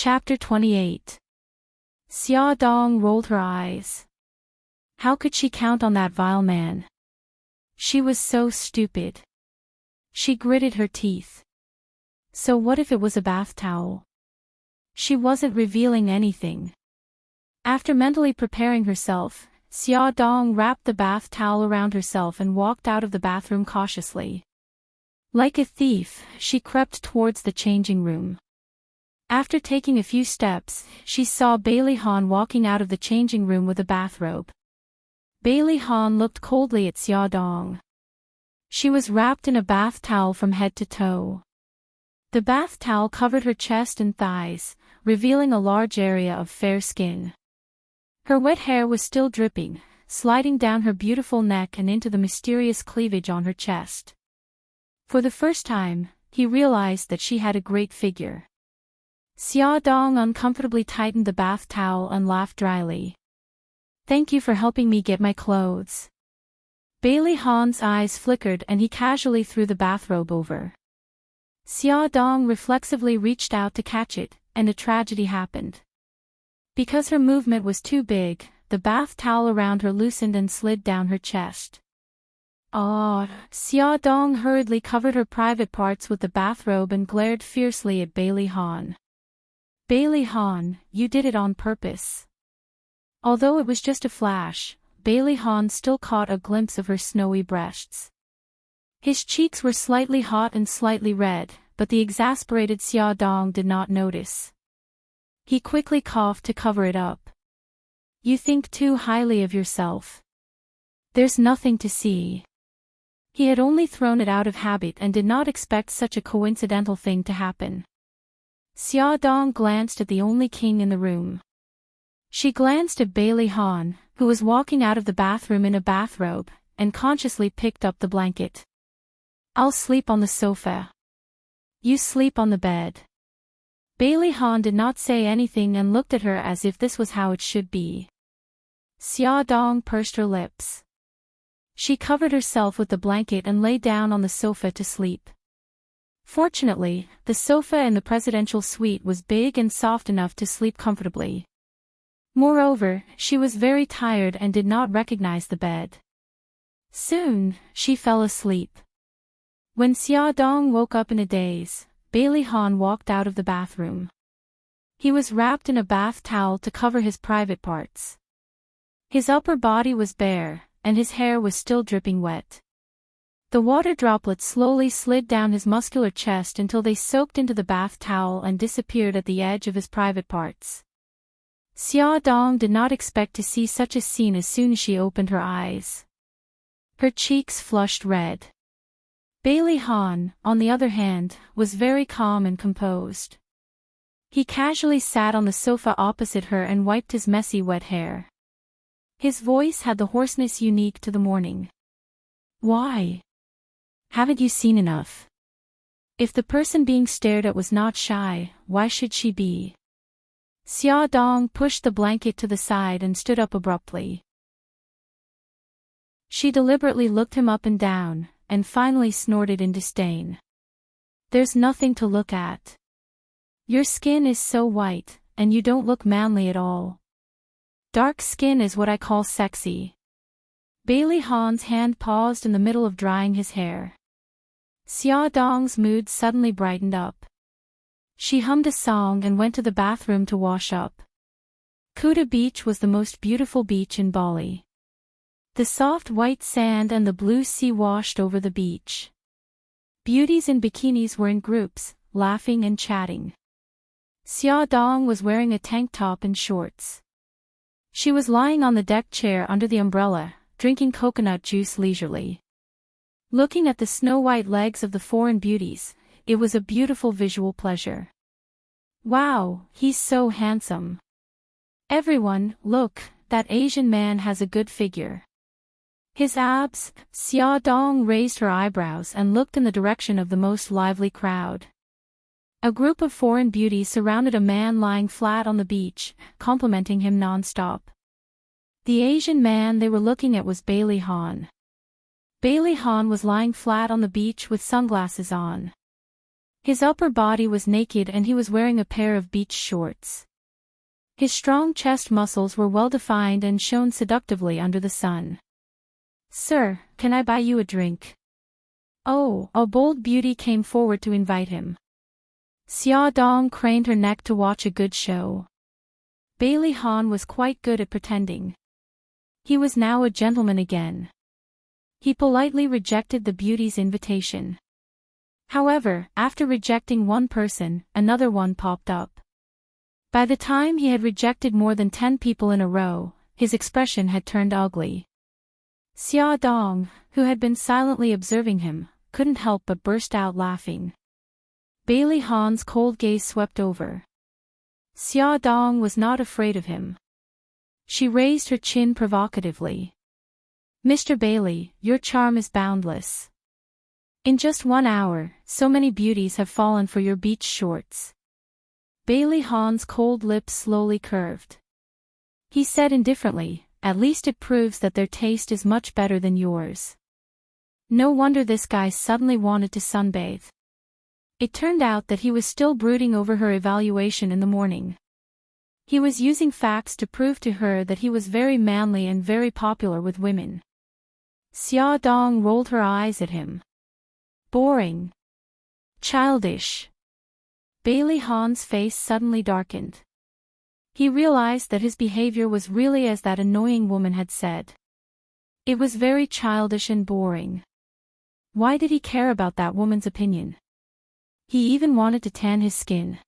Chapter 28. Xia Dong rolled her eyes. How could she count on that vile man? She was so stupid. She gritted her teeth. So what if it was a bath towel? She wasn't revealing anything. After mentally preparing herself, Xia Dong wrapped the bath towel around herself and walked out of the bathroom cautiously. Like a thief, she crept towards the changing room. After taking a few steps, she saw Bailey Han walking out of the changing room with a bathrobe. Bailey Han looked coldly at Xia Dong. She was wrapped in a bath towel from head to toe. The bath towel covered her chest and thighs, revealing a large area of fair skin. Her wet hair was still dripping, sliding down her beautiful neck and into the mysterious cleavage on her chest. For the first time, he realized that she had a great figure. Xia Dong uncomfortably tightened the bath towel and laughed dryly. Thank you for helping me get my clothes. Bailey Han's eyes flickered and he casually threw the bathrobe over. Xia Dong reflexively reached out to catch it, and a tragedy happened. Because her movement was too big, the bath towel around her loosened and slid down her chest. Xia Dong hurriedly covered her private parts with the bathrobe and glared fiercely at Bailey Han. Bailey Han, you did it on purpose. Although it was just a flash, Bailey Han still caught a glimpse of her snowy breasts. His cheeks were slightly hot and slightly red, but the exasperated Xia Dong did not notice. He quickly coughed to cover it up. You think too highly of yourself. There's nothing to see. He had only thrown it out of habit and did not expect such a coincidental thing to happen. Xia Dong glanced at the only king in the room. She glanced at Bailey Han, who was walking out of the bathroom in a bathrobe, and consciously picked up the blanket. I'll sleep on the sofa. You sleep on the bed. Bailey Han did not say anything and looked at her as if this was how it should be. Xia Dong pursed her lips. She covered herself with the blanket and lay down on the sofa to sleep. Fortunately, the sofa in the presidential suite was big and soft enough to sleep comfortably. Moreover, she was very tired and did not recognize the bed. Soon, she fell asleep. When Xia Dong woke up in a daze, Bailey Han walked out of the bathroom. He was wrapped in a bath towel to cover his private parts. His upper body was bare, and his hair was still dripping wet. The water droplets slowly slid down his muscular chest until they soaked into the bath towel and disappeared at the edge of his private parts. Xia Dong did not expect to see such a scene as soon as she opened her eyes. Her cheeks flushed red. Bailey Han, on the other hand, was very calm and composed. He casually sat on the sofa opposite her and wiped his messy wet hair. His voice had the hoarseness unique to the morning. Why? Haven't you seen enough? If the person being stared at was not shy, why should she be? Xia Dong pushed the blanket to the side and stood up abruptly. She deliberately looked him up and down, and finally snorted in disdain. There's nothing to look at. Your skin is so white, and you don't look manly at all. Dark skin is what I call sexy. Bailey Han's hand paused in the middle of drying his hair. Xia Dong's mood suddenly brightened up. She hummed a song and went to the bathroom to wash up. Kuta Beach was the most beautiful beach in Bali. The soft white sand and the blue sea washed over the beach. Beauties in bikinis were in groups, laughing and chatting. Xia Dong was wearing a tank top and shorts. She was lying on the deck chair under the umbrella, drinking coconut juice leisurely. Looking at the snow-white legs of the foreign beauties, it was a beautiful visual pleasure. Wow, he's so handsome. Everyone, look, that Asian man has a good figure. His abs. Xia Dong raised her eyebrows and looked in the direction of the most lively crowd. A group of foreign beauties surrounded a man lying flat on the beach, complimenting him non-stop. The Asian man they were looking at was Bailey Han. Bailey Han was lying flat on the beach with sunglasses on. His upper body was naked and he was wearing a pair of beach shorts. His strong chest muscles were well-defined and shone seductively under the sun. "Sir, can I buy you a drink?" Oh, a bold beauty came forward to invite him. Xia Dong craned her neck to watch a good show. Bailey Han was quite good at pretending. He was now a gentleman again. He politely rejected the beauty's invitation. However, after rejecting one person, another one popped up. By the time he had rejected more than 10 people in a row, his expression had turned ugly. Xia Dong, who had been silently observing him, couldn't help but burst out laughing. Bailey Han's cold gaze swept over. Xia Dong was not afraid of him. She raised her chin provocatively. "Mr. Bailey, your charm is boundless. In just 1 hour, so many beauties have fallen for your beach shorts." Bailey Han's cold lips slowly curved. He said indifferently, "At least it proves that their taste is much better than yours." No wonder this guy suddenly wanted to sunbathe. It turned out that he was still brooding over her evaluation in the morning. He was using facts to prove to her that he was very manly and very popular with women. Xia Dong rolled her eyes at him. Boring. Childish. Bailey Han's face suddenly darkened. He realized that his behavior was really as that annoying woman had said. It was very childish and boring. Why did he care about that woman's opinion? He even wanted to tan his skin.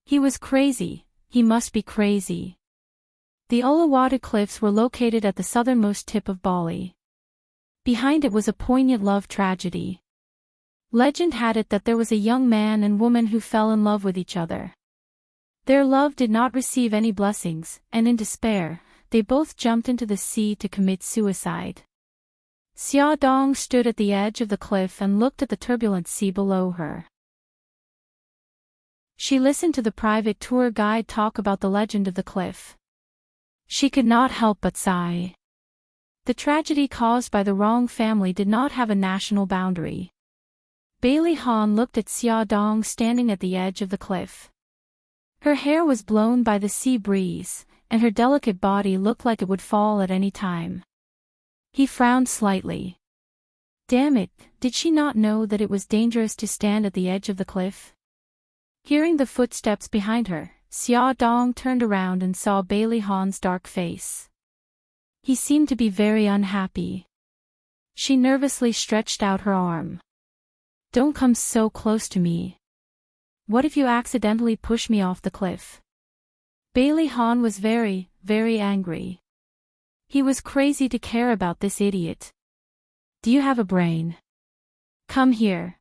He was crazy, he must be crazy. The Uluwatu Cliffs were located at the southernmost tip of Bali. Behind it was a poignant love tragedy. Legend had it that there was a young man and woman who fell in love with each other. Their love did not receive any blessings, and in despair, they both jumped into the sea to commit suicide. Xia Dong stood at the edge of the cliff and looked at the turbulent sea below her. She listened to the private tour guide talk about the legend of the cliff. She could not help but sigh. The tragedy caused by the wrong family did not have a national boundary. Bailey Han looked at Xia Dong standing at the edge of the cliff. Her hair was blown by the sea breeze, and her delicate body looked like it would fall at any time. He frowned slightly. Damn it, did she not know that it was dangerous to stand at the edge of the cliff? Hearing the footsteps behind her, Xia Dong turned around and saw Bailey Han's dark face. He seemed to be very unhappy. She nervously stretched out her arm. "Don't come so close to me. What if you accidentally push me off the cliff?" Bailey Han was very, very angry. He was crazy to care about this idiot. "Do you have a brain? Come here."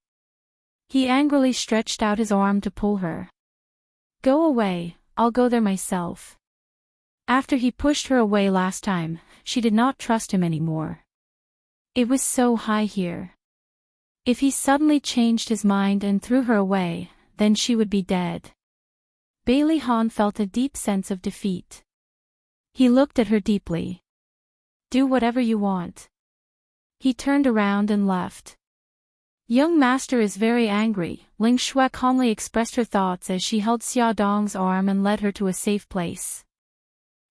He angrily stretched out his arm to pull her. "Go away, I'll go there myself." After he pushed her away last time, she did not trust him anymore. It was so high here. If he suddenly changed his mind and threw her away, then she would be dead. Bailey Han felt a deep sense of defeat. He looked at her deeply. "Do whatever you want." He turned around and left. "Young master is very angry," Ling Shui calmly expressed her thoughts as she held Xia Dong's arm and led her to a safe place.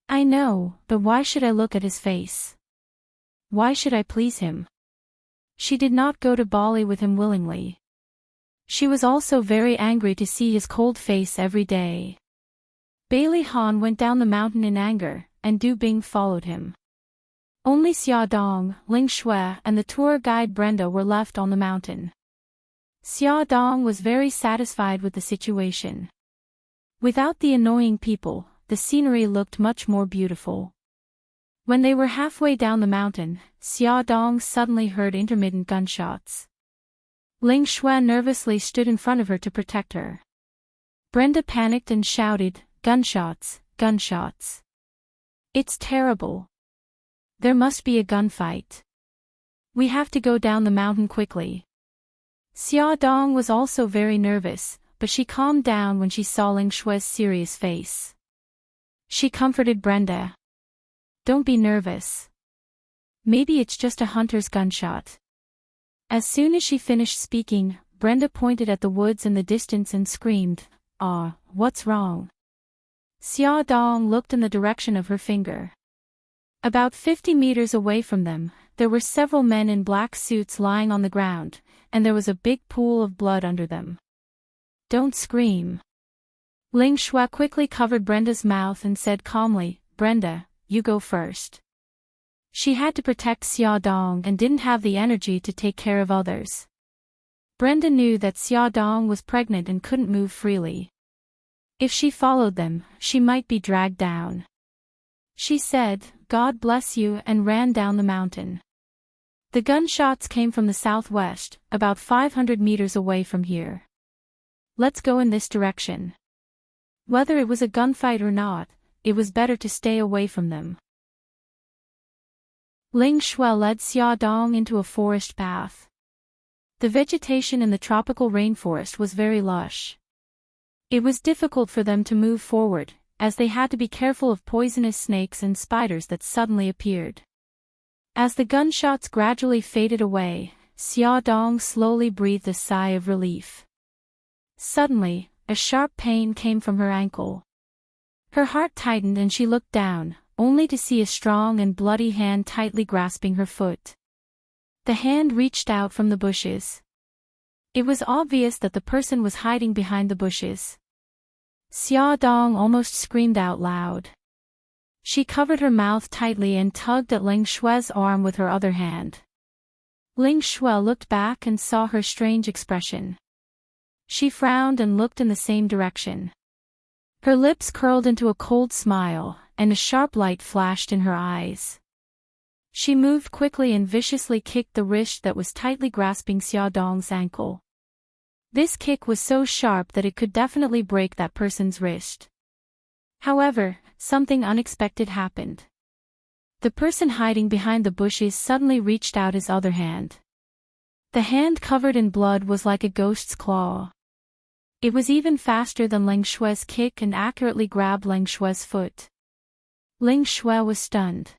"I know, but why should I look at his face? Why should I please him?" She did not go to Bali with him willingly. She was also very angry to see his cold face every day. Bailey Han went down the mountain in anger, and Du Bing followed him. Only Xia Dong, Ling Shui, and the tour guide Brenda were left on the mountain. Xia Dong was very satisfied with the situation. Without the annoying people, the scenery looked much more beautiful. When they were halfway down the mountain, Xia Dong suddenly heard intermittent gunshots. Ling Shui nervously stood in front of her to protect her. Brenda panicked and shouted, "Gunshots, gunshots. It's terrible. There must be a gunfight. We have to go down the mountain quickly." Xia Dong was also very nervous, but she calmed down when she saw Ling Shui's serious face. She comforted Brenda. "Don't be nervous. Maybe it's just a hunter's gunshot." As soon as she finished speaking, Brenda pointed at the woods in the distance and screamed, "Ah, what's wrong?" Xia Dong looked in the direction of her finger. About 50 meters away from them, there were several men in black suits lying on the ground, and there was a big pool of blood under them. "Don't scream." Ling Shui quickly covered Brenda's mouth and said calmly, "Brenda, you go first." She had to protect Xia Dong and didn't have the energy to take care of others. Brenda knew that Xia Dong was pregnant and couldn't move freely. If she followed them, she might be dragged down. She said, "God bless you," and ran down the mountain. The gunshots came from the southwest, about 500 meters away from here. "Let's go in this direction." Whether it was a gunfight or not, it was better to stay away from them. Ling Shui led Xia Dong into a forest path. The vegetation in the tropical rainforest was very lush. It was difficult for them to move forward, as they had to be careful of poisonous snakes and spiders that suddenly appeared. As the gunshots gradually faded away, Xia Dong slowly breathed a sigh of relief. Suddenly, a sharp pain came from her ankle. Her heart tightened and she looked down, only to see a strong and bloody hand tightly grasping her foot. The hand reached out from the bushes. It was obvious that the person was hiding behind the bushes. Xia Dong almost screamed out loud. She covered her mouth tightly and tugged at Ling Shui's arm with her other hand. Ling Shui looked back and saw her strange expression. She frowned and looked in the same direction. Her lips curled into a cold smile, and a sharp light flashed in her eyes. She moved quickly and viciously kicked the wrist that was tightly grasping Xia Dong's ankle. This kick was so sharp that it could definitely break that person's wrist. However, something unexpected happened. The person hiding behind the bushes suddenly reached out his other hand. The hand covered in blood was like a ghost's claw. It was even faster than Ling Shui's kick and accurately grabbed Ling Shui's foot. Ling Shui was stunned.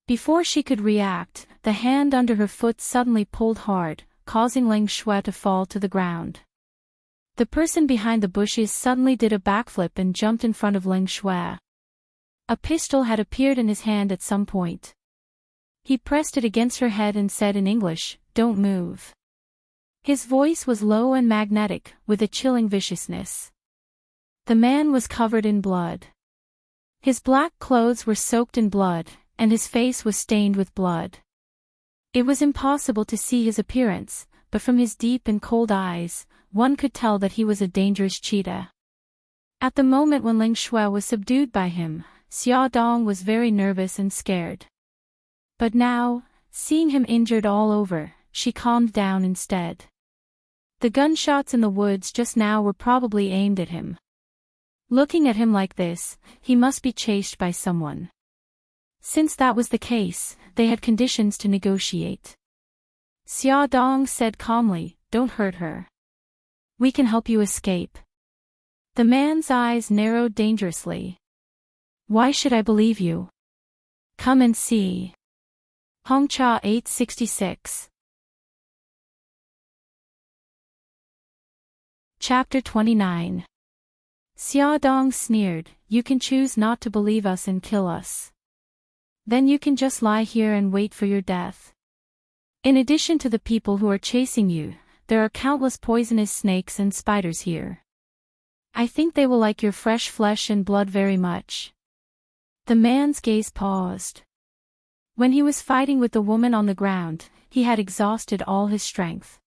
Before she could react, the hand under her foot suddenly pulled hard, causing Ling Shui to fall to the ground. The person behind the bushes suddenly did a backflip and jumped in front of Ling Shui. A pistol had appeared in his hand at some point. He pressed it against her head and said in English, "Don't move." His voice was low and magnetic, with a chilling viciousness. The man was covered in blood. His black clothes were soaked in blood, and his face was stained with blood. It was impossible to see his appearance, but from his deep and cold eyes, one could tell that he was a dangerous cheetah. At the moment when Ling Shui was subdued by him, Xia Dong was very nervous and scared. But now, seeing him injured all over, she calmed down instead. The gunshots in the woods just now were probably aimed at him. Looking at him like this, he must be chased by someone. Since that was the case, they had conditions to negotiate. Xia Dong said calmly, "Don't hurt her. We can help you escape." The man's eyes narrowed dangerously. "Why should I believe you? Come and see." Hongcha 866. Chapter 29. Xia Dong sneered, "You can choose not to believe us and kill us. Then you can just lie here and wait for your death. In addition to the people who are chasing you, there are countless poisonous snakes and spiders here. I think they will like your fresh flesh and blood very much." The man's gaze paused. When he was fighting with the woman on the ground, he had exhausted all his strength.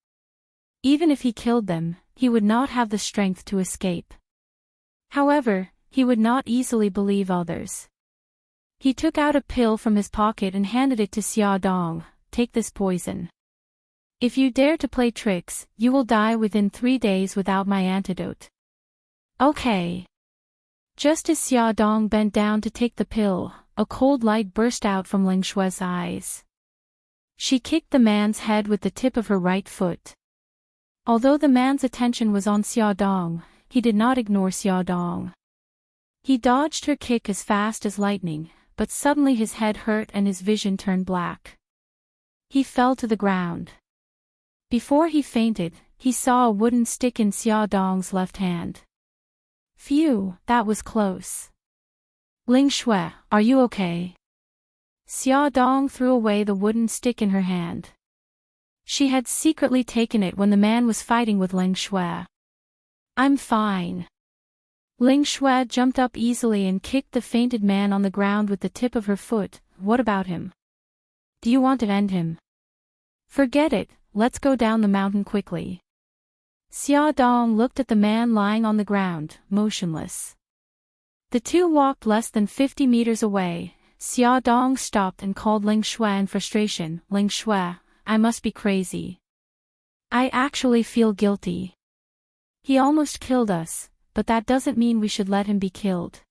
Even if he killed them, he would not have the strength to escape. However, he would not easily believe others. He took out a pill from his pocket and handed it to Xia Dong. "Take this poison. If you dare to play tricks, you will die within 3 days without my antidote." "Okay." Just as Xia Dong bent down to take the pill, a cold light burst out from Ling Shui's eyes. She kicked the man's head with the tip of her right foot. Although the man's attention was on Xia Dong, he did not ignore Xia Dong. He dodged her kick as fast as lightning, but suddenly his head hurt and his vision turned black. He fell to the ground. Before he fainted, he saw a wooden stick in Xia Dong's left hand. Phew, that was close. Ling Shui, are you okay? Xia Dong threw away the wooden stick in her hand. She had secretly taken it when the man was fighting with Ling Shui. I'm fine. Ling Shui jumped up easily and kicked the fainted man on the ground with the tip of her foot. What about him? Do you want to end him? Forget it, let's go down the mountain quickly. Xia Dong looked at the man lying on the ground, motionless. The two walked less than 50 meters away. Xia Dong stopped and called Ling Shui in frustration. Ling Shui, I must be crazy. I actually feel guilty. He almost killed us, but that doesn't mean we should let him be killed.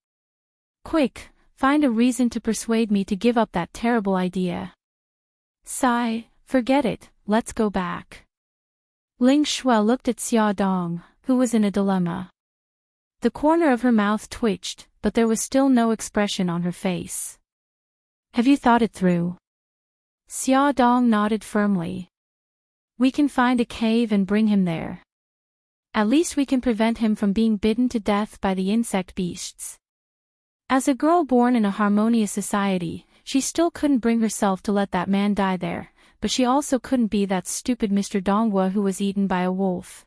Quick, find a reason to persuade me to give up that terrible idea. Sigh, forget it, let's go back. Ling Shui looked at Xia Dong, who was in a dilemma. The corner of her mouth twitched, but there was still no expression on her face. Have you thought it through? Xia Dong nodded firmly. We can find a cave and bring him there. At least we can prevent him from being bitten to death by the insect beasts. As a girl born in a harmonious society, she still couldn't bring herself to let that man die there, but she also couldn't be that stupid Mr. Donghua who was eaten by a wolf.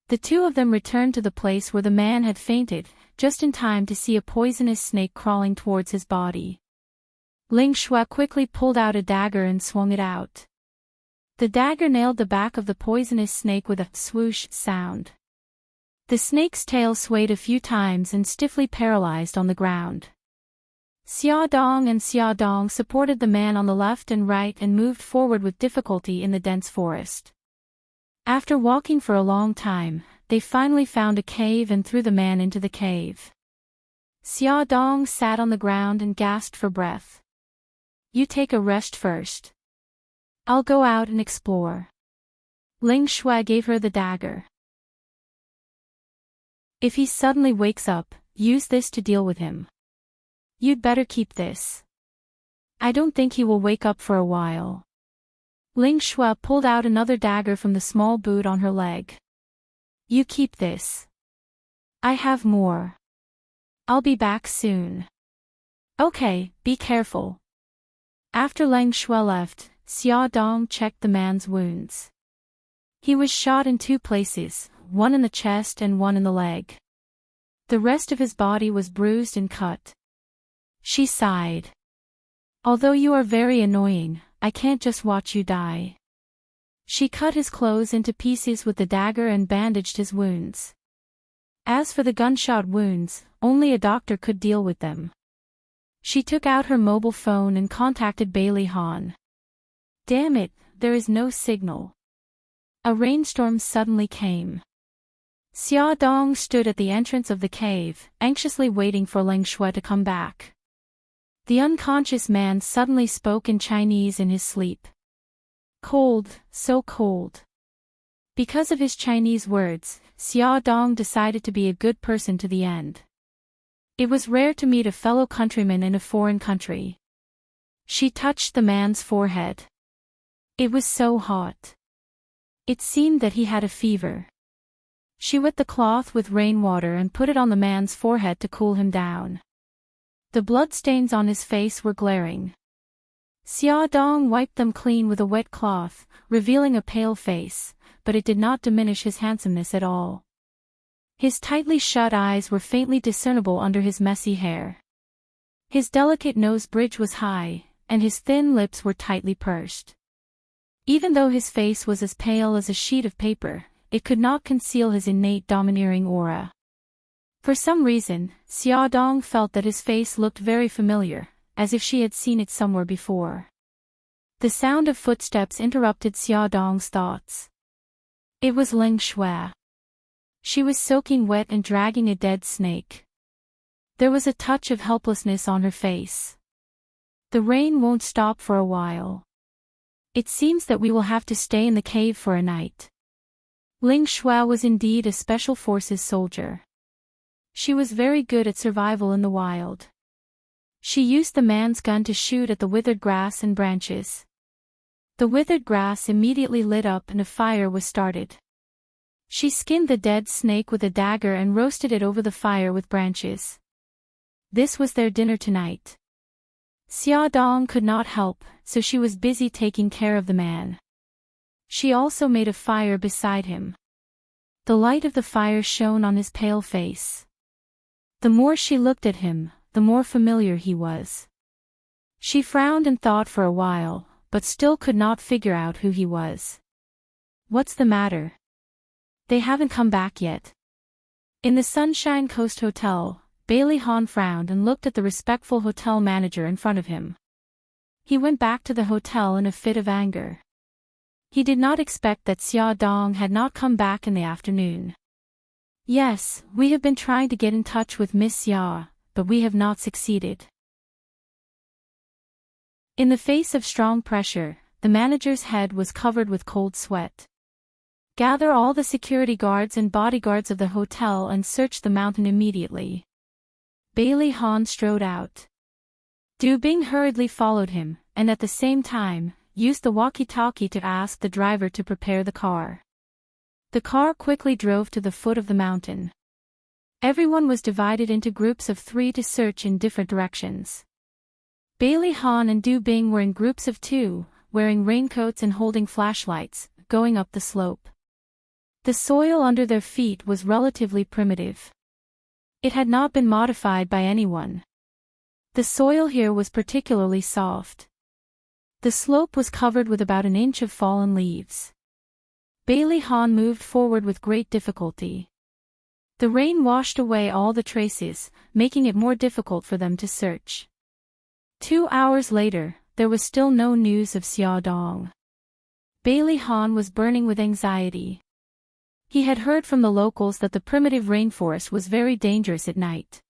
The two of them returned to the place where the man had fainted, just in time to see a poisonous snake crawling towards his body. Ling Shui quickly pulled out a dagger and swung it out. The dagger nailed the back of the poisonous snake with a swoosh sound. The snake's tail swayed a few times and stiffly paralyzed on the ground. Xia Dong and Xia Dong supported the man on the left and right and moved forward with difficulty in the dense forest. After walking for a long time, they finally found a cave and threw the man into the cave. Xia Dong sat on the ground and gasped for breath. You take a rest first. I'll go out and explore. Ling Shui gave her the dagger. If he suddenly wakes up, use this to deal with him. You'd better keep this. I don't think he will wake up for a while. Ling Shui pulled out another dagger from the small boot on her leg. You keep this. I have more. I'll be back soon. Okay, be careful. After Ling Shui left, Xia Dong checked the man's wounds. He was shot in 2 places, one in the chest and one in the leg. The rest of his body was bruised and cut. She sighed. Although you are very annoying, I can't just watch you die. She cut his clothes into pieces with the dagger and bandaged his wounds. As for the gunshot wounds, only a doctor could deal with them. She took out her mobile phone and contacted Bailey Han. Damn it, there is no signal. A rainstorm suddenly came. Xia Dong stood at the entrance of the cave, anxiously waiting for Ling Shui to come back. The unconscious man suddenly spoke in Chinese in his sleep. Cold, so cold. Because of his Chinese words, Xia Dong decided to be a good person to the end. It was rare to meet a fellow countryman in a foreign country. She touched the man's forehead. It was so hot. It seemed that he had a fever. She wet the cloth with rainwater and put it on the man's forehead to cool him down. The bloodstains on his face were glaring. Xia Dong wiped them clean with a wet cloth, revealing a pale face, but it did not diminish his handsomeness at all. His tightly shut eyes were faintly discernible under his messy hair. His delicate nose bridge was high, and his thin lips were tightly pursed. Even though his face was as pale as a sheet of paper, it could not conceal his innate domineering aura. For some reason, Xia Dong felt that his face looked very familiar, as if she had seen it somewhere before. The sound of footsteps interrupted Xia Dong's thoughts. It was Ling Shui. She was soaking wet and dragging a dead snake. There was a touch of helplessness on her face. The rain won't stop for a while. It seems that we will have to stay in the cave for a night. Ling Shui was indeed a special forces soldier. She was very good at survival in the wild. She used the man's gun to shoot at the withered grass and branches. The withered grass immediately lit up and a fire was started. She skinned the dead snake with a dagger and roasted it over the fire with branches. This was their dinner tonight. Xia Dong could not help, so she was busy taking care of the man. She also made a fire beside him. The light of the fire shone on his pale face. The more she looked at him, the more familiar he was. She frowned and thought for a while, but still could not figure out who he was. What's the matter? They haven't come back yet. In the Sunshine Coast Hotel, Bailey Han frowned and looked at the respectful hotel manager in front of him. He went back to the hotel in a fit of anger. He did not expect that Xia Dong had not come back in the afternoon. Yes, we have been trying to get in touch with Miss Xia, but we have not succeeded. In the face of strong pressure, the manager's head was covered with cold sweat. Gather all the security guards and bodyguards of the hotel and search the mountain immediately. Bailey Han strode out. Du Bing hurriedly followed him, and at the same time, used the walkie-talkie to ask the driver to prepare the car. The car quickly drove to the foot of the mountain. Everyone was divided into groups of 3 to search in different directions. Bailey Han and Du Bing were in groups of 2, wearing raincoats and holding flashlights, going up the slope. The soil under their feet was relatively primitive. It had not been modified by anyone. The soil here was particularly soft. The slope was covered with about an inch of fallen leaves. Bailey Han moved forward with great difficulty. The rain washed away all the traces, making it more difficult for them to search. 2 hours later, there was still no news of Xia Dong. Bailey Han was burning with anxiety. He had heard from the locals that the primitive rainforest was very dangerous at night.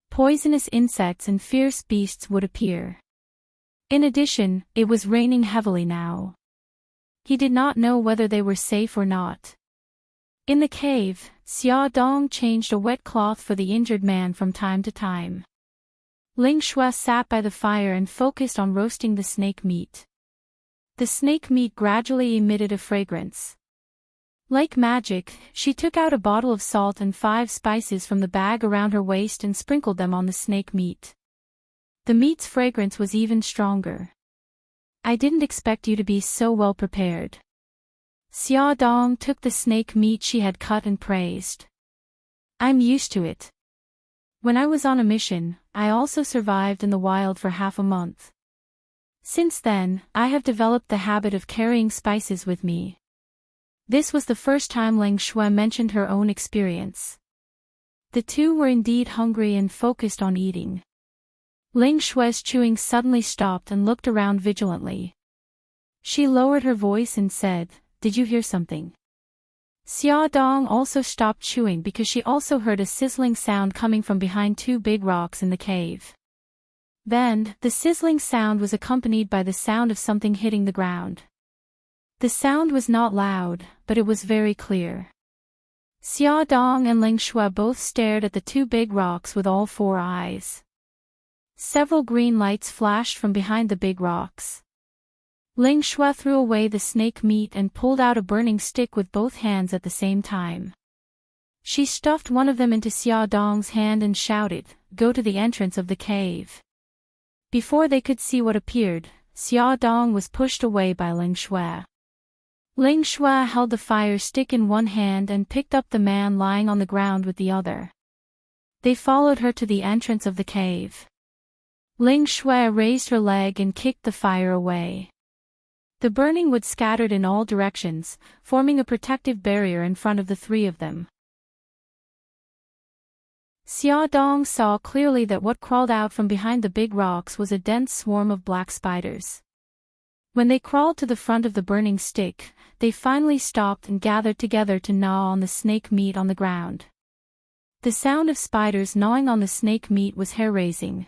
Poisonous insects and fierce beasts would appear. In addition, it was raining heavily now. He did not know whether they were safe or not. In the cave, Xia Dong changed a wet cloth for the injured man from time to time. Ling Shui sat by the fire and focused on roasting the snake meat. The snake meat gradually emitted a fragrance. Like magic, she took out a bottle of salt and 5 spices from the bag around her waist and sprinkled them on the snake meat. The meat's fragrance was even stronger. I didn't expect you to be so well prepared. Xia Dong took the snake meat she had cut and praised. I'm used to it. When I was on a mission, I also survived in the wild for half a month. Since then, I have developed the habit of carrying spices with me. This was the first time Ling Shui mentioned her own experience. The two were indeed hungry and focused on eating. Ling Shui's chewing suddenly stopped and looked around vigilantly. She lowered her voice and said, "Did you hear something?" Xia Dong also stopped chewing because she also heard a sizzling sound coming from behind 2 big rocks in the cave. Then, the sizzling sound was accompanied by the sound of something hitting the ground. The sound was not loud, but it was very clear. Xia Dong and Ling Shui both stared at the 2 big rocks with all 4 eyes. Several green lights flashed from behind the big rocks. Ling Shui threw away the snake meat and pulled out a burning stick with both hands at the same time. She stuffed one of them into Xia Dong's hand and shouted, "Go to the entrance of the cave." Before they could see what appeared, Xia Dong was pushed away by Ling Shui. Ling Shui held the fire stick in one hand and picked up the man lying on the ground with the other. They followed her to the entrance of the cave. Ling Shui raised her leg and kicked the fire away. The burning wood scattered in all directions, forming a protective barrier in front of the 3 of them. Xia Dong saw clearly that what crawled out from behind the big rocks was a dense swarm of black spiders. When they crawled to the front of the burning stick, they finally stopped and gathered together to gnaw on the snake meat on the ground. The sound of spiders gnawing on the snake meat was hair-raising.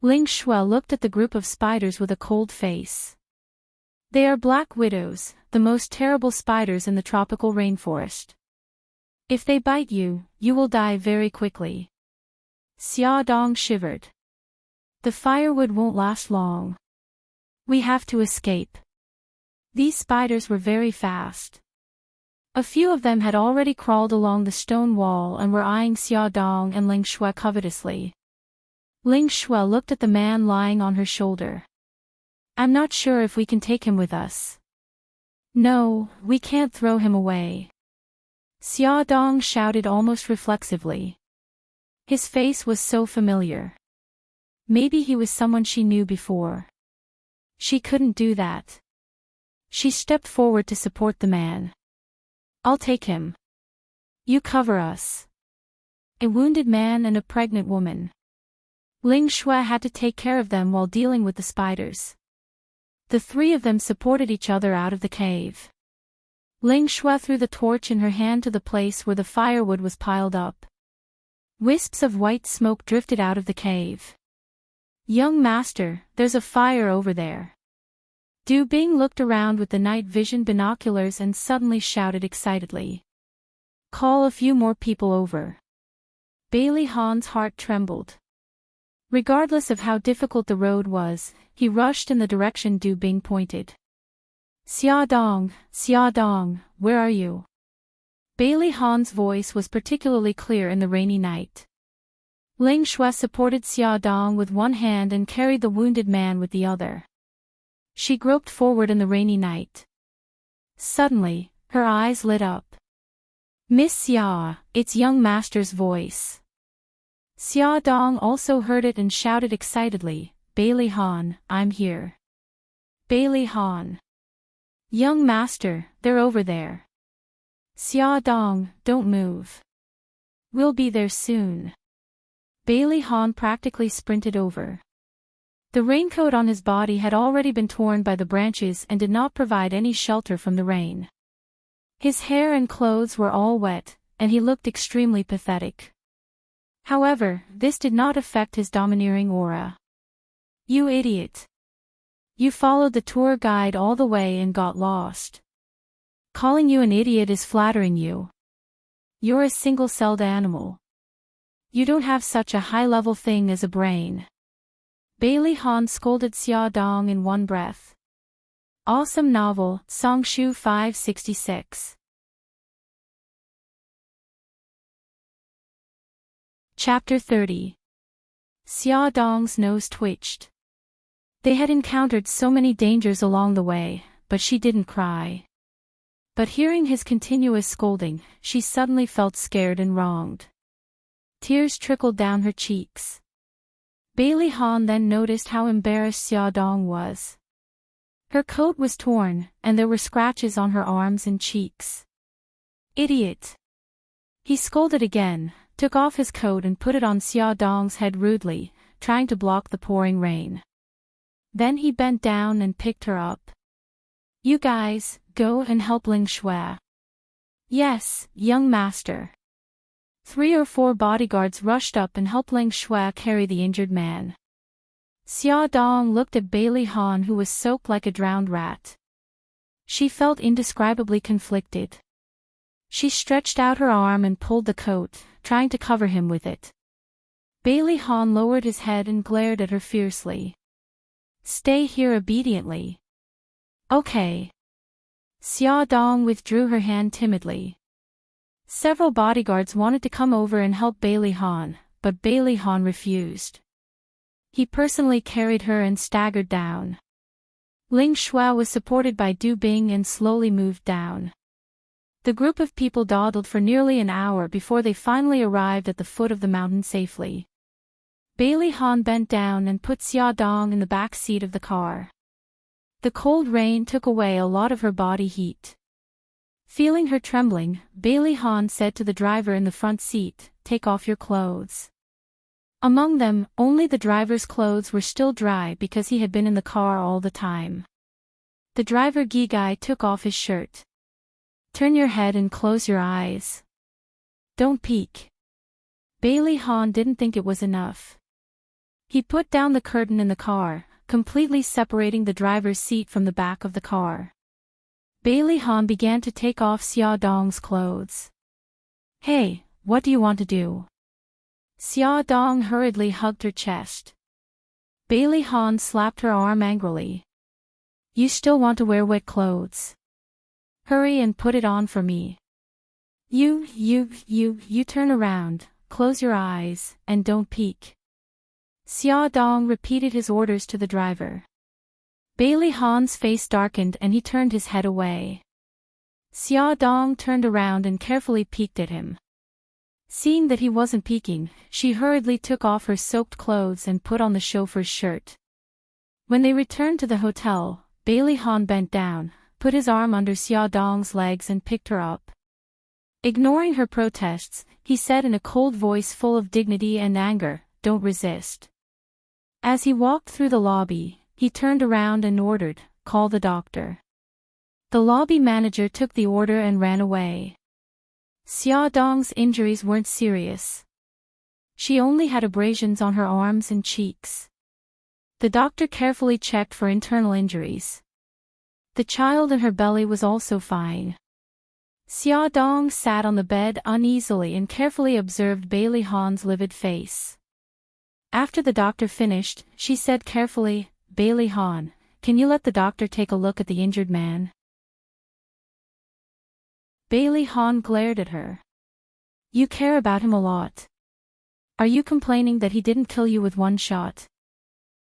Ling Shui looked at the group of spiders with a cold face. They are black widows, the most terrible spiders in the tropical rainforest. If they bite you, you will die very quickly. Xia Dong shivered. The firewood won't last long. We have to escape. These spiders were very fast. A few of them had already crawled along the stone wall and were eyeing Xiaodong and Ling Shui covetously. Ling Shui looked at the man lying on her shoulder. I'm not sure if we can take him with us. No, we can't throw him away. Xiaodong shouted almost reflexively. His face was so familiar. Maybe he was someone she knew before. She couldn't do that. She stepped forward to support the man. I'll take him. You cover us. A wounded man and a pregnant woman. Ling Shui had to take care of them while dealing with the spiders. The three of them supported each other out of the cave. Ling Shui threw the torch in her hand to the place where the firewood was piled up. Wisps of white smoke drifted out of the cave. Young master, there's a fire over there. Du Bing looked around with the night vision binoculars and suddenly shouted excitedly. Call a few more people over. Bailey Han's heart trembled. Regardless of how difficult the road was, he rushed in the direction Du Bing pointed. Xiaodong, Xiaodong, where are you? Bailey Han's voice was particularly clear in the rainy night. Ling Shui supported Xiaodong with one hand and carried the wounded man with the other. She groped forward in the rainy night. Suddenly, her eyes lit up. Miss Xia, it's young master's voice. Xiaodong also heard it and shouted excitedly, Bailey Han, I'm here. Bailey Han. Young master, they're over there. Xiaodong, don't move. We'll be there soon. Bailey Han practically sprinted over. The raincoat on his body had already been torn by the branches and did not provide any shelter from the rain. His hair and clothes were all wet, and he looked extremely pathetic. However, this did not affect his domineering aura. You idiot. You followed the tour guide all the way and got lost. Calling you an idiot is flattering you. You're a single-celled animal. You don't have such a high-level thing as a brain. Bailey Han scolded Xiaodong in one breath. Awesome novel, Songshu 566. Chapter 30. Xiaodong's nose twitched. They had encountered so many dangers along the way, but she didn't cry. But hearing his continuous scolding, she suddenly felt scared and wronged. Tears trickled down her cheeks. Bailey Han then noticed how embarrassed Xiaodong was. Her coat was torn, and there were scratches on her arms and cheeks. Idiot! He scolded again, took off his coat and put it on Xiaodong's head rudely, trying to block the pouring rain. Then he bent down and picked her up. You guys, go and help Ling Shui. Yes, young master. 3 or 4 bodyguards rushed up and helped Ling Shui carry the injured man. Xiaodong looked at Bailey Han, who was soaked like a drowned rat. She felt indescribably conflicted. She stretched out her arm and pulled the coat, trying to cover him with it. Bailey Han lowered his head and glared at her fiercely. Stay here obediently. Okay. Xiaodong withdrew her hand timidly. Several bodyguards wanted to come over and help Bailey Han, but Bailey Han refused. He personally carried her and staggered down. Ling Shui was supported by Du Bing and slowly moved down. The group of people dawdled for nearly an hour before they finally arrived at the foot of the mountain safely. Bailey Han bent down and put Xiaodong in the back seat of the car. The cold rain took away a lot of her body heat. Feeling her trembling, Bailey Han said to the driver in the front seat, "Take off your clothes." Among them, only the driver's clothes were still dry because he had been in the car all the time. The driver Gigai took off his shirt. Turn your head and close your eyes. Don't peek. Bailey Han didn't think it was enough. He put down the curtain in the car, completely separating the driver's seat from the back of the car. Bailey Han began to take off Xiaodong's clothes. Hey, what do you want to do? Xiaodong hurriedly hugged her chest. Bailey Han slapped her arm angrily. You still want to wear wet clothes? Hurry and put it on for me. You turn around, close your eyes, and don't peek. Xia Dong repeated his orders to the driver. Bailey Han's face darkened and he turned his head away. Xia Dong turned around and carefully peeked at him. Seeing that he wasn't peeking, she hurriedly took off her soaked clothes and put on the chauffeur's shirt. When they returned to the hotel, Bailey Han bent down, put his arm under Xia Dong's legs and picked her up. Ignoring her protests, he said in a cold voice full of dignity and anger, "Don't resist." As he walked through the lobby, he turned around and ordered, "Call the doctor." The lobby manager took the order and ran away. Xia Dong's injuries weren't serious. She only had abrasions on her arms and cheeks. The doctor carefully checked for internal injuries. The child in her belly was also fine. Xia Dong sat on the bed uneasily and carefully observed Bailey Han's livid face. After the doctor finished, she said carefully, "Bailey Han, can you let the doctor take a look at the injured man?" Bailey Han glared at her. "You care about him a lot. Are you complaining that he didn't kill you with one shot?"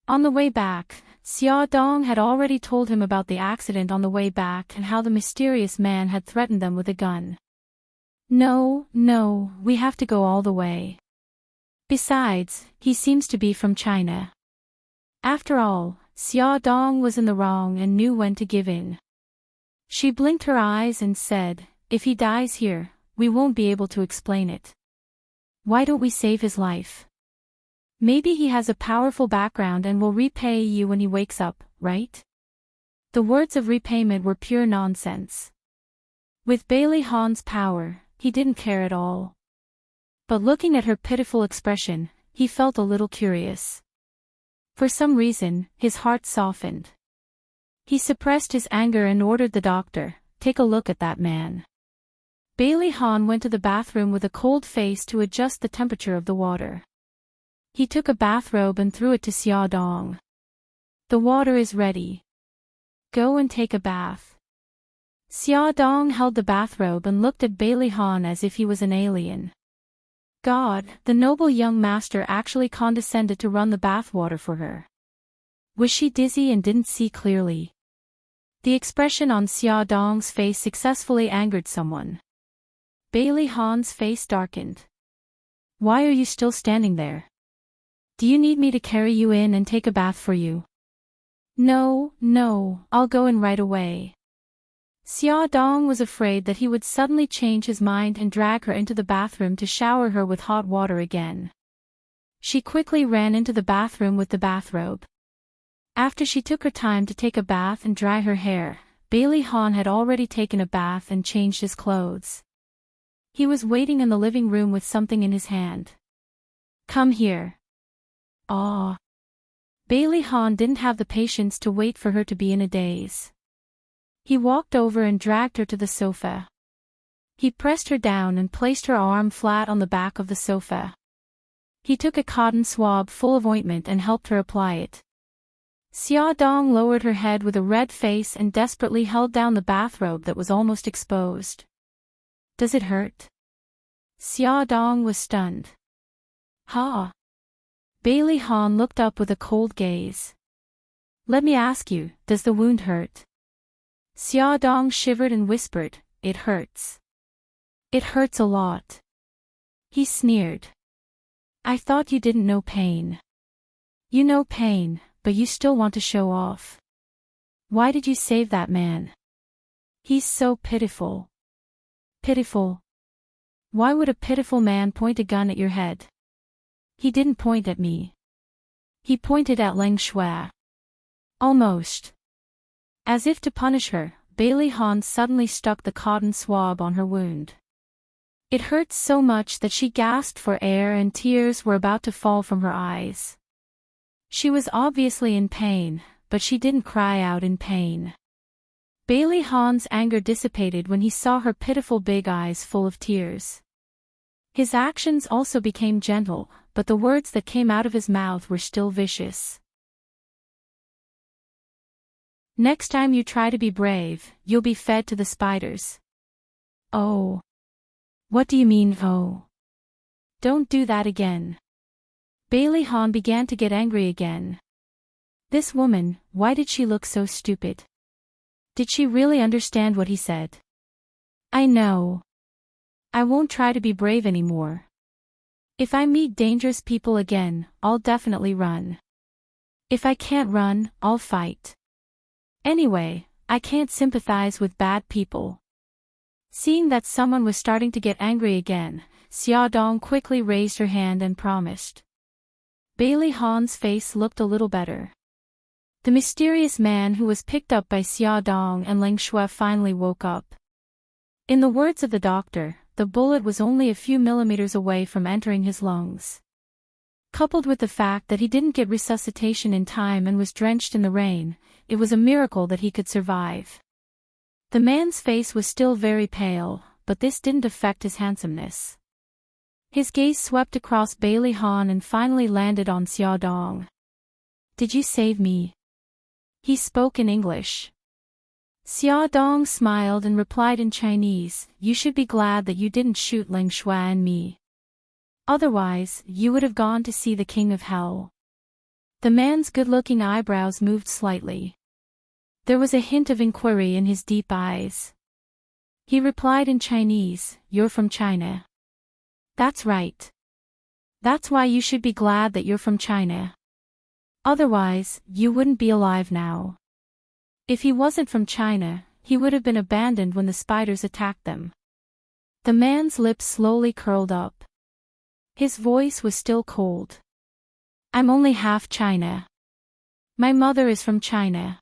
On the way back, Xia Dong had already told him about the accident on the way back and how the mysterious man had threatened them with a gun. No, we have to go all the way. Besides, he seems to be from China. After all, Xia Dong was in the wrong and knew when to give in. She blinked her eyes and said, "If he dies here, we won't be able to explain it. Why don't we save his life? Maybe he has a powerful background and will repay you when he wakes up, right?" The words of repayment were pure nonsense. With Bailey Han's power, he didn't care at all. But looking at her pitiful expression, he felt a little curious. For some reason, his heart softened. He suppressed his anger and ordered the doctor, "Take a look at that man." Bailey Han went to the bathroom with a cold face to adjust the temperature of the water. He took a bathrobe and threw it to Xia Dong. "The water is ready. Go and take a bath." Xia Dong held the bathrobe and looked at Bailey Han as if he was an alien. God, the noble young master actually condescended to run the bathwater for her. Was she dizzy and didn't see clearly? The expression on Xia Dong's face successfully angered someone. Bailey Han's face darkened. "Why are you still standing there? Do you need me to carry you in and take a bath for you?" No, I'll go in right away." Xia Dong was afraid that he would suddenly change his mind and drag her into the bathroom to shower her with hot water again. She quickly ran into the bathroom with the bathrobe. After she took her time to take a bath and dry her hair, Bailey Han had already taken a bath and changed his clothes. He was waiting in the living room with something in his hand. "Come here." Ah. Bailey Han didn't have the patience to wait for her to be in a daze. He walked over and dragged her to the sofa. He pressed her down and placed her arm flat on the back of the sofa. He took a cotton swab full of ointment and helped her apply it. Xia Dong lowered her head with a red face and desperately held down the bathrobe that was almost exposed. "Does it hurt?" Xia Dong was stunned. "Ha!" Bailey Han looked up with a cold gaze. "Let me ask you, does the wound hurt?" Xia Dong shivered and whispered, "It hurts. It hurts a lot." He sneered. "I thought you didn't know pain. You know pain, but you still want to show off. Why did you save that man? He's so pitiful." "Pitiful? Why would a pitiful man point a gun at your head?" "He didn't point at me. He pointed at Leng Shui." Almost. As if to punish her, Bailey Han suddenly stuck the cotton swab on her wound. It hurt so much that she gasped for air and tears were about to fall from her eyes. She was obviously in pain, but she didn't cry out in pain. Bailey Han's anger dissipated when he saw her pitiful big eyes full of tears. His actions also became gentle, but the words that came out of his mouth were still vicious. "Next time you try to be brave, you'll be fed to the spiders." Oh. What do you mean, oh? Don't do that again. Bailey Han began to get angry again. This woman, why did she look so stupid? Did she really understand what he said? I know. I won't try to be brave anymore. If I meet dangerous people again, I'll definitely run. If I can't run, I'll fight. Anyway, I can't sympathize with bad people. Seeing that someone was starting to get angry again, Xiaodong quickly raised her hand and promised. Bailey Han's face looked a little better. The mysterious man who was picked up by Xiaodong and Ling Shui finally woke up. In the words of the doctor, the bullet was only a few millimeters away from entering his lungs. Coupled with the fact that he didn't get resuscitation in time and was drenched in the rain, it was a miracle that he could survive. The man's face was still very pale, but this didn't affect his handsomeness. His gaze swept across Bailey Han and finally landed on Xiaodong. Did you save me? He spoke in English. Xiaodong smiled and replied in Chinese, you should be glad that you didn't shoot Ling Shui and me. Otherwise, you would have gone to see the King of Hell. The man's good-looking eyebrows moved slightly. There was a hint of inquiry in his deep eyes. He replied in Chinese, you're from China. That's right. That's why you should be glad that you're from China. Otherwise, you wouldn't be alive now. If he wasn't from China, he would have been abandoned when the spiders attacked them. The man's lips slowly curled up. His voice was still cold. I'm only half China. My mother is from China.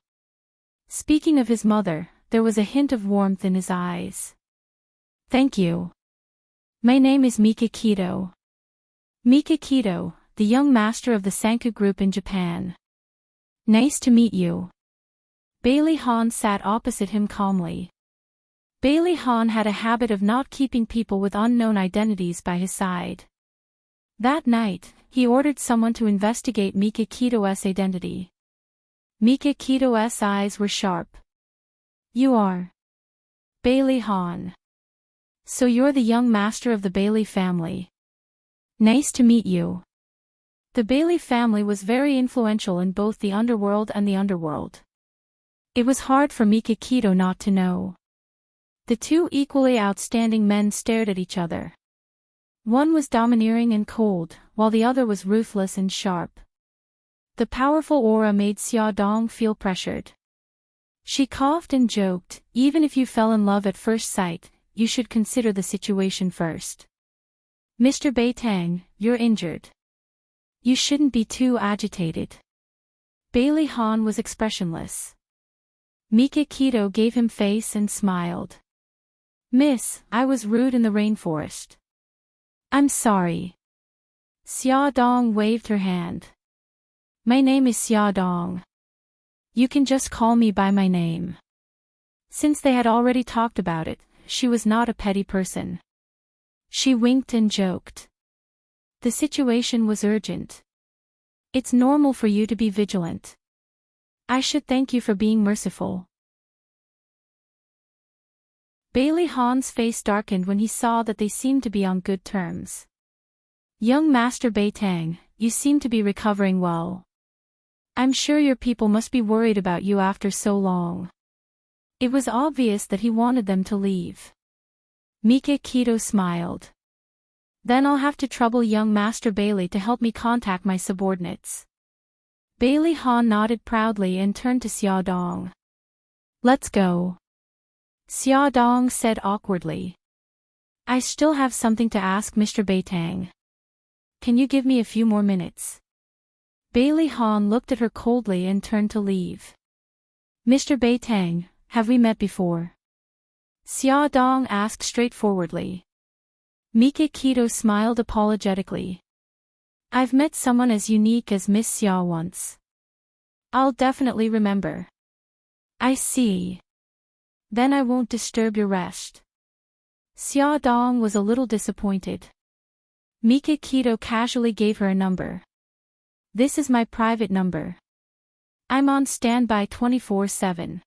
Speaking of his mother, there was a hint of warmth in his eyes. Thank you. My name is Mika Kido. Mika Kido, the young master of the Sanku group in Japan. Nice to meet you. Bailey Han sat opposite him calmly. Bailey Han had a habit of not keeping people with unknown identities by his side. That night, he ordered someone to investigate Mika Kido's identity. Mika Kido's eyes were sharp. You are Bailey Han. So you're the young master of the Bailey family. Nice to meet you. The Bailey family was very influential in both the underworld and the underworld. It was hard for Mika Kido not to know. The two equally outstanding men stared at each other. One was domineering and cold, while the other was ruthless and sharp. The powerful aura made Xiaodong feel pressured. She coughed and joked, even if you fell in love at first sight, you should consider the situation first. Mr. Beitang, you're injured. You shouldn't be too agitated. Bailey Han was expressionless. Mika Kido gave him face and smiled. Miss, I was rude in the rainforest. I'm sorry. Xiaodong waved her hand. My name is Xiaodong. You can just call me by my name. Since they had already talked about it, she was not a petty person. She winked and joked. The situation was urgent. It's normal for you to be vigilant. I should thank you for being merciful. Bailey Han's face darkened when he saw that they seemed to be on good terms. Young Master Beitang, you seem to be recovering well. I'm sure your people must be worried about you after so long. It was obvious that he wanted them to leave. Mika Kido smiled. Then I'll have to trouble young Master Bailey to help me contact my subordinates. Bailey Han nodded proudly and turned to Xiaodong. Let's go. Xiaodong said awkwardly. I still have something to ask Mr. Beitang. Can you give me a few more minutes? Bailey Han looked at her coldly and turned to leave. Mr. Beitang, have we met before? Xiaodong asked straightforwardly. Mika Kido smiled apologetically. I've met someone as unique as Miss Xia once. I'll definitely remember. I see. Then I won't disturb your rest. Xiaodong was a little disappointed. Mika Kido casually gave her a number. This is my private number. I'm on standby 24/7.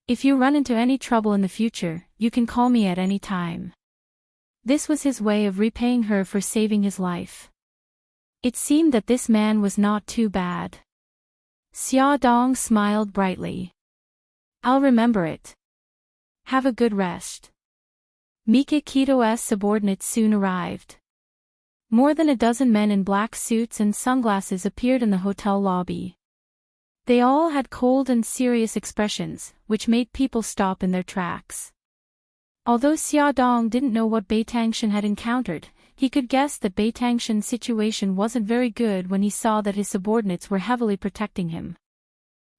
If you run into any trouble in the future, you can call me at any time. This was his way of repaying her for saving his life. It seemed that this man was not too bad. Xia Dong smiled brightly. I'll remember it. Have a good rest. Mika Kito's subordinates soon arrived. More than a dozen men in black suits and sunglasses appeared in the hotel lobby. They all had cold and serious expressions, which made people stop in their tracks. Although Xia Dong didn't know what Bai Tangshan had encountered, he could guess that Bai Tangshan's situation wasn't very good when he saw that his subordinates were heavily protecting him.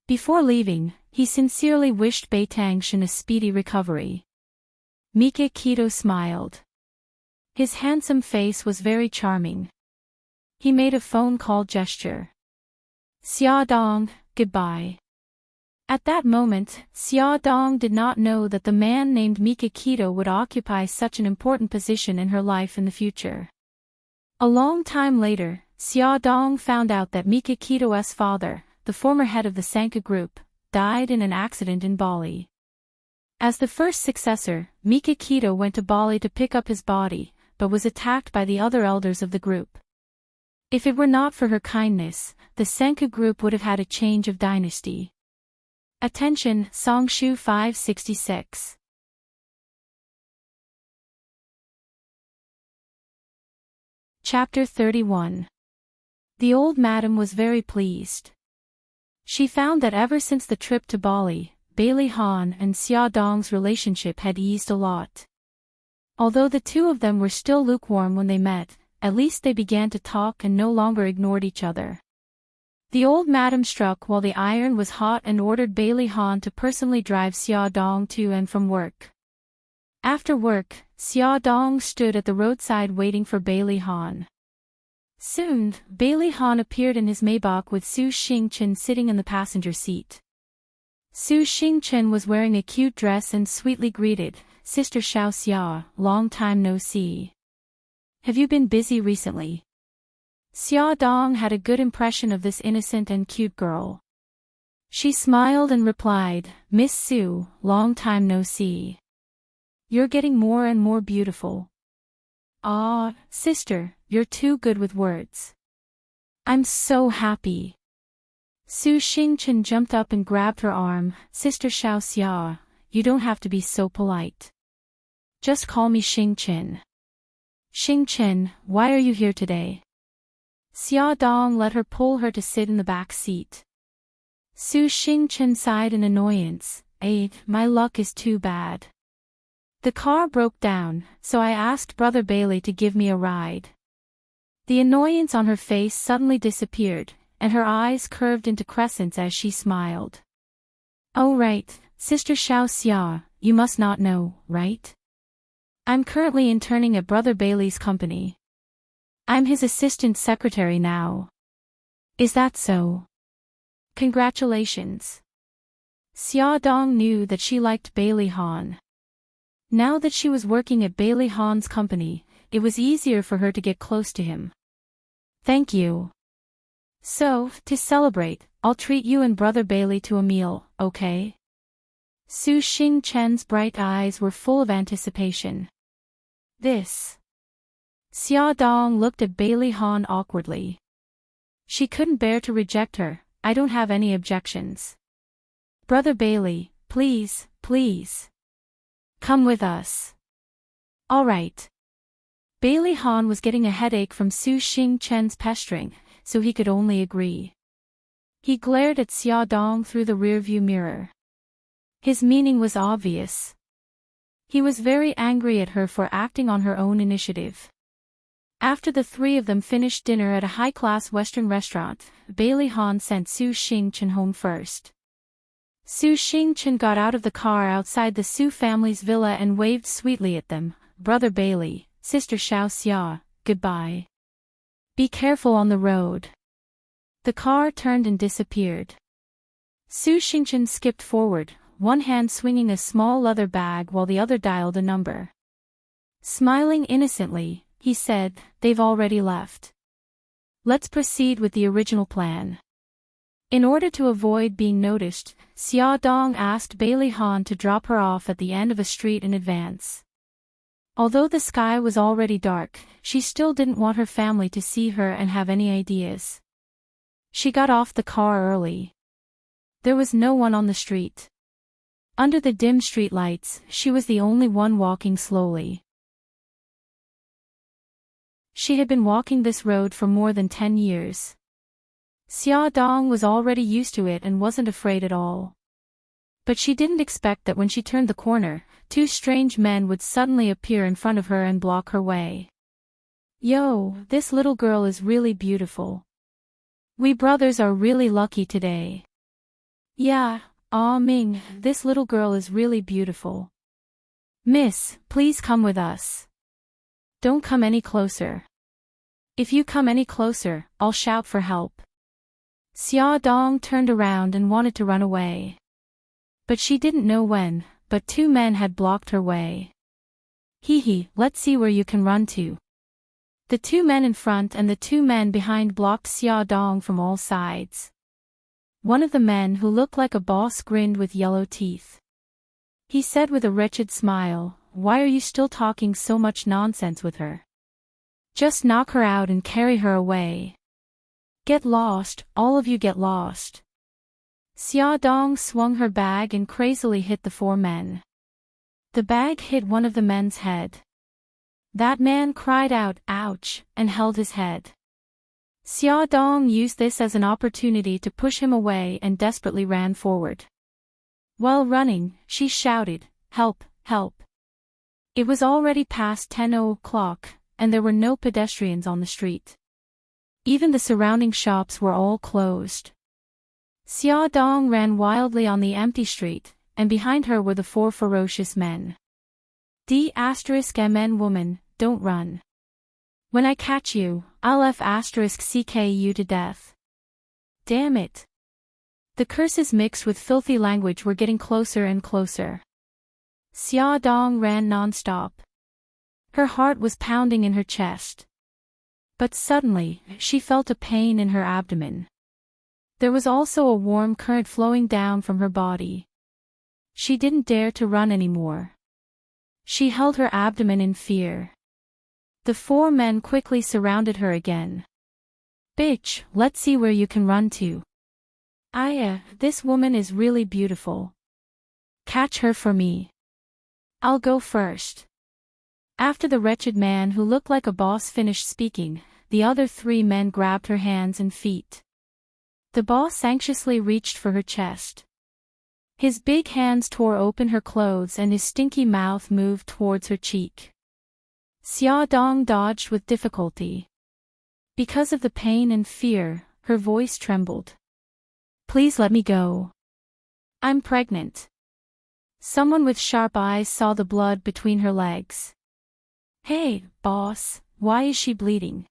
Before leaving, he sincerely wished Bai Tangshan a speedy recovery. Mika Kito smiled. His handsome face was very charming. He made a phone call gesture. Xia Dong, goodbye. At that moment, Xia Dong did not know that the man named Mika Kito would occupy such an important position in her life in the future. A long time later, Xia Dong found out that Mika Kito's father, the former head of the Sanka group, died in an accident in Bali. As the first successor, Mika Kito went to Bali to pick up his body, but was attacked by the other elders of the group. If it were not for her kindness, the Sanka group would have had a change of dynasty. Attention, Songshu 566. Chapter 31. The old madam was very pleased. She found that ever since the trip to Bali, Bai Han and Xia Dong's relationship had eased a lot. Although the two of them were still lukewarm when they met, at least they began to talk and no longer ignored each other. The old madam struck while the iron was hot and ordered Bai Han to personally drive Xia Dong to and from work. After work, Xia Dong stood at the roadside waiting for Bai Han. Soon, Bai Han appeared in his Maybach with Su Xingchen sitting in the passenger seat. Su Xingchen was wearing a cute dress and sweetly greeted, "Sister Xiao Xia, long time no see. Have you been busy recently?" Xia Dong had a good impression of this innocent and cute girl. She smiled and replied, "Miss Su, long time no see. You're getting more and more beautiful." "Ah, sister, you're too good with words. I'm so happy." Su Xingchen jumped up and grabbed her arm. "Sister Xiao Xia, you don't have to be so polite. Just call me Xingchen." "Xingchen, why are you here today?" Xia Dong let her pull her to sit in the back seat. Su Xingchen sighed in annoyance. My luck is too bad. The car broke down, so I asked Brother Bailey to give me a ride." The annoyance on her face suddenly disappeared, and her eyes curved into crescents as she smiled. "Oh right, Sister Xiao Xia, you must not know, right? I'm currently interning at Brother Bailey's company. I'm his assistant secretary now." "Is that so? Congratulations." Xia Dong knew that she liked Bai Han. Now that she was working at Bai Han's company, it was easier for her to get close to him. "Thank you. So, to celebrate, I'll treat you and Brother Bailey to a meal, okay?" Su Xingchen's bright eyes were full of anticipation. This. Xia Dong looked at Bai Han awkwardly. She couldn't bear to reject her. "I don't have any objections. Brother Bailey, please, please. Come with us." "All right." Bai Han was getting a headache from Su Xingchen's pestering, so he could only agree. He glared at Xia Dong through the rearview mirror. His meaning was obvious. He was very angry at her for acting on her own initiative. After the three of them finished dinner at a high-class Western restaurant, Bai Han sent Su Xingchen home first. Su Xingchen got out of the car outside the Su family's villa and waved sweetly at them. "Brother Bailey, Sister Xiao Xia, goodbye. Be careful on the road." The car turned and disappeared. Su Xingchen skipped forward, one hand swinging a small leather bag while the other dialed a number. Smiling innocently, he said, "They've already left. Let's proceed with the original plan." In order to avoid being noticed, Xia Dong asked Bai Han to drop her off at the end of a street in advance. Although the sky was already dark, she still didn't want her family to see her and have any ideas. She got off the car early. There was no one on the street. Under the dim streetlights, she was the only one walking slowly. She had been walking this road for more than 10 years. Xia Dong was already used to it and wasn't afraid at all. But she didn't expect that when she turned the corner, two strange men would suddenly appear in front of her and block her way. Yo, this little girl is really beautiful. We brothers are really lucky today. Yeah, Ming, this little girl is really beautiful. Miss, please come with us. Don't come any closer. If you come any closer, I'll shout for help. Xia Dong turned around and wanted to run away. But she didn't know when, but two men had blocked her way. Hee, let's see where you can run to. The two men in front and the two men behind blocked Xia Dong from all sides. One of the men who looked like a boss grinned with yellow teeth. He said with a wretched smile, "Why are you still talking so much nonsense with her? Just knock her out and carry her away. Get lost, all of you get lost." Xia Dong swung her bag and crazily hit the four men. The bag hit one of the men's head. That man cried out, "Ouch," and held his head. Xia Dong used this as an opportunity to push him away and desperately ran forward. While running, she shouted, "Help, help." It was already past 10 o'clock, and there were no pedestrians on the street. Even the surrounding shops were all closed. Xia Dong ran wildly on the empty street, and behind her were the four ferocious men. D*MN woman, don't run. When I catch you, I'll F*CK you to death. Damn it. The curses mixed with filthy language were getting closer and closer. Xia Dong ran non-stop. Her heart was pounding in her chest. But suddenly, she felt a pain in her abdomen. There was also a warm current flowing down from her body. She didn't dare to run anymore. She held her abdomen in fear. The four men quickly surrounded her again. Bitch, let's see where you can run to. This woman is really beautiful. Catch her for me. I'll go first. After the wretched man who looked like a boss finished speaking, the other three men grabbed her hands and feet. The boss anxiously reached for her chest. His big hands tore open her clothes and his stinky mouth moved towards her cheek. Xia Dong dodged with difficulty. Because of the pain and fear, her voice trembled. Please let me go. I'm pregnant. Someone with sharp eyes saw the blood between her legs. Hey, boss, why is she bleeding?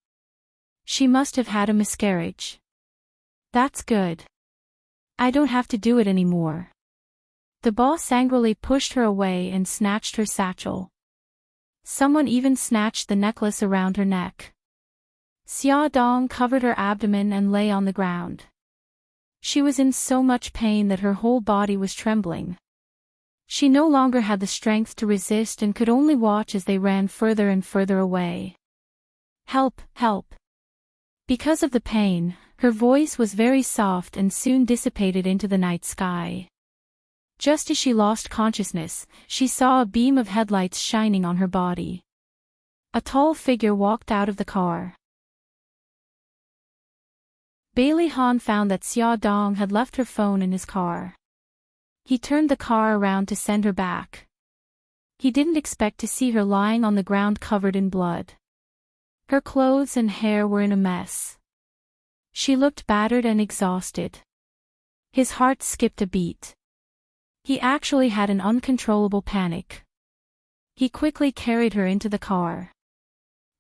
She must have had a miscarriage. That's good. I don't have to do it anymore. The boss angrily pushed her away and snatched her satchel. Someone even snatched the necklace around her neck. Xia Dong covered her abdomen and lay on the ground. She was in so much pain that her whole body was trembling. She no longer had the strength to resist and could only watch as they ran further and further away. Help, help. Because of the pain, her voice was very soft and soon dissipated into the night sky. Just as she lost consciousness, she saw a beam of headlights shining on her body. A tall figure walked out of the car. Bailey Han found that Xia Dong had left her phone in his car. He turned the car around to send her back. He didn't expect to see her lying on the ground covered in blood. Her clothes and hair were in a mess. She looked battered and exhausted. His heart skipped a beat. He actually had an uncontrollable panic. He quickly carried her into the car.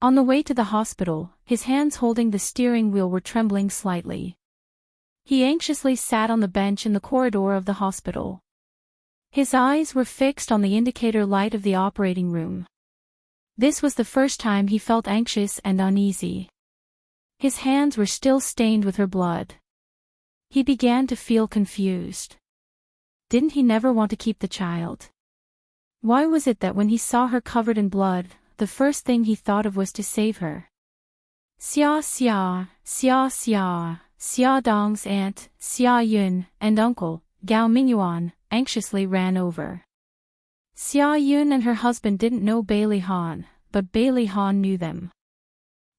On the way to the hospital, his hands holding the steering wheel were trembling slightly. He anxiously sat on the bench in the corridor of the hospital. His eyes were fixed on the indicator light of the operating room. This was the first time he felt anxious and uneasy. His hands were still stained with her blood. He began to feel confused. Didn't he never want to keep the child? Why was it that when he saw her covered in blood, the first thing he thought of was to save her? Xia Xia, Xia Xia, Xia Dong's aunt, Xia Yun, and uncle, Gao Mingyuan, anxiously ran over. Xia Yun and her husband didn't know Bailey Han, but Bailey Han knew them.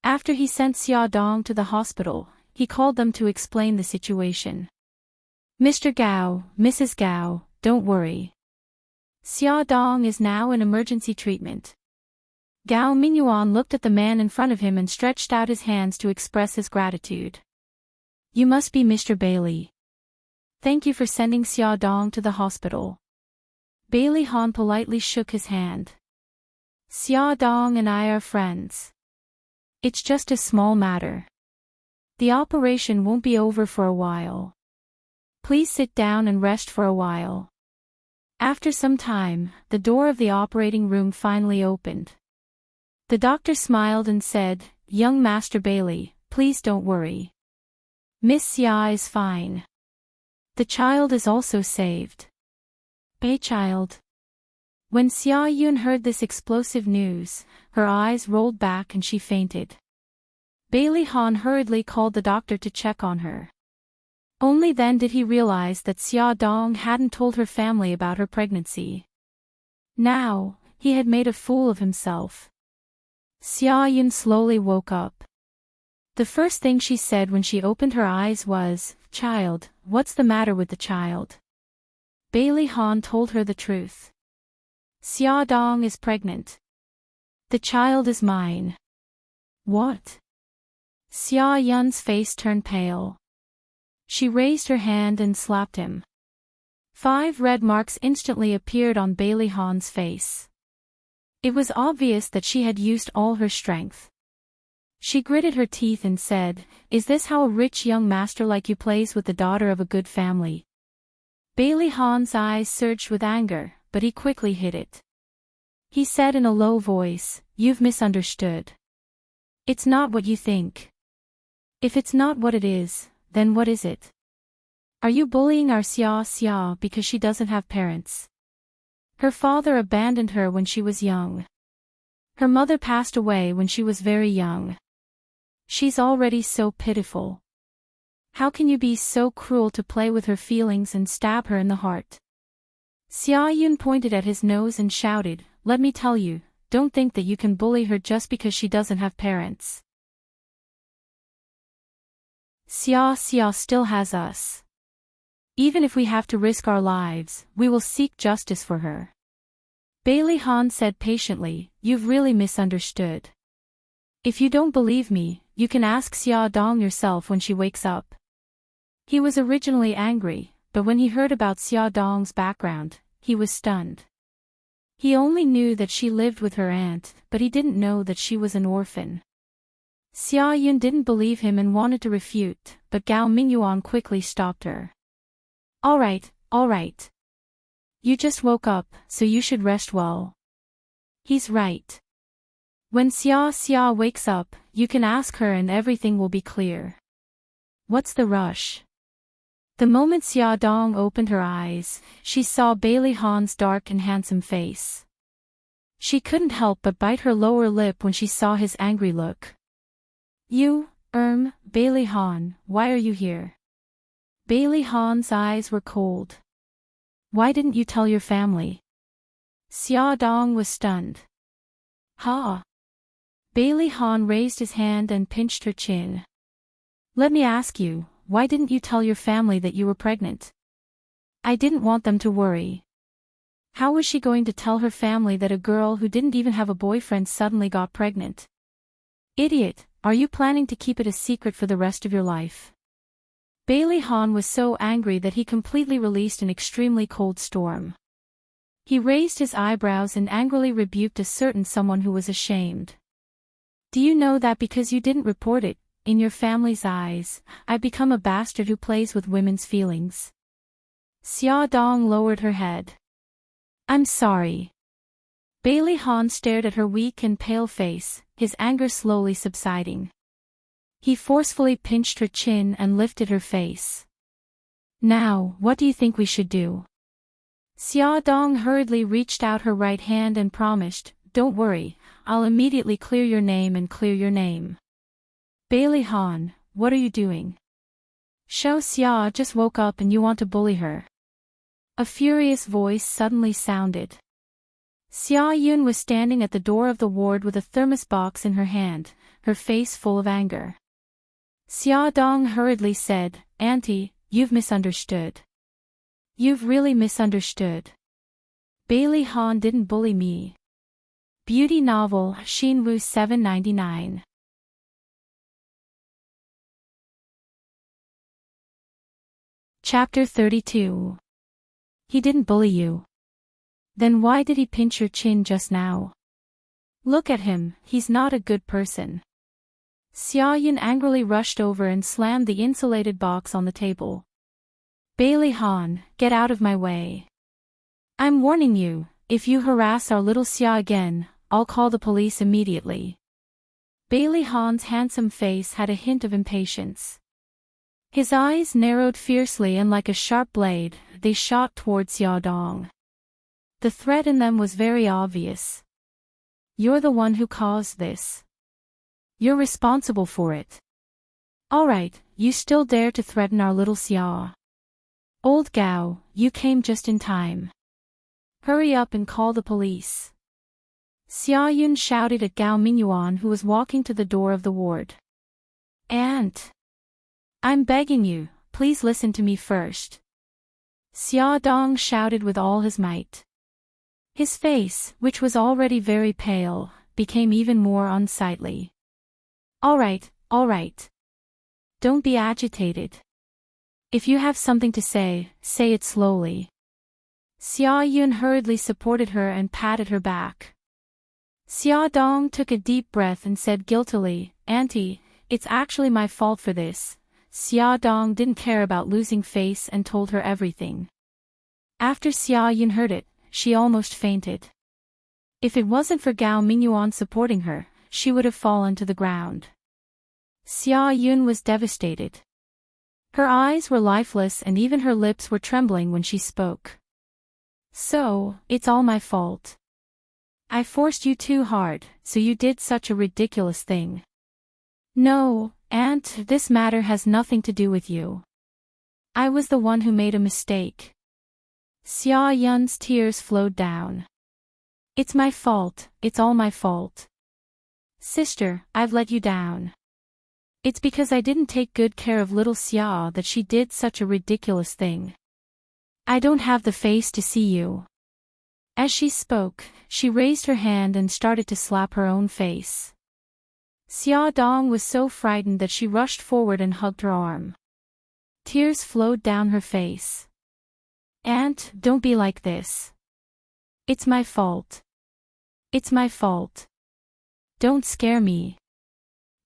After he sent Xia Dong to the hospital, he called them to explain the situation. Mr. Gao, Mrs. Gao, don't worry. Xia Dong is now in emergency treatment. Gao Mingyuan looked at the man in front of him and stretched out his hands to express his gratitude. You must be Mr. Bailey. Thank you for sending Xia Dong to the hospital. Bailey Han politely shook his hand. Xia Dong and I are friends. It's just a small matter. The operation won't be over for a while. Please sit down and rest for a while. After some time, the door of the operating room finally opened. The doctor smiled and said, Young Master Bailey, please don't worry. Miss Xia is fine. The child is also saved. Bay child. When Xia Yun heard this explosive news, her eyes rolled back and she fainted. Bailey Han hurriedly called the doctor to check on her. Only then did he realize that Xia Dong hadn't told her family about her pregnancy. Now, he had made a fool of himself. Xia Yun slowly woke up. The first thing she said when she opened her eyes was, Child, what's the matter with the child? Bailey Han told her the truth. Xia Dong is pregnant. The child is mine. What? Xia Yun's face turned pale. She raised her hand and slapped him. 5 red marks instantly appeared on Bailey Han's face. It was obvious that she had used all her strength. She gritted her teeth and said, Is this how a rich young master like you plays with the daughter of a good family? Bailey Han's eyes surged with anger, but he quickly hid it. He said in a low voice, You've misunderstood. It's not what you think. If it's not what it is, then what is it? Are you bullying our Xia Xia because she doesn't have parents? Her father abandoned her when she was young. Her mother passed away when she was very young. She's already so pitiful. How can you be so cruel to play with her feelings and stab her in the heart? Xia Yun pointed at his nose and shouted, Let me tell you, don't think that you can bully her just because she doesn't have parents. Xia Xia still has us. Even if we have to risk our lives, we will seek justice for her. Bailey Han said patiently, You've really misunderstood. If you don't believe me, you can ask Xia Dong yourself when she wakes up. He was originally angry, but when he heard about Xia Dong's background, he was stunned. He only knew that she lived with her aunt, but he didn't know that she was an orphan. Xia Yun didn't believe him and wanted to refute, but Gao Mingyuan quickly stopped her. All right. You just woke up, so you should rest well. He's right. When Xia Xia wakes up, you can ask her and everything will be clear. What's the rush? The moment Xia Dong opened her eyes, she saw Bailey Han's dark and handsome face. She couldn't help but bite her lower lip when she saw his angry look. You, Bailey Han, why are you here? Bailey Han's eyes were cold. Why didn't you tell your family? Xia Dong was stunned. Ha! Bailey Han raised his hand and pinched her chin. Let me ask you, why didn't you tell your family that you were pregnant? I didn't want them to worry. How was she going to tell her family that a girl who didn't even have a boyfriend suddenly got pregnant? Idiot, are you planning to keep it a secret for the rest of your life? Bailey Han was so angry that he completely released an extremely cold storm. He raised his eyebrows and angrily rebuked a certain someone who was ashamed. Do you know that because you didn't report it, in your family's eyes, I've become a bastard who plays with women's feelings? Xia Dong lowered her head. I'm sorry. Bailey Han stared at her weak and pale face, his anger slowly subsiding. He forcefully pinched her chin and lifted her face. Now, what do you think we should do? Xia Dong hurriedly reached out her right hand and promised, "Don't worry, I'll immediately clear your name and clear your name." "Bailey Han, what are you doing? Xiao Xia just woke up and you want to bully her?" A furious voice suddenly sounded. Xia Yun was standing at the door of the ward with a thermos box in her hand, her face full of anger. Xia Dong hurriedly said, "Auntie, you've misunderstood. You've really misunderstood. Bailey Han didn't bully me." Beauty novel, Xinwu 799. Chapter 32. He didn't bully you. Then why did he pinch your chin just now? Look at him, he's not a good person. Xia Yun angrily rushed over and slammed the insulated box on the table. "Bailey Han, get out of my way. I'm warning you, if you harass our little Xia again, I'll call the police immediately." Bailey Han's handsome face had a hint of impatience. His eyes narrowed fiercely and like a sharp blade, they shot toward Xia Dong. The threat in them was very obvious. "You're the one who caused this. You're responsible for it. All right, you still dare to threaten our little Xia. Old Gao, you came just in time. Hurry up and call the police." Xia Yun shouted at Gao Mingyuan, who was walking to the door of the ward. "Aunt, I'm begging you, please listen to me first." Xia Dong shouted with all his might. His face, which was already very pale, became even more unsightly. All right. Don't be agitated. If you have something to say it slowly." Xia Yun hurriedly supported her and patted her back. Xia Dong took a deep breath and said guiltily, "Auntie, it's actually my fault for this." Xia Dong didn't care about losing face and told her everything. After Xia Yun heard it, she almost fainted. If it wasn't for Gao Mingyuan supporting her, she would have fallen to the ground. Xia Yun was devastated. Her eyes were lifeless and even her lips were trembling when she spoke. "So, it's all my fault. I forced you too hard, so you did such a ridiculous thing." "No, Aunt, this matter has nothing to do with you. I was the one who made a mistake." Xia Yun's tears flowed down. "It's my fault, it's all my fault. Sister, I've let you down. It's because I didn't take good care of little Xia that she did such a ridiculous thing. I don't have the face to see you." As she spoke, she raised her hand and started to slap her own face. Xia Dong was so frightened that she rushed forward and hugged her arm. Tears flowed down her face. "Aunt, don't be like this. It's my fault. It's my fault. Don't scare me."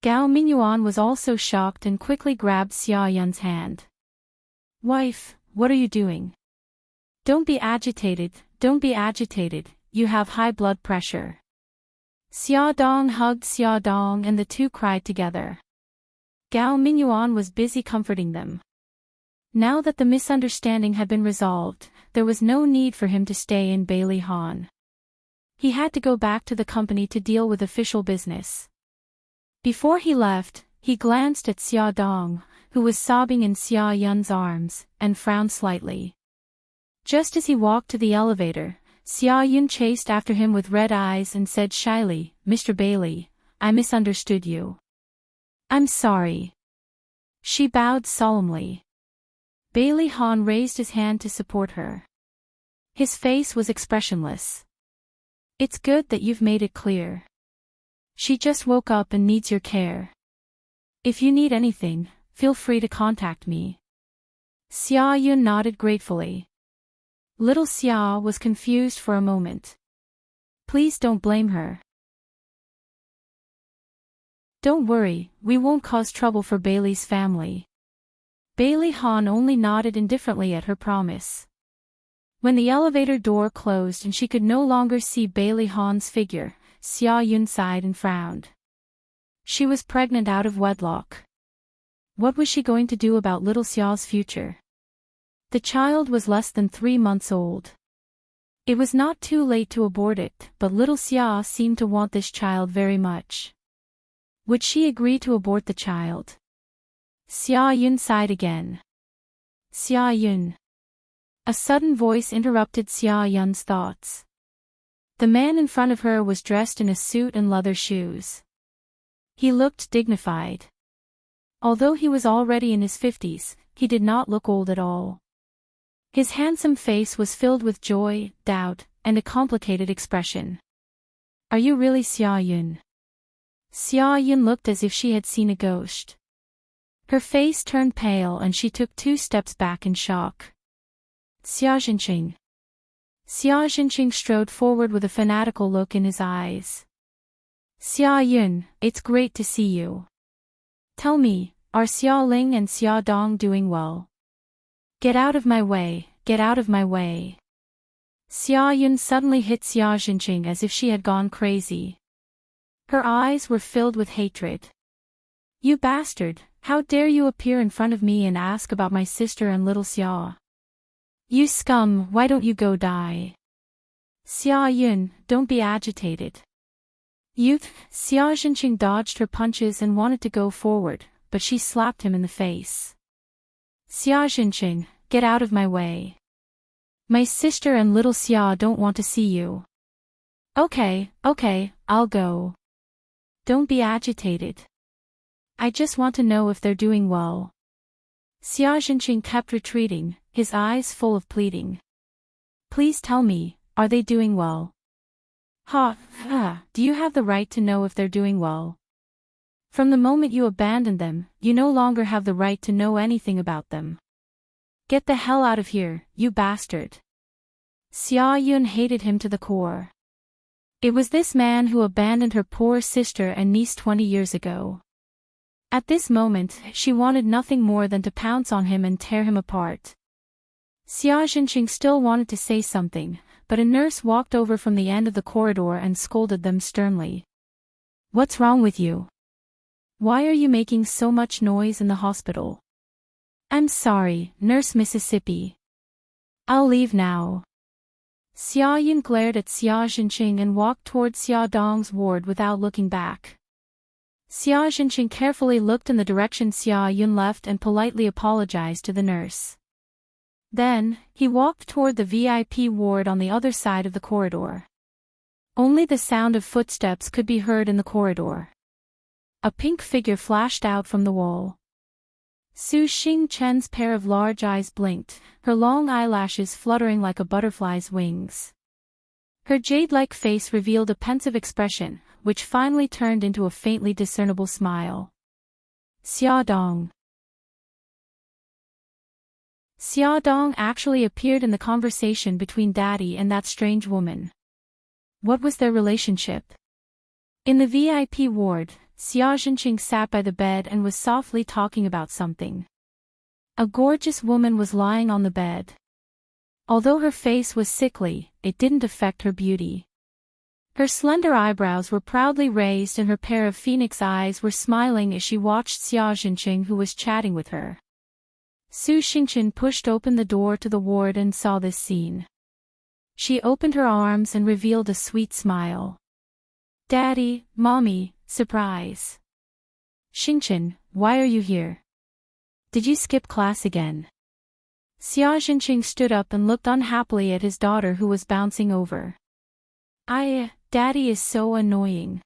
Gao Mingyuan was also shocked and quickly grabbed Xia Yun's hand. "Wife, what are you doing? Don't be agitated, you have high blood pressure." Xia Dong hugged Xia Dong and the two cried together. Gao Mingyuan was busy comforting them. Now that the misunderstanding had been resolved, there was no need for him to stay in Bailey Han. He had to go back to the company to deal with official business. Before he left, he glanced at Xia Dong, who was sobbing in Xia Yun's arms, and frowned slightly. Just as he walked to the elevator, Xia Yun chased after him with red eyes and said shyly, "Mr. Bailey, I misunderstood you. I'm sorry." She bowed solemnly. Bailey Han raised his hand to support her. His face was expressionless. "It's good that you've made it clear. She just woke up and needs your care. If you need anything, feel free to contact me." Xia Yun nodded gratefully. Little Xia was confused for a moment. "Please don't blame her. Don't worry, we won't cause trouble for Bailey's family." Bailey Han only nodded indifferently at her promise. When the elevator door closed and she could no longer see Bailey Han's figure, Xia Yun sighed and frowned. She was pregnant out of wedlock. What was she going to do about little Xia's future? The child was less than 3 months old. It was not too late to abort it, but little Xia seemed to want this child very much. Would she agree to abort the child? Xia Yun sighed again. Xia Yun. A sudden voice interrupted Xia Yun's thoughts. The man in front of her was dressed in a suit and leather shoes. He looked dignified. Although he was already in his 50s, he did not look old at all. His handsome face was filled with joy, doubt, and a complicated expression. Are you really Xia Yun? Xia Yun looked as if she had seen a ghost. Her face turned pale and she took 2 steps back in shock. Xia Jinqing. Xia Jinqing strode forward with a fanatical look in his eyes. Xia Yun, it's great to see you. Tell me, are Xia Ling and Xia Dong doing well? Get out of my way, get out of my way. Xia Yun suddenly hit Xia Jinqing as if she had gone crazy. Her eyes were filled with hatred. You bastard, how dare you appear in front of me and ask about my sister and little Xia? You scum, why don't you go die? Xia Yun, don't be agitated. Youth, Xia Jinqing dodged her punches and wanted to go forward, but she slapped him in the face. Xia Jinqing, get out of my way. My sister and little Xia don't want to see you. Okay, I'll go. Don't be agitated. I just want to know if they're doing well. Xia Jinqing kept retreating, his eyes full of pleading. Please tell me, are they doing well? Do you have the right to know if they're doing well? From the moment you abandoned them, you no longer have the right to know anything about them. Get the hell out of here, you bastard. Xia Yun hated him to the core. It was this man who abandoned her poor sister and niece 20 years ago. At this moment, she wanted nothing more than to pounce on him and tear him apart. Xia Jinqing still wanted to say something, but a nurse walked over from the end of the corridor and scolded them sternly. What's wrong with you? Why are you making so much noise in the hospital? I'm sorry, Nurse Mississippi. I'll leave now. Xia Yun glared at Xia Jinqing and walked toward Xia Dong's ward without looking back. Xia Jinqing carefully looked in the direction Xia Yun left and politely apologized to the nurse. Then, he walked toward the VIP ward on the other side of the corridor. Only the sound of footsteps could be heard in the corridor. A pink figure flashed out from the wall. Su Xing Chen's pair of large eyes blinked, her long eyelashes fluttering like a butterfly's wings. Her jade-like face revealed a pensive expression, which finally turned into a faintly discernible smile. Xia Dong. Xia Dong actually appeared in the conversation between Daddy and that strange woman. What was their relationship? In the VIP ward, Xia Jinqing sat by the bed and was softly talking about something. A gorgeous woman was lying on the bed. Although her face was sickly, it didn't affect her beauty. Her slender eyebrows were proudly raised and her pair of phoenix eyes were smiling as she watched Xia Jinqing, who was chatting with her. Su Xingchen pushed open the door to the ward and saw this scene. She opened her arms and revealed a sweet smile. Daddy, Mommy, surprise. Xingchen, why are you here? Did you skip class again? Xia Jinqing stood up and looked unhappily at his daughter who was bouncing over. Daddy is so annoying.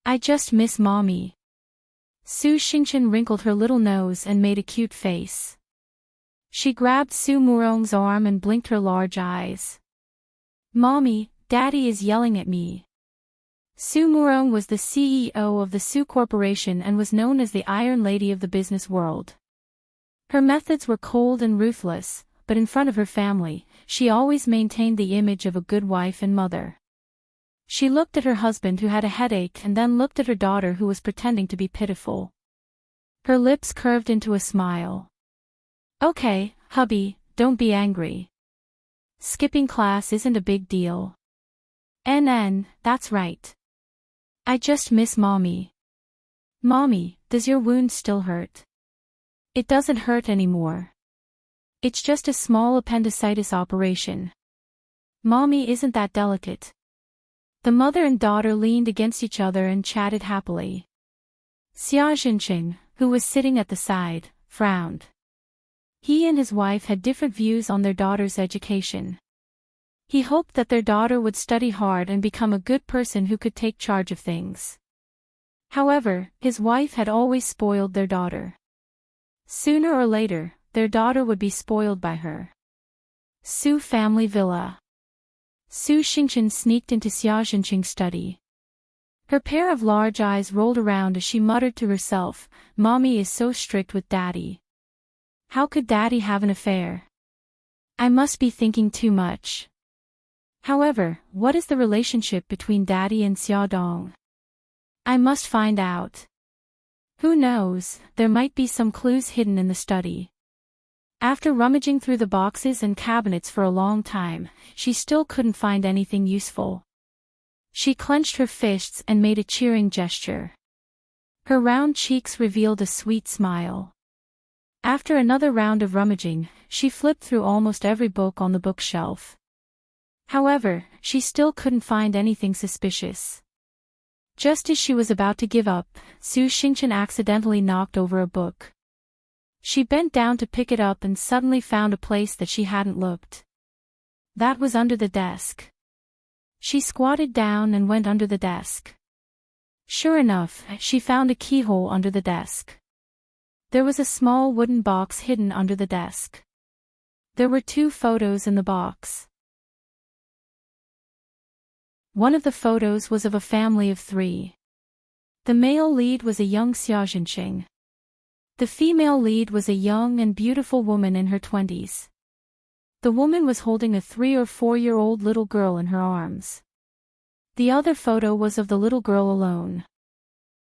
I just miss Mommy. Su Xingchen wrinkled her little nose and made a cute face. She grabbed Su Murong's arm and blinked her large eyes. Mommy, Daddy is yelling at me. Su Murong was the CEO of the Su Corporation and was known as the Iron Lady of the business world. Her methods were cold and ruthless, but in front of her family, she always maintained the image of a good wife and mother. She looked at her husband who had a headache and then looked at her daughter who was pretending to be pitiful. Her lips curved into a smile. Okay, hubby, don't be angry. Skipping class isn't a big deal. That's right. I just miss Mommy. Mommy, does your wound still hurt? It doesn't hurt anymore. It's just a small appendicitis operation. Mommy isn't that delicate. The mother and daughter leaned against each other and chatted happily. Xiaoxinqing, who was sitting at the side, frowned. He and his wife had different views on their daughter's education. He hoped that their daughter would study hard and become a good person who could take charge of things. However, his wife had always spoiled their daughter. Sooner or later, their daughter would be spoiled by her. Su family villa. Su Xingchen sneaked into Xiaoxinqing's study. Her pair of large eyes rolled around as she muttered to herself, "Mommy is so strict with Daddy. How could Daddy have an affair? I must be thinking too much. However, what is the relationship between Daddy and Xiaodong? I must find out. Who knows, there might be some clues hidden in the study." After rummaging through the boxes and cabinets for a long time, she still couldn't find anything useful. She clenched her fists and made a cheering gesture. Her round cheeks revealed a sweet smile. After another round of rummaging, she flipped through almost every book on the bookshelf. However, she still couldn't find anything suspicious. Just as she was about to give up, Su Xingchen accidentally knocked over a book. She bent down to pick it up and suddenly found a place that she hadn't looked. That was under the desk. She squatted down and went under the desk. Sure enough, she found a keyhole under the desk. There was a small wooden box hidden under the desk. There were 2 photos in the box. One of the photos was of a family of 3. The male lead was a young Xiaoxinqing. The female lead was a young and beautiful woman in her 20s. The woman was holding a 3 or 4-year-old little girl in her arms. The other photo was of the little girl alone.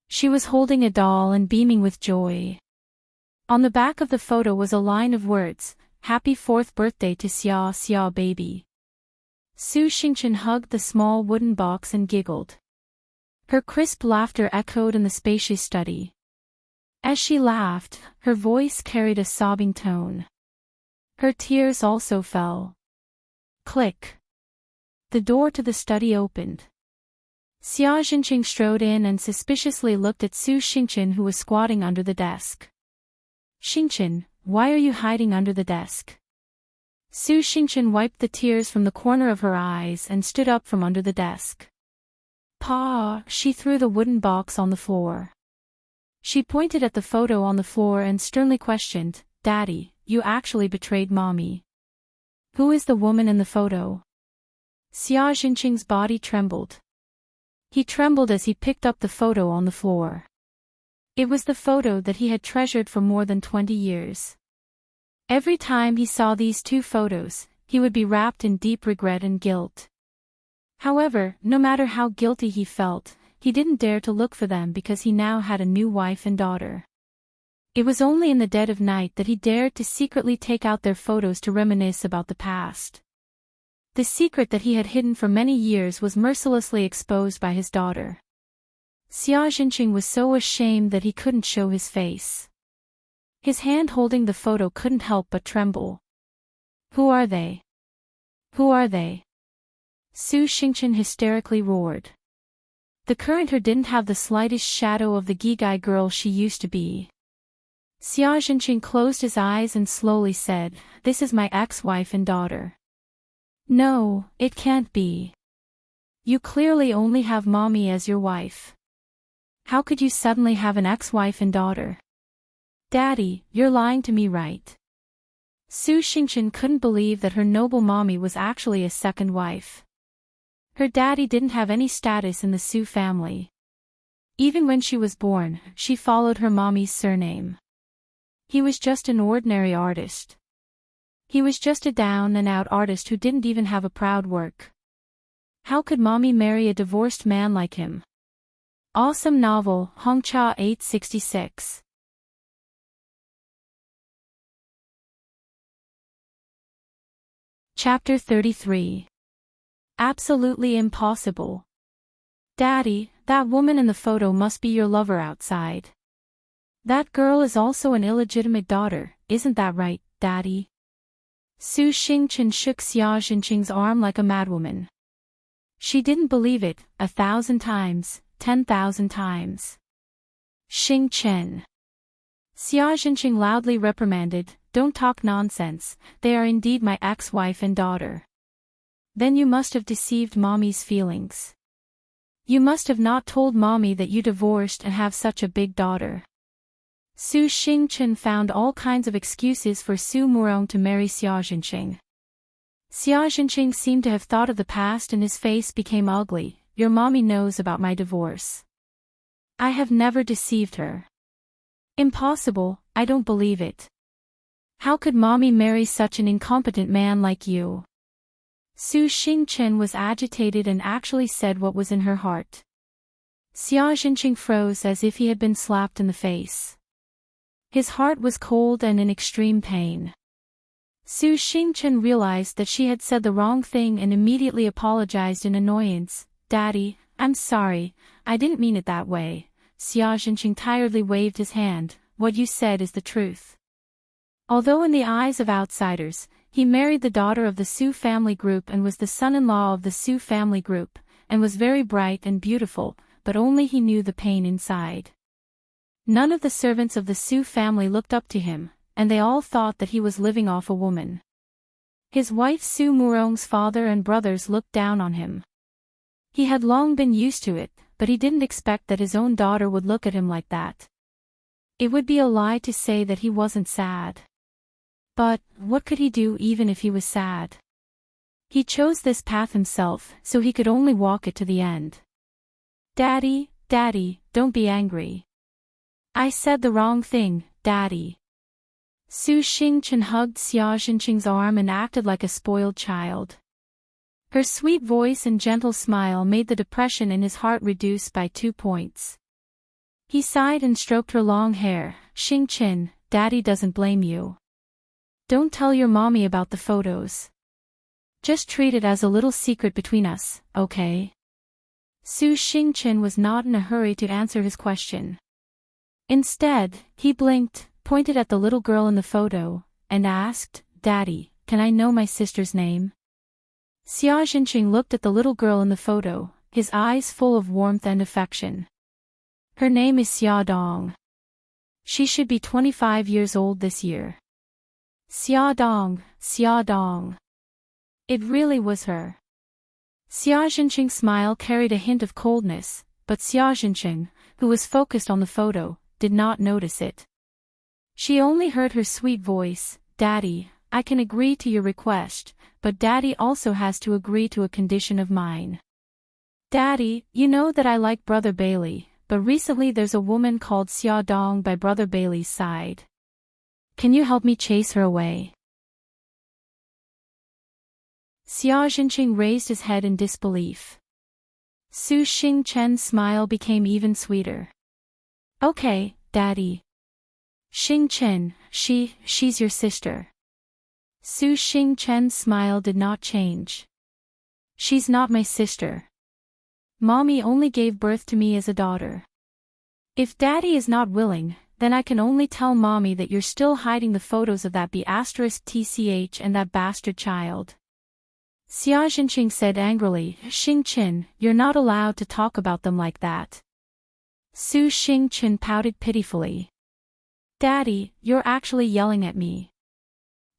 She was holding a doll and beaming with joy. On the back of the photo was a line of words, "Happy 4th birthday to Xia Xia baby." Su Xingchen hugged the small wooden box and giggled. Her crisp laughter echoed in the spacious study. As she laughed, her voice carried a sobbing tone. Her tears also fell. Click. The door to the study opened. Xiaoxinqing strode in and suspiciously looked at Su Xingchen, who was squatting under the desk. "Xingchen, why are you hiding under the desk?" Su Xingchen wiped the tears from the corner of her eyes and stood up from under the desk. "Pa," she threw the wooden box on the floor. She pointed at the photo on the floor and sternly questioned, "Daddy, you actually betrayed Mommy. Who is the woman in the photo?" Xiaoxinqing's body trembled. He trembled as he picked up the photo on the floor. It was the photo that he had treasured for more than 20 years. Every time he saw these 2 photos, he would be wrapped in deep regret and guilt. However, no matter how guilty he felt, he didn't dare to look for them because he now had a new wife and daughter. It was only in the dead of night that he dared to secretly take out their photos to reminisce about the past. The secret that he had hidden for many years was mercilessly exposed by his daughter. Xiaoxinqing was so ashamed that he couldn't show his face. His hand holding the photo couldn't help but tremble. "Who are they? Who are they?" Su Xingchen hysterically roared. The current her didn't have the slightest shadow of the Gigai girl she used to be. Xiaoxinqing closed his eyes and slowly said, "This is my ex-wife and daughter." "No, it can't be. You clearly only have Mommy as your wife. How could you suddenly have an ex-wife and daughter? Daddy, you're lying to me, right?" Su Xingchen couldn't believe that her noble Mommy was actually a second wife. Her daddy didn't have any status in the Su family. Even when she was born, she followed her mommy's surname. He was just an ordinary artist. He was just a down-and-out artist who didn't even have a proud work. How could Mommy marry a divorced man like him? Awesome novel, Hongcha 866. Chapter 33. Absolutely impossible. Daddy, that woman in the photo must be your lover outside. That girl is also an illegitimate daughter, isn't that right, Daddy? Su Xingchen shook Xia Jinqing's arm like a madwoman. She didn't believe it, 1,000 times, 10,000 times. Xing Chen. Xia Jinqing loudly reprimanded, "Don't talk nonsense, they are indeed my ex-wife and daughter." "Then you must have deceived mommy's feelings. You must have not told mommy that you divorced and have such a big daughter." Su Xingchen found all kinds of excuses for Su Murong to marry Xia Jinqing. Xia Jinqing seemed to have thought of the past and his face became ugly. "Your mommy knows about my divorce." "I have never deceived her." "Impossible, I don't believe it. How could mommy marry such an incompetent man like you?" Su Xingchen was agitated and actually said what was in her heart. Xia Jinqing froze as if he had been slapped in the face. His heart was cold and in extreme pain. Su Xingchen realized that she had said the wrong thing and immediately apologized in annoyance. "Daddy, I'm sorry, I didn't mean it that way." Xia Jinqing tiredly waved his hand. "What you said is the truth." Although in the eyes of outsiders, he married the daughter of the Su family group and was the son-in-law of the Su family group, and was very bright and beautiful, but only he knew the pain inside. None of the servants of the Su family looked up to him, and they all thought that he was living off a woman. His wife Su Murong's father and brothers looked down on him. He had long been used to it, but he didn't expect that his own daughter would look at him like that. It would be a lie to say that he wasn't sad. But, what could he do even if he was sad? He chose this path himself, so he could only walk it to the end. "Daddy, Daddy, don't be angry. I said the wrong thing, Daddy." Su Xingchen hugged Xia Jinqing's arm and acted like a spoiled child. Her sweet voice and gentle smile made the depression in his heart reduce by 2 points. He sighed and stroked her long hair. "Xingchen, Daddy doesn't blame you. Don't tell your mommy about the photos. Just treat it as a little secret between us, okay?" Su Xingchen was not in a hurry to answer his question. Instead, he blinked, pointed at the little girl in the photo, and asked, "Daddy, can I know my sister's name?" Xia Jinqing looked at the little girl in the photo, his eyes full of warmth and affection. "Her name is Xia Dong. She should be 25 years old this year." Xia Dong, Xia Dong. It really was her. Xia Jinqing's smile carried a hint of coldness, but Xia Jinqing, who was focused on the photo, did not notice it. She only heard her sweet voice. "Daddy, I can agree to your request, but Daddy also has to agree to a condition of mine. Daddy, you know that I like Brother Bailey, but recently there's a woman called Xia Dong by Brother Bailey's side. Can you help me chase her away?" Xia Jinqing raised his head in disbelief. Su Xingchen's smile became even sweeter. "Okay, Daddy. Xingchen, she's your sister." Su Xingchen's smile did not change. "She's not my sister. Mommy only gave birth to me as a daughter. If Daddy is not willing, then I can only tell Mommy that you're still hiding the photos of that B*TCH and that bastard child." Xia Jinqing said angrily, "Xingchen, you're not allowed to talk about them like that." Su Xingchen pouted pitifully. "Daddy, you're actually yelling at me.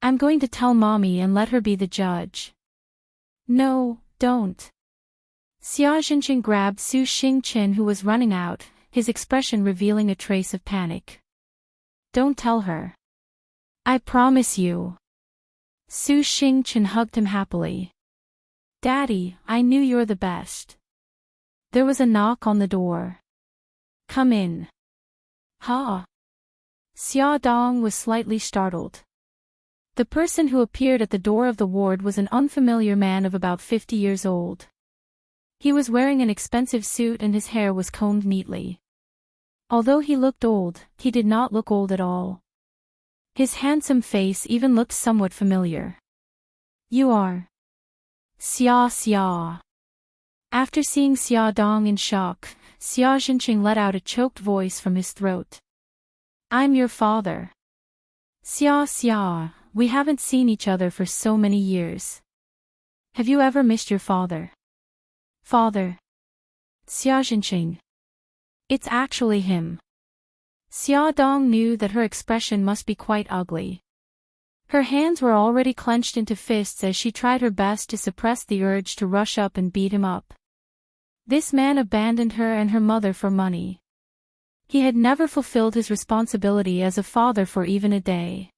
I'm going to tell Mommy and let her be the judge." "No, don't." Xia Jinqing grabbed Su Xingchen, who was running out, his expression revealing a trace of panic. "Don't tell her. I promise you." Su Xingchen hugged him happily. "Daddy, I knew you're the best." There was a knock on the door. "Come in." "Ha." Xia Dong was slightly startled. The person who appeared at the door of the ward was an unfamiliar man of about 50 years old. He was wearing an expensive suit and his hair was combed neatly. Although he looked old, he did not look old at all. His handsome face even looked somewhat familiar. "You are Xia." After seeing Xia Dong in shock, Xia Jinqing let out a choked voice from his throat. "I'm your father." Xia, we haven't seen each other for so many years. Have you ever missed your father? Father. Xiaoxinqing. It's actually him. Xiaodong knew that her expression must be quite ugly. Her hands were already clenched into fists as she tried her best to suppress the urge to rush up and beat him up. This man abandoned her and her mother for money. He had never fulfilled his responsibility as a father for even a day.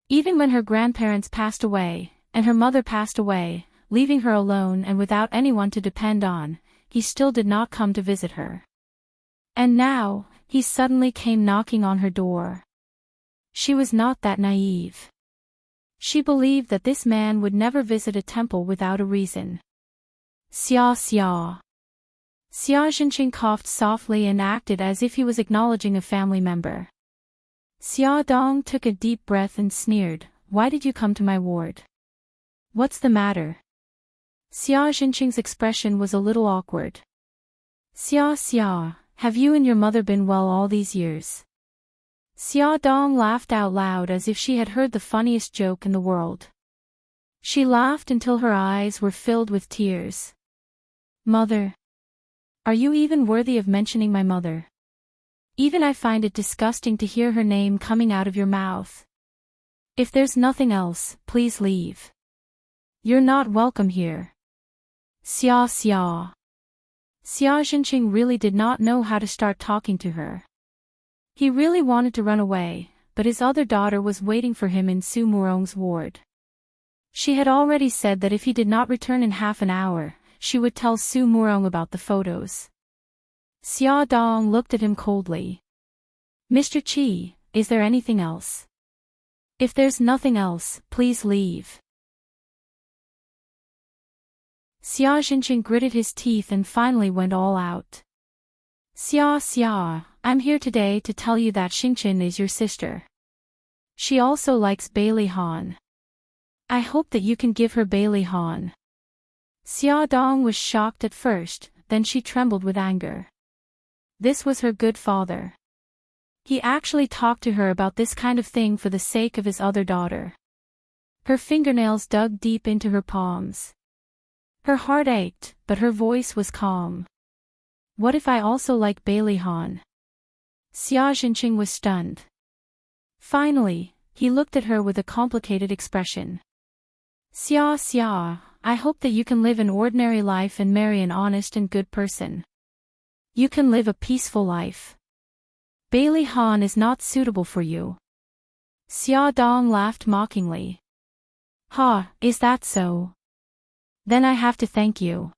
Even when her grandparents passed away, and her mother passed away, leaving her alone and without anyone to depend on, he still did not come to visit her. And now, he suddenly came knocking on her door. She was not that naive. She believed that this man would never visit a temple without a reason. Xia xia. Xiaoxinqing coughed softly and acted as if he was acknowledging a family member. Xiaodong took a deep breath and sneered, "Why did you come to my ward? What's the matter?" Xiaoxinqing's expression was a little awkward. "Xia xia, have you and your mother been well all these years?" Xiaodong laughed out loud as if she had heard the funniest joke in the world. She laughed until her eyes were filled with tears. "Mother. Are you even worthy of mentioning my mother? Even I find it disgusting to hear her name coming out of your mouth. If there's nothing else, please leave. You're not welcome here." Xia xia. Xiaoxinqing really did not know how to start talking to her. He really wanted to run away, but his other daughter was waiting for him in Su Murong's ward. She had already said that if he did not return in half an hour, she would tell Su Murong about the photos. Xiaodong looked at him coldly. "Mr. Qi, is there anything else? If there's nothing else, please leave." Xiaoxinqing gritted his teeth and finally went all out. "Xia xia, I'm here today to tell you that Xingqin is your sister. She also likes Bailey Han. I hope that you can give her Bailey Han." Xiaodong was shocked at first, then she trembled with anger. This was her good father. He actually talked to her about this kind of thing for the sake of his other daughter. Her fingernails dug deep into her palms. Her heart ached, but her voice was calm. "What if I also like Bailey Han?" Xiaoxinqing was stunned. Finally, he looked at her with a complicated expression. "Xia xia, I hope that you can live an ordinary life and marry an honest and good person. You can live a peaceful life. Bailey Han is not suitable for you." Xiaodong laughed mockingly. "Ha, is that so? Then I have to thank you.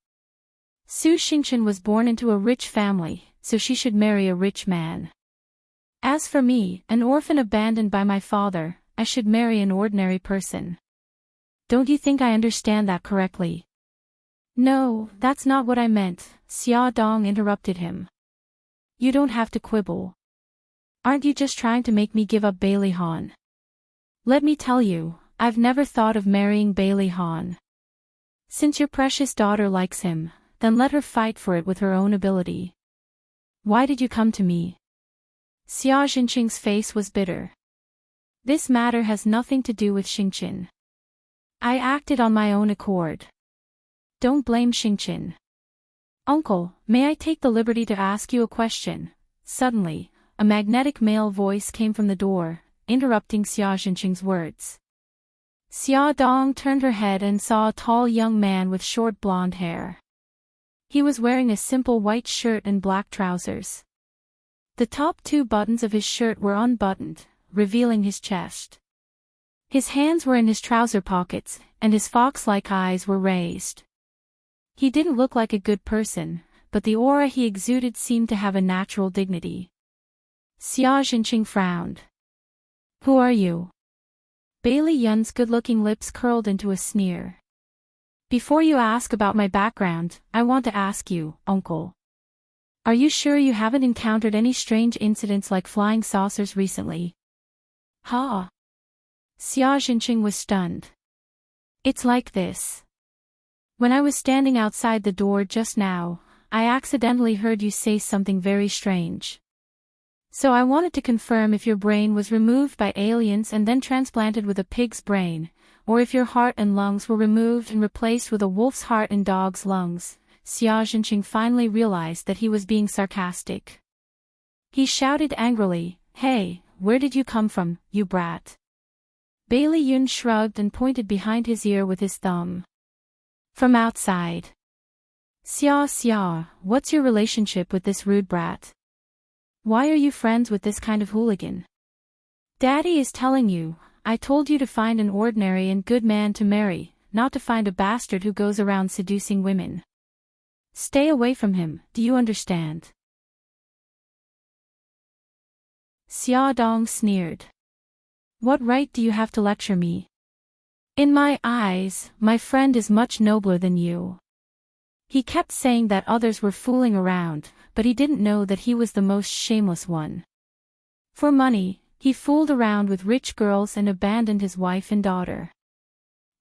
Su Xingqin was born into a rich family, so she should marry a rich man. As for me, an orphan abandoned by my father, I should marry an ordinary person. Don't you think I understand that correctly?" "No, that's not what I meant," Xiaodong interrupted him. "You don't have to quibble. Aren't you just trying to make me give up Bailey Han? Let me tell you, I've never thought of marrying Bailey Han. Since your precious daughter likes him, then let her fight for it with her own ability. Why did you come to me?" Xiaoxinqing's face was bitter. "This matter has nothing to do with Xingqin. I acted on my own accord. Don't blame Xingqin. Uncle, may I take the liberty to ask you a question?" Suddenly, a magnetic male voice came from the door, interrupting Xiaoxinqing's words. Xiaodong turned her head and saw a tall young man with short blonde hair. He was wearing a simple white shirt and black trousers. The top two buttons of his shirt were unbuttoned, revealing his chest. His hands were in his trouser pockets, and his fox-like eyes were raised. He didn't look like a good person, but the aura he exuded seemed to have a natural dignity. Xiaoxinqing frowned. "Who are you?" Bailey Yun's good-looking lips curled into a sneer. "Before you ask about my background, I want to ask you, Uncle. Are you sure you haven't encountered any strange incidents like flying saucers recently?" "Ha!" Xiaoxinqing was stunned. "It's like this. When I was standing outside the door just now, I accidentally heard you say something very strange. So I wanted to confirm if your brain was removed by aliens and then transplanted with a pig's brain, or if your heart and lungs were removed and replaced with a wolf's heart and dog's lungs. Xia Jinqing finally realized that he was being sarcastic. He shouted angrily, "Hey, where did you come from, you brat?" Bailey Yun shrugged and pointed behind his ear with his thumb. "From outside." Xia, what's your relationship with this rude brat? Why are you friends with this kind of hooligan?" "Daddy is telling you, I told you to find an ordinary and good man to marry, not to find a bastard who goes around seducing women. Stay away from him, do you understand?" Xia Dong sneered. "What right do you have to lecture me? In my eyes, my friend is much nobler than you." He kept saying that others were fooling around, but he didn't know that he was the most shameless one. For money, he fooled around with rich girls and abandoned his wife and daughter.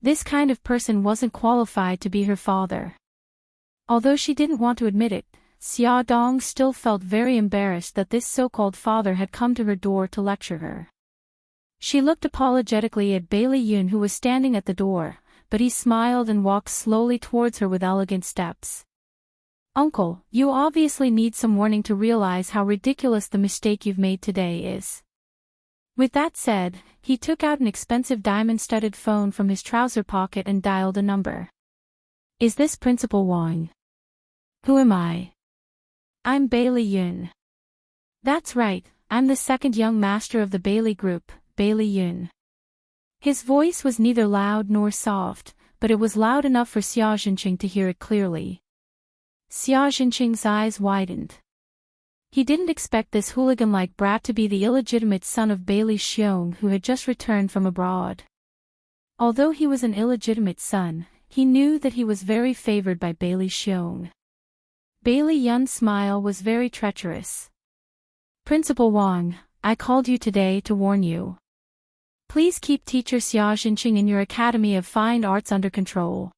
This kind of person wasn't qualified to be her father. Although she didn't want to admit it, Xia Dong still felt very embarrassed that this so-called father had come to her door to lecture her. She looked apologetically at Bailey Yun, who was standing at the door, but he smiled and walked slowly towards her with elegant steps. "Uncle, you obviously need some warning to realize how ridiculous the mistake you've made today is." With that said, he took out an expensive diamond-studded phone from his trouser pocket and dialed a number. "Is this Principal Wang?" "Who am I?" "I'm Bailey Yun." "That's right, I'm the second young master of the Bailey Group, Bailey Yun." His voice was neither loud nor soft, but it was loud enough for Xia Jinqing to hear it clearly. Xia Jinqing's eyes widened. He didn't expect this hooligan-like brat to be the illegitimate son of Bailey Xiong, who had just returned from abroad. Although he was an illegitimate son, he knew that he was very favored by Bailey Xiong. Bailey Yun's smile was very treacherous. "Principal Wang, I called you today to warn you. Please keep teacher Xia Jinqing in your Academy of Fine Arts under control.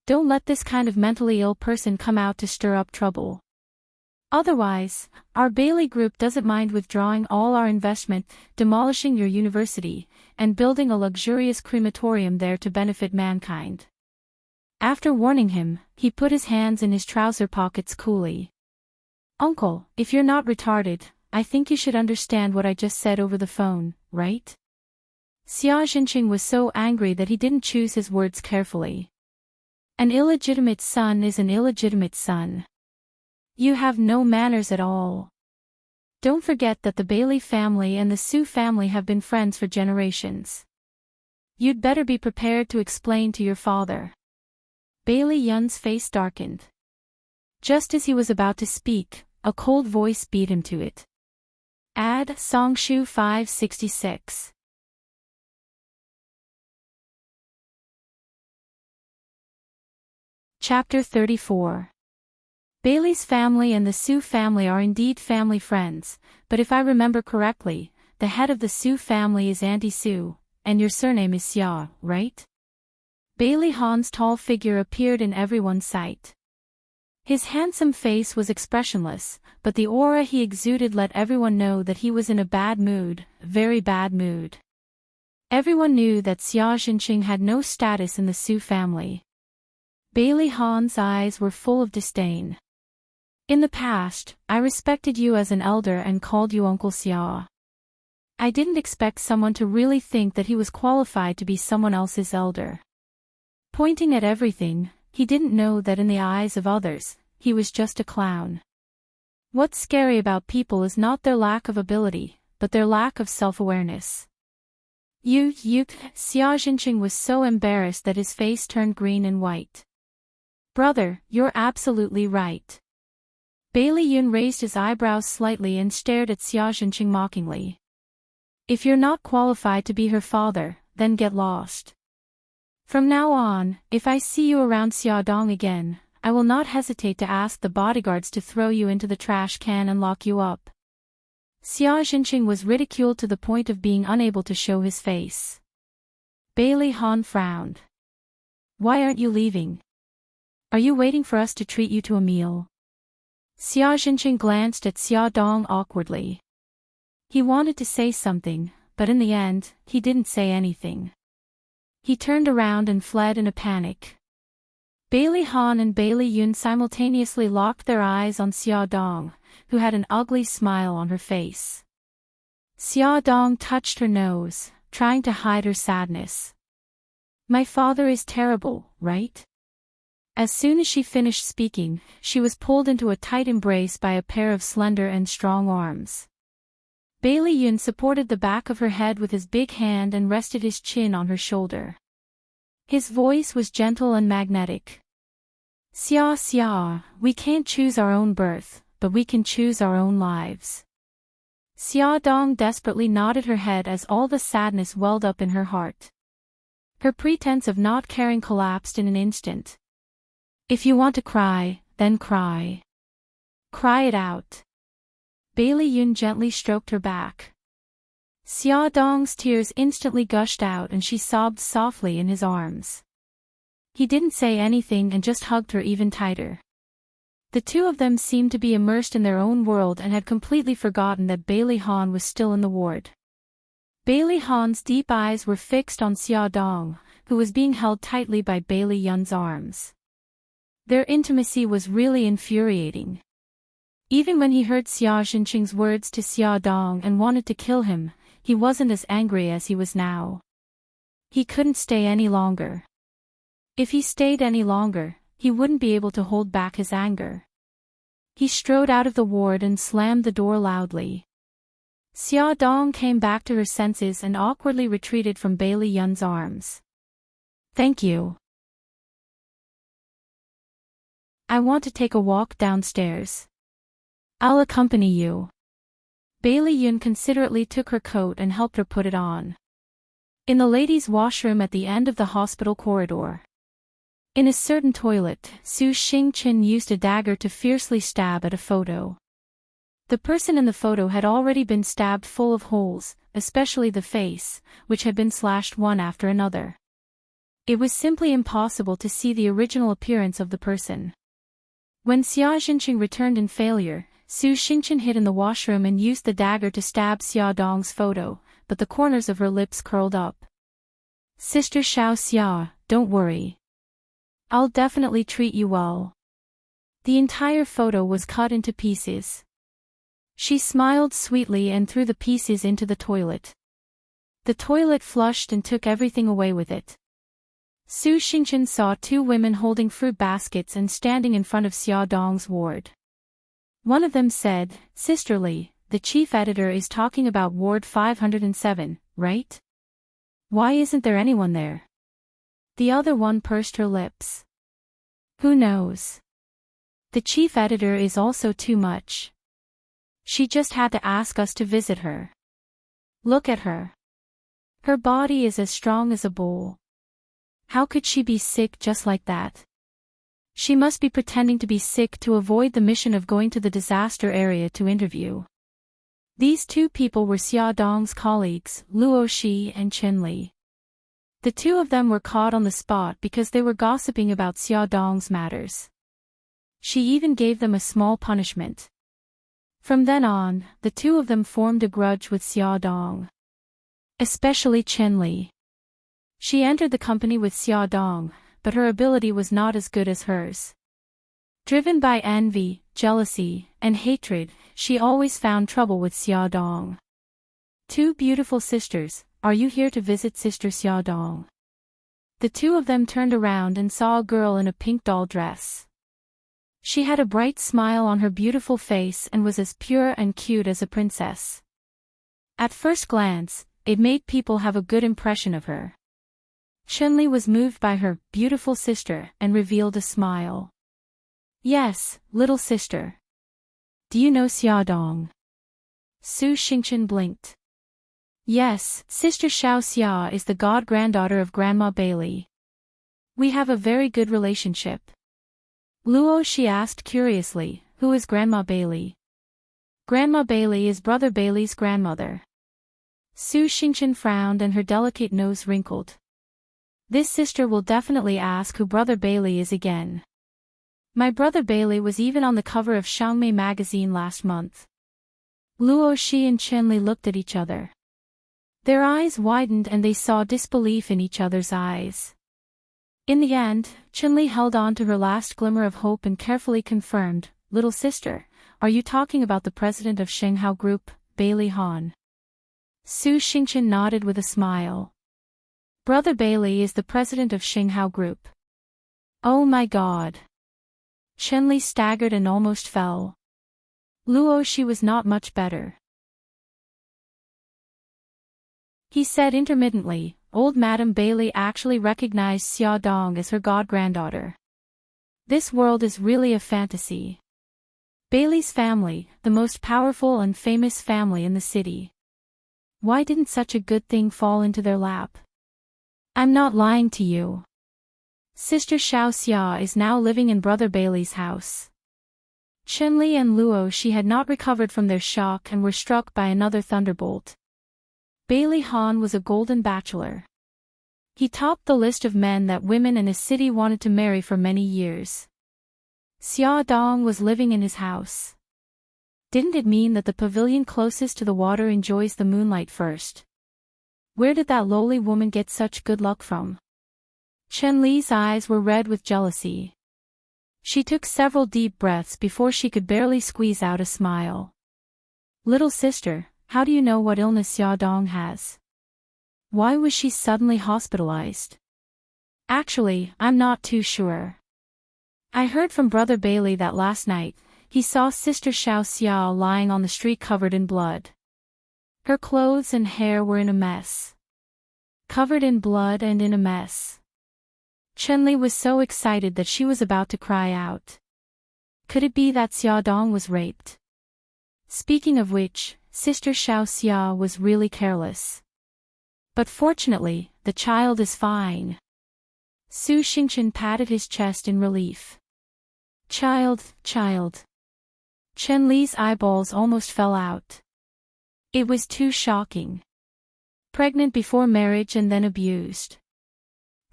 Don't let this kind of mentally ill person come out to stir up trouble. Otherwise, our Bailey Group doesn't mind withdrawing all our investment, demolishing your university, and building a luxurious crematorium there to benefit mankind." After warning him, he put his hands in his trouser pockets coolly. "Uncle, if you're not retarded, I think you should understand what I just said over the phone, right?" Xia Jinqing was so angry that he didn't choose his words carefully. "An illegitimate son is an illegitimate son. You have no manners at all. Don't forget that the Bailey family and the Su family have been friends for generations. You'd better be prepared to explain to your father." Bailey Yun's face darkened. Just as he was about to speak, a cold voice beat him to it. Add Songshu 566. Chapter 34. Bailey's family and the Su family are indeed family friends, but if I remember correctly, the head of the Su family is Auntie Su, and your surname is Xia, right? Bailey Han's tall figure appeared in everyone's sight. His handsome face was expressionless, but the aura he exuded let everyone know that he was in a bad mood, very bad mood. Everyone knew that Xia Jinqing had no status in the Su family. Bailey Han's eyes were full of disdain. "In the past, I respected you as an elder and called you Uncle Xia. I didn't expect someone to really think that he was qualified to be someone else's elder." Pointing at everything, he didn't know that in the eyes of others, he was just a clown. What's scary about people is not their lack of ability, but their lack of self-awareness. Xia Jinqing was so embarrassed that his face turned green and white. "Brother, you're absolutely right." Bailey Yun raised his eyebrows slightly and stared at Xia Jinqing mockingly. "If you're not qualified to be her father, then get lost. From now on, if I see you around Xiaodong again, I will not hesitate to ask the bodyguards to throw you into the trash can and lock you up." Xia Jinqing was ridiculed to the point of being unable to show his face. Bailey Han frowned. "Why aren't you leaving? Are you waiting for us to treat you to a meal?" Xia Jinqing glanced at Xiaodong awkwardly. He wanted to say something, but in the end, he didn't say anything. He turned around and fled in a panic. Bailey Han and Bailey Yun simultaneously locked their eyes on Xia Dong, who had an ugly smile on her face. Xia Dong touched her nose, trying to hide her sadness. My father is terrible, right? As soon as she finished speaking, she was pulled into a tight embrace by a pair of slender and strong arms. Bailey Yun supported the back of her head with his big hand and rested his chin on her shoulder. His voice was gentle and magnetic. Xia Xia, we can't choose our own birth, but we can choose our own lives. Xia Dong desperately nodded her head as all the sadness welled up in her heart. Her pretense of not caring collapsed in an instant. If you want to cry, then cry. Cry it out. Bailey Yun gently stroked her back. Xia Dong's tears instantly gushed out and she sobbed softly in his arms. He didn't say anything and just hugged her even tighter. The two of them seemed to be immersed in their own world and had completely forgotten that Bailey Han was still in the ward. Bailey Han's deep eyes were fixed on Xia Dong, who was being held tightly by Bailey Yun's arms. Their intimacy was really infuriating. Even when he heard Xia Xinqing's words to Xia Dong and wanted to kill him, he wasn't as angry as he was now. He couldn't stay any longer. If he stayed any longer, he wouldn't be able to hold back his anger. He strode out of the ward and slammed the door loudly. Xia Dong came back to her senses and awkwardly retreated from Bailey Yun's arms. Thank you. I want to take a walk downstairs. I'll accompany you. Bailey Yun considerately took her coat and helped her put it on. In the ladies' washroom at the end of the hospital corridor. In a certain toilet, Su Xingchen used a dagger to fiercely stab at a photo. The person in the photo had already been stabbed full of holes, especially the face, which had been slashed one after another. It was simply impossible to see the original appearance of the person. When Xia Xinqing returned in failure, Su Xingchen hid in the washroom and used the dagger to stab Xia Dong's photo, but the corners of her lips curled up. Sister Xiao Xia, don't worry. I'll definitely treat you well. The entire photo was cut into pieces. She smiled sweetly and threw the pieces into the toilet. The toilet flushed and took everything away with it. Su Xingchen saw two women holding fruit baskets and standing in front of Xia Dong's ward. One of them said, sisterly, the chief editor is talking about Ward 507, right? Why isn't there anyone there? The other one pursed her lips. Who knows? The chief editor is also too much. She just had to ask us to visit her. Look at her. Her body is as strong as a bull. How could she be sick just like that? She must be pretending to be sick to avoid the mission of going to the disaster area to interview. These two people were Xia Dong's colleagues, Luo Shi and Chen Li. The two of them were caught on the spot because they were gossiping about Xia Dong's matters. She even gave them a small punishment. From then on, the two of them formed a grudge with Xia Dong. Especially Chen Li. She entered the company with Xia Dong, but her ability was not as good as hers. Driven by envy, jealousy, and hatred, she always found trouble with Xia Dong. Two beautiful sisters, are you here to visit Sister Xia Dong? The two of them turned around and saw a girl in a pink doll dress. She had a bright smile on her beautiful face and was as pure and cute as a princess. At first glance, it made people have a good impression of her. Chun-Li was moved by her beautiful sister and revealed a smile. Yes, little sister. Do you know Xia Dong? Su Xingchen blinked. Yes, Sister Xiao Xia is the god-granddaughter of Grandma Bailey. We have a very good relationship. Luo Shi asked curiously, who is Grandma Bailey? Grandma Bailey is Brother Bailey's grandmother. Su Xingchen frowned and her delicate nose wrinkled. This sister will definitely ask who Brother Bailey is again. My brother Bailey was even on the cover of Xiangmei magazine last month. Luo Shi and Chenli looked at each other. Their eyes widened and they saw disbelief in each other's eyes. In the end, Chenli held on to her last glimmer of hope and carefully confirmed, "Little sister, are you talking about the president of Shenghao Group, Bailey Han?" Su Xingchen nodded with a smile. "Brother Bailey is the president of Shenghao Group." "Oh my God." Chenli staggered and almost fell. Luo Shi was not much better. He said intermittently, "Old Madame Bailey actually recognized Xia Dong as her god-granddaughter. This world is really a fantasy. Bailey's family, the most powerful and famous family in the city. Why didn't such a good thing fall into their lap? I'm not lying to you. Sister Xiao Xia is now living in Brother Bailey's house." Chenli and Luo Shi had not recovered from their shock and were struck by another thunderbolt. Bailey Han was a golden bachelor. He topped the list of men that women in a city wanted to marry for many years. Xia Dong was living in his house. Didn't it mean that the pavilion closest to the water enjoys the moonlight first? Where did that lowly woman get such good luck from? Chen Li's eyes were red with jealousy. She took several deep breaths before she could barely squeeze out a smile. "Little sister, how do you know what illness Xia Dong has? Why was she suddenly hospitalized?" "Actually, I'm not too sure. I heard from Brother Bailey that last night, he saw Sister Xiao Xia lying on the street covered in blood. Her clothes and hair were in a mess. Covered in blood and in a mess." Chenli was so excited that she was about to cry out. Could it be that Xia Dong was raped? Speaking of which, Sister Xiao Xia was really careless. But fortunately, the child is fine. Su Xingchen patted his chest in relief. Child. Chen Li's eyeballs almost fell out. It was too shocking. Pregnant before marriage and then abused.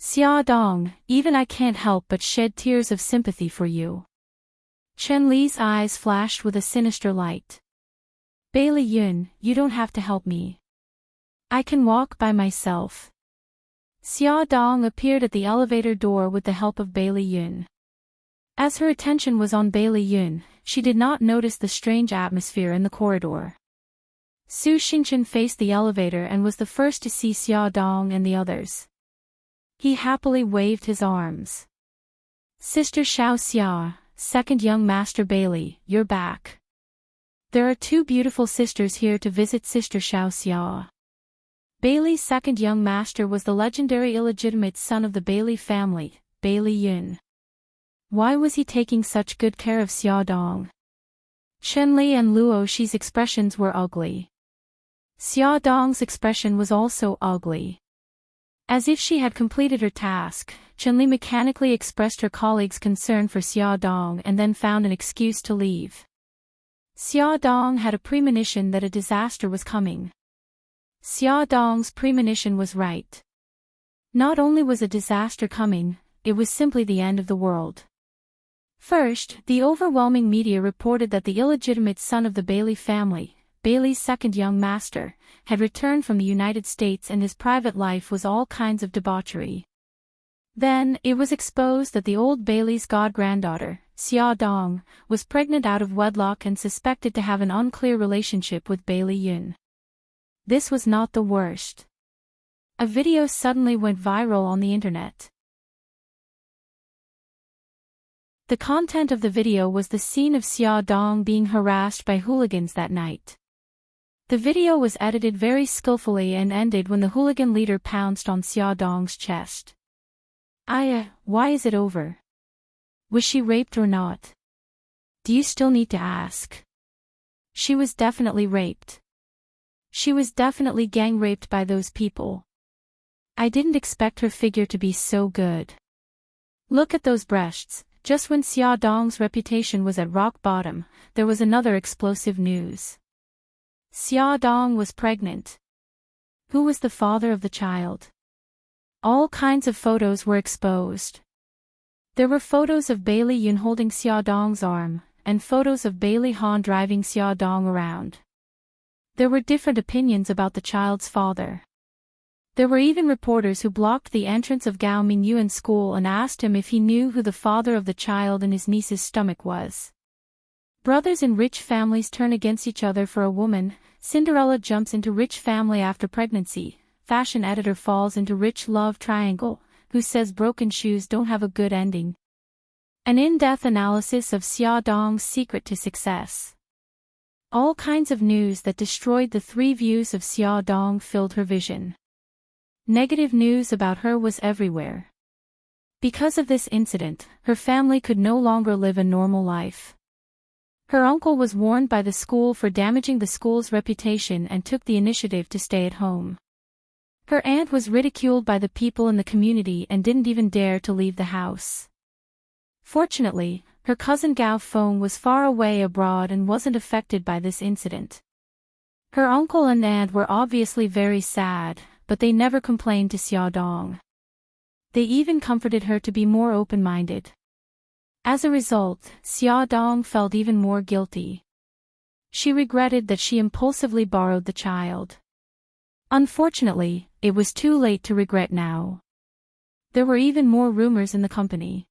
Xia Dong, even I can't help but shed tears of sympathy for you. Chen Li's eyes flashed with a sinister light. Bailey Yun, you don't have to help me. I can walk by myself. Xia Dong appeared at the elevator door with the help of Bailey Yun. As her attention was on Bailey Yun, she did not notice the strange atmosphere in the corridor. Su Xingchen faced the elevator and was the first to see Xia Dong and the others. He happily waved his arms. Sister Xiao Xia, second young Master Bailey, you're back. There are two beautiful sisters here to visit Sister Xiao Xia. Bailey's second young master was the legendary illegitimate son of the Bailey family, Bailey Yun. Why was he taking such good care of Xia Dong? Chenli and Luo Shi's expressions were ugly. Xia Dong's expression was also ugly. As if she had completed her task, Chenli mechanically expressed her colleague's concern for Xia Dong and then found an excuse to leave. Xia Dong had a premonition that a disaster was coming. Xia Dong's premonition was right. Not only was a disaster coming, it was simply the end of the world. First, the overwhelming media reported that the illegitimate son of the Bailey family, Bailey's second young master, had returned from the United States and his private life was all kinds of debauchery. Then, it was exposed that the old Bailey's god-granddaughter, Xia Dong, was pregnant out of wedlock and suspected to have an unclear relationship with Bailey Yun. This was not the worst. A video suddenly went viral on the internet. The content of the video was the scene of Xia Dong being harassed by hooligans that night. The video was edited very skillfully and ended when the hooligan leader pounced on Xia Dong's chest. Why is it over? Was she raped or not? Do you still need to ask? She was definitely raped. She was definitely gang raped by those people. I didn't expect her figure to be so good. Look at those breasts. Just when Xia Dong's reputation was at rock bottom, there was another explosive news. Xia Dong was pregnant. Who was the father of the child? All kinds of photos were exposed. There were photos of Bailey Yun holding Xia Dong's arm, and photos of Bailey Han driving Xia Dong around. There were different opinions about the child's father. There were even reporters who blocked the entrance of Gao Mingyu in school and asked him if he knew who the father of the child in his niece's stomach was. Brothers in rich families turn against each other for a woman. Cinderella jumps into rich family after pregnancy. Fashion editor falls into rich love triangle, who says broken shoes don't have a good ending. An in-depth analysis of Xia Dong's secret to success. All kinds of news that destroyed the 3 views of Xia Dong filled her vision. Negative news about her was everywhere. Because of this incident, her family could no longer live a normal life. Her uncle was warned by the school for damaging the school's reputation and took the initiative to stay at home. Her aunt was ridiculed by the people in the community and didn't even dare to leave the house. Fortunately, her cousin Gao Feng was far away abroad and wasn't affected by this incident. Her uncle and aunt were obviously very sad, but they never complained to Xia Dong. They even comforted her to be more open-minded. As a result, Xia Dong felt even more guilty. She regretted that she impulsively borrowed the child. Unfortunately, it was too late to regret now. There were even more rumors in the company.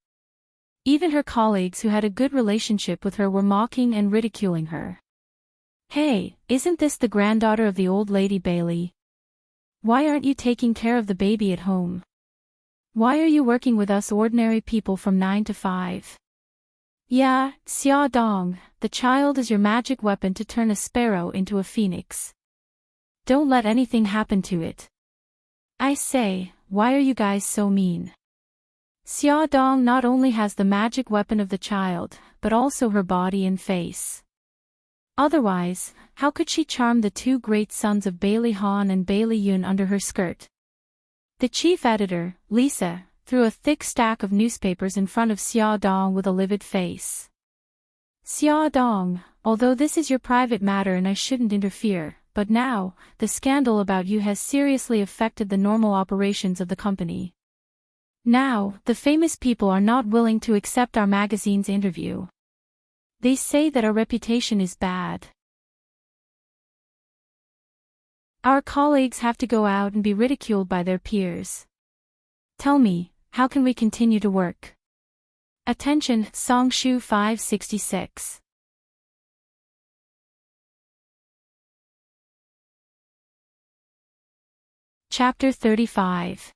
Even her colleagues who had a good relationship with her were mocking and ridiculing her. Hey, isn't this the granddaughter of the old lady Bailey? Why aren't you taking care of the baby at home? Why are you working with us ordinary people from 9 to 5? Yeah, Xia Dong, the child is your magic weapon to turn a sparrow into a phoenix. Don't let anything happen to it. I say, why are you guys so mean? Xia Dong not only has the magic weapon of the child, but also her body and face. Otherwise, how could she charm the 2 great sons of Bailey Han and Bailey Yun under her skirt? The chief editor, Lisa, threw a thick stack of newspapers in front of Xia Dong with a livid face. Xia Dong, although this is your private matter and I shouldn't interfere, but now, the scandal about you has seriously affected the normal operations of the company. Now, the famous people are not willing to accept our magazine's interview. They say that our reputation is bad. Our colleagues have to go out and be ridiculed by their peers. Tell me, how can we continue to work? Attention, Songshu 566. Chapter 35.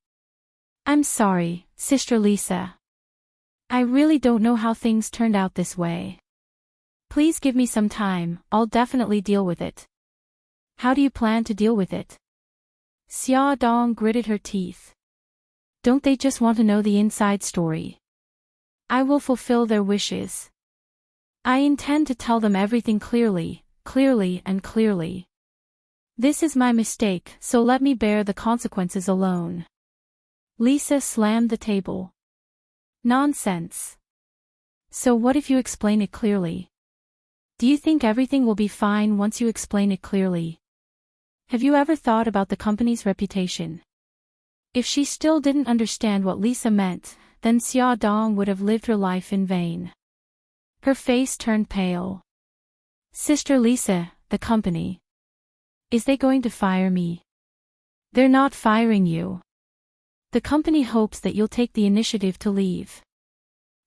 I'm sorry, Sister Lisa. I really don't know how things turned out this way. Please give me some time, I'll definitely deal with it. How do you plan to deal with it? Xia Dong gritted her teeth. Don't they just want to know the inside story? I will fulfill their wishes. I intend to tell them everything clearly and clearly. This is my mistake, so let me bear the consequences alone. Lisa slammed the table. Nonsense. So what if you explain it clearly? Do you think everything will be fine once you explain it clearly? Have you ever thought about the company's reputation? If she still didn't understand what Lisa meant, then Xia Dong would have lived her life in vain. Her face turned pale. Sister Lisa, the company. Is they going to fire me? They're not firing you. The company hopes that you'll take the initiative to leave.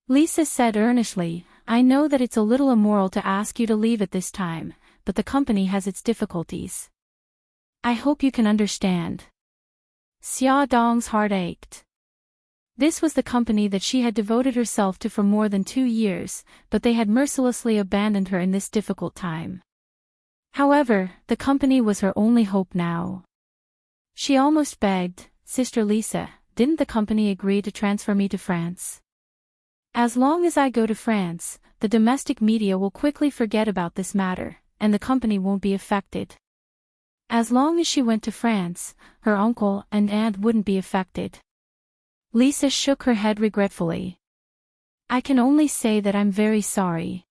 Lisa said earnestly, I know that it's a little immoral to ask you to leave at this time, but the company has its difficulties. I hope you can understand. Xia Dong's heart ached. This was the company that she had devoted herself to for more than 2 years, but they had mercilessly abandoned her in this difficult time. However, the company was her only hope now. She almost begged, Sister Lisa, didn't the company agree to transfer me to France? As long as I go to France, the domestic media will quickly forget about this matter, and the company won't be affected. As long as she went to France, her uncle and aunt wouldn't be affected. Lisa shook her head regretfully. I can only say that I'm very sorry.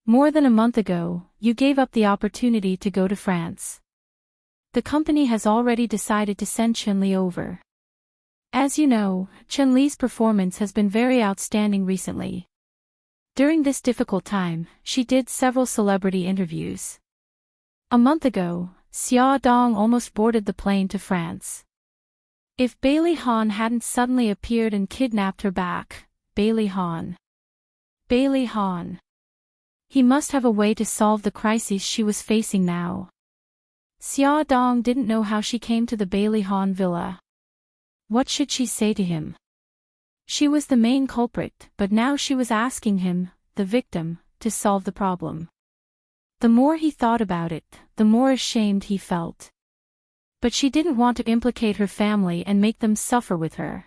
More than a month ago, you gave up the opportunity to go to France. The company has already decided to send Chun-Li over. As you know, Chun-Li's performance has been very outstanding recently. During this difficult time, she did several celebrity interviews. A month ago, Xia Dong almost boarded the plane to France. If Bailey Han hadn't suddenly appeared and kidnapped her back, Bailey Han. Bailey Han. He must have a way to solve the crisis she was facing now. Xia Dong didn't know how she came to the Bailey Han villa. What should she say to him? She was the main culprit, but now she was asking him, the victim, to solve the problem. The more he thought about it, the more ashamed he felt. But she didn't want to implicate her family and make them suffer with her.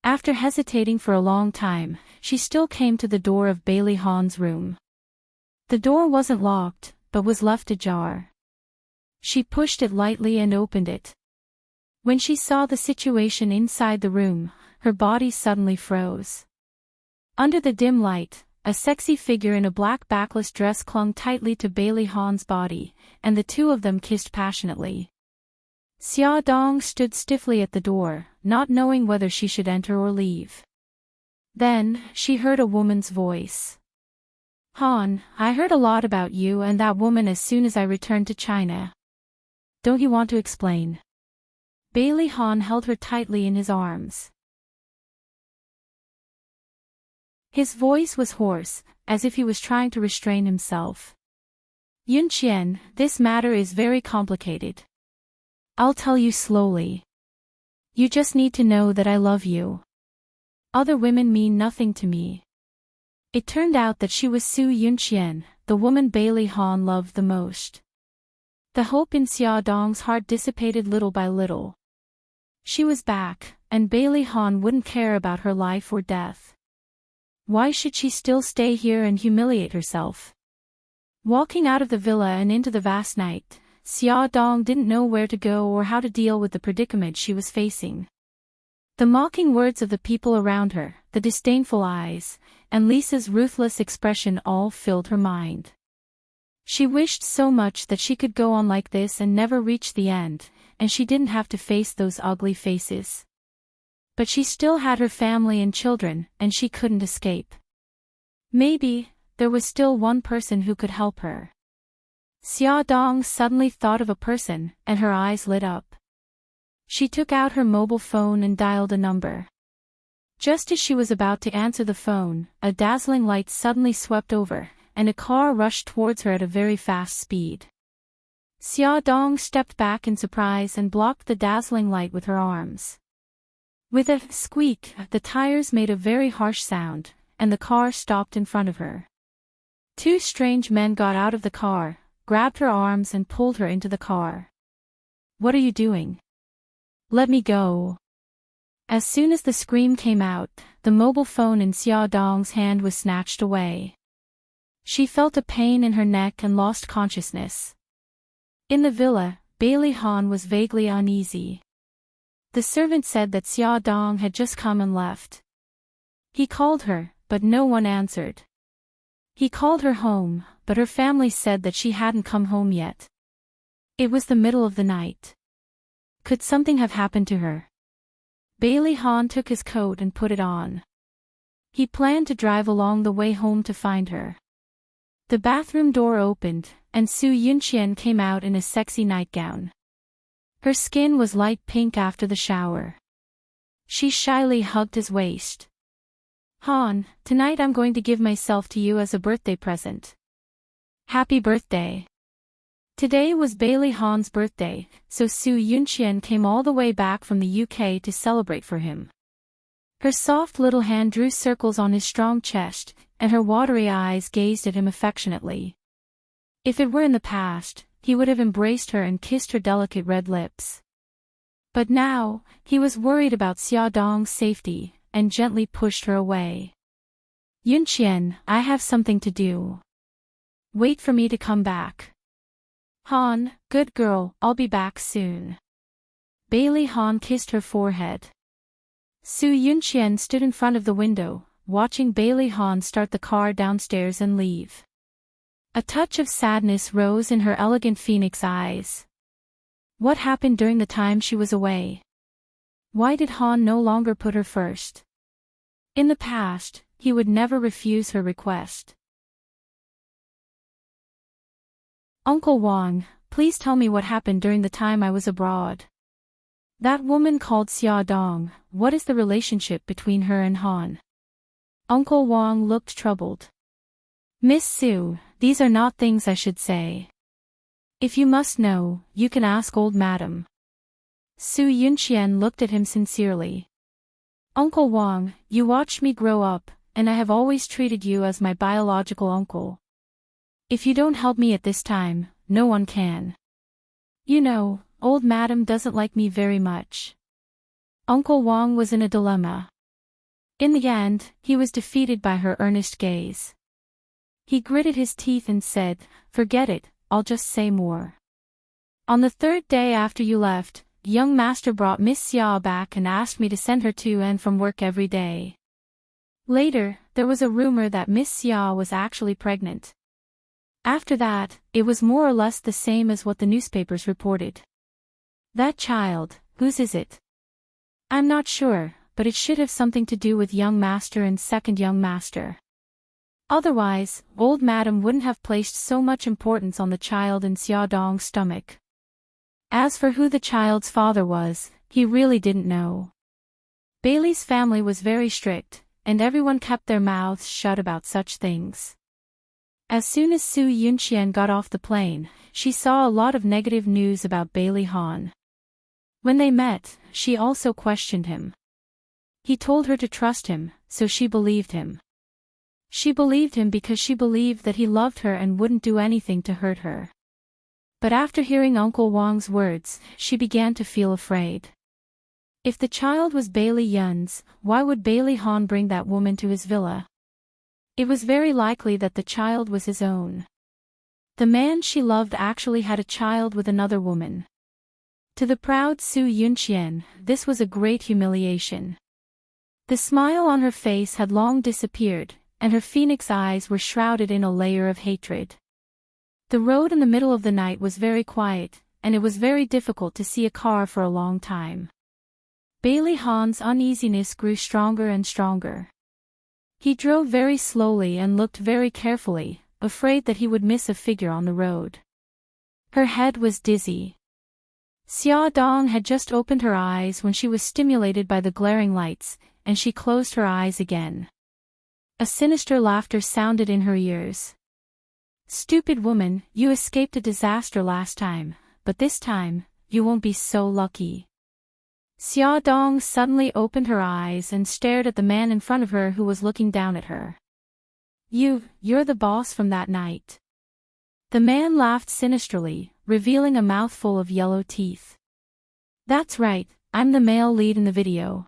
After hesitating for a long time, she still came to the door of Bailey Han's room. The door wasn't locked, but was left ajar. She pushed it lightly and opened it. When she saw the situation inside the room, her body suddenly froze. Under the dim light, a sexy figure in a black backless dress clung tightly to Bailey Han's body, and the two of them kissed passionately. Xia Dong stood stiffly at the door, not knowing whether she should enter or leave. Then, she heard a woman's voice. Han, I heard a lot about you and that woman as soon as I returned to China. Don't you want to explain? Bailey Han held her tightly in his arms. His voice was hoarse, as if he was trying to restrain himself. Yunqian, this matter is very complicated. I'll tell you slowly. You just need to know that I love you. Other women mean nothing to me. It turned out that she was Su Yunqian, the woman Bailey Han loved the most. The hope in Xia Dong's heart dissipated little by little. She was back, and Bailey Han wouldn't care about her life or death. Why should she still stay here and humiliate herself? Walking out of the villa and into the vast night, Xia Dong didn't know where to go or how to deal with the predicament she was facing. The mocking words of the people around her, the disdainful eyes, and Lisa's ruthless expression all filled her mind. She wished so much that she could go on like this and never reach the end, and she didn't have to face those ugly faces. But she still had her family and children, and she couldn't escape. Maybe, there was still one person who could help her. Xia Dong suddenly thought of a person, and her eyes lit up. She took out her mobile phone and dialed a number. Just as she was about to answer the phone, a dazzling light suddenly swept over, and a car rushed towards her at a very fast speed. Xia Dong stepped back in surprise and blocked the dazzling light with her arms. With a squeak, the tires made a very harsh sound, and the car stopped in front of her. Two strange men got out of the car, grabbed her arms and pulled her into the car. What are you doing? Let me go. As soon as the scream came out, the mobile phone in Xia Dong's hand was snatched away. She felt a pain in her neck and lost consciousness. In the villa, Bailey Han was vaguely uneasy. The servant said that Xia Dong had just come and left. He called her, but no one answered. He called her home, but her family said that she hadn't come home yet. It was the middle of the night. Could something have happened to her? Bailey Han took his coat and put it on. He planned to drive along the way home to find her. The bathroom door opened, and Su Yunqian came out in a sexy nightgown. Her skin was light pink after the shower. She shyly hugged his waist. Han, tonight I'm going to give myself to you as a birthday present. Happy birthday. Today was Bailey Han's birthday, so Su Yunqian came all the way back from the UK to celebrate for him. Her soft little hand drew circles on his strong chest, and her watery eyes gazed at him affectionately. If it were in the past, he would have embraced her and kissed her delicate red lips. But now, he was worried about Xia Dong's safety, and gently pushed her away. Yunqian, I have something to do. Wait for me to come back. Han, good girl, I'll be back soon. Bailey Han kissed her forehead. Su Yunqian stood in front of the window, watching Bailey Han start the car downstairs and leave. A touch of sadness rose in her elegant phoenix eyes. What happened during the time she was away? Why did Han no longer put her first? In the past, he would never refuse her request. Uncle Wang, please tell me what happened during the time I was abroad. That woman called Xia Dong, what is the relationship between her and Han? Uncle Wang looked troubled. Miss Su, these are not things I should say. If you must know, you can ask old madam. Su Yunqian looked at him sincerely. Uncle Wang, you watched me grow up, and I have always treated you as my biological uncle. If you don't help me at this time, no one can. You know, old madam doesn't like me very much. Uncle Wang was in a dilemma. In the end, he was defeated by her earnest gaze. He gritted his teeth and said, forget it, I'll just say more. On the third day after you left, young master brought Miss Xia back and asked me to send her to and from work every day. Later, there was a rumor that Miss Xia was actually pregnant. After that, it was more or less the same as what the newspapers reported. That child, whose is it? I'm not sure, but it should have something to do with young master and second young master. Otherwise, old madam wouldn't have placed so much importance on the child in Xia Dong's stomach. As for who the child's father was, he really didn't know. Bailey's family was very strict, and everyone kept their mouths shut about such things. As soon as Su Yunqian got off the plane, she saw a lot of negative news about Bailey Han. When they met, she also questioned him. He told her to trust him, so she believed him. She believed him because she believed that he loved her and wouldn't do anything to hurt her. But after hearing Uncle Wang's words, she began to feel afraid. If the child was Bailey Yun's, why would Bailey Han bring that woman to his villa? It was very likely that the child was his own. The man she loved actually had a child with another woman. To the proud Su Yunqian, this was a great humiliation. The smile on her face had long disappeared, and her phoenix eyes were shrouded in a layer of hatred. The road in the middle of the night was very quiet, and it was very difficult to see a car for a long time. Bailey Han's uneasiness grew stronger and stronger. He drove very slowly and looked very carefully, afraid that he would miss a figure on the road. Her head was dizzy. Xia Dong had just opened her eyes when she was stimulated by the glaring lights, and she closed her eyes again. A sinister laughter sounded in her ears. Stupid woman, you escaped a disaster last time, but this time, you won't be so lucky. Xia Dong suddenly opened her eyes and stared at the man in front of her who was looking down at her. You're the boss from that night. The man laughed sinisterly, revealing a mouthful of yellow teeth. That's right, I'm the male lead in the video.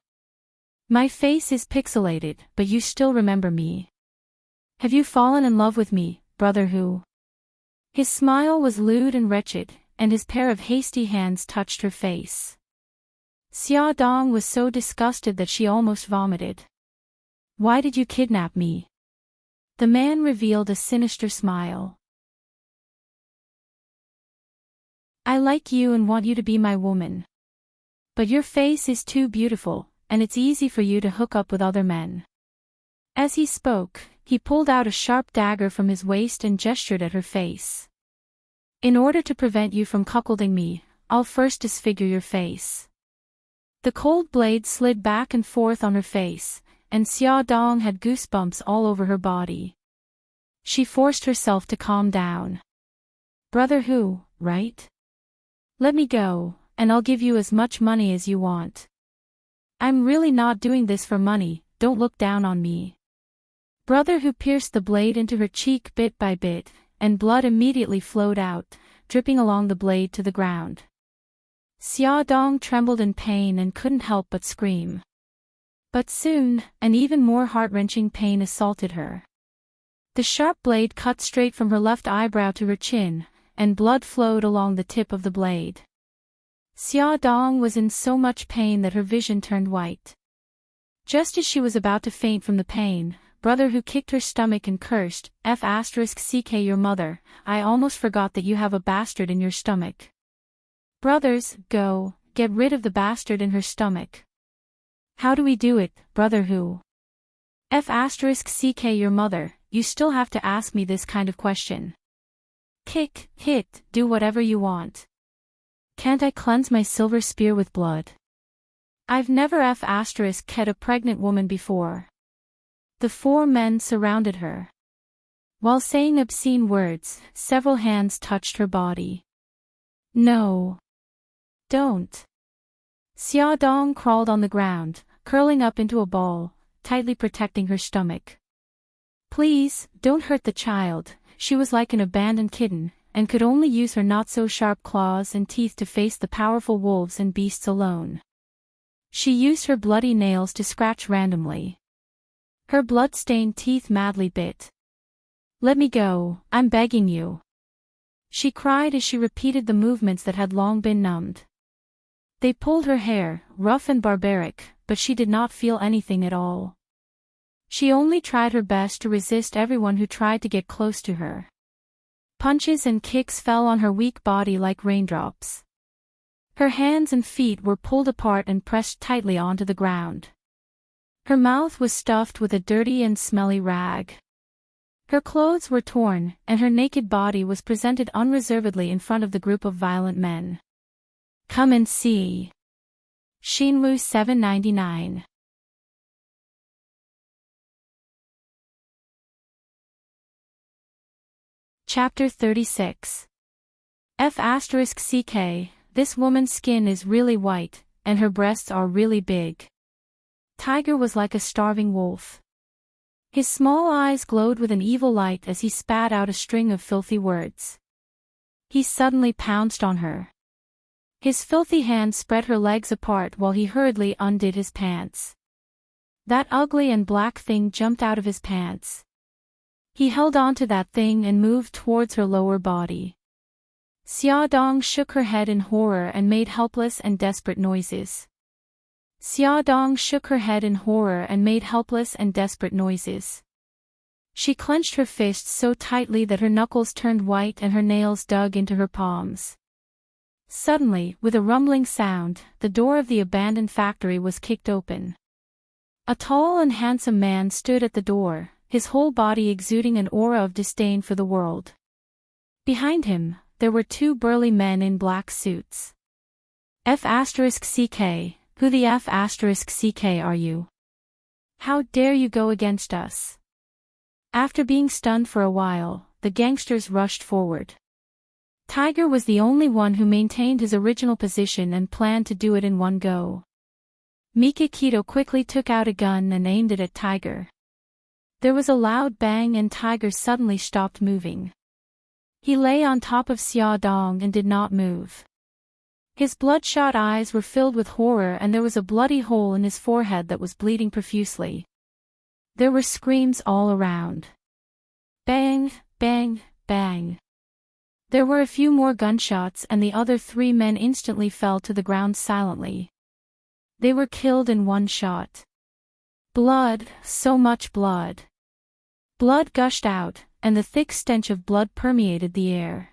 My face is pixelated, but you still remember me. Have you fallen in love with me, brother Hu? His smile was lewd and wretched, and his pair of hasty hands touched her face. Xia Dong was so disgusted that she almost vomited. Why did you kidnap me? The man revealed a sinister smile. I like you and want you to be my woman. But your face is too beautiful, and it's easy for you to hook up with other men. As he spoke, he pulled out a sharp dagger from his waist and gestured at her face. In order to prevent you from cuckolding me, I'll first disfigure your face. The cold blade slid back and forth on her face, and Xia Dong had goosebumps all over her body. She forced herself to calm down. Brother Hu, right? Let me go, and I'll give you as much money as you want. I'm really not doing this for money, don't look down on me. Brother Hu pierced the blade into her cheek bit by bit, and blood immediately flowed out, dripping along the blade to the ground. Xia Dong trembled in pain and couldn't help but scream. But soon, an even more heart-wrenching pain assaulted her. The sharp blade cut straight from her left eyebrow to her chin, and blood flowed along the tip of the blade. Xia Dong was in so much pain that her vision turned white. Just as she was about to faint from the pain, Brother Hu kicked her stomach and cursed, F***ck your mother, I almost forgot that you have a bastard in your stomach. Brothers, go, get rid of the bastard in her stomach. How do we do it, Brother Hu? F***ck your mother, you still have to ask me this kind of question. Kick, hit, do whatever you want. Can't I cleanse my silver spear with blood? I've never had a pregnant woman before. The 4 men surrounded her. While saying obscene words, several hands touched her body. No. Don't. Xiaodong crawled on the ground, curling up into a ball, tightly protecting her stomach. Please, don't hurt the child. She was like an abandoned kitten, and could only use her not-so-sharp claws and teeth to face the powerful wolves and beasts alone. She used her bloody nails to scratch randomly. Her blood-stained teeth madly bit. Let me go, I'm begging you. She cried as she repeated the movements that had long been numbed. They pulled her hair, rough and barbaric, but she did not feel anything at all. She only tried her best to resist everyone who tried to get close to her. Punches and kicks fell on her weak body like raindrops. Her hands and feet were pulled apart and pressed tightly onto the ground. Her mouth was stuffed with a dirty and smelly rag. Her clothes were torn, and her naked body was presented unreservedly in front of the group of violent men. Come and see. Shinwu 799. Chapter 36. F***ck, this woman's skin is really white, and her breasts are really big. Tiger was like a starving wolf. His small eyes glowed with an evil light as he spat out a string of filthy words. He suddenly pounced on her. His filthy hand spread her legs apart while he hurriedly undid his pants. That ugly and black thing jumped out of his pants. He held on to that thing and moved towards her lower body. Xiaodong shook her head in horror and made helpless and desperate noises. Xiaodong shook her head in horror and made helpless and desperate noises. She clenched her fists so tightly that her knuckles turned white and her nails dug into her palms. Suddenly, with a rumbling sound, the door of the abandoned factory was kicked open. A tall and handsome man stood at the door, his whole body exuding an aura of disdain for the world. Behind him, there were 2 burly men in black suits. F***ck, who the F***ck are you? How dare you go against us? After being stunned for a while, the gangsters rushed forward. Tiger was the only one who maintained his original position and planned to do it in one go. Mikakito quickly took out a gun and aimed it at Tiger. There was a loud bang and Tiger suddenly stopped moving. He lay on top of Xiaodong and did not move. His bloodshot eyes were filled with horror and there was a bloody hole in his forehead that was bleeding profusely. There were screams all around. Bang, bang, bang. There were a few more gunshots and the other 3 men instantly fell to the ground silently. They were killed in one shot. Blood, so much blood. Blood gushed out, and the thick stench of blood permeated the air.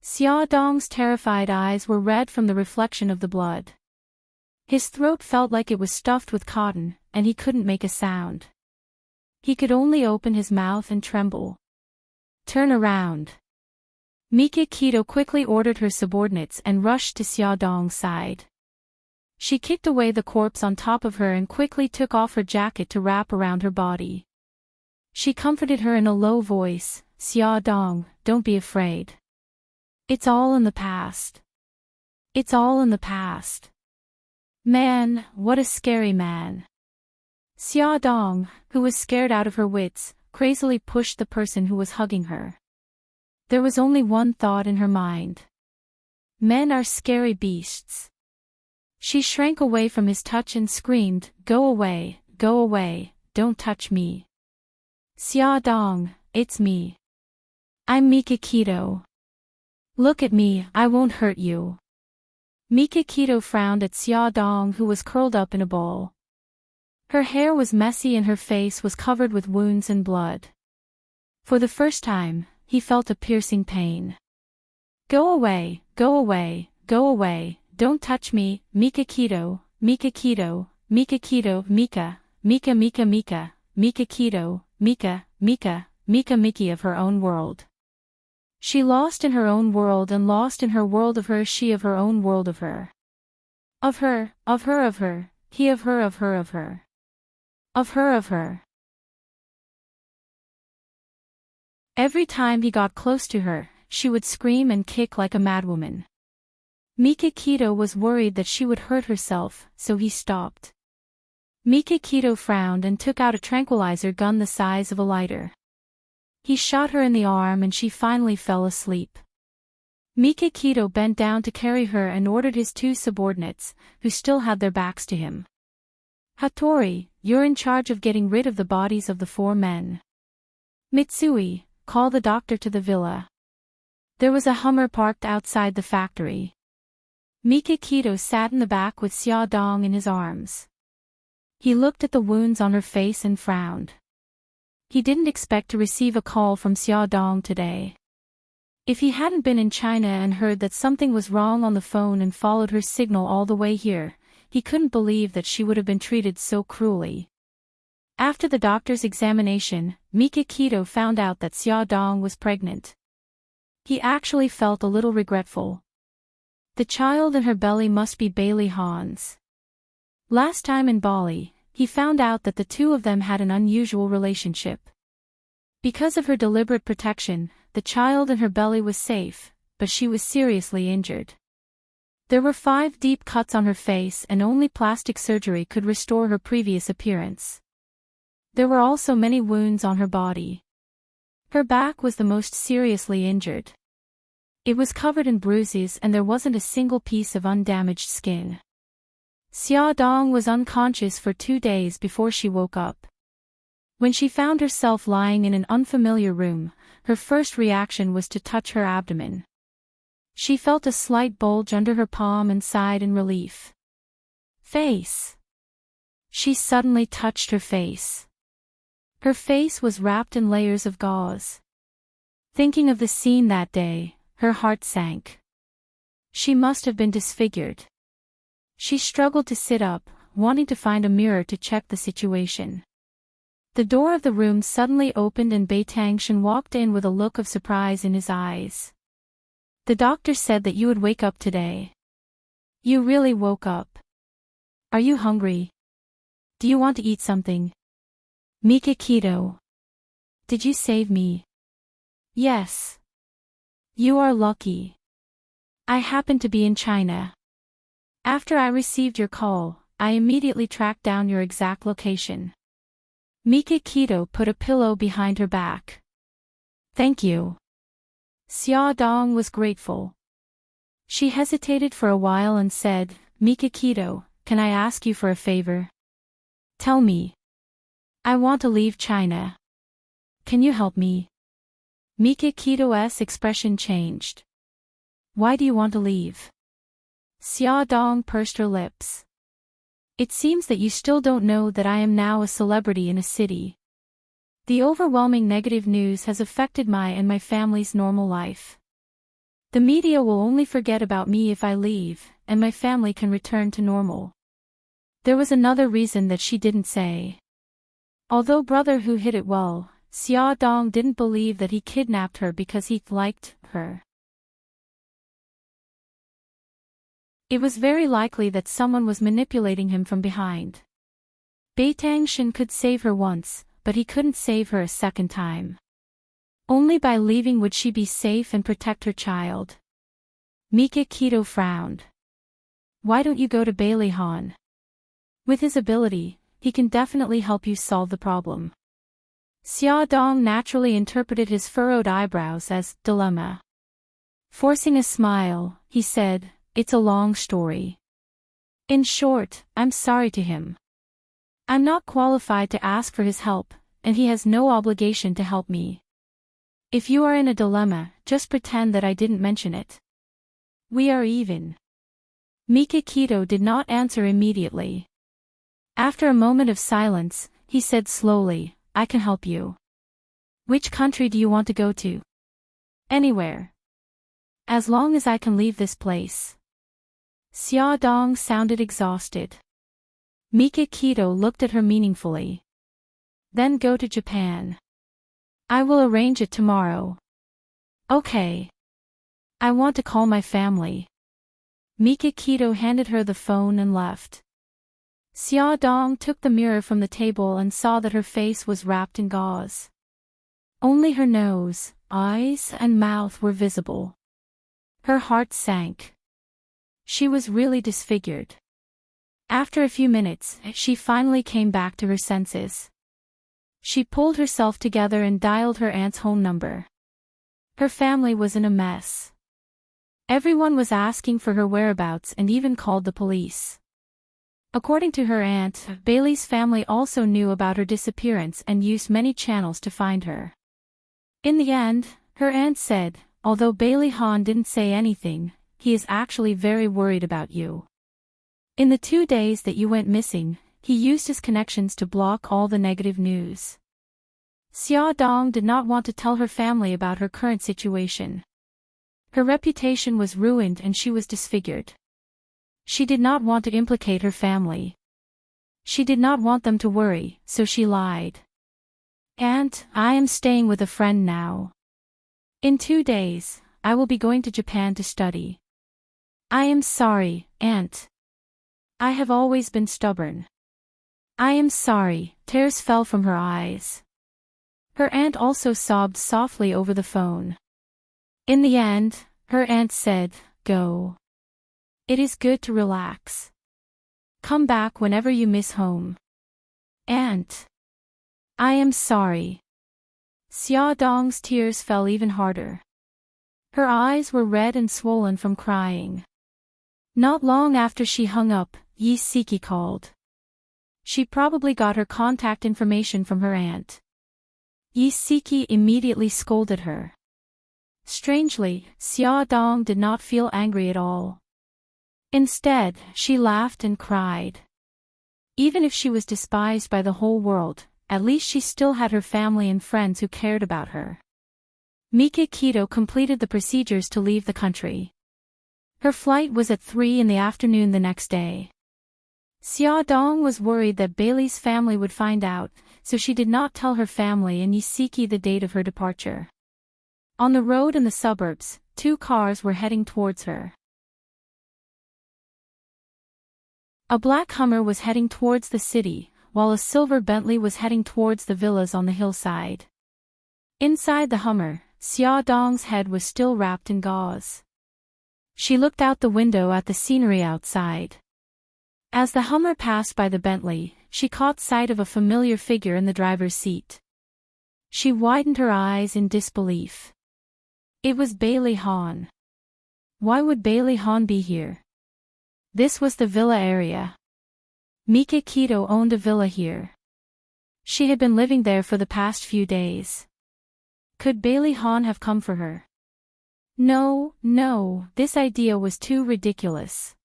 Xiaodong's terrified eyes were red from the reflection of the blood. His throat felt like it was stuffed with cotton, and he couldn't make a sound. He could only open his mouth and tremble. Turn around. Mikakito quickly ordered her subordinates and rushed to Xiaodong's side. She kicked away the corpse on top of her and quickly took off her jacket to wrap around her body. She comforted her in a low voice, Xiaodong, don't be afraid. It's all in the past. It's all in the past. Man, what a scary man. Xiaodong, who was scared out of her wits, crazily pushed the person who was hugging her. There was only one thought in her mind. Men are scary beasts. She shrank away from his touch and screamed, go away, don't touch me. Xiaodong, it's me. I'm Mikakito. Look at me, I won't hurt you. Mikakito frowned at Xiaodong who was curled up in a ball. Her hair was messy and her face was covered with wounds and blood. For the first time, he felt a piercing pain. Go away, don't touch me, Mikakito, Mikakito, Mika, Mikakito, Mika, Mika Miki of her own world. She lost in her own world and lost in her world of her, she of her own world of her. Of her, of her, of her, he of her, of her, of her. Of her, of her. Every time he got close to her, she would scream and kick like a madwoman. Mikakito was worried that she would hurt herself, so he stopped. Mikakito frowned and took out a tranquilizer gun the size of a lighter. He shot her in the arm and she finally fell asleep. Mikakito bent down to carry her and ordered his two subordinates, who still had their backs to him. Hattori, you're in charge of getting rid of the bodies of the 4 men. Mitsui, call the doctor to the villa. There was a Hummer parked outside the factory. Mikakito sat in the back with Xiaodong in his arms. He looked at the wounds on her face and frowned. He didn't expect to receive a call from Xiaodong today. If he hadn't been in China and heard that something was wrong on the phone and followed her signal all the way here, he couldn't believe that she would have been treated so cruelly. After the doctor's examination, Mikakito found out that Xiaodong was pregnant. He actually felt a little regretful. The child in her belly must be Bailey Han's. Last time in Bali, he found out that the two of them had an unusual relationship. Because of her deliberate protection, the child in her belly was safe, but she was seriously injured. There were 5 deep cuts on her face and only plastic surgery could restore her previous appearance. There were also many wounds on her body. Her back was the most seriously injured. It was covered in bruises and there wasn't a single piece of undamaged skin. Xiaodong was unconscious for 2 days before she woke up. When she found herself lying in an unfamiliar room, her first reaction was to touch her abdomen. She felt a slight bulge under her palm and sighed in relief. Face. She suddenly touched her face. Her face was wrapped in layers of gauze. Thinking of the scene that day, her heart sank. She must have been disfigured. She struggled to sit up, wanting to find a mirror to check the situation. The door of the room suddenly opened and Baitangshan walked in with a look of surprise in his eyes. The doctor said that you would wake up today. You really woke up. Are you hungry? Do you want to eat something? Mikakito. Did you save me? Yes. You are lucky. I happened to be in China. After I received your call, I immediately tracked down your exact location. Mikakito put a pillow behind her back. Thank you. Xiaodong was grateful. She hesitated for a while and said, Mikakito, can I ask you for a favor? Tell me. I want to leave China. Can you help me? Mikakito's expression changed. Why do you want to leave? Xiaodong pursed her lips. It seems that you still don't know that I am now a celebrity in a city. The overwhelming negative news has affected my and my family's normal life. The media will only forget about me if I leave, and my family can return to normal. There was another reason that she didn't say. Although Brother Hu hid it well, Xiaodong didn't believe that he kidnapped her because he liked her. It was very likely that someone was manipulating him from behind. Baitangshan could save her once, but he couldn't save her a second time. Only by leaving would she be safe and protect her child. Mikakito frowned. Why don't you go to Bailey Han? With his ability, he can definitely help you solve the problem. Xiaodong naturally interpreted his furrowed eyebrows as dilemma. Forcing a smile, he said, it's a long story. In short, I'm sorry to him. I'm not qualified to ask for his help, and he has no obligation to help me. If you are in a dilemma, just pretend that I didn't mention it. We are even. Mikakito did not answer immediately. After a moment of silence, he said slowly, I can help you. Which country do you want to go to? Anywhere. As long as I can leave this place. Xiaodong sounded exhausted. Mikakito looked at her meaningfully. Then go to Japan. I will arrange it tomorrow. Okay. I want to call my family. Mikakito handed her the phone and left. Xia Dong took the mirror from the table and saw that her face was wrapped in gauze. Only her nose, eyes, and mouth were visible. Her heart sank. She was really disfigured. After a few minutes, she finally came back to her senses. She pulled herself together and dialed her aunt's home number. Her family was in a mess. Everyone was asking for her whereabouts and even called the police. According to her aunt, Bailey's family also knew about her disappearance and used many channels to find her. In the end, her aunt said, although Bailey Han didn't say anything, he is actually very worried about you. In the 2 days that you went missing, he used his connections to block all the negative news. Xia Dong did not want to tell her family about her current situation. Her reputation was ruined and she was disfigured. She did not want to implicate her family. She did not want them to worry, so she lied. Aunt, I am staying with a friend now. In 2 days, I will be going to Japan to study. I am sorry, Aunt. I have always been stubborn. I am sorry, tears fell from her eyes. Her aunt also sobbed softly over the phone. In the end, her aunt said, go. It is good to relax. Come back whenever you miss home. Aunt. I am sorry. Xia Dong's tears fell even harder. Her eyes were red and swollen from crying. Not long after she hung up, Yi Siki called. She probably got her contact information from her aunt. Yi Siki immediately scolded her. Strangely, Xia Dong did not feel angry at all. Instead, she laughed and cried. Even if she was despised by the whole world, at least she still had her family and friends who cared about her. Mikakito completed the procedures to leave the country. Her flight was at 3 in the afternoon the next day. Xia Dong was worried that Bailey's family would find out, so she did not tell her family and Yisiki the date of her departure. On the road in the suburbs, 2 cars were heading towards her. A black Hummer was heading towards the city, while a silver Bentley was heading towards the villas on the hillside. Inside the Hummer, Xia Dong's head was still wrapped in gauze. She looked out the window at the scenery outside. As the Hummer passed by the Bentley, she caught sight of a familiar figure in the driver's seat. She widened her eyes in disbelief. It was Bailey Han. Why would Bailey Han be here? This was the villa area. Mikakito owned a villa here. She had been living there for the past few days. Could Bailey Han have come for her? No, this idea was too ridiculous.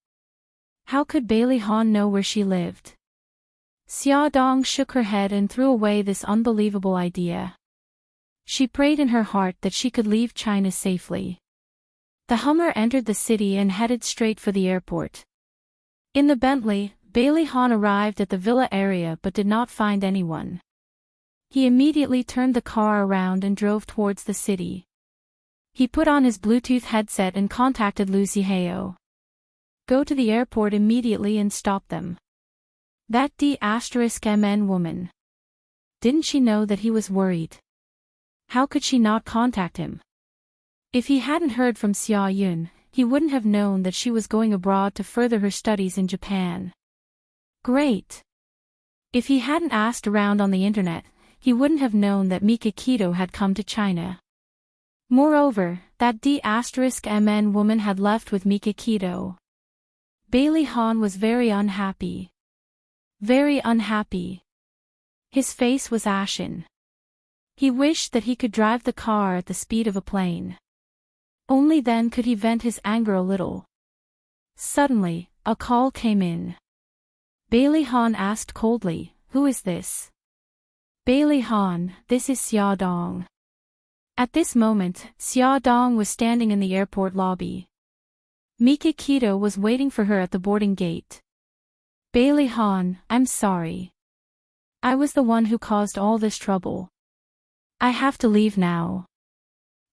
How could Bailey Han know where she lived? Xia Dong shook her head and threw away this unbelievable idea. She prayed in her heart that she could leave China safely. The Hummer entered the city and headed straight for the airport. In the Bentley, Bailey Han arrived at the villa area but did not find anyone. He immediately turned the car around and drove towards the city. He put on his Bluetooth headset and contacted Lu Zihao. Go to the airport immediately and stop them. That D*MN woman. Didn't she know that he was worried? How could she not contact him? If he hadn't heard from Xia Yun, he wouldn't have known that she was going abroad to further her studies in Japan. Great. If he hadn't asked around on the internet, he wouldn't have known that Mikakito had come to China. Moreover, that D*MN woman had left with Mikakito. Bailey Han was very unhappy. Very unhappy. His face was ashen. He wished that he could drive the car at the speed of a plane. Only then could he vent his anger a little. Suddenly, a call came in. Bailey Han asked coldly, "Who is this?" "Bailey Han, this is Xia Dong." At this moment, Xia Dong was standing in the airport lobby. Mikakito was waiting for her at the boarding gate. "Bailey Han, I'm sorry. I was the one who caused all this trouble. I have to leave now.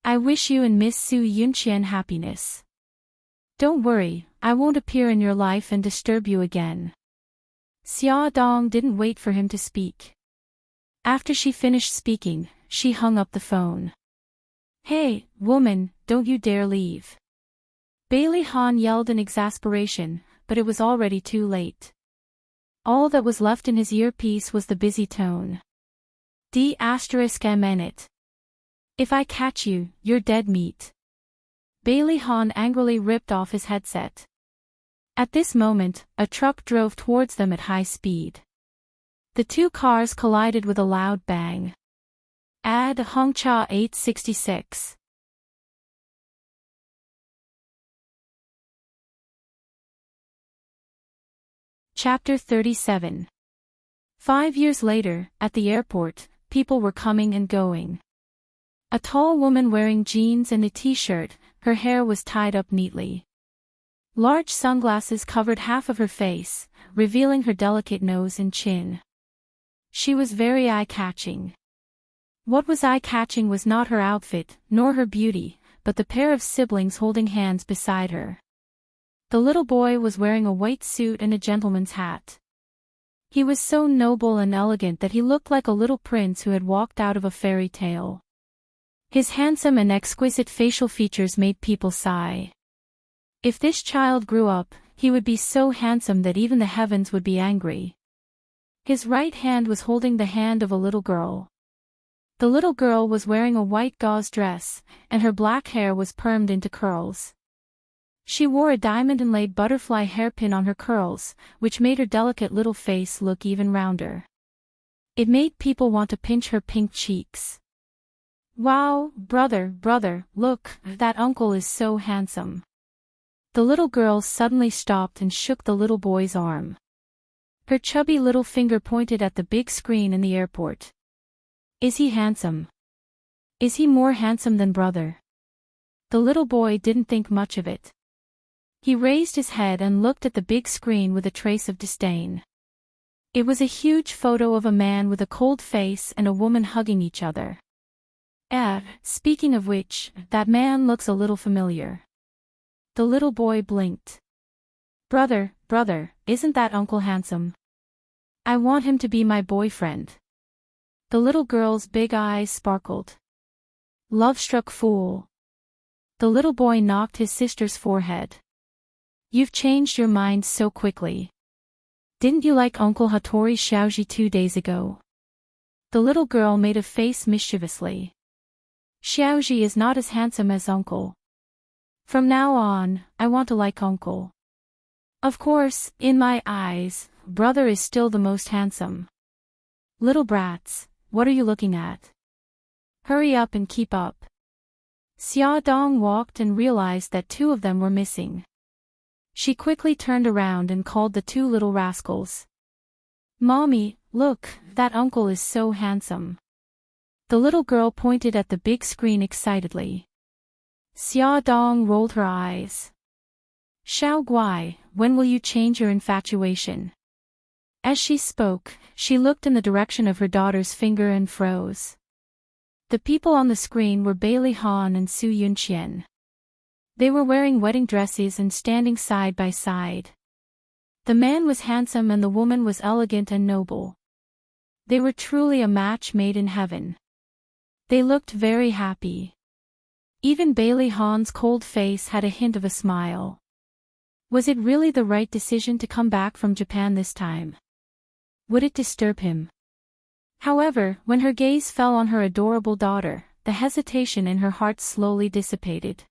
I wish you and Miss Su Yunqian happiness. Don't worry, I won't appear in your life and disturb you again. Xia Dong didn't wait for him to speak. After she finished speaking, she hung up the phone. Hey, woman, don't you dare leave. Bailey Han yelled in exasperation, but it was already too late. All that was left in his earpiece was the busy tone. D***it. If I catch you, you're dead meat. Bailey Han angrily ripped off his headset. At this moment, a truck drove towards them at high speed. The two cars collided with a loud bang. Ad Hongcha 866. Chapter 37. 5 years later, at the airport, people were coming and going. A tall woman wearing jeans and a t-shirt, her hair was tied up neatly. Large sunglasses covered half of her face, revealing her delicate nose and chin. She was very eye-catching. What was eye-catching was not her outfit, nor her beauty, but the pair of siblings holding hands beside her. The little boy was wearing a white suit and a gentleman's hat. He was so noble and elegant that he looked like a little prince who had walked out of a fairy tale. His handsome and exquisite facial features made people sigh. If this child grew up, he would be so handsome that even the heavens would be angry. His right hand was holding the hand of a little girl. The little girl was wearing a white gauze dress, and her black hair was permed into curls. She wore a diamond-inlaid butterfly hairpin on her curls, which made her delicate little face look even rounder. It made people want to pinch her pink cheeks. Wow, brother, look, that uncle is so handsome. The little girl suddenly stopped and shook the little boy's arm. Her chubby little finger pointed at the big screen in the airport. Is he handsome? Is he more handsome than brother? The little boy didn't think much of it. He raised his head and looked at the big screen with a trace of disdain. It was a huge photo of a man with a cold face and a woman hugging each other. Speaking of which, that man looks a little familiar. The little boy blinked. Brother, isn't that uncle handsome? I want him to be my boyfriend. The little girl's big eyes sparkled. Love-struck fool. The little boy knocked his sister's forehead. You've changed your mind so quickly. Didn't you like Uncle Hattori Xiaoji 2 days ago? The little girl made a face mischievously. Xiaoji is not as handsome as Uncle. From now on, I want to like Uncle. Of course, in my eyes, brother is still the most handsome. Little brats, what are you looking at? Hurry up and keep up. Xia Dong walked and realized that 2 of them were missing. She quickly turned around and called the 2 little rascals. Mommy, look, that uncle is so handsome. The little girl pointed at the big screen excitedly. Xia Dong rolled her eyes. Xiao Guai, when will you change your infatuation? As she spoke, she looked in the direction of her daughter's finger and froze. The people on the screen were Bailey Han and Su Yunqian. They were wearing wedding dresses and standing side by side. The man was handsome and the woman was elegant and noble. They were truly a match made in heaven. They looked very happy. Even Bailey Han's cold face had a hint of a smile. Was it really the right decision to come back from Japan this time? Would it disturb him? However, when her gaze fell on her adorable daughter, the hesitation in her heart slowly dissipated.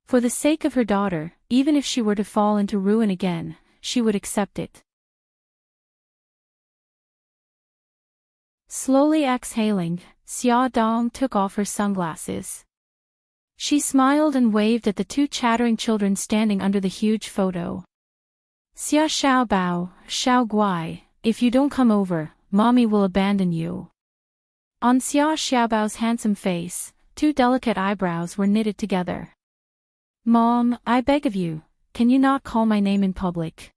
For the sake of her daughter, even if she were to fall into ruin again, she would accept it. Slowly exhaling, Xia Dong took off her sunglasses. She smiled and waved at the 2 chattering children standing under the huge photo. Xia Xiaobao, Xiao Guai, if you don't come over, Mommy will abandon you. On Xia Xiaobao's handsome face, 2 delicate eyebrows were knitted together. Mom, I beg of you, can you not call my name in public?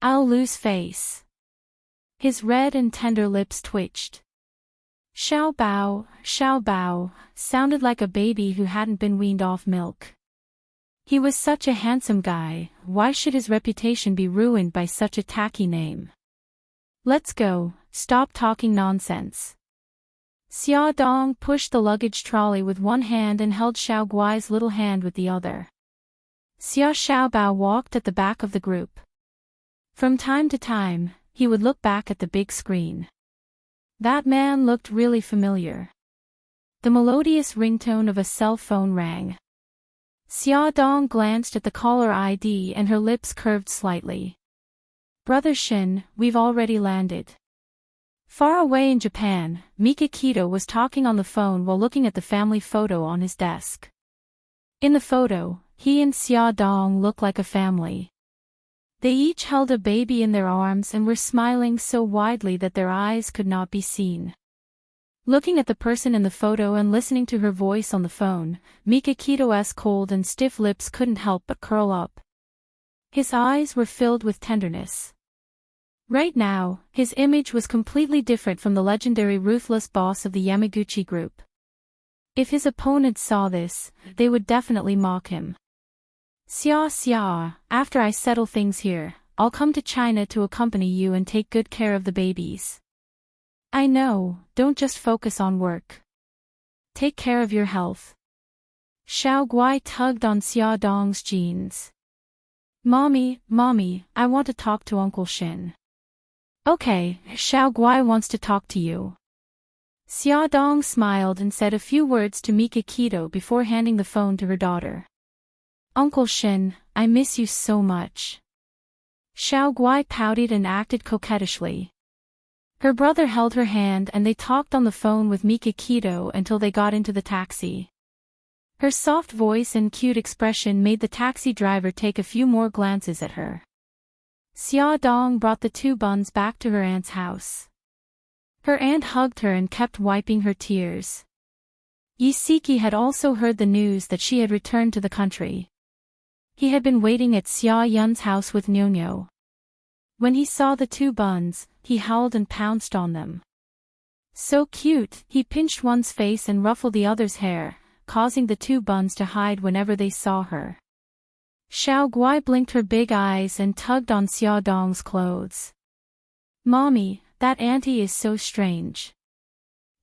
I'll lose face. His red and tender lips twitched. Xiao Bao, sounded like a baby who hadn't been weaned off milk. He was such a handsome guy, why should his reputation be ruined by such a tacky name? Let's go, stop talking nonsense. Xia Dong pushed the luggage trolley with one hand and held Xiao Guai's little hand with the other. Xia Xiaobao walked at the back of the group. From time to time, he would look back at the big screen. That man looked really familiar. The melodious ringtone of a cell phone rang. Xia Dong glanced at the caller ID and her lips curved slightly. Brother Shin, we've already landed. Far away in Japan, Mikakito was talking on the phone while looking at the family photo on his desk. In the photo, he and Xia Dong looked like a family. They each held a baby in their arms and were smiling so widely that their eyes could not be seen. Looking at the person in the photo and listening to her voice on the phone, Mikakito's cold and stiff lips couldn't help but curl up. His eyes were filled with tenderness. Right now, his image was completely different from the legendary ruthless boss of the Yamaguchi group. If his opponents saw this, they would definitely mock him. Xia, after I settle things here, I'll come to China to accompany you and take good care of the babies. I know, don't just focus on work. Take care of your health. Xiao Guai tugged on Xia Dong's jeans. Mommy, I want to talk to Uncle Shin. Okay, Xiao Guai wants to talk to you. Xia Dong smiled and said a few words to Mikakito before handing the phone to her daughter. Uncle Shin, I miss you so much. Xiao Guai pouted and acted coquettishly. Her brother held her hand and they talked on the phone with Mikakito until they got into the taxi. Her soft voice and cute expression made the taxi driver take a few more glances at her. Xia Dong brought the two buns back to her aunt's house. Her aunt hugged her and kept wiping her tears. Yisiki had also heard the news that she had returned to the country. He had been waiting at Xia Yun's house with Nyonyo. When he saw the two buns, he howled and pounced on them. So cute, he pinched one's face and ruffled the other's hair, causing the two buns to hide whenever they saw her. Xiao Guai blinked her big eyes and tugged on Xia Dong's clothes. Mommy, that auntie is so strange.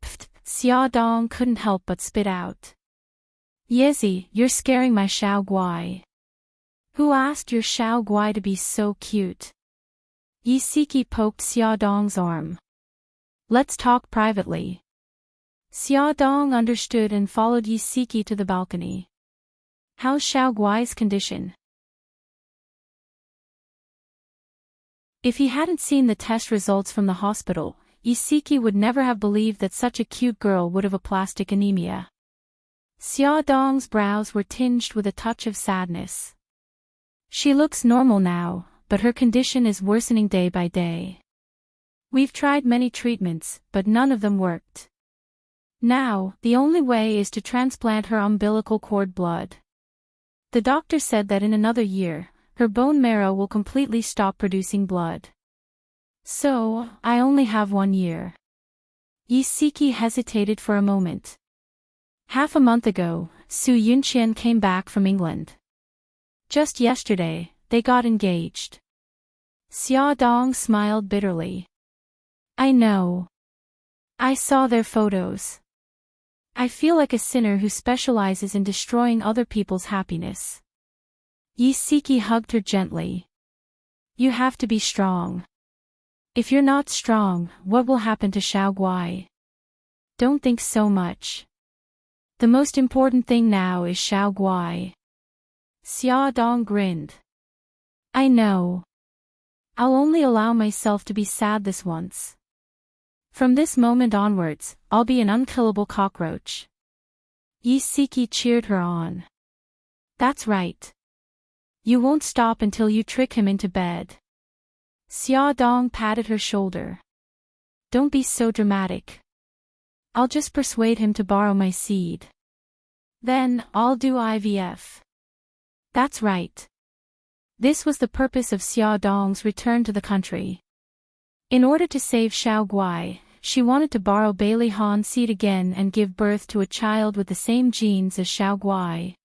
Pfft, Xia Dong couldn't help but spit out. Yezi, you're scaring my Xiao Guai. Who asked your Xiao Guai to be so cute? Yisiki poked Xia Dong's arm. Let's talk privately. Xia Dong understood and followed Yisiki to the balcony. How's Xiao Guai's condition? If he hadn't seen the test results from the hospital, Yisiki would never have believed that such a cute girl would have aplastic anemia. Xia Dong's brows were tinged with a touch of sadness. She looks normal now, but her condition is worsening day by day. We've tried many treatments, but none of them worked. Now, the only way is to transplant her umbilical cord blood. The doctor said that in another year, her bone marrow will completely stop producing blood. So, I only have 1 year. Yisiki hesitated for a moment. Half a month ago, Su Yunqian came back from England. Just yesterday, they got engaged. Xia Dong smiled bitterly. I know. I saw their photos. I feel like a sinner who specializes in destroying other people's happiness. Yisiki hugged her gently. You have to be strong. If you're not strong, what will happen to Xiao Guai? Don't think so much. The most important thing now is Xiao Guai. Xia Dong grinned. I know. I'll only allow myself to be sad this once. From this moment onwards, I'll be an unkillable cockroach. Yisiki cheered her on. That's right. You won't stop until you trick him into bed. Xia Dong patted her shoulder. Don't be so dramatic. I'll just persuade him to borrow my seed. Then, I'll do IVF. That's right. This was the purpose of Xia Dong's return to the country. In order to save Xiao Guai, she wanted to borrow Bailey Han's seed again and give birth to a child with the same genes as Xiao Guai.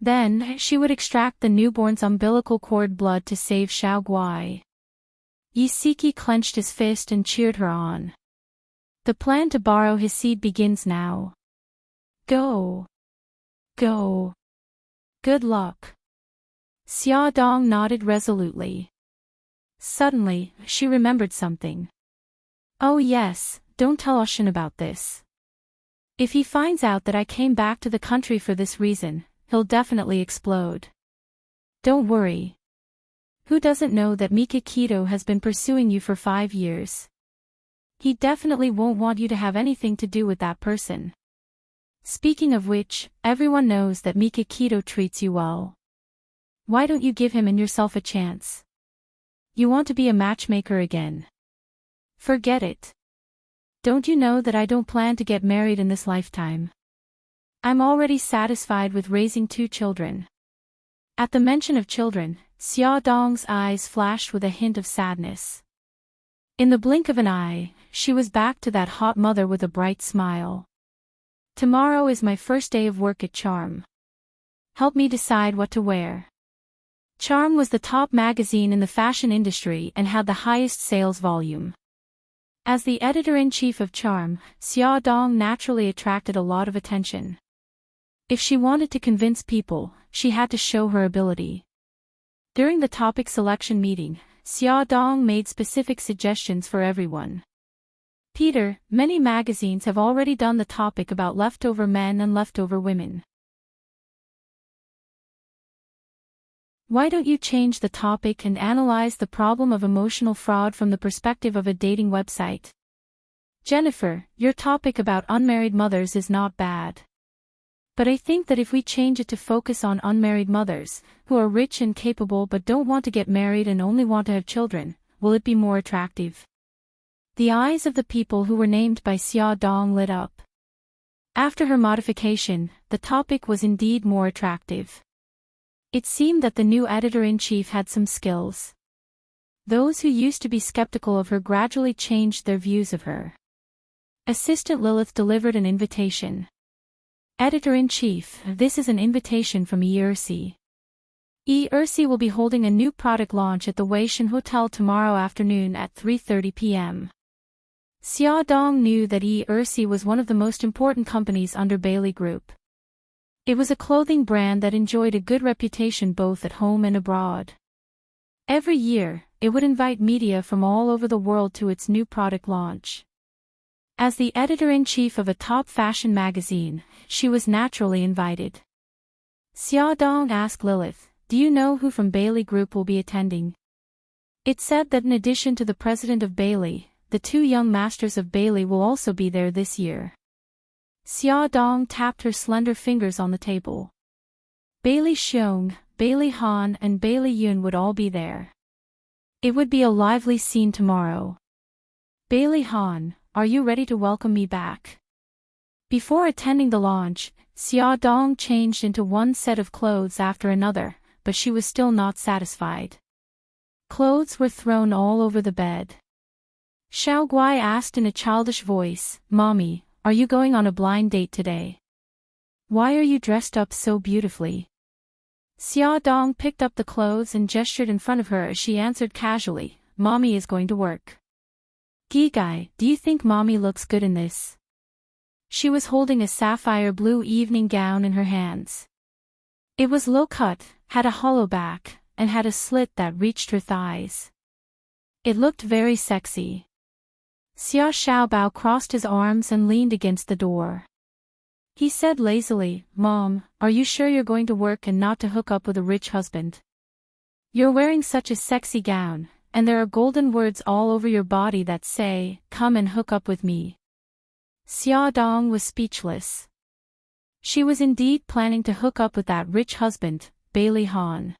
Then, she would extract the newborn's umbilical cord blood to save Xiao Guai. Yi Siki clenched his fist and cheered her on. The plan to borrow his seed begins now. Go. Go. Good luck. Xiaodong nodded resolutely. Suddenly, she remembered something. Oh yes, don't tell Oshin about this. If he finds out that I came back to the country for this reason, he'll definitely explode. Don't worry. Who doesn't know that Mikakito has been pursuing you for 5 years? He definitely won't want you to have anything to do with that person. Speaking of which, everyone knows that Mikakito treats you well. Why don't you give him and yourself a chance? You want to be a matchmaker again? Forget it. Don't you know that I don't plan to get married in this lifetime? I'm already satisfied with raising 2 children. At the mention of children, Xiaodong's eyes flashed with a hint of sadness. In the blink of an eye, she was back to that hot mother with a bright smile. Tomorrow is my first day of work at Charm. Help me decide what to wear. Charm was the top magazine in the fashion industry and had the highest sales volume. As the editor-in-chief of Charm, Xiaodong naturally attracted a lot of attention. If she wanted to convince people, she had to show her ability. During the topic selection meeting, Xiaodong made specific suggestions for everyone. Peter, many magazines have already done the topic about leftover men and leftover women. Why don't you change the topic and analyze the problem of emotional fraud from the perspective of a dating website? Jennifer, your topic about unmarried mothers is not bad. But I think that if we change it to focus on unmarried mothers, who are rich and capable but don't want to get married and only want to have children, will it be more attractive? The eyes of the people who were named by Xiaodong lit up. After her modification, the topic was indeed more attractive. It seemed that the new editor-in-chief had some skills. Those who used to be skeptical of her gradually changed their views of her. Assistant Lilith delivered an invitation. Editor-in-chief, this is an invitation from Immerse. Immerse will be holding a new product launch at the Weishan Hotel tomorrow afternoon at 3:30 p.m. Xiaodong knew that Immerse was one of the most important companies under Bailey Group. It was a clothing brand that enjoyed a good reputation both at home and abroad. Every year, it would invite media from all over the world to its new product launch. As the editor-in-chief of a top fashion magazine, she was naturally invited. Xiaodong asked Lilith, "Do you know who from Bailey Group will be attending?" It said that in addition to the president of Bailey, the 2 young masters of Bailey will also be there this year. Xiaodong tapped her slender fingers on the table. Bailey Xiong, Bailey Han and Bailey Yun would all be there. It would be a lively scene tomorrow. Bailey Han, are you ready to welcome me back? Before attending the launch, Xiaodong changed into one set of clothes after another, but she was still not satisfied. Clothes were thrown all over the bed. Xiao Guai asked in a childish voice, "Mommy, are you going on a blind date today? Why are you dressed up so beautifully?" Xiaodong picked up the clothes and gestured in front of her as she answered casually, "Mommy is going to work." "Gigai, do you think Mommy looks good in this?" She was holding a sapphire blue evening gown in her hands. It was low-cut, had a hollow back, and had a slit that reached her thighs. It looked very sexy. Xia Xiaobao crossed his arms and leaned against the door. He said lazily, "Mom, are you sure you're going to work and not to hook up with a rich husband? You're wearing such a sexy gown, and there are golden words all over your body that say, 'Come and hook up with me.'" Xiaodong was speechless. She was indeed planning to hook up with that rich husband, Bailey Han.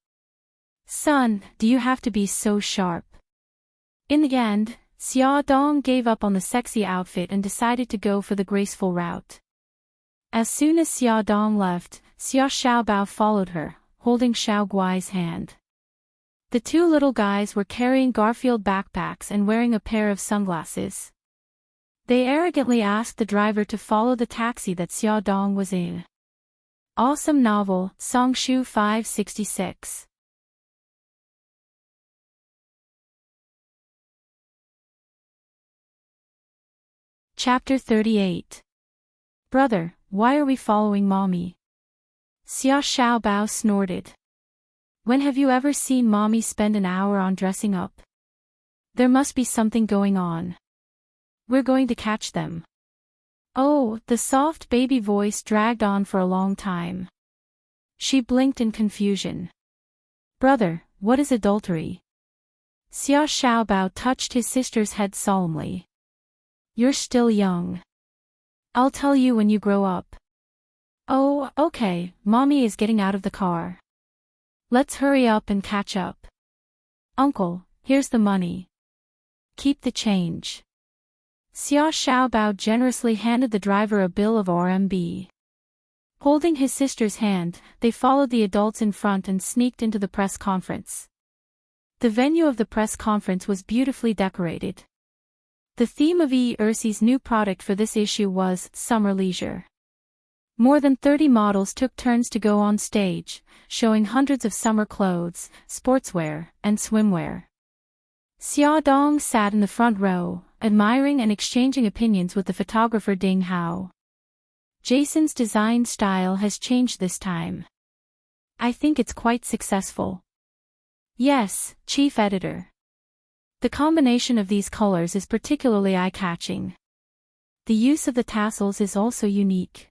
"Son, do you have to be so sharp?" In the end, Xiaodong gave up on the sexy outfit and decided to go for the graceful route. As soon as Xiaodong left, Xia Xiaobao followed her, holding Xiao Guai's hand. The 2 little guys were carrying Garfield backpacks and wearing a pair of sunglasses. They arrogantly asked the driver to follow the taxi that Xia Dong was in. Awesome novel, Songshu 566. Chapter 38. Brother, why are we following Mommy? Xia Xiaobao snorted. When have you ever seen Mommy spend an hour on dressing up? There must be something going on. We're going to catch them. Oh, the soft baby voice dragged on for a long time. She blinked in confusion. Brother, what is adultery? Xia Xiaobao touched his sister's head solemnly. You're still young. I'll tell you when you grow up. Oh, okay, Mommy is getting out of the car. Let's hurry up and catch up. Uncle, here's the money. Keep the change. Xia Xiaobao generously handed the driver a bill of RMB. Holding his sister's hand, they followed the adults in front and sneaked into the press conference. The venue of the press conference was beautifully decorated. The theme of Immerse's new product for this issue was Summer Leisure. More than 30 models took turns to go on stage, showing hundreds of summer clothes, sportswear, and swimwear. Xia Dong sat in the front row, admiring and exchanging opinions with the photographer Ding Hao. Jason's design style has changed this time. I think it's quite successful. Yes, Chief Editor. The combination of these colors is particularly eye-catching. The use of the tassels is also unique.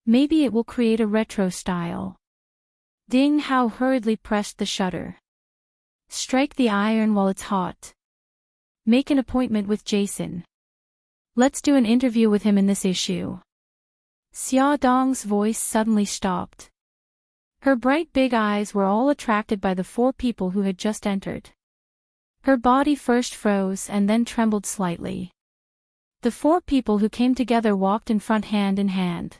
Maybe it will create a retro style. Ding Hao hurriedly pressed the shutter. Strike the iron while it's hot. Make an appointment with Jason. Let's do an interview with him in this issue. Xia Dong's voice suddenly stopped. Her bright big eyes were all attracted by the 4 people who had just entered. Her body first froze and then trembled slightly. The 4 people who came together walked in front hand in hand.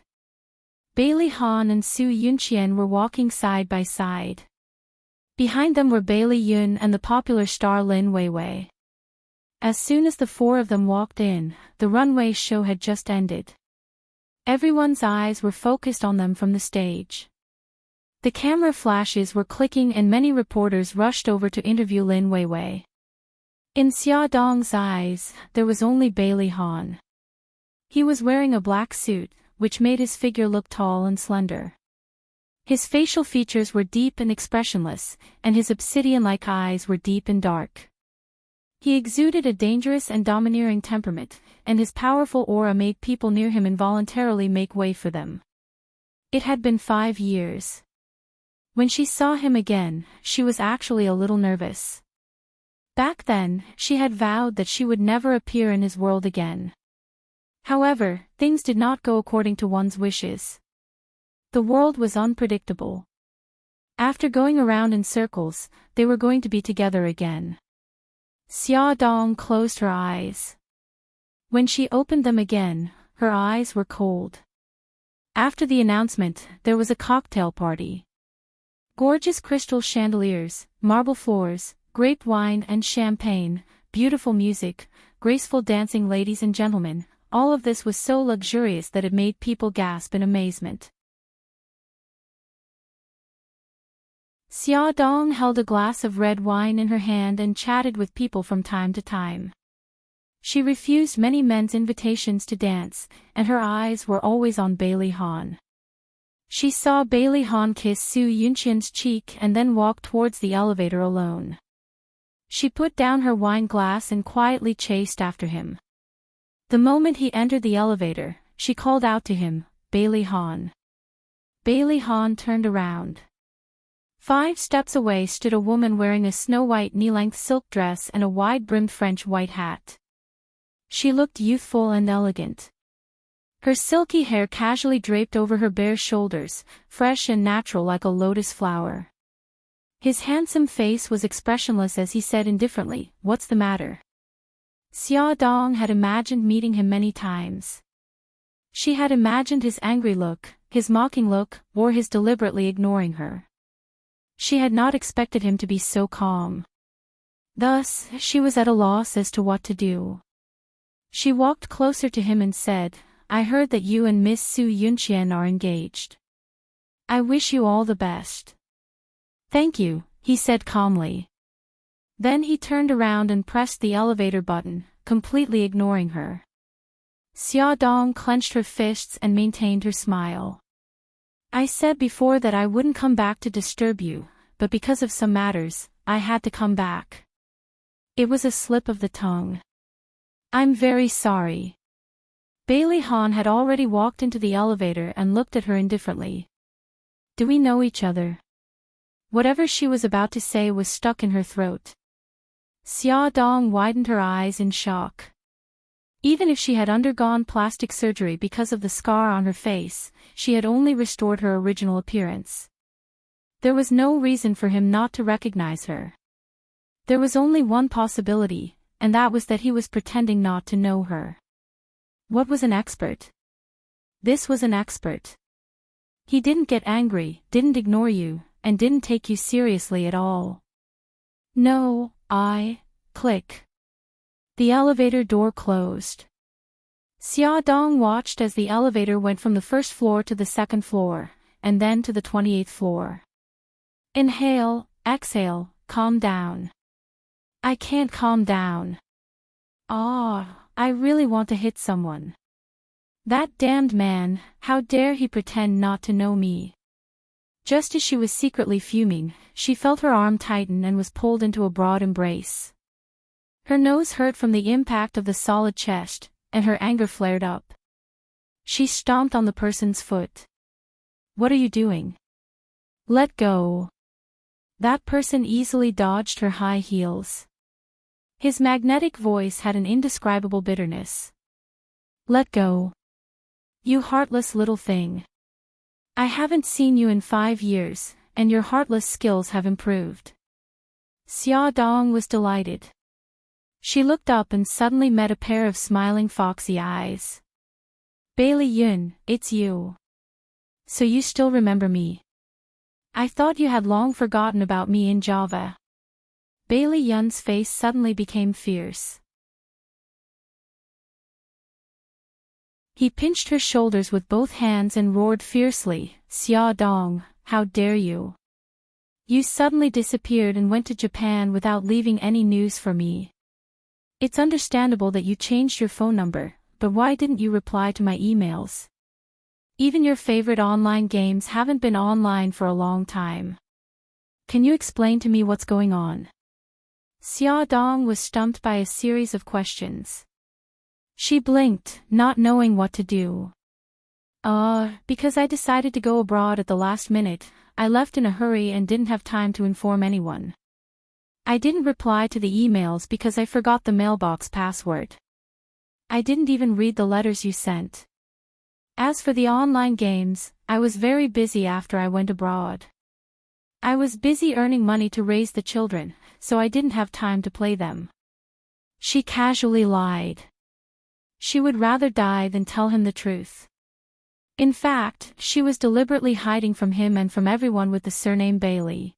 Bailey Han and Su Yunqian were walking side by side. Behind them were Bailey Yun and the popular star Lin Weiwei. As soon as the 4 of them walked in, the runway show had just ended. Everyone's eyes were focused on them from the stage. The camera flashes were clicking and many reporters rushed over to interview Lin Weiwei. In Xia Dong's eyes, there was only Bailey Han. He was wearing a black suit, which made his figure look tall and slender. His facial features were deep and expressionless, and his obsidian-like eyes were deep and dark. He exuded a dangerous and domineering temperament, and his powerful aura made people near him involuntarily make way for them. It had been 5 years. When she saw him again, she was actually a little nervous. Back then, she had vowed that she would never appear in his world again. However, things did not go according to one's wishes. The world was unpredictable. After going around in circles, they were going to be together again. Xia Dong closed her eyes. When she opened them again, her eyes were cold. After the announcement, there was a cocktail party. Gorgeous crystal chandeliers, marble floors, grape wine and champagne, beautiful music, graceful dancing ladies and gentlemen, all of this was so luxurious that it made people gasp in amazement. Xia Dong held a glass of red wine in her hand and chatted with people from time to time. She refused many men's invitations to dance, and her eyes were always on Bailey Han. She saw Bailey Han kiss Su Yunqian's cheek and then walk towards the elevator alone. She put down her wine glass and quietly chased after him. The moment he entered the elevator, she called out to him, "Bailey Han." Bailey Han turned around. 5 steps away stood a woman wearing a snow-white knee-length silk dress and a wide-brimmed French white hat. She looked youthful and elegant. Her silky hair casually draped over her bare shoulders, fresh and natural like a lotus flower. His handsome face was expressionless as he said indifferently, "What's the matter?" Xia Dong had imagined meeting him many times. She had imagined his angry look, his mocking look, or his deliberately ignoring her. She had not expected him to be so calm. Thus, she was at a loss as to what to do. She walked closer to him and said, I heard that you and Miss Su Yunqian are engaged. I wish you all the best. Thank you, he said calmly. Then he turned around and pressed the elevator button, completely ignoring her. Xiaodong clenched her fists and maintained her smile. I said before that I wouldn't come back to disturb you, but because of some matters, I had to come back. It was a slip of the tongue. I'm very sorry. Bailey Han had already walked into the elevator and looked at her indifferently. Do we know each other? Whatever she was about to say was stuck in her throat. Xiaodong widened her eyes in shock. Even if she had undergone plastic surgery because of the scar on her face, she had only restored her original appearance. There was no reason for him not to recognize her. There was only one possibility, and that was that he was pretending not to know her. What was an expert? This was an expert. He didn't get angry, didn't ignore you, and didn't take you seriously at all. No, click. The elevator door closed. Xiaodong watched as the elevator went from the first floor to the second floor, and then to the 28th floor. Inhale, exhale, calm down. I can't calm down. I really want to hit someone. That damned man, how dare he pretend not to know me. Just as she was secretly fuming, she felt her arm tighten and was pulled into a broad embrace. Her nose hurt from the impact of the solid chest, and her anger flared up. She stomped on the person's foot. What are you doing? Let go. That person easily dodged her high heels. His magnetic voice had an indescribable bitterness. Let go. You heartless little thing. I haven't seen you in 5 years, and your heartless skills have improved. Xiaodong was delighted. She looked up and suddenly met a pair of smiling foxy eyes. Bailey Yun, it's you. So you still remember me. I thought you had long forgotten about me in Java. Bailey Yun's face suddenly became fierce. He pinched her shoulders with both hands and roared fiercely, Xiaodong, how dare you? You suddenly disappeared and went to Japan without leaving any news for me. It's understandable that you changed your phone number, but why didn't you reply to my emails? Even your favorite online games haven't been online for a long time. Can you explain to me what's going on? Xiaodong was stumped by a series of questions. She blinked, not knowing what to do. Because I decided to go abroad at the last minute, I left in a hurry and didn't have time to inform anyone. I didn't reply to the emails because I forgot the mailbox password. I didn't even read the letters you sent. As for the online games, I was very busy after I went abroad. I was busy earning money to raise the children, so I didn't have time to play them. She casually lied. She would rather die than tell him the truth. In fact, she was deliberately hiding from him and from everyone with the surname Bailey.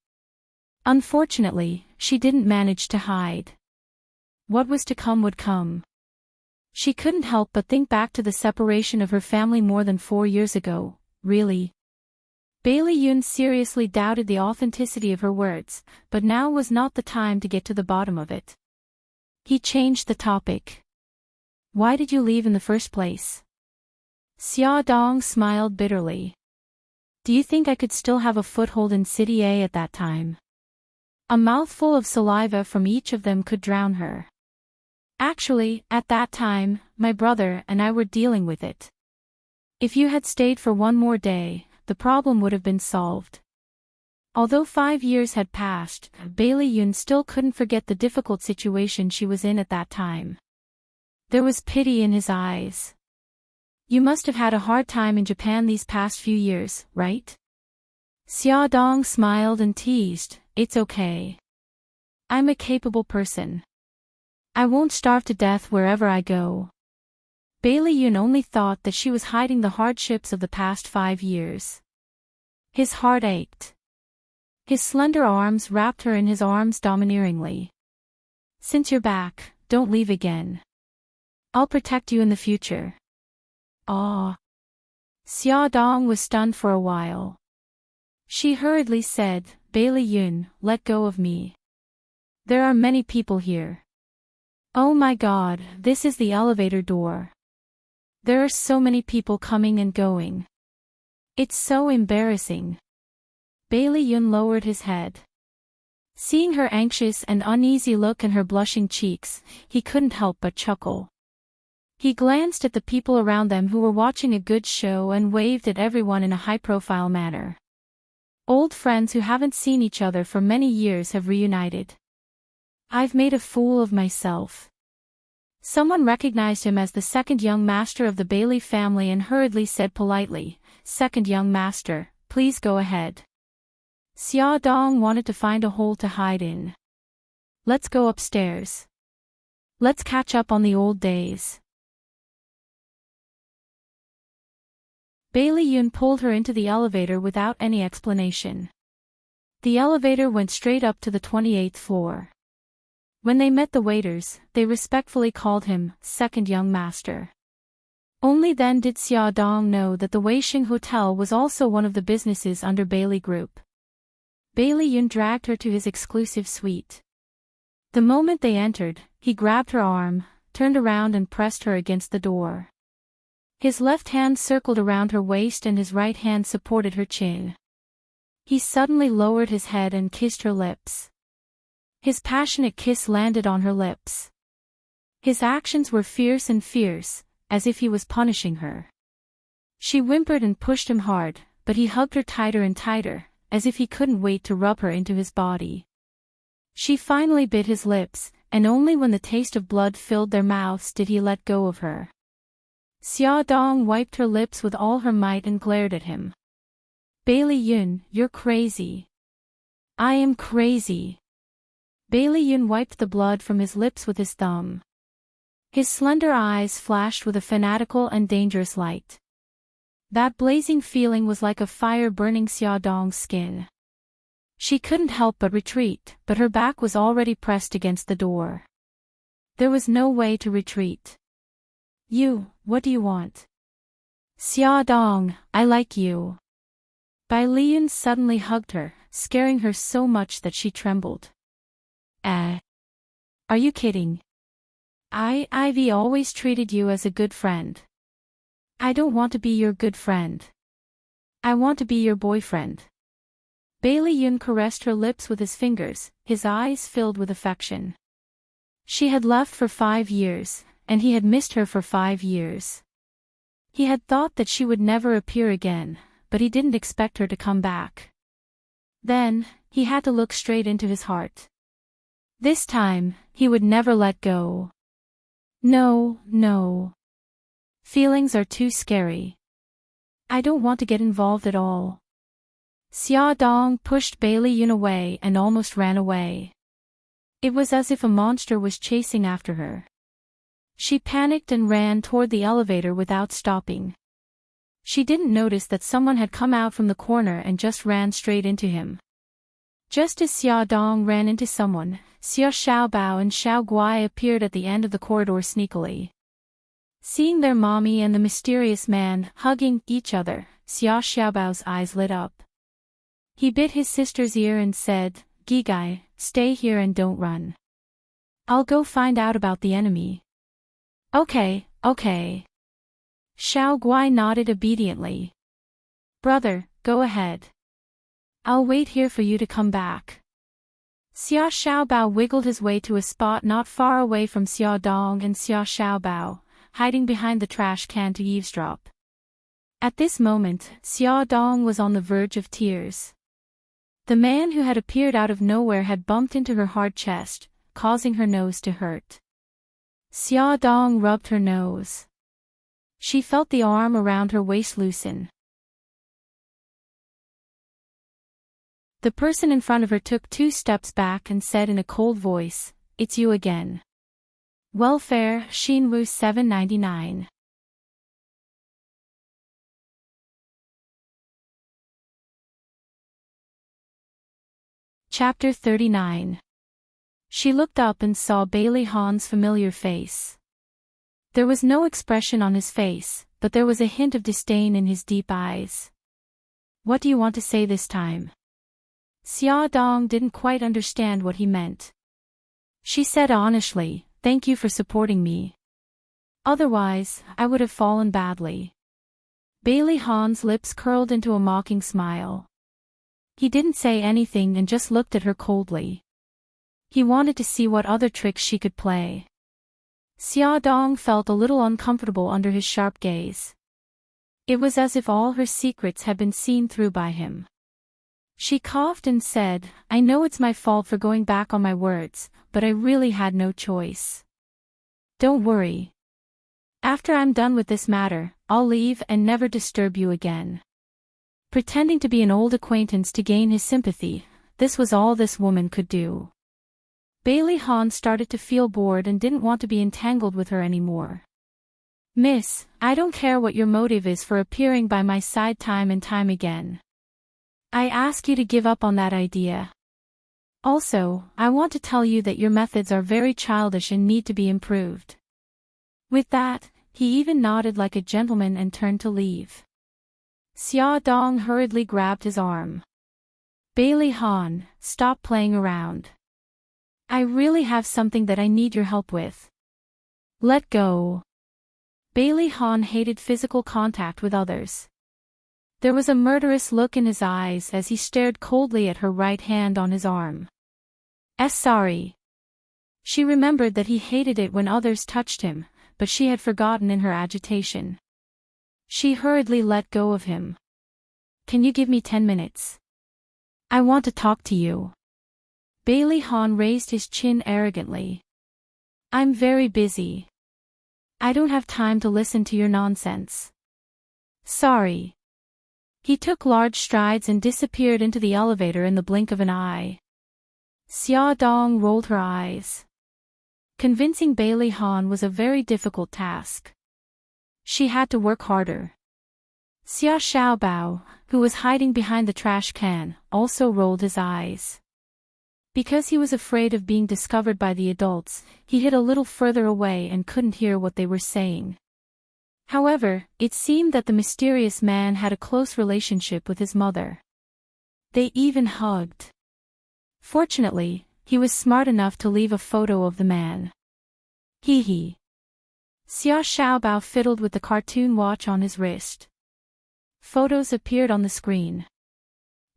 Unfortunately, she didn't manage to hide. What was to come would come. She couldn't help but think back to the separation of her family more than 4 years ago. Really? Bailey Yun seriously doubted the authenticity of her words, but now was not the time to get to the bottom of it. He changed the topic. Why did you leave in the first place? Xiaodong smiled bitterly. Do you think I could still have a foothold in City A at that time? A mouthful of saliva from each of them could drown her. Actually, at that time, my brother and I were dealing with it. If you had stayed for one more day, the problem would have been solved. Although 5 years had passed, Bailey Yun still couldn't forget the difficult situation she was in at that time. There was pity in his eyes. You must have had a hard time in Japan these past few years, right? Xiaodong smiled and teased, it's okay. I'm a capable person. I won't starve to death wherever I go. Bailey Yun only thought that she was hiding the hardships of the past 5 years. His heart ached. His slender arms wrapped her in his arms domineeringly. Since you're back, don't leave again. I'll protect you in the future. Ah. Xiaodong was stunned for a while. She hurriedly said, Bailey Yun, let go of me. There are many people here. Oh my god, this is the elevator door. There are so many people coming and going. It's so embarrassing. Bailey Yun lowered his head. Seeing her anxious and uneasy look and her blushing cheeks, he couldn't help but chuckle. He glanced at the people around them who were watching a good show and waved at everyone in a high-profile manner. Old friends who haven't seen each other for many years have reunited. I've made a fool of myself. Someone recognized him as the second young master of the Bailey family and hurriedly said politely, Second young master, please go ahead. Xiaodong wanted to find a hole to hide in. Let's go upstairs. Let's catch up on the old days. Bailey Yun pulled her into the elevator without any explanation. The elevator went straight up to the 28th floor. When they met the waiters, they respectfully called him, Second Young Master. Only then did Xiaodong know that the Weixing Hotel was also one of the businesses under Bailey Group. Bailey Yun dragged her to his exclusive suite. The moment they entered, he grabbed her arm, turned around and pressed her against the door. His left hand circled around her waist and his right hand supported her chin. He suddenly lowered his head and kissed her lips. His passionate kiss landed on her lips. His actions were fierce, as if he was punishing her. She whimpered and pushed him hard, but he hugged her tighter and tighter, as if he couldn't wait to rub her into his body. She finally bit his lips, and only when the taste of blood filled their mouths did he let go of her. Xiaodong wiped her lips with all her might and glared at him. Bailey Yun, you're crazy. I am crazy. Bailey Yun wiped the blood from his lips with his thumb. His slender eyes flashed with a fanatical and dangerous light. That blazing feeling was like a fire burning Xiaodong's skin. She couldn't help but retreat, but her back was already pressed against the door. There was no way to retreat. What do you want? Xiaodong, I like you. Bai Lian suddenly hugged her, scaring her so much that she trembled. Are you kidding? Ivy always treated you as a good friend. I don't want to be your good friend. I want to be your boyfriend. Bailey Yun caressed her lips with his fingers, his eyes filled with affection. She had left for 5 years, and he had missed her for 5 years. He had thought that she would never appear again, but he didn't expect her to come back. Then, he had to look straight into his heart. This time, he would never let go. No. Feelings are too scary. I don't want to get involved at all. Xiaodong pushed Bailey Yun away and almost ran away. It was as if a monster was chasing after her. She panicked and ran toward the elevator without stopping. She didn't notice that someone had come out from the corner and just ran straight into him. Just as Xiaodong ran into someone, Xia Xiaobao and Xiao Guai appeared at the end of the corridor sneakily. Seeing their mommy and the mysterious man hugging each other, Xia Xiaobao's eyes lit up. He bit his sister's ear and said, Gigai, stay here and don't run. I'll go find out about the enemy. Okay. Xiao Guai nodded obediently. Brother, go ahead. I'll wait here for you to come back. Xia Xiaobao wiggled his way to a spot not far away from Xiaodong and Xia Xiaobao, hiding behind the trash can to eavesdrop. At this moment, Xiaodong was on the verge of tears. The man who had appeared out of nowhere had bumped into her hard chest, causing her nose to hurt. Xiaodong rubbed her nose. She felt the arm around her waist loosen. The person in front of her took 2 steps back and said in a cold voice, It's you again. Welfare, Xinwu 799. Chapter 39. She looked up and saw Bailey Han's familiar face. There was no expression on his face, but there was a hint of disdain in his deep eyes. What do you want to say this time? Xia Dong didn't quite understand what he meant. She said honestly, thank you for supporting me. Otherwise, I would have fallen badly. Bailey Han's lips curled into a mocking smile. He didn't say anything and just looked at her coldly. He wanted to see what other tricks she could play. Xia Dong felt a little uncomfortable under his sharp gaze. It was as if all her secrets had been seen through by him. She coughed and said, I know it's my fault for going back on my words, but I really had no choice. Don't worry. After I'm done with this matter, I'll leave and never disturb you again. Pretending to be an old acquaintance to gain his sympathy, this was all this woman could do. Bailey Han started to feel bored and didn't want to be entangled with her anymore. Miss, I don't care what your motive is for appearing by my side time and time again. I ask you to give up on that idea. Also, I want to tell you that your methods are very childish and need to be improved. With that, he even nodded like a gentleman and turned to leave. Xia Dong hurriedly grabbed his arm. Bailey Han, stop playing around. I really have something that I need your help with. Let go. Bailey Han hated physical contact with others. There was a murderous look in his eyes as he stared coldly at her right hand on his arm. Sorry. She remembered that he hated it when others touched him, but she had forgotten in her agitation. She hurriedly let go of him. Can you give me 10 minutes? I want to talk to you. Bailey Han raised his chin arrogantly. I'm very busy. I don't have time to listen to your nonsense. Sorry. He took large strides and disappeared into the elevator in the blink of an eye. Xia Dong rolled her eyes. Convincing Bailey Han was a very difficult task. She had to work harder. Xia Xiaobao, who was hiding behind the trash can, also rolled his eyes. Because he was afraid of being discovered by the adults, he hid a little further away and couldn't hear what they were saying. However, it seemed that the mysterious man had a close relationship with his mother. They even hugged. Fortunately, he was smart enough to leave a photo of the man. Hee hee. Xia Xiaobao fiddled with the cartoon watch on his wrist. Photos appeared on the screen.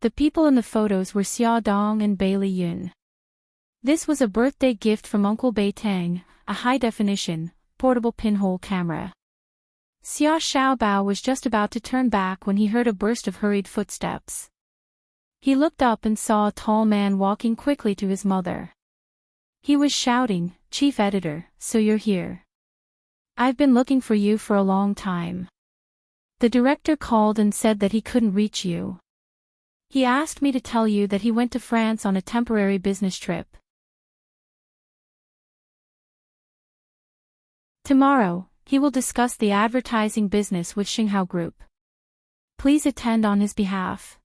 The people in the photos were Xia Dong and Bailey Yun. This was a birthday gift from Uncle Bei Tang, a high-definition, portable pinhole camera. Xia Xiaobao was just about to turn back when he heard a burst of hurried footsteps. He looked up and saw a tall man walking quickly to his mother. He was shouting, Chief Editor, so you're here. I've been looking for you for a long time. The director called and said that he couldn't reach you. He asked me to tell you that he went to France on a temporary business trip. Tomorrow, he will discuss the advertising business with Xinghao Group. Please attend on his behalf.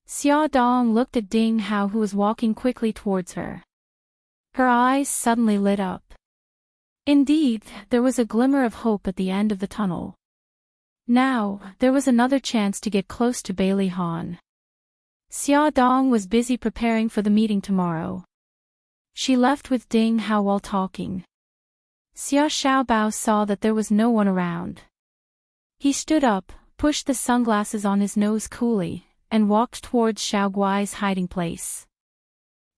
Xia Dong looked at Ding Hao, who was walking quickly towards her. Her eyes suddenly lit up. Indeed, there was a glimmer of hope at the end of the tunnel. Now, there was another chance to get close to Bailey Han. Xia Dong was busy preparing for the meeting tomorrow. She left with Ding Hao while talking. Xia Xiaobao saw that there was no one around. He stood up, pushed the sunglasses on his nose coolly, and walked towards Xiao Guai's hiding place.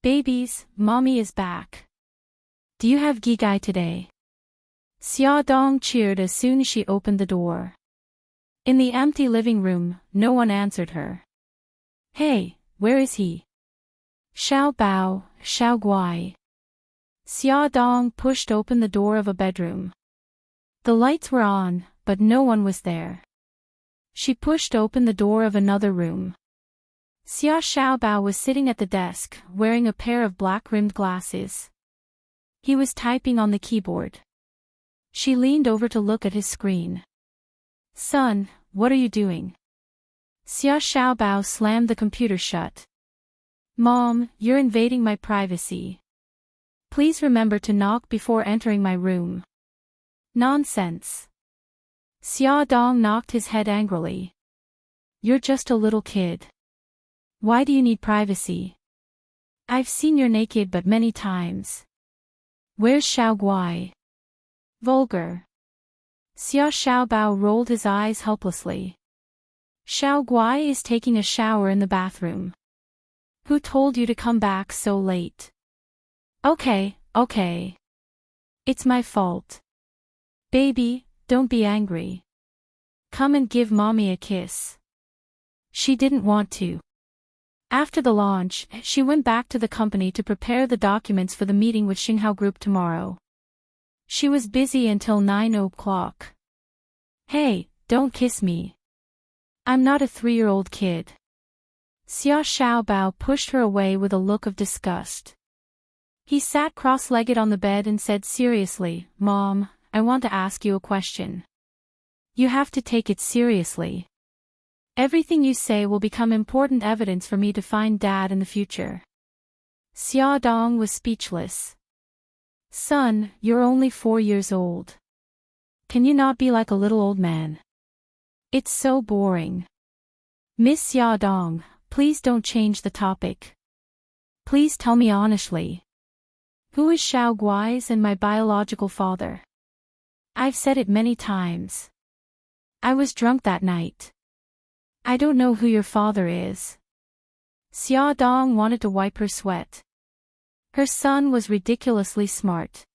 Babies, mommy is back. Do you have gigai today? Xia Dong cheered as soon as she opened the door. In the empty living room, no one answered her. Hey, where is he? Xiao Bao, Xiao Guai. Xia Dong pushed open the door of a bedroom. The lights were on, but no one was there. She pushed open the door of another room. Xia Xiaobao was sitting at the desk, wearing a pair of black-rimmed glasses. He was typing on the keyboard. She leaned over to look at his screen. Son, what are you doing? Xia Xiaobao slammed the computer shut. Mom, you're invading my privacy. Please remember to knock before entering my room. Nonsense. Xia Dong knocked his head angrily. You're just a little kid. Why do you need privacy? I've seen your naked but many times. Where's Xiao Guai? Vulgar. Xia Xiaobao rolled his eyes helplessly. Xiao Guai is taking a shower in the bathroom. Who told you to come back so late? Okay. It's my fault. Baby, don't be angry. Come and give mommy a kiss. She didn't want to. After the launch, she went back to the company to prepare the documents for the meeting with Xinghao Group tomorrow. She was busy until 9 o'clock. Hey, don't kiss me. I'm not a 3-year-old kid. Xia Xiaobao pushed her away with a look of disgust. He sat cross-legged on the bed and said seriously, Mom, I want to ask you a question. You have to take it seriously. Everything you say will become important evidence for me to find Dad in the future. Xia Dong was speechless. Son, you're only 4 years old. Can you not be like a little old man? It's so boring. Miss Xia Dong, please don't change the topic. Please tell me honestly. Who is Xiao Guai's and my biological father? I've said it many times. I was drunk that night. I don't know who your father is. Xia Dong wanted to wipe her sweat. Her son was ridiculously smart.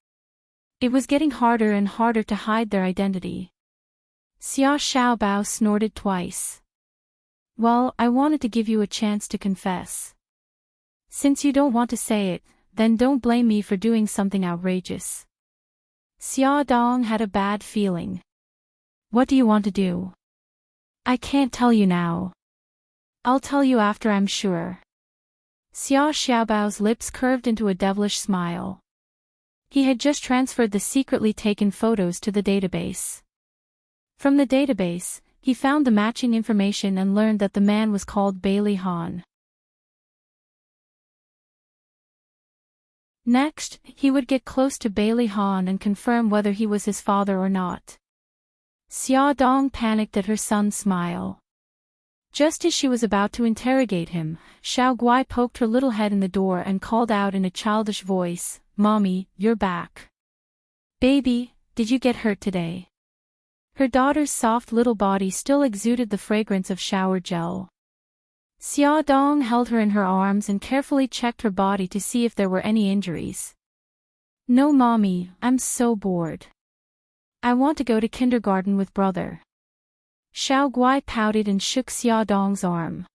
It was getting harder and harder to hide their identity. Xia Xiaobao snorted twice. Well, I wanted to give you a chance to confess. Since you don't want to say it, then don't blame me for doing something outrageous. Xia Dong had a bad feeling. What do you want to do? I can't tell you now. I'll tell you after I'm sure. Xia Xiaobao's lips curved into a devilish smile. He had just transferred the secretly taken photos to the database. From the database, he found the matching information and learned that the man was called Bailey Han. Next, he would get close to Bailey Han and confirm whether he was his father or not. Xia Dong panicked at her son's smile. Just as she was about to interrogate him, Xiao Guai poked her little head in the door and called out in a childish voice, Mommy, you're back. Baby, did you get hurt today? Her daughter's soft little body still exuded the fragrance of shower gel. Xia Dong held her in her arms and carefully checked her body to see if there were any injuries. No, Mommy, I'm so bored. I want to go to kindergarten with brother. Xiao Guai pouted and shook Xia Dong's arm.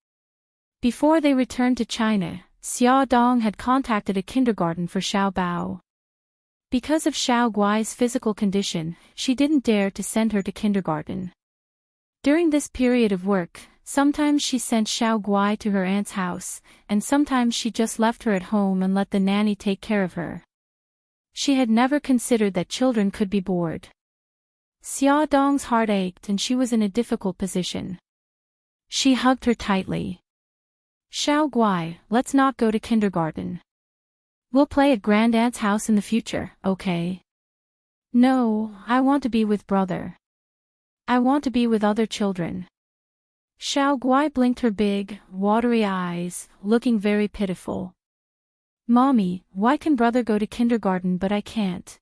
Before they returned to China, Xia Dong had contacted a kindergarten for Xiao Bao. Because of Xiao Guai's physical condition, she didn't dare to send her to kindergarten. During this period of work, sometimes she sent Xiao Guai to her aunt's house, and sometimes she just left her at home and let the nanny take care of her. She had never considered that children could be bored. Xia Dong's heart ached and she was in a difficult position. She hugged her tightly. Xiao Guai, let's not go to kindergarten. We'll play at Grandaunt's house in the future, okay? No, I want to be with brother. I want to be with other children. Xiao Guai blinked her big, watery eyes, looking very pitiful. Mommy, why can brother go to kindergarten but I can't?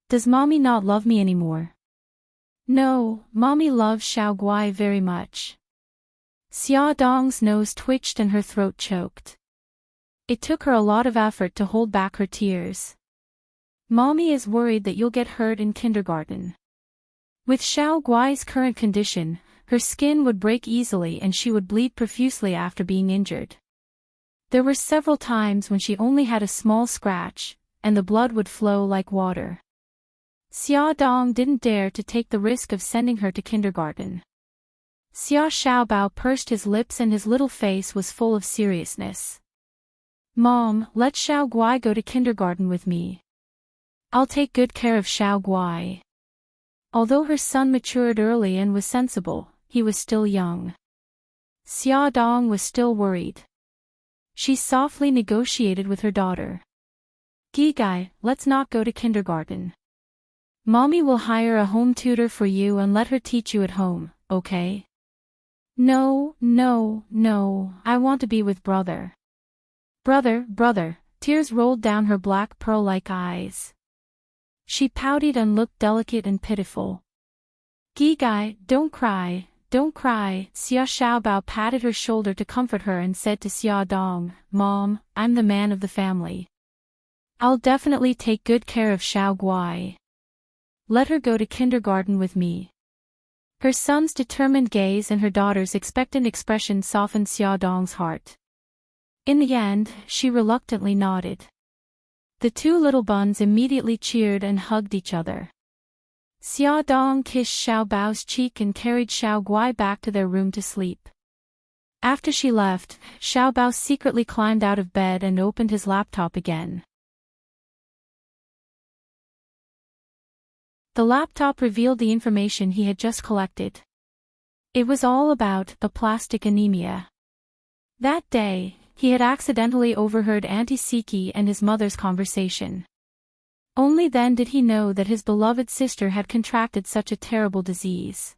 Does mommy not love me anymore? No, mommy loves Xiao Guai very much. Xia Dong's nose twitched and her throat choked. It took her a lot of effort to hold back her tears. Mommy is worried that you'll get hurt in kindergarten. With Xiao Guai's current condition, her skin would break easily and she would bleed profusely after being injured. There were several times when she only had a small scratch, and the blood would flow like water. Xia Dong didn't dare to take the risk of sending her to kindergarten. Xia Xiaobao pursed his lips and his little face was full of seriousness. Mom, let Xiao Guai go to kindergarten with me. I'll take good care of Xiao Guai. Although her son matured early and was sensible, he was still young. Xia Dong was still worried. She softly negotiated with her daughter. Gigai, let's not go to kindergarten. Mommy will hire a home tutor for you and let her teach you at home, okay? No, no, no, I want to be with brother. Brother, tears rolled down her black pearl-like eyes. She pouted and looked delicate and pitiful. Gigai, don't cry, don't cry. Xia Xiaobao patted her shoulder to comfort her and said to Xia Dong, Mom, I'm the man of the family. I'll definitely take good care of Xiao Guai. Let her go to kindergarten with me. Her son's determined gaze and her daughter's expectant expression softened Xia Dong's heart. In the end, she reluctantly nodded. The two little buns immediately cheered and hugged each other. Xia Dong kissed Xiao Bao's cheek and carried Xiao Guai back to their room to sleep. After she left, Xiao Bao secretly climbed out of bed and opened his laptop again. The laptop revealed the information he had just collected. It was all about aplastic anemia. That day, he had accidentally overheard Auntie Siki and his mother's conversation. Only then did he know that his beloved sister had contracted such a terrible disease.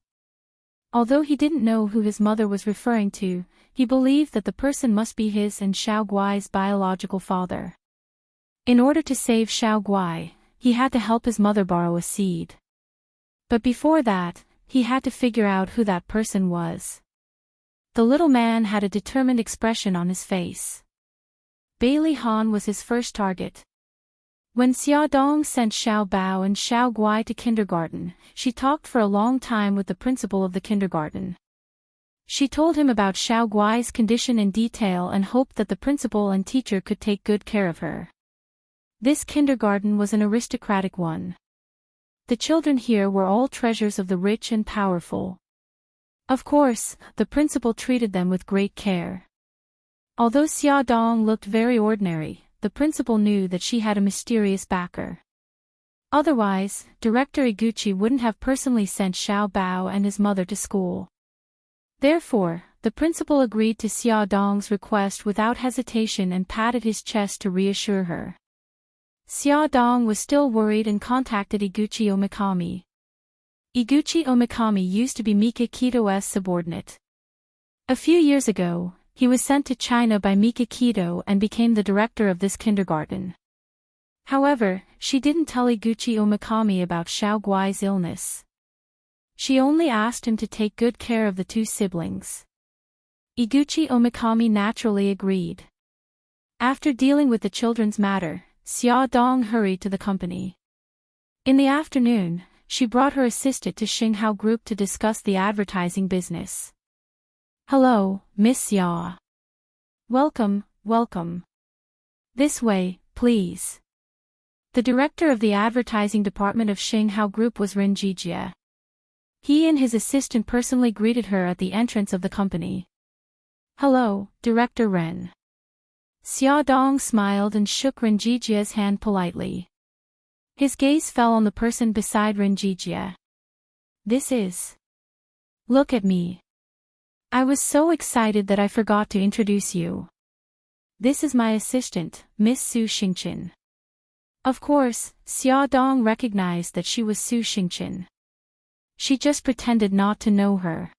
Although he didn't know who his mother was referring to, he believed that the person must be his and Xiao Guai's biological father. In order to save Xiao Guai, he had to help his mother borrow a seed. But before that, he had to figure out who that person was. The little man had a determined expression on his face. Bailey Han was his first target. When Xia Dong sent Xiao Bao and Xiao Guai to kindergarten, she talked for a long time with the principal of the kindergarten. She told him about Xiao Guai's condition in detail and hoped that the principal and teacher could take good care of her. This kindergarten was an aristocratic one. The children here were all treasures of the rich and powerful. Of course, the principal treated them with great care. Although Xia Dong looked very ordinary, the principal knew that she had a mysterious backer. Otherwise, Director Iguchi wouldn't have personally sent Xiao Bao and his mother to school. Therefore, the principal agreed to Xia Dong's request without hesitation and patted his chest to reassure her. Xia Dong was still worried and contacted Iguchi Omikami. Iguchi Omikami used to be Mika Kito's subordinate. A few years ago, he was sent to China by Mika Kito and became the director of this kindergarten. However, she didn't tell Iguchi Omikami about Xiao Guai's illness. She only asked him to take good care of the two siblings. Iguchi Omikami naturally agreed. After dealing with the children's matter, Xia Dong hurried to the company. In the afternoon, she brought her assistant to Xinghao Group to discuss the advertising business. Hello, Miss Xia. Welcome, welcome. This way, please. The director of the advertising department of Xinghao Group was Ren Jijie. He and his assistant personally greeted her at the entrance of the company. Hello, Director Ren. Xia Dong smiled and shook Ren Jijie's hand politely. His gaze fell on the person beside Ren Jijie. This is... Look at me. I was so excited that I forgot to introduce you. This is my assistant, Miss Su Xingqin. Of course, Xia Dong recognized that she was Su Xingqin. She just pretended not to know her.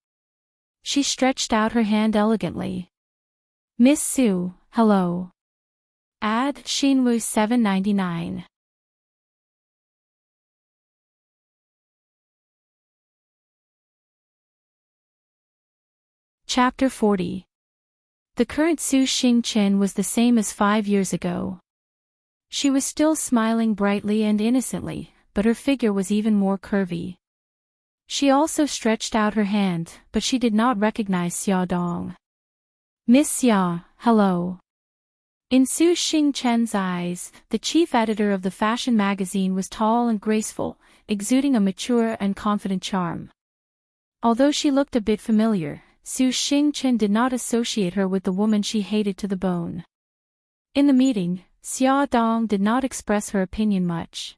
She stretched out her hand elegantly. Miss Su, hello. Ad Shinwu 799. Chapter 40. The current Su Xingqin was the same as 5 years ago. She was still smiling brightly and innocently, but her figure was even more curvy. She also stretched out her hand, but she did not recognize Xia Dong. Miss Xia, hello. In Su Xingqin's eyes, the chief editor of the fashion magazine was tall and graceful, exuding a mature and confident charm. Although she looked a bit familiar, Su Xingqin did not associate her with the woman she hated to the bone. In the meeting, Xia Dong did not express her opinion much.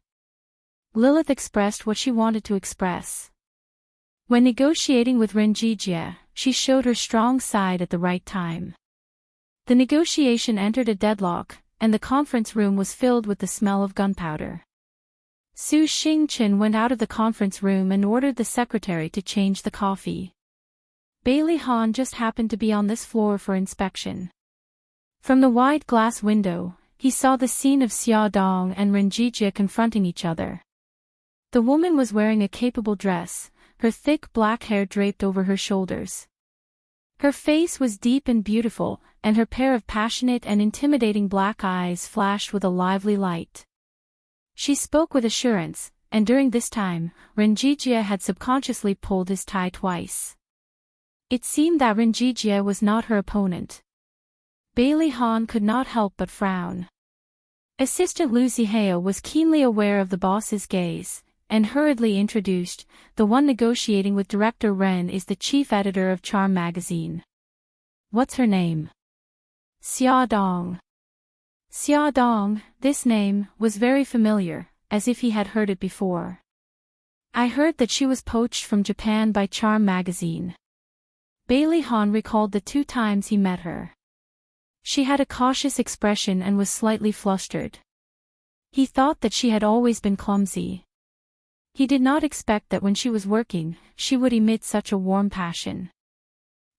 Lilith expressed what she wanted to express. When negotiating with Ren Jijie, she showed her strong side at the right time. The negotiation entered a deadlock, and the conference room was filled with the smell of gunpowder. Su Xingchen went out of the conference room and ordered the secretary to change the coffee. Bailey Han just happened to be on this floor for inspection. From the wide glass window, he saw the scene of Xia Dong and Ren Jijie confronting each other. The woman was wearing a capable dress, her thick black hair draped over her shoulders. Her face was deep and beautiful, and her pair of passionate and intimidating black eyes flashed with a lively light. She spoke with assurance, and during this time, Ren Jijie had subconsciously pulled his tie twice. It seemed that Ren Jijie was not her opponent. Bailey Han could not help but frown. Assistant Lu Zihao was keenly aware of the boss's gaze, and hurriedly introduced, the one negotiating with Director Ren is the chief editor of Charm magazine. What's her name? Xia Dong. Xia Dong, this name, was very familiar, as if he had heard it before. I heard that she was poached from Japan by Charm magazine. Bailey Han recalled the 2 times he met her. She had a cautious expression and was slightly flustered. He thought that she had always been clumsy. He did not expect that when she was working, she would emit such a warm passion.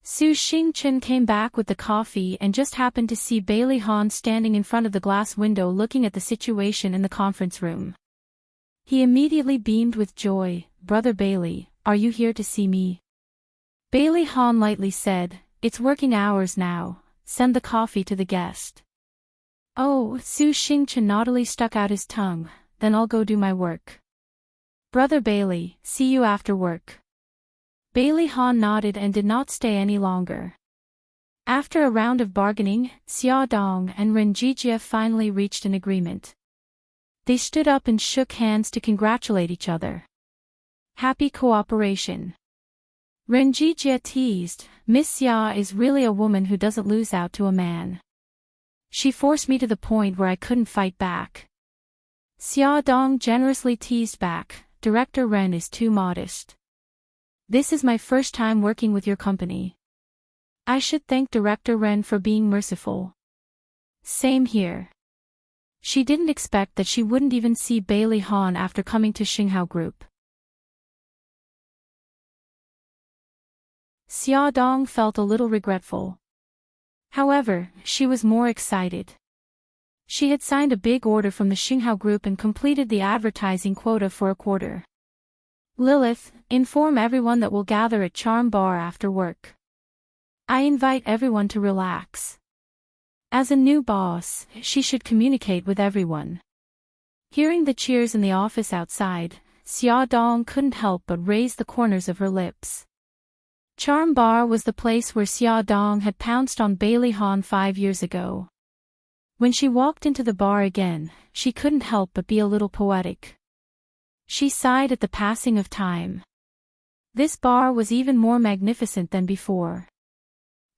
Su Xingchen came back with the coffee and just happened to see Bailey Han standing in front of the glass window looking at the situation in the conference room. He immediately beamed with joy. Brother Bailey, are you here to see me? Bailey Han lightly said, it's working hours now, send the coffee to the guest. Oh, Su Xingchen naughtily stuck out his tongue, then I'll go do my work. Brother Bailey, see you after work. Bailey Han nodded and did not stay any longer. After a round of bargaining, Xia Dong and Ren Jijie finally reached an agreement. They stood up and shook hands to congratulate each other. Happy cooperation. Ren Jijie teased, Miss Xia is really a woman who doesn't lose out to a man. She forced me to the point where I couldn't fight back. Xia Dong generously teased back, Director Ren is too modest. This is my first time working with your company. I should thank Director Ren for being merciful. Same here. She didn't expect that she wouldn't even see Bailey Han after coming to Xinghao Group. Xia Dong felt a little regretful. However, she was more excited. She had signed a big order from the Xinghao Group and completed the advertising quota for a quarter. Lilith, inform everyone that we'll gather at Charm Bar after work. I invite everyone to relax. As a new boss, she should communicate with everyone. Hearing the cheers in the office outside, Xia Dong couldn't help but raise the corners of her lips. Charm Bar was the place where Xia Dong had pounced on Bailey Han 5 years ago. When she walked into the bar again, she couldn't help but be a little poetic. She sighed at the passing of time. This bar was even more magnificent than before.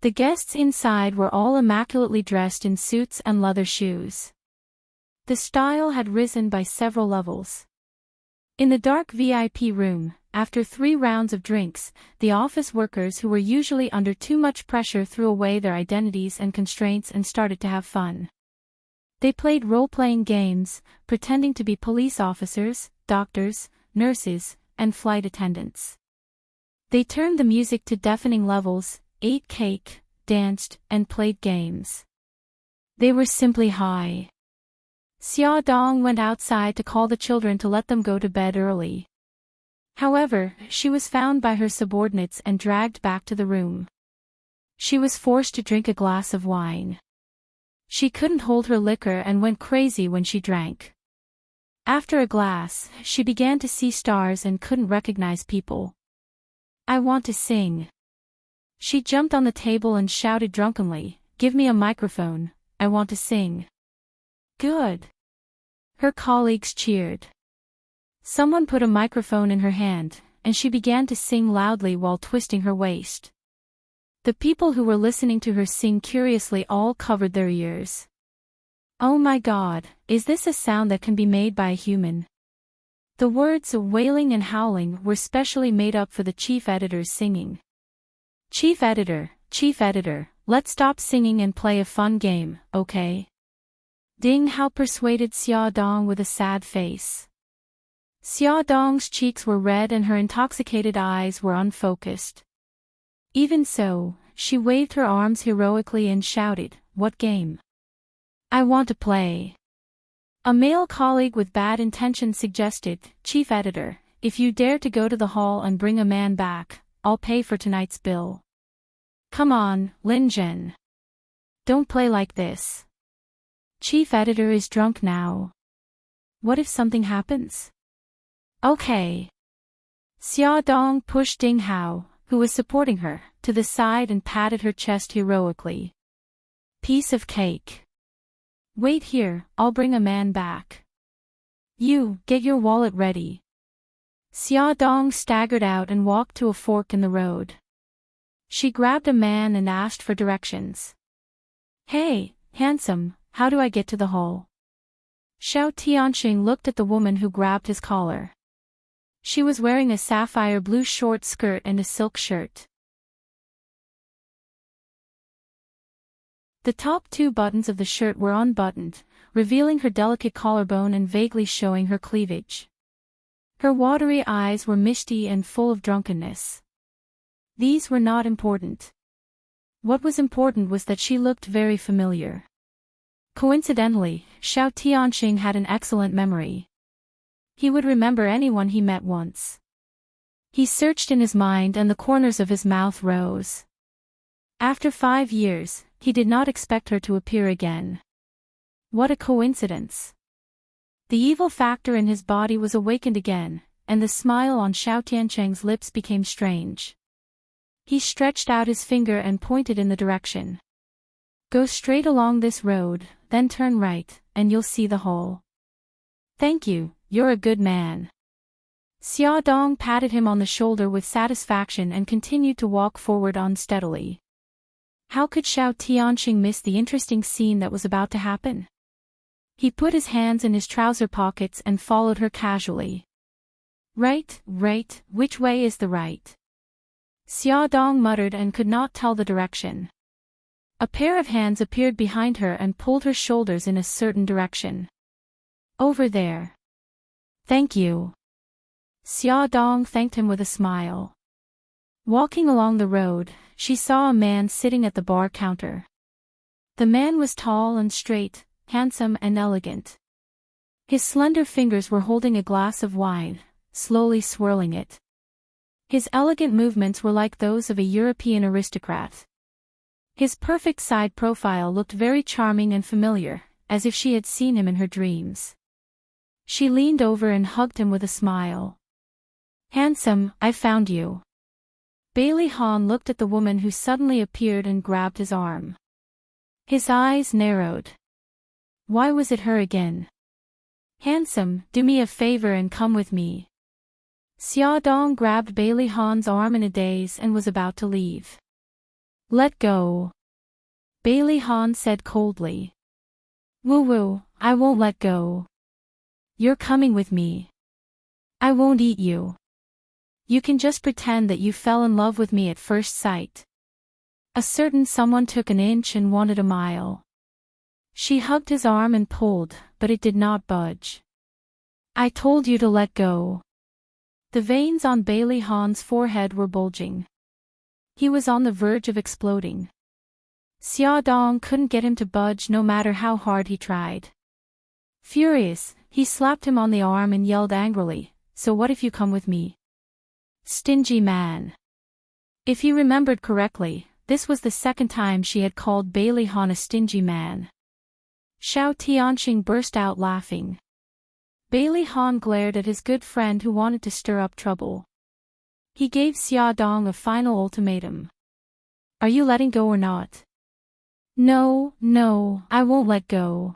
The guests inside were all immaculately dressed in suits and leather shoes. The style had risen by several levels. In the dark VIP room, after 3 rounds of drinks, the office workers who were usually under too much pressure threw away their identities and constraints and started to have fun. They played role-playing games, pretending to be police officers, doctors, nurses, and flight attendants. They turned the music to deafening levels, ate cake, danced, and played games. They were simply high. Xia Dong went outside to call the children to let them go to bed early. However, she was found by her subordinates and dragged back to the room. She was forced to drink a glass of wine. She couldn't hold her liquor and went crazy when she drank. After a glass, she began to see stars and couldn't recognize people. I want to sing. She jumped on the table and shouted drunkenly, give me a microphone, I want to sing. Good. Her colleagues cheered. Someone put a microphone in her hand, and she began to sing loudly while twisting her waist. The people who were listening to her sing curiously all covered their ears. Oh my God, is this a sound that can be made by a human? The words of wailing and howling were specially made up for the chief editor's singing. Chief editor, let's stop singing and play a fun game, okay? Ding Hao persuaded Xia Dong with a sad face. Xiaodong's cheeks were red and her intoxicated eyes were unfocused. Even so, she waved her arms heroically and shouted, "What game? I want to play." A male colleague with bad intentions suggested, "Chief editor, if you dare to go to the hall and bring a man back, I'll pay for tonight's bill." "Come on, Lin Zhen. Don't play like this. Chief editor is drunk now. What if something happens?" "Okay." Xiaodong pushed Ding Hao, who was supporting her, to the side and patted her chest heroically. "Piece of cake. Wait here, I'll bring a man back. You, get your wallet ready." Xiaodong staggered out and walked to a fork in the road. She grabbed a man and asked for directions. "Hey, handsome, how do I get to the hall?" Xiao Tianxing looked at the woman who grabbed his collar. She was wearing a sapphire blue short skirt and a silk shirt. The top 2 buttons of the shirt were unbuttoned, revealing her delicate collarbone and vaguely showing her cleavage. Her watery eyes were misty and full of drunkenness. These were not important. What was important was that she looked very familiar. Coincidentally, Xiao Tianxing had an excellent memory. He would remember anyone he met once. He searched in his mind and the corners of his mouth rose. After 5 years, he did not expect her to appear again. What a coincidence. The evil factor in his body was awakened again, and the smile on Xiao Tianxing's lips became strange. He stretched out his finger and pointed in the direction. "Go straight along this road, then turn right, and you'll see the hole." "Thank you, you're a good man." Xiaodong patted him on the shoulder with satisfaction and continued to walk forward unsteadily. How could Xiao Tianxing miss the interesting scene that was about to happen? He put his hands in his trouser pockets and followed her casually. Right, which way is the right?" Xiaodong muttered and could not tell the direction. A pair of hands appeared behind her and pulled her shoulders in a certain direction. "Over there." "Thank you." Xiaodong thanked him with a smile. Walking along the road, she saw a man sitting at the bar counter. The man was tall and straight, handsome and elegant. His slender fingers were holding a glass of wine, slowly swirling it. His elegant movements were like those of a European aristocrat. His perfect side profile looked very charming and familiar, as if she had seen him in her dreams. She leaned over and hugged him with a smile. "Handsome, I found you." Bailey Han looked at the woman who suddenly appeared and grabbed his arm. His eyes narrowed. Why was it her again? "Handsome, do me a favor and come with me." Xiaodong grabbed Bailey Han's arm in a daze and was about to leave. "Let go." Bailey Han said coldly. "Woo-woo, I won't let go. You're coming with me. I won't eat you. You can just pretend that you fell in love with me at first sight." A certain someone took an inch and wanted a mile. She hugged his arm and pulled, but it did not budge. "I told you to let go." The veins on Bailey Han's forehead were bulging. He was on the verge of exploding. Xiaodong couldn't get him to budge no matter how hard he tried. Furious, he slapped him on the arm and yelled angrily, "So what if you come with me? Stingy man." If he remembered correctly, this was the second time she had called Bailey Han a stingy man. Xiao Tianxing burst out laughing. Bailey Han glared at his good friend who wanted to stir up trouble. He gave Xiaodong a final ultimatum. "Are you letting go or not?" No, I won't let go.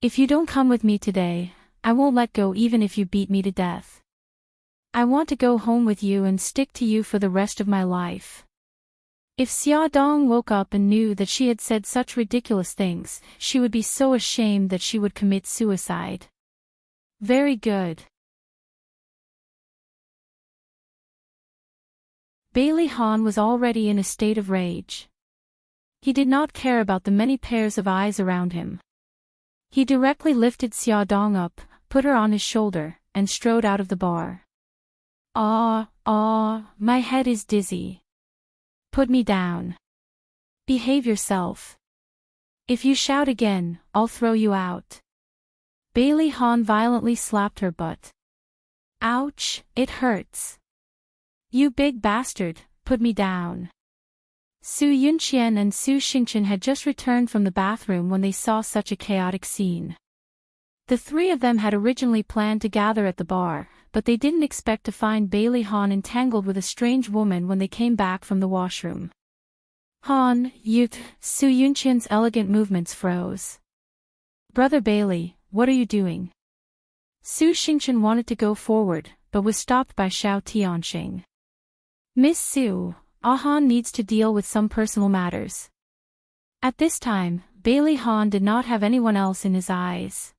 If you don't come with me today, I won't let go even if you beat me to death. I want to go home with you and stick to you for the rest of my life." If Xiaodong woke up and knew that she had said such ridiculous things, she would be so ashamed that she would commit suicide. Very good. Bailey Han was already in a state of rage. He did not care about the many pairs of eyes around him. He directly lifted Xiaodong up, put her on his shoulder, and strode out of the bar. My head is dizzy. Put me down. Behave yourself. If you shout again, I'll throw you out. Bailey Han violently slapped her butt. Ouch, it hurts. You big bastard, put me down. Su Yunqian and Su Xingqian had just returned from the bathroom when they saw such a chaotic scene. The three of them had originally planned to gather at the bar, but they didn't expect to find Bailey Han entangled with a strange woman when they came back from the washroom. Han, Su Yunqian's elegant movements froze. Brother Bailey, what are you doing? Su Xingqian wanted to go forward, but was stopped by Xiao Tianxing. Miss Su, Han needs to deal with some personal matters. At this time, Bailey Han did not have anyone else in his eyes.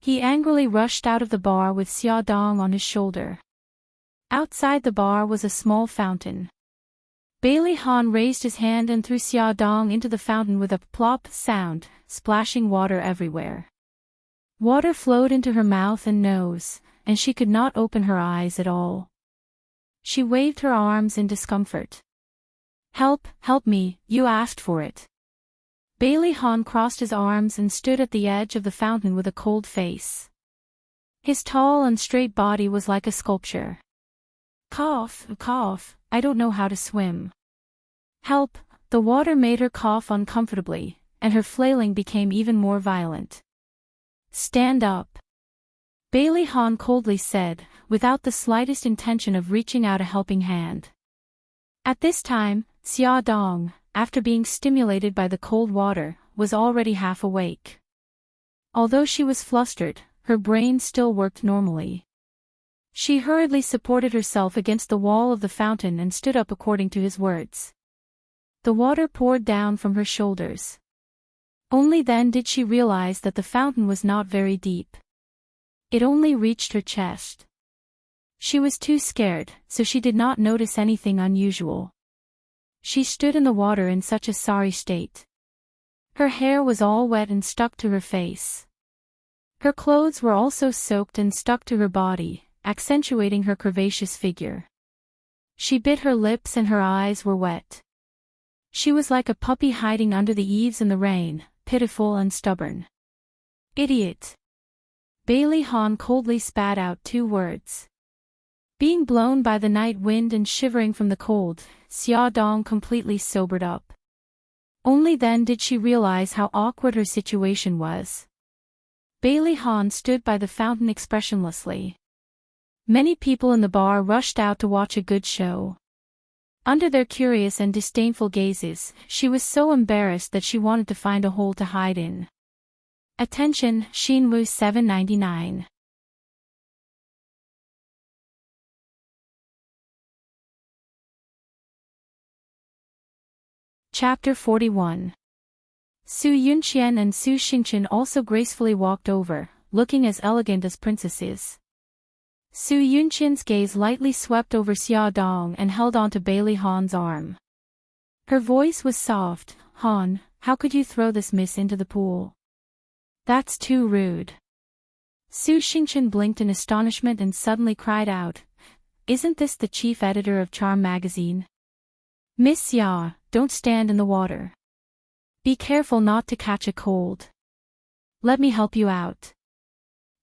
He angrily rushed out of the bar with Xia Dong on his shoulder. Outside the bar was a small fountain. Bailey Han raised his hand and threw Xia Dong into the fountain with a plop sound, splashing water everywhere. Water flowed into her mouth and nose, and she could not open her eyes at all. She waved her arms in discomfort. Help me, you asked for it. Bailey Han crossed his arms and stood at the edge of the fountain with a cold face. His tall and straight body was like a sculpture. Cough, I don't know how to swim. Help, the water made her cough uncomfortably, and her flailing became even more violent. Stand up. Bailey Han coldly said, without the slightest intention of reaching out a helping hand. At this time, Xia Dong, after being stimulated by the cold water, was already half awake. Although she was flustered, her brain still worked normally. She hurriedly supported herself against the wall of the fountain and stood up according to his words. The water poured down from her shoulders. Only then did she realize that the fountain was not very deep. It only reached her chest. She was too scared, so she did not notice anything unusual. She stood in the water in such a sorry state. Her hair was all wet and stuck to her face. Her clothes were also soaked and stuck to her body, accentuating her curvaceous figure. She bit her lips and her eyes were wet. She was like a puppy hiding under the eaves in the rain, pitiful and stubborn. Idiot. Bailey Han coldly spat out 2 words. Being blown by the night wind and shivering from the cold, Xia Dong completely sobered up. Only then did she realize how awkward her situation was. Bailey Han stood by the fountain expressionlessly. Many people in the bar rushed out to watch a good show. Under their curious and disdainful gazes, she was so embarrassed that she wanted to find a hole to hide in. Attention, Xinwu 799. Chapter 41. Su Yunqian and Su Xingqian also gracefully walked over, looking as elegant as princesses. Su Yunqian's gaze lightly swept over Xia Dong and held onto Bailey Han's arm. Her voice was soft. Han, how could you throw this miss into the pool? That's too rude. Su Xingqian blinked in astonishment and suddenly cried out, Isn't this the chief editor of Charm magazine? Miss Xia, don't stand in the water. Be careful not to catch a cold. Let me help you out.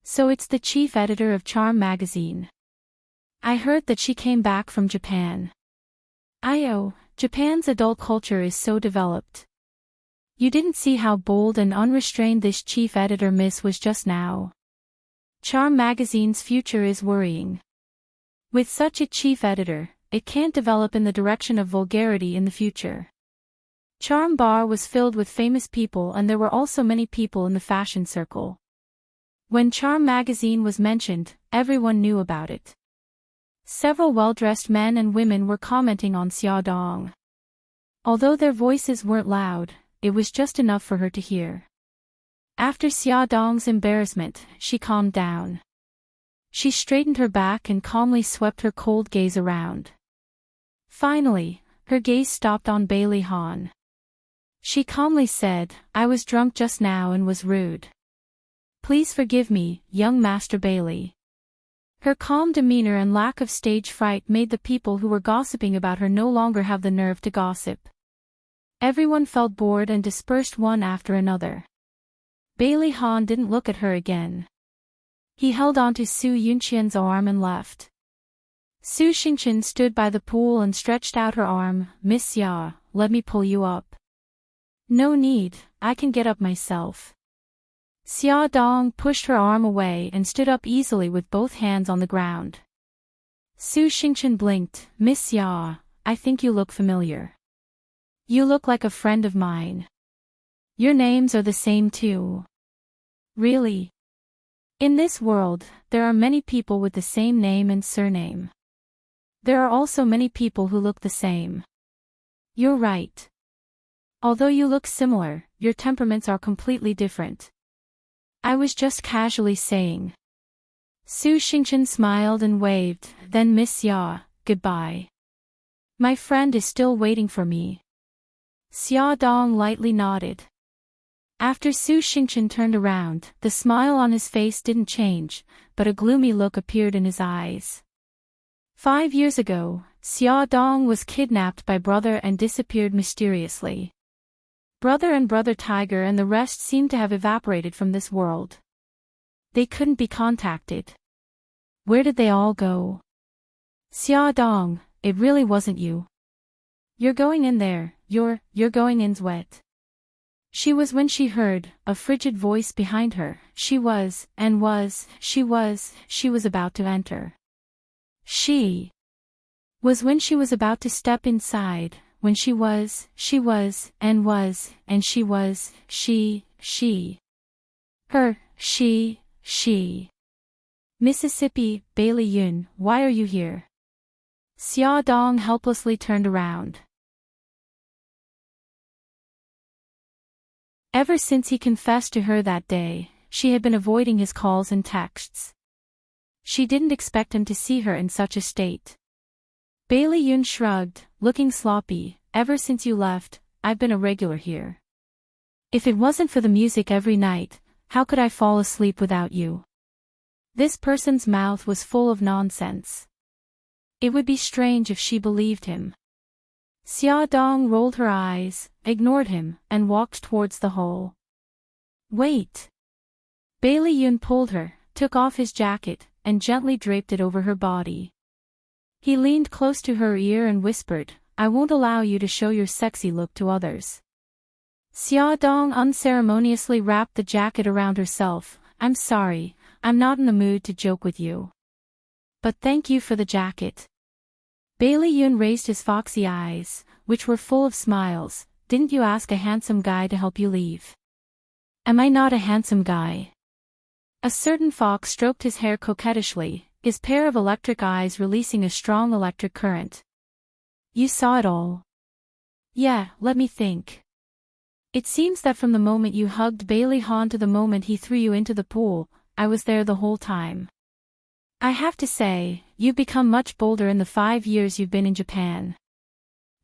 So it's the chief editor of Charm magazine. I heard that she came back from Japan. Japan's adult culture is so developed. You didn't see how bold and unrestrained this chief editor miss was just now. Charm magazine's future is worrying. With such a chief editor, it can't develop in the direction of vulgarity in the future. Charm Bar was filled with famous people and there were also many people in the fashion circle. When Charm magazine was mentioned, everyone knew about it. Several well-dressed men and women were commenting on Xia Dong. Although their voices weren't loud, it was just enough for her to hear. After Xia Dong's embarrassment, she calmed down. She straightened her back and calmly swept her cold gaze around. Finally, her gaze stopped on Bailey Han. She calmly said, I was drunk just now and was rude. Please forgive me, young Master Bailey. Her calm demeanor and lack of stage fright made the people who were gossiping about her no longer have the nerve to gossip. Everyone felt bored and dispersed one after another. Bailey Han didn't look at her again. He held onto Su Yunqian's arm and left. Su Xingqian stood by the pool and stretched out her arm. "Miss Ya, let me pull you up." "No need, I can get up myself." Xia Dong pushed her arm away and stood up easily with both hands on the ground. Su Xingqian blinked. "Miss Ya, I think you look familiar. You look like a friend of mine. Your names are the same too." "Really?" In this world, there are many people with the same name and surname. There are also many people who look the same. You're right. Although you look similar, your temperaments are completely different. I was just casually saying. Su Xingqian smiled and waved. "Then Miss Ya, goodbye. My friend is still waiting for me." Xia Dong lightly nodded. After Su Xingqian turned around, the smile on his face didn't change, but a gloomy look appeared in his eyes. 5 years ago, Xia Dong was kidnapped by brother and disappeared mysteriously. Brother and brother Tiger and the rest seemed to have evaporated from this world. They couldn't be contacted. Where did they all go? "Xia Dong, it really wasn't you. You're going in there, you're going in's wet." She was when she heard a frigid voice behind her. She was about to enter. She was when she was about to step inside, when she Mississippi, Bailey Yun, why are you here? Xia Dong helplessly turned around. Ever since he confessed to her that day, she had been avoiding his calls and texts. She didn't expect him to see her in such a state. Bailey Yun shrugged, looking sloppy. "Ever since you left, I've been a regular here. If it wasn't for the music every night, how could I fall asleep without you?" This person's mouth was full of nonsense. It would be strange if she believed him. Xia Dong rolled her eyes, ignored him, and walked towards the hole. "Wait." Bailey Yun pulled her, took off his jacket, and gently draped it over her body. He leaned close to her ear and whispered, "I won't allow you to show your sexy look to others." Xia Dong unceremoniously wrapped the jacket around herself. "I'm sorry, I'm not in the mood to joke with you. But thank you for the jacket." Bailey Yun raised his foxy eyes, which were full of smiles. "Didn't you ask a handsome guy to help you leave?" "Am I not a handsome guy?" A certain fox stroked his hair coquettishly, his pair of electric eyes releasing a strong electric current. "You saw it all." "Yeah, let me think. It seems that from the moment you hugged Bailey Han to the moment he threw you into the pool, I was there the whole time. I have to say, you've become much bolder in the 5 years you've been in Japan.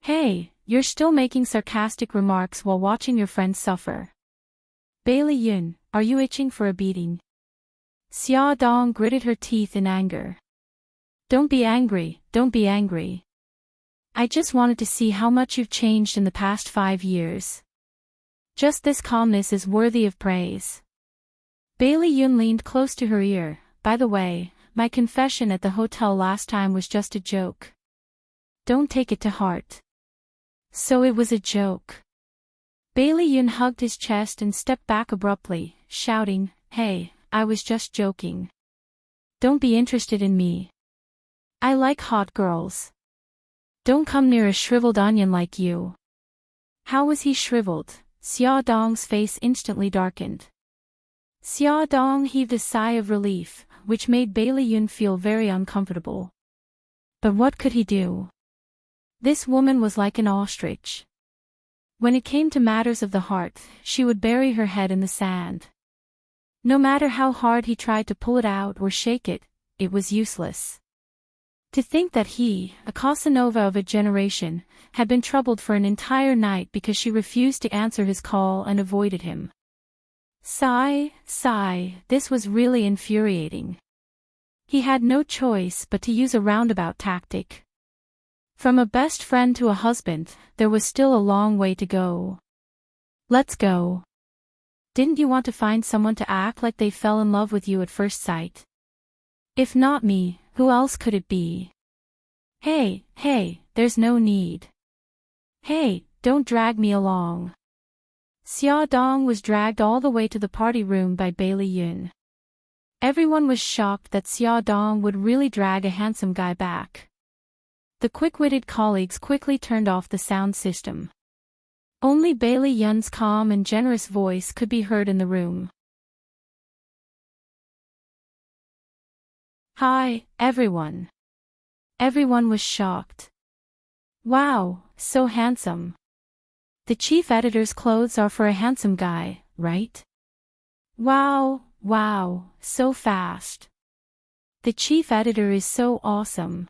Hey, you're still making sarcastic remarks while watching your friends suffer. Bailey Yun, are you itching for a beating?" Xia Dong gritted her teeth in anger. Don't be angry, don't be angry. I just wanted to see how much you've changed in the past 5 years. Just this calmness is worthy of praise." Bailey Yun leaned close to her ear. "By the way, my confession at the hotel last time was just a joke. Don't take it to heart." "So it was a joke." Bailey Yun hugged his chest and stepped back abruptly, shouting, "Hey, I was just joking. Don't be interested in me. I like hot girls. Don't come near a shriveled onion like you." How was he shriveled? Xia Dong's face instantly darkened. Xia Dong heaved a sigh of relief, which made Bailey Yun feel very uncomfortable. But what could he do? This woman was like an ostrich. When it came to matters of the heart, she would bury her head in the sand. No matter how hard he tried to pull it out or shake it, it was useless. To think that he, a Casanova of a generation, had been troubled for an entire night because she refused to answer his call and avoided him. Sigh, this was really infuriating. He had no choice but to use a roundabout tactic. From a best friend to a husband, there was still a long way to go. Let's go. Didn't you want to find someone to act like they fell in love with you at first sight? If not me, who else could it be? Hey, there's no need. Hey, don't drag me along. Xia Dong was dragged all the way to the party room by Bailey Yun. Everyone was shocked that Xia Dong would really drag a handsome guy back. The quick-witted colleagues quickly turned off the sound system. Only Bailey Yun's calm and generous voice could be heard in the room. Hi, everyone. Everyone was shocked. Wow, so handsome. The chief editor's clothes are for a handsome guy, right? Wow, so fast. The chief editor is so awesome.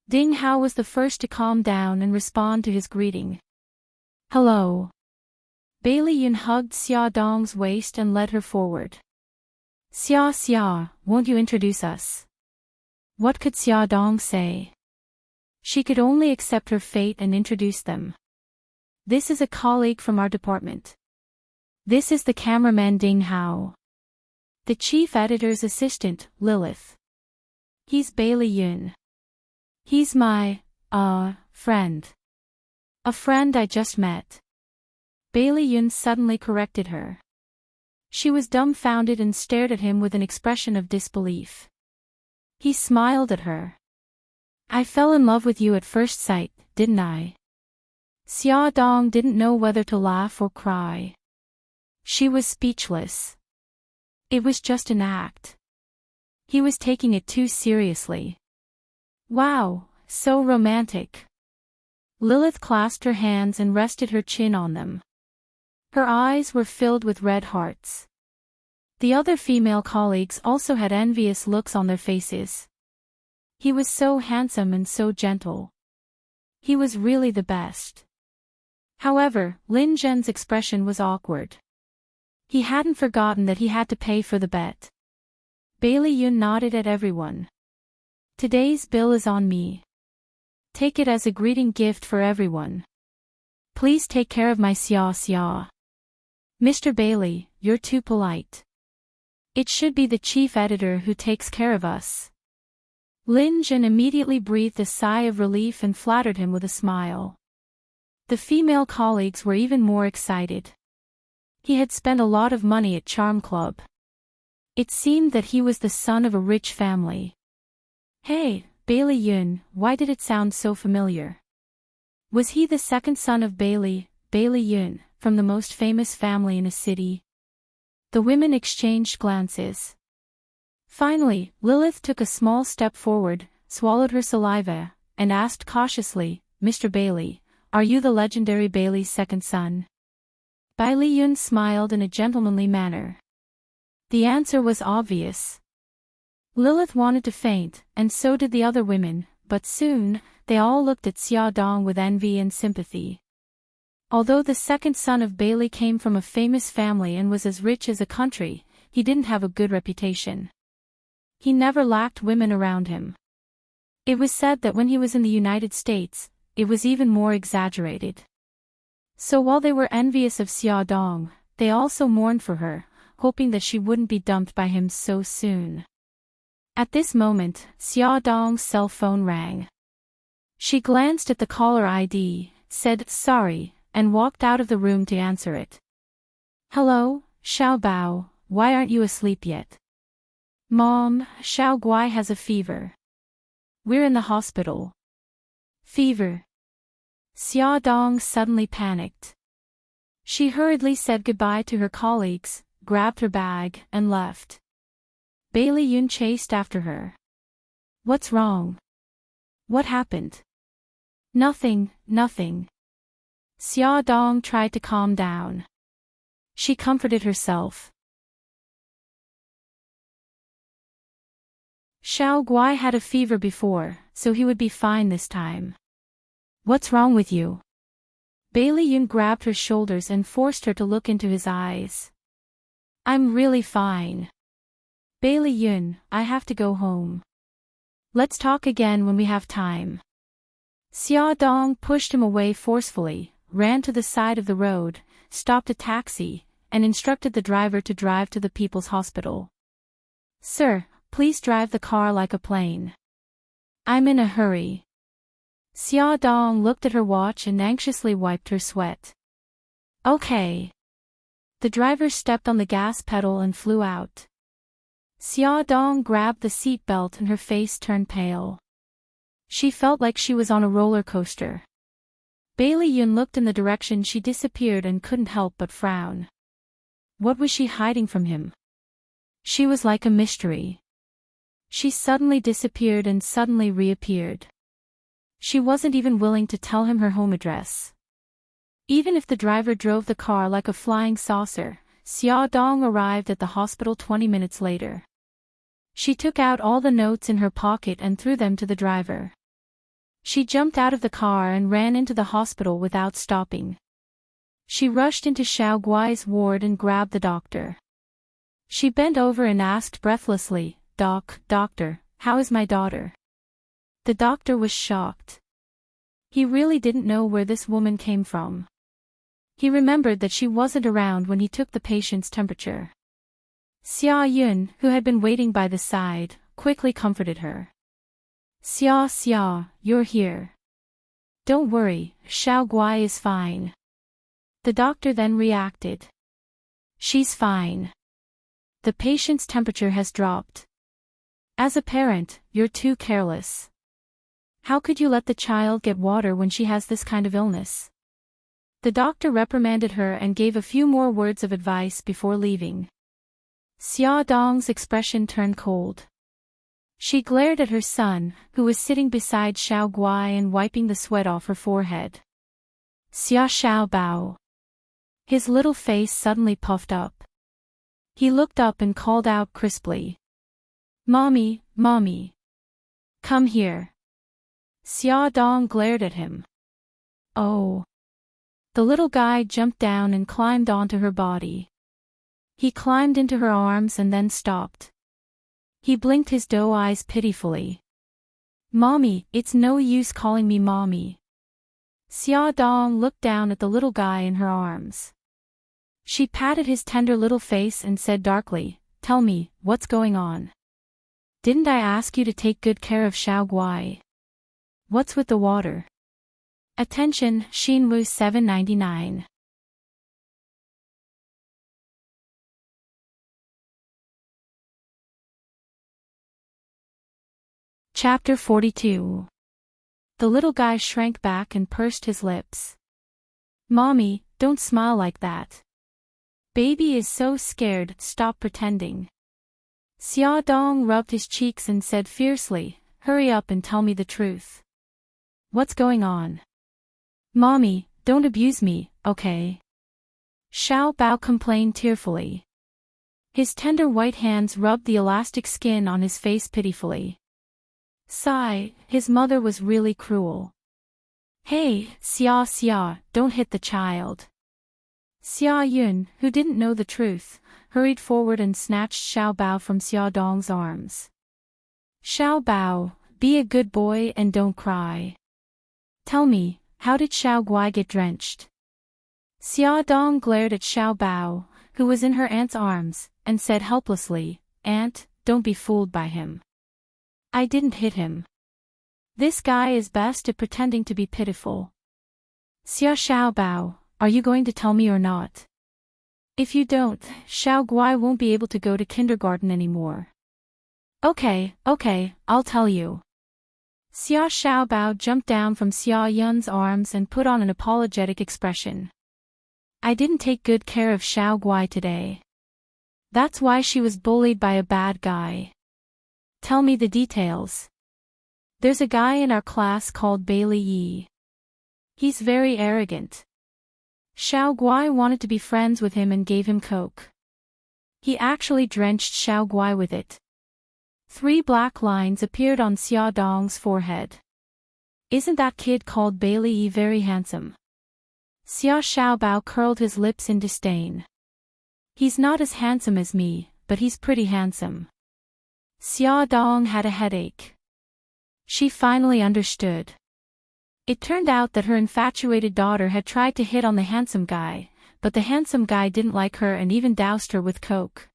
Ding Hao was the first to calm down and respond to his greeting. Hello. Bailey Yun hugged Xia Dong's waist and led her forward. Xia, won't you introduce us? What could Xia Dong say? She could only accept her fate and introduce them. This is a colleague from our department. This is the cameraman Ding Hao. The chief editor's assistant, Lilith. He's Bailey Yun. He's my, friend. A friend I just met. Bailey Yun suddenly corrected her. She was dumbfounded and stared at him with an expression of disbelief. He smiled at her. I fell in love with you at first sight, didn't I? Xia Dong didn't know whether to laugh or cry. She was speechless. It was just an act. He was taking it too seriously. Wow, so romantic. Lilith clasped her hands and rested her chin on them. Her eyes were filled with red hearts. The other female colleagues also had envious looks on their faces. He was so handsome and so gentle. He was really the best. However, Lin Zhen's expression was awkward. He hadn't forgotten that he had to pay for the bet. Bailey Yun nodded at everyone. Today's bill is on me. Take it as a greeting gift for everyone. Please take care of my Xia. Mr. Bailey, you're too polite. It should be the chief editor who takes care of us. Lin Zhen immediately breathed a sigh of relief and flattered him with a smile. The female colleagues were even more excited. He had spent a lot of money at Charm Club. It seemed that he was the son of a rich family. Hey, Bailey Yun, why did it sound so familiar? Was he the second son of Bailey Yun, from the most famous family in a city? The women exchanged glances. Finally, Lilith took a small step forward, swallowed her saliva, and asked cautiously, Mr. Bailey, are you the legendary Bailey's second son? Bailey Yun smiled in a gentlemanly manner. The answer was obvious. Lilith wanted to faint, and so did the other women, but soon, they all looked at Xia Dong with envy and sympathy. Although the second son of Bailey came from a famous family and was as rich as a country, he didn't have a good reputation. He never lacked women around him. It was said that when he was in the United States, it was even more exaggerated. So while they were envious of Xia Dong, they also mourned for her, hoping that she wouldn't be dumped by him so soon. At this moment, Xia Dong's cell phone rang. She glanced at the caller ID, said sorry, and walked out of the room to answer it. Hello, Xiao Bao, why aren't you asleep yet? Mom, Xiao Guai has a fever. We're in the hospital. Fever. Xia Dong suddenly panicked. She hurriedly said goodbye to her colleagues, grabbed her bag, and left. Bailey Yun chased after her. What's wrong? What happened? Nothing. Xia Dong tried to calm down. She comforted herself. Xiao Guai had a fever before, so he would be fine this time. What's wrong with you? Bailey Yun grabbed her shoulders and forced her to look into his eyes. I'm really fine. Bailey Yun, I have to go home. Let's talk again when we have time. Xia Dong pushed him away forcefully, ran to the side of the road, stopped a taxi, and instructed the driver to drive to the People's Hospital. Sir, please drive the car like a plane. I'm in a hurry. Xia Dong looked at her watch and anxiously wiped her sweat. Okay. The driver stepped on the gas pedal and flew out. Xia Dong grabbed the seat belt and her face turned pale. She felt like she was on a roller coaster. Bailey Yun looked in the direction she disappeared and couldn't help but frown. What was she hiding from him? She was like a mystery. She suddenly disappeared and suddenly reappeared. She wasn't even willing to tell him her home address. Even if the driver drove the car like a flying saucer, Xia Dong arrived at the hospital 20 minutes later. She took out all the notes in her pocket and threw them to the driver. She jumped out of the car and ran into the hospital without stopping. She rushed into Xiao Guai's ward and grabbed the doctor. She bent over and asked breathlessly, Doctor, how is my daughter?" The doctor was shocked. He really didn't know where this woman came from. He remembered that she wasn't around when he took the patient's temperature. Xia Yun, who had been waiting by the side, quickly comforted her. Xia, you're here. Don't worry, Xiao Guai is fine. The doctor then reacted. She's fine. The patient's temperature has dropped. As a parent, you're too careless. How could you let the child get water when she has this kind of illness? The doctor reprimanded her and gave a few more words of advice before leaving. Xia Dong's expression turned cold. She glared at her son, who was sitting beside Xiao Guai and wiping the sweat off her forehead. Xia Xiaobao. His little face suddenly puffed up. He looked up and called out crisply. Mommy. Come here. Xia Dong glared at him. Oh. The little guy jumped down and climbed onto her body. He climbed into her arms and then stopped. He blinked his doe eyes pitifully. Mommy, it's no use calling me mommy. Xia Dong looked down at the little guy in her arms. She patted his tender little face and said darkly, Tell me, what's going on? Didn't I ask you to take good care of Xiao Guai? What's with the water? Attention, Xinwu 799. Chapter 42. The little guy shrank back and pursed his lips. Mommy, don't smile like that. Baby is so scared, stop pretending. Xia Dong rubbed his cheeks and said fiercely, Hurry up and tell me the truth. What's going on? Mommy, don't abuse me, okay? Xiao Bao complained tearfully. His tender white hands rubbed the elastic skin on his face pitifully. Sigh, his mother was really cruel. Hey, Xia, don't hit the child. Xia Yun, who didn't know the truth, hurried forward and snatched Xiao Bao from Xia Dong's arms. Xiao Bao, be a good boy and don't cry. Tell me, how did Xiao Guai get drenched? Xia Dong glared at Xiao Bao, who was in her aunt's arms, and said helplessly, Aunt, don't be fooled by him. I didn't hit him. This guy is best at pretending to be pitiful. Xia Xiaobao, are you going to tell me or not? If you don't, Xiao Guai won't be able to go to kindergarten anymore. Okay, I'll tell you. Xia Xiaobao jumped down from Xia Yun's arms and put on an apologetic expression. I didn't take good care of Xiao Guai today. That's why she was bullied by a bad guy. Tell me the details. There's a guy in our class called Bailey Yi. He's very arrogant. Xiao Guai wanted to be friends with him and gave him coke. He actually drenched Xiao Guai with it. 3 black lines appeared on Xia Dong's forehead. Isn't that kid called Bailey Yi very handsome? Xia Xiaobao curled his lips in disdain. He's not as handsome as me, but he's pretty handsome. Xia Dong had a headache. She finally understood. It turned out that her infatuated daughter had tried to hit on the handsome guy, but the handsome guy didn't like her and even doused her with coke.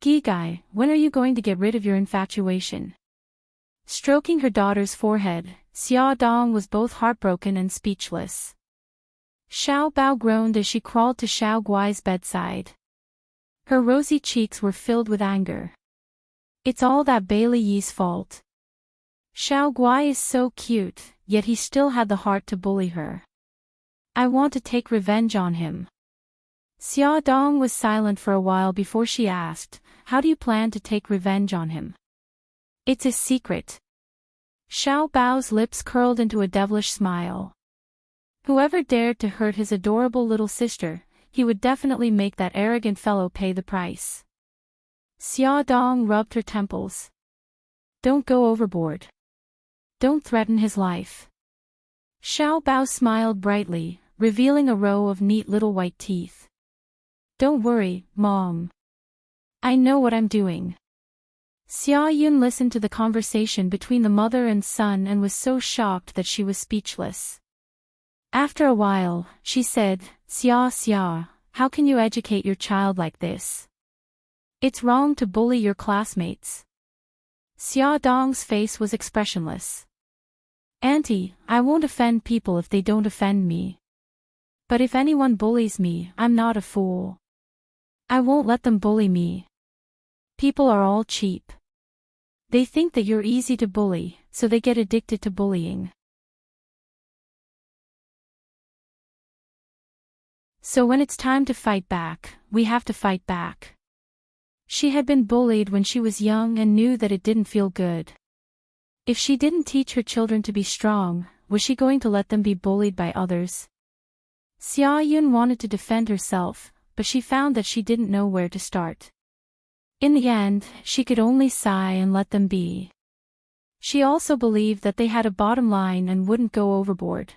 Guy, when are you going to get rid of your infatuation? Stroking her daughter's forehead, Xia Dong was both heartbroken and speechless. Xiao Bao groaned as she crawled to Xiao Guai's bedside. Her rosy cheeks were filled with anger. It's all that Bailey Yi's fault. Xiao Guai is so cute, yet he still had the heart to bully her. I want to take revenge on him. Xia Dong was silent for a while before she asked, how do you plan to take revenge on him? It's a secret. Xiao Bao's lips curled into a devilish smile. Whoever dared to hurt his adorable little sister, he would definitely make that arrogant fellow pay the price. Xia Dong rubbed her temples. Don't go overboard. Don't threaten his life. Xiao Bao smiled brightly, revealing a row of neat little white teeth. Don't worry, Mom. I know what I'm doing. Xia Yun listened to the conversation between the mother and son and was so shocked that she was speechless. After a while, she said, Xia, how can you educate your child like this? It's wrong to bully your classmates. Xia Dong's face was expressionless. Auntie, I won't offend people if they don't offend me. But if anyone bullies me, I'm not a fool. I won't let them bully me. People are all cheap. They think that you're easy to bully, so they get addicted to bullying. So when it's time to fight back, we have to fight back. She had been bullied when she was young and knew that it didn't feel good. If she didn't teach her children to be strong, was she going to let them be bullied by others? Xia Yun wanted to defend herself, but she found that she didn't know where to start. In the end, she could only sigh and let them be. She also believed that they had a bottom line and wouldn't go overboard.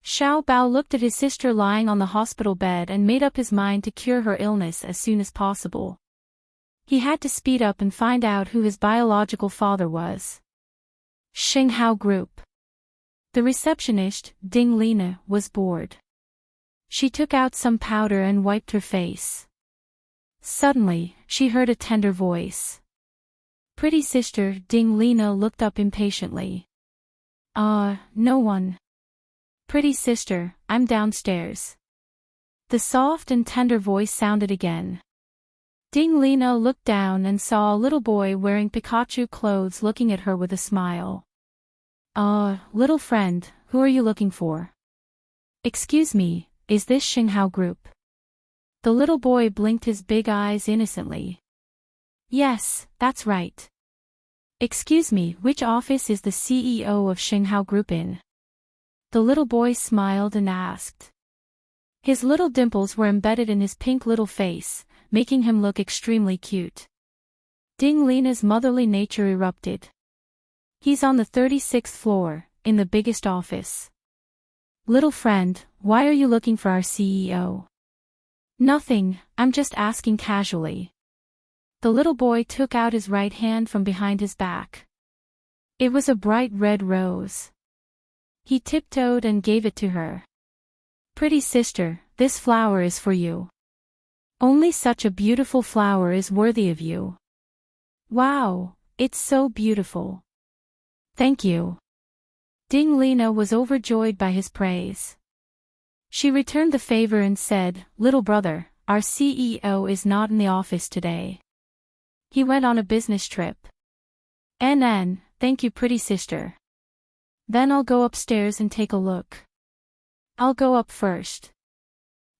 Xiao Bao looked at his sister lying on the hospital bed and made up his mind to cure her illness as soon as possible. He had to speed up and find out who his biological father was. Xinghao Group. The receptionist, Ding Lina, was bored. She took out some powder and wiped her face. Suddenly, she heard a tender voice. Pretty sister, Ding Lina looked up impatiently. No one. Pretty sister, I'm downstairs. The soft and tender voice sounded again. Ding Lina looked down and saw a little boy wearing Pikachu clothes looking at her with a smile. Little friend, who are you looking for? Excuse me, is this Xinghao Group? The little boy blinked his big eyes innocently. Yes, that's right. Excuse me, which office is the CEO of Xinghao Group in? The little boy smiled and asked. His little dimples were embedded in his pink little face, making him look extremely cute. Ding Lina's motherly nature erupted. He's on the 36th floor, in the biggest office. Little friend, why are you looking for our CEO? Nothing, I'm just asking casually. The little boy took out his right hand from behind his back. It was a bright red rose. He tiptoed and gave it to her. Pretty sister, this flower is for you. Only such a beautiful flower is worthy of you. Wow, it's so beautiful. Thank you. Ding Lina was overjoyed by his praise. She returned the favor and said, Little brother, our CEO is not in the office today. He went on a business trip. Thank you pretty sister. Then I'll go upstairs and take a look. I'll go up first.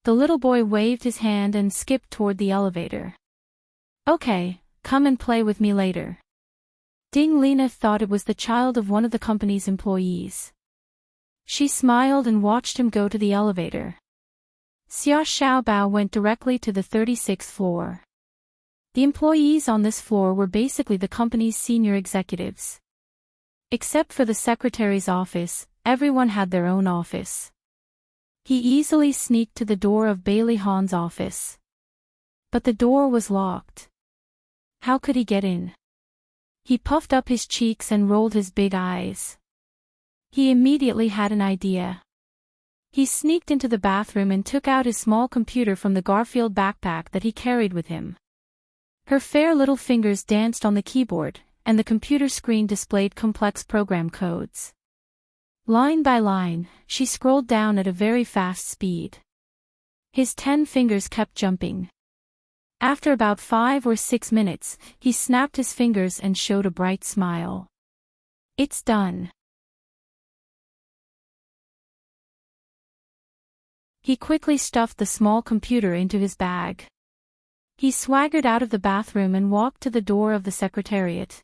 The little boy waved his hand and skipped toward the elevator. Okay, come and play with me later. Ding Lina thought it was the child of one of the company's employees. She smiled and watched him go to the elevator. Xia Xiaobao went directly to the 36th floor. The employees on this floor were basically the company's senior executives. Except for the secretary's office, everyone had their own office. He easily sneaked to the door of Bailey Han's office. But the door was locked. How could he get in? He puffed up his cheeks and rolled his big eyes. He immediately had an idea. He sneaked into the bathroom and took out his small computer from the Garfield backpack that he carried with him. Her fair little fingers danced on the keyboard, and the computer screen displayed complex program codes. Line by line, she scrolled down at a very fast speed. His 10 fingers kept jumping. After about 5 or 6 minutes, he snapped his fingers and showed a bright smile. It's done. He quickly stuffed the small computer into his bag. He swaggered out of the bathroom and walked to the door of the secretariat.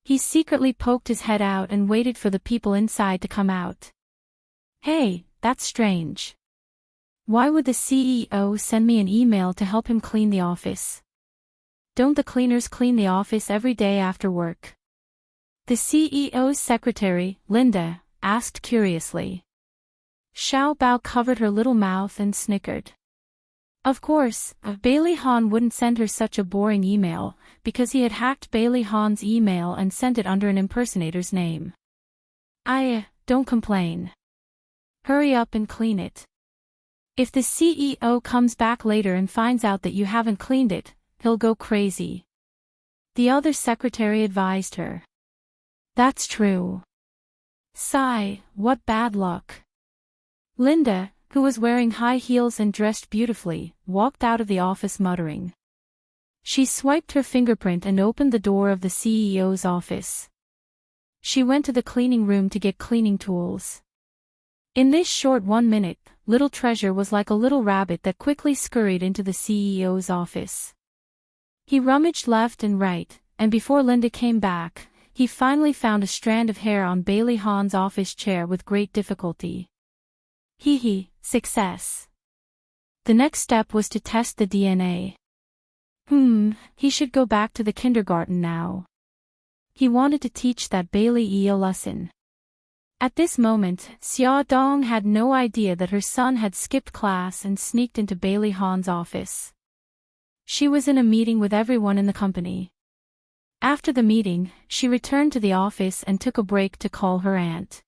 He secretly poked his head out and waited for the people inside to come out. Hey, that's strange. Why would the CEO send me an email to help him clean the office? Don't the cleaners clean the office every day after work? The CEO's secretary, Linda, asked curiously. Xiao Bao covered her little mouth and snickered. Of course, Bailey Han wouldn't send her such a boring email, because he had hacked Bailey Han's email and sent it under an impersonator's name. Don't complain. Hurry up and clean it. If the CEO comes back later and finds out that you haven't cleaned it, he'll go crazy. The other secretary advised her. That's true. Sigh, what bad luck. Linda, who was wearing high heels and dressed beautifully, walked out of the office muttering. She swiped her fingerprint and opened the door of the CEO's office. She went to the cleaning room to get cleaning tools. In this short 1 minute, Little Treasure was like a little rabbit that quickly scurried into the CEO's office. He rummaged left and right, and before Linda came back, he finally found a strand of hair on Bailey Han's office chair with great difficulty. Hee, success. The next step was to test the DNA. He should go back to the kindergarten now. He wanted to teach that Bailey a lesson. At this moment, Xia Dong had no idea that her son had skipped class and sneaked into Bailey Han's office. She was in a meeting with everyone in the company. After the meeting, she returned to the office and took a break to call her aunt.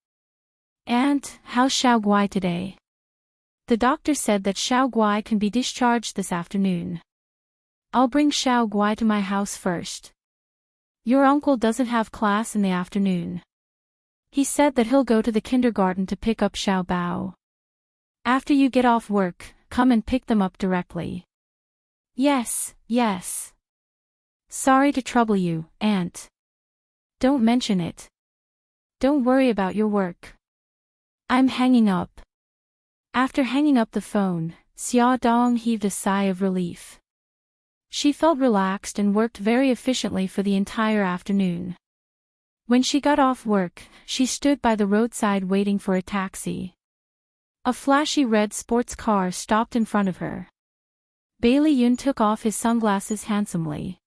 Aunt, how's Xiao Guai today? The doctor said that Xiao Guai can be discharged this afternoon. I'll bring Xiao Guai to my house first. Your uncle doesn't have class in the afternoon. He said that he'll go to the kindergarten to pick up Xiao Bao. After you get off work, come and pick them up directly. Yes. Sorry to trouble you, Aunt. Don't mention it. Don't worry about your work. I'm hanging up. After hanging up the phone, Xia Dong heaved a sigh of relief. She felt relaxed and worked very efficiently for the entire afternoon. When she got off work, she stood by the roadside waiting for a taxi. A flashy red sports car stopped in front of her. Bailey Yun took off his sunglasses handsomely.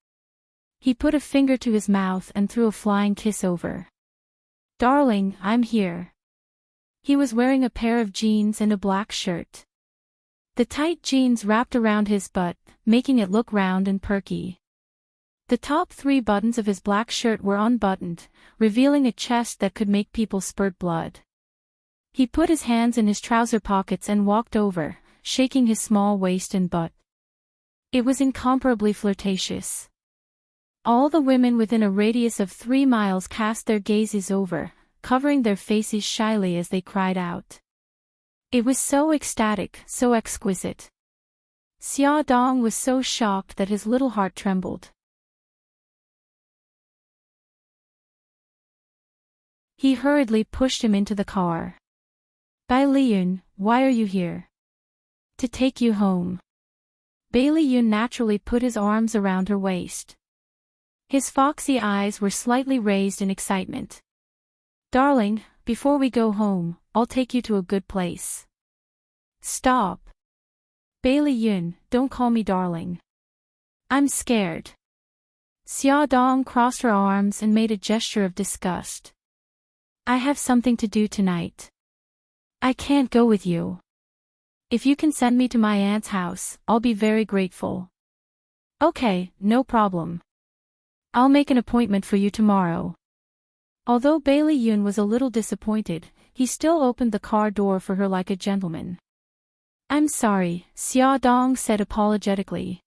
He put a finger to his mouth and threw a flying kiss over. Darling, I'm here. He was wearing a pair of jeans and a black shirt. The tight jeans wrapped around his butt, making it look round and perky. The top 3 buttons of his black shirt were unbuttoned, revealing a chest that could make people spurt blood. He put his hands in his trouser pockets and walked over, shaking his small waist and butt. It was incomparably flirtatious. All the women within a radius of 3 miles cast their gazes over, covering their faces shyly as they cried out. It was so ecstatic, so exquisite. Xia Dong was so shocked that his little heart trembled. He hurriedly pushed him into the car. Bai Liyun, why are you here? To take you home. Bailey Yun naturally put his arms around her waist. His foxy eyes were slightly raised in excitement. Darling, before we go home, I'll take you to a good place. Stop. Bailey Yun, don't call me darling. I'm scared. Xia Dong crossed her arms and made a gesture of disgust. I have something to do tonight. I can't go with you. If you can send me to my aunt's house, I'll be very grateful. Okay, no problem. I'll make an appointment for you tomorrow. Although Bailey Yun was a little disappointed, he still opened the car door for her like a gentleman. I'm sorry, Xia Dong said apologetically.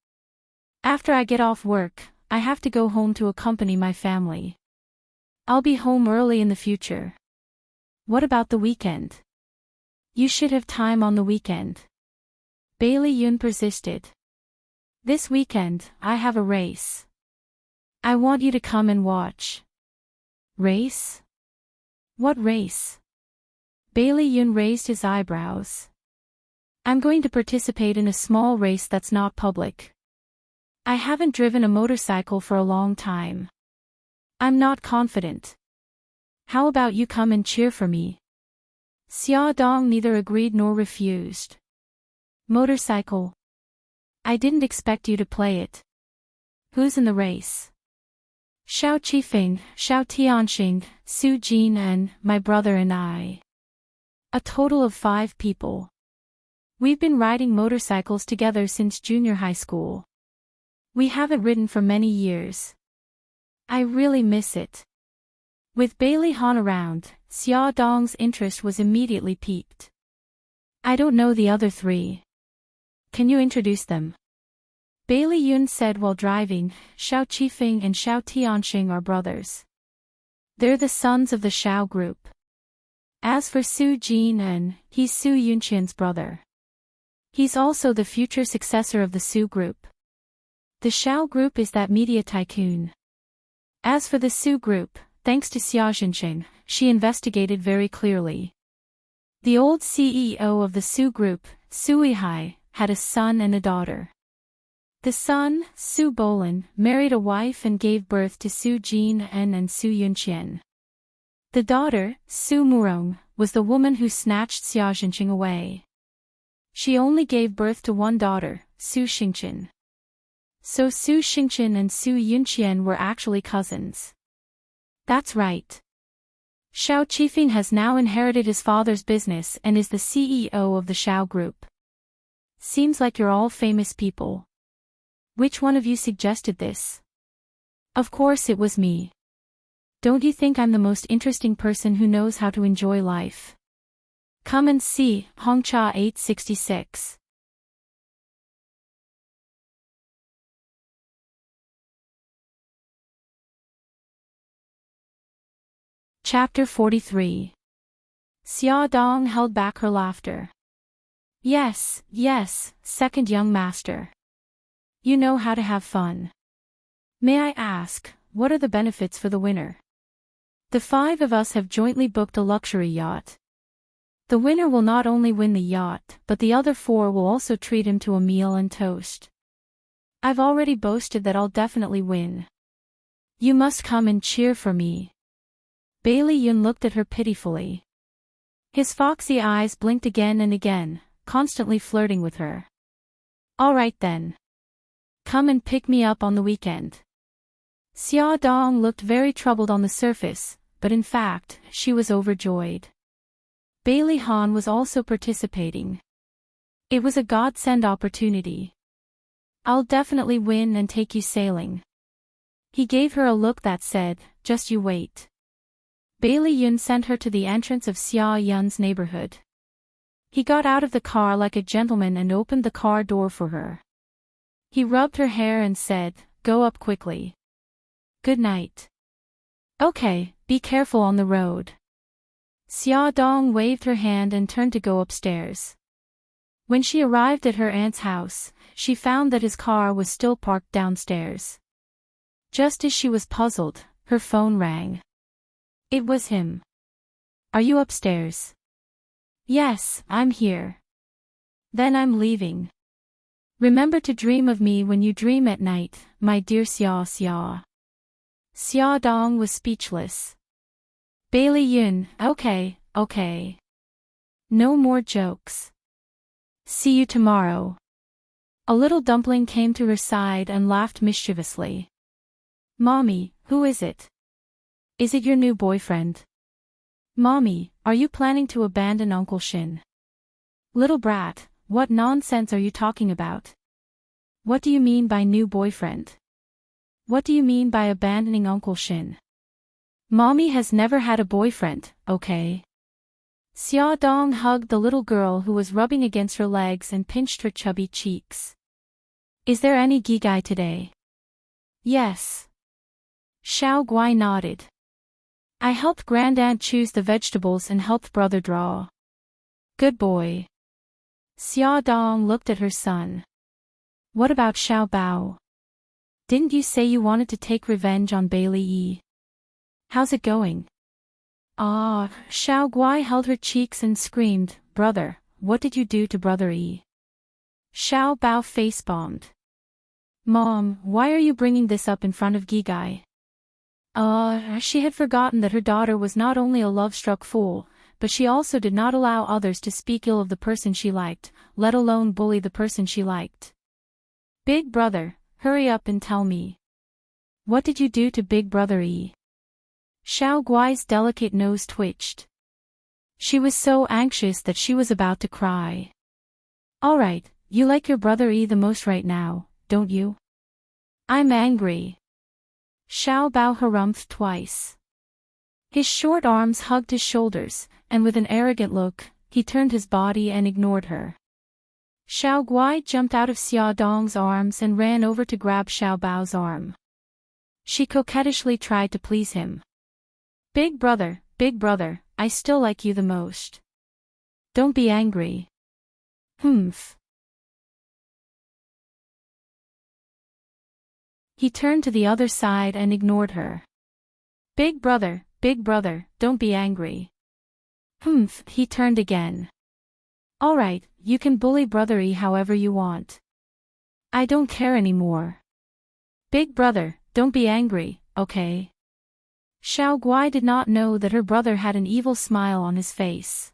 After I get off work, I have to go home to accompany my family. I'll be home early in the future. What about the weekend? You should have time on the weekend. Bailey Yun persisted. This weekend, I have a race. I want you to come and watch. Race? What race? Bailey Yun raised his eyebrows. I'm going to participate in a small race that's not public. I haven't driven a motorcycle for a long time. I'm not confident. How about you come and cheer for me? Xia Dong neither agreed nor refused. Motorcycle? I didn't expect you to play it. Who's in the race? Xiao Qifeng, Xiao Tianxing, Su Jin and my brother and I. A total of 5 people. We've been riding motorcycles together since junior high school. We haven't ridden for many years. I really miss it. With Bailey Han around, Xia Dong's interest was immediately piqued. I don't know the other 3. Can you introduce them? Bailey Yun said while driving. Xiao Qifeng and Xiao Tianxing are brothers. They're the sons of the Xiao group. As for Su Jin, he's Su Yunqian's brother. He's also the future successor of the Su group. The Xiao group is that media tycoon. As for the Su group, thanks to Xia Jincheng, she investigated very clearly. The old CEO of the Su group, Su Yihai, had a son and a daughter. The son, Su Bolin, married a wife and gave birth to Su Jin and Su Yunqian. The daughter, Su Murong, was the woman who snatched Xia Jincheng away. She only gave birth to one daughter, Su Xingqian. So Su Xingqian and Su Yunqian were actually cousins. That's right. Xiao Qifeng has now inherited his father's business and is the CEO of the Xiao group. Seems like you're all famous people. Which one of you suggested this? Of course it was me. Don't you think I'm the most interesting person who knows how to enjoy life? Come and see, Hongcha 866. Chapter 43. Xia Dong held back her laughter. Yes, yes, second young master. You know how to have fun. May I ask, what are the benefits for the winner? The 5 of us have jointly booked a luxury yacht. The winner will not only win the yacht, but the other 4 will also treat him to a meal and toast. I've already boasted that I'll definitely win. You must come and cheer for me. Bailey Yun looked at her pitifully. His foxy eyes blinked again and again, constantly flirting with her. All right then. Come and pick me up on the weekend. Xia Dong looked very troubled on the surface, but in fact, she was overjoyed. Bailey Han was also participating. It was a godsend opportunity. I'll definitely win and take you sailing. He gave her a look that said, just you wait. Bailey Yun sent her to the entrance of Xia Yun's neighborhood. He got out of the car like a gentleman and opened the car door for her. He rubbed her hair and said, go up quickly. Good night. Okay, be careful on the road. Xia Dong waved her hand and turned to go upstairs. When she arrived at her aunt's house, she found that his car was still parked downstairs. Just as she was puzzled, her phone rang. It was him. Are you upstairs? Yes, I'm here. Then I'm leaving. Remember to dream of me when you dream at night, my dear Xia Xia. Xia Dong was speechless. Bailey Yun, okay. No more jokes. See you tomorrow. A little dumpling came to her side and laughed mischievously. Mommy, who is it? Is it your new boyfriend? Mommy, are you planning to abandon Uncle Shin? Little brat, what nonsense are you talking about? What do you mean by new boyfriend? What do you mean by abandoning Uncle Shin? Mommy has never had a boyfriend, okay? Xia Dong hugged the little girl who was rubbing against her legs and pinched her chubby cheeks. Is there any gigai today? Yes. Xiao Guai nodded. I helped Grandaunt choose the vegetables and helped brother draw. Good boy. Xia Dong looked at her son. What about Xiao Bao? Didn't you say you wanted to take revenge on Bailey Yi? How's it going? Ah, Xiao Guai held her cheeks and screamed, Brother, what did you do to Brother Yi? Xiao Bao face-bombed. Mom, why are you bringing this up in front of Gigai? She had forgotten that her daughter was not only a love-struck fool, but she also did not allow others to speak ill of the person she liked, let alone bully the person she liked. Big brother, hurry up and tell me. What did you do to Big Brother Yi? Xiao Guai's delicate nose twitched. She was so anxious that she was about to cry. Alright, you like your brother Yi the most right now, don't you? I'm angry. Xiao Bao harumphed twice. His short arms hugged his shoulders, and with an arrogant look, he turned his body and ignored her. Xiao Guai jumped out of Xia Dong's arms and ran over to grab Xiao Bao's arm. She coquettishly tried to please him. Big brother, I still like you the most. Don't be angry. Humph. He turned to the other side and ignored her. Big brother, don't be angry. Humph, he turned again. Alright, you can bully Brother Yi however you want. I don't care anymore. Big brother, don't be angry, okay? Xiao Guai did not know that her brother had an evil smile on his face.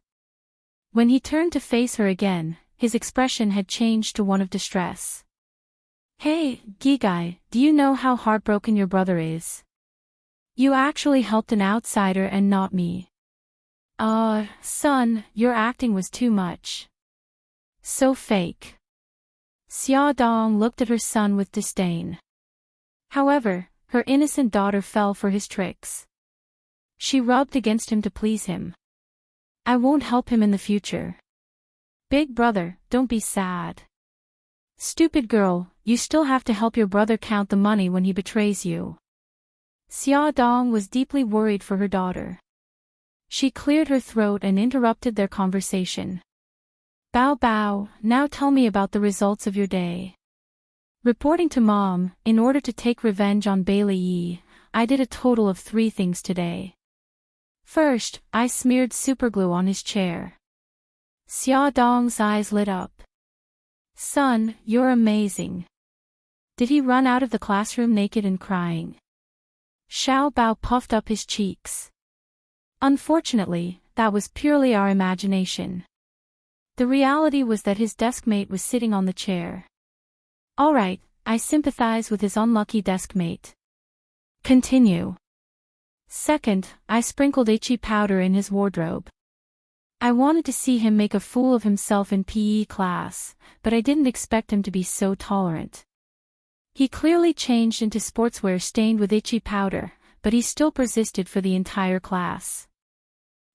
When he turned to face her again, his expression had changed to one of distress. Hey, Gigai, do you know how heartbroken your brother is? You actually helped an outsider and not me. Son, your acting was too much. So fake. Xia Dong looked at her son with disdain. However, her innocent daughter fell for his tricks. She rubbed against him to please him. I won't help him in the future. Big brother, don't be sad. Stupid girl, you still have to help your brother count the money when he betrays you. Xia Dong was deeply worried for her daughter. She cleared her throat and interrupted their conversation. Bao, now tell me about the results of your day. Reporting to Mom, in order to take revenge on Bailey Yi, I did a total of 3 things today. First, I smeared superglue on his chair. Xia Dong's eyes lit up. Son, you're amazing. Did he run out of the classroom naked and crying? Xiao Bao puffed up his cheeks. Unfortunately, that was purely our imagination. The reality was that his deskmate was sitting on the chair. Alright, I sympathize with his unlucky deskmate. Continue. Second, I sprinkled itchy powder in his wardrobe. I wanted to see him make a fool of himself in PE class, but I didn't expect him to be so tolerant. He clearly changed into sportswear stained with itchy powder, but he still persisted for the entire class.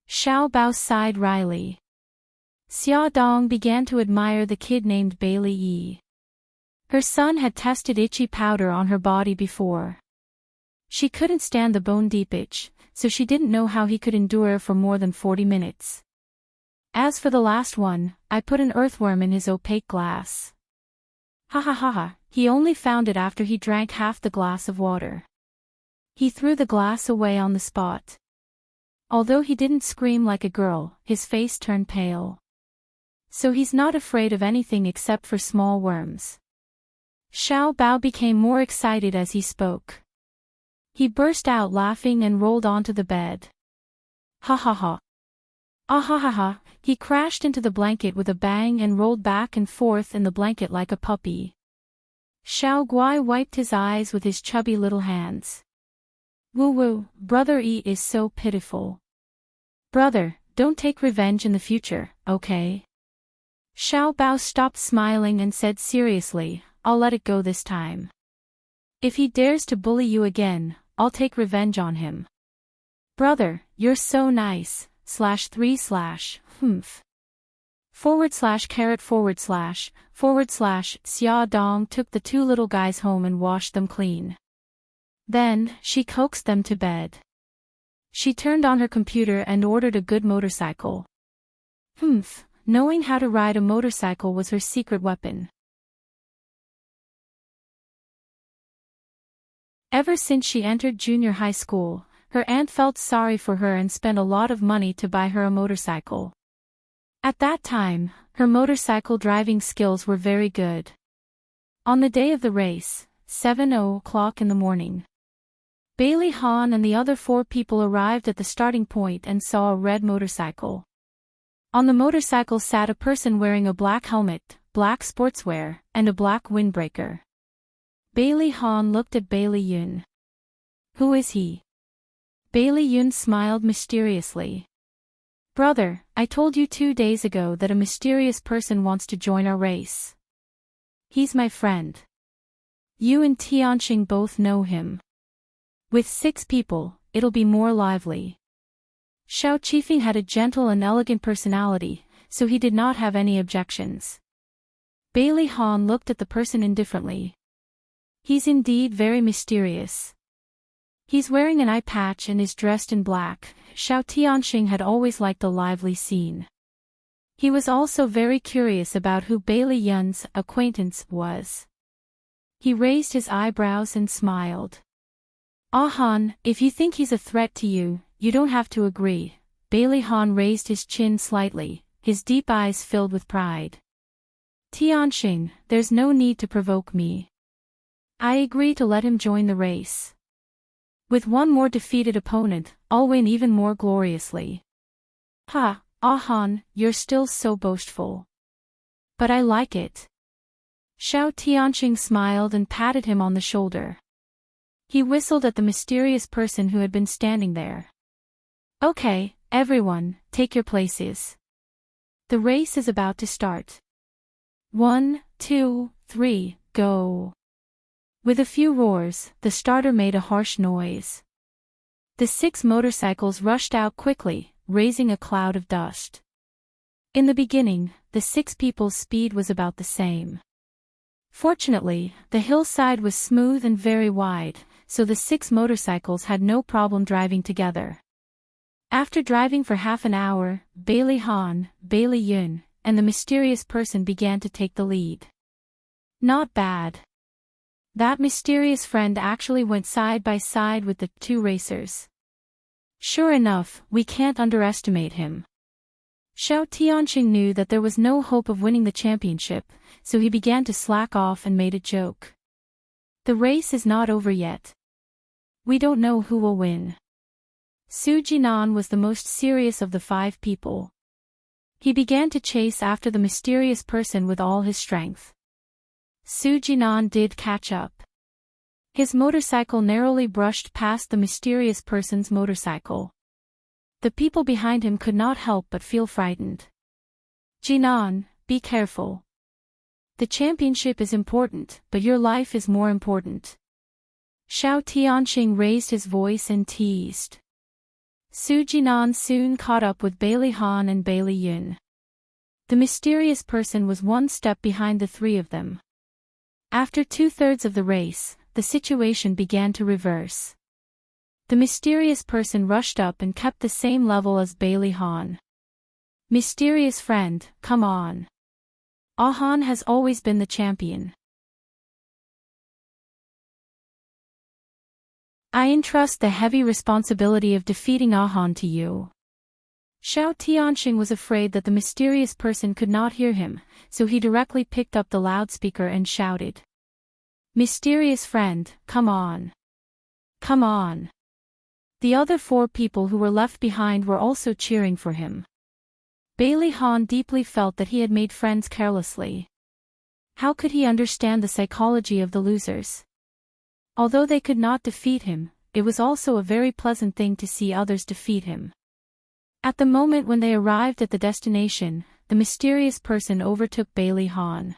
Xiao Bao sighed wryly. Xia Dong began to admire the kid named Bailey Yi. Her son had tested itchy powder on her body before. She couldn't stand the bone-deep itch, so she didn't know how he could endure for more than 40 minutes. As for the last one, I put an earthworm in his opaque glass. Ha ha ha ha, he only found it after he drank half the glass of water. He threw the glass away on the spot. Although he didn't scream like a girl, his face turned pale. So he's not afraid of anything except for small worms. Xiao Bao became more excited as he spoke. He burst out laughing and rolled onto the bed. Ha ha ha. Ah ha ha ha, he crashed into the blanket with a bang and rolled back and forth in the blanket like a puppy. Xiao Guai wiped his eyes with his chubby little hands. Woo, Brother Yi is so pitiful. Brother, don't take revenge in the future, okay? Xiao Bao stopped smiling and said seriously, I'll let it go this time. If he dares to bully you again, I'll take revenge on him. Brother, you're so nice, /3/humph. // Xia Dong took the two little guys home and washed them clean. Then, she coaxed them to bed. She turned on her computer and ordered a good motorcycle. Knowing how to ride a motorcycle was her secret weapon. Ever since she entered junior high school, her aunt felt sorry for her and spent a lot of money to buy her a motorcycle. At that time, her motorcycle driving skills were very good. On the day of the race, 7:00 in the morning, Bailey Han and the other 4 people arrived at the starting point and saw a red motorcycle. On the motorcycle sat a person wearing a black helmet, black sportswear, and a black windbreaker. Bailey Han looked at Bailey Yun. Who is he? Bailey Yun smiled mysteriously. Brother, I told you 2 days ago that a mysterious person wants to join our race. He's my friend. You and Tianxing both know him. With 6 people, it'll be more lively. Xiao Qifeng had a gentle and elegant personality, so he did not have any objections. Bailey Han looked at the person indifferently. He's indeed very mysterious. He's wearing an eye patch and is dressed in black. Xiao Tianxing had always liked a lively scene. He was also very curious about who Bailey Yun's acquaintance was. He raised his eyebrows and smiled. Ah Han, if you think he's a threat to you, you don't have to agree. Bailey Han raised his chin slightly, his deep eyes filled with pride. Tianxing, there's no need to provoke me. I agree to let him join the race. With one more defeated opponent, I'll win even more gloriously. Ha, Ah Han, you're still so boastful. But I like it. Xiao Tianxing smiled and patted him on the shoulder. He whistled at the mysterious person who had been standing there. Okay, everyone, take your places. The race is about to start. 1, 2, 3, go. With a few roars, the starter made a harsh noise. The 6 motorcycles rushed out quickly, raising a cloud of dust. In the beginning, the 6 people's speed was about the same. Fortunately, the hillside was smooth and very wide, so the 6 motorcycles had no problem driving together. After driving for half an hour, Bailey Han, Bailey Yun, and the mysterious person began to take the lead. Not bad. That mysterious friend actually went side by side with the 2 racers. Sure enough, we can't underestimate him. Xiao Tianxing knew that there was no hope of winning the championship, so he began to slack off and made a joke. The race is not over yet. We don't know who will win. Su Jinan was the most serious of the 5 people. He began to chase after the mysterious person with all his strength. Su Jinan did catch up. His motorcycle narrowly brushed past the mysterious person's motorcycle. The people behind him could not help but feel frightened. Jinan, be careful. The championship is important, but your life is more important. Xiao Tianxing raised his voice and teased. Su Jinan soon caught up with Bailey Han and Bailey Yun. The mysterious person was 1 step behind the 3 of them. After 2/3 of the race, the situation began to reverse. The mysterious person rushed up and kept the same level as Bailey Han. Mysterious friend, come on. Ah Han has always been the champion. I entrust the heavy responsibility of defeating Ah Han to you. Xiao Tianxing was afraid that the mysterious person could not hear him, so he directly picked up the loudspeaker and shouted. Mysterious friend, come on. Come on. The other 4 people who were left behind were also cheering for him. Bailey Han deeply felt that he had made friends carelessly. How could he understand the psychology of the losers? Although they could not defeat him, it was also a very pleasant thing to see others defeat him. At the moment when they arrived at the destination, the mysterious person overtook Bailey Han.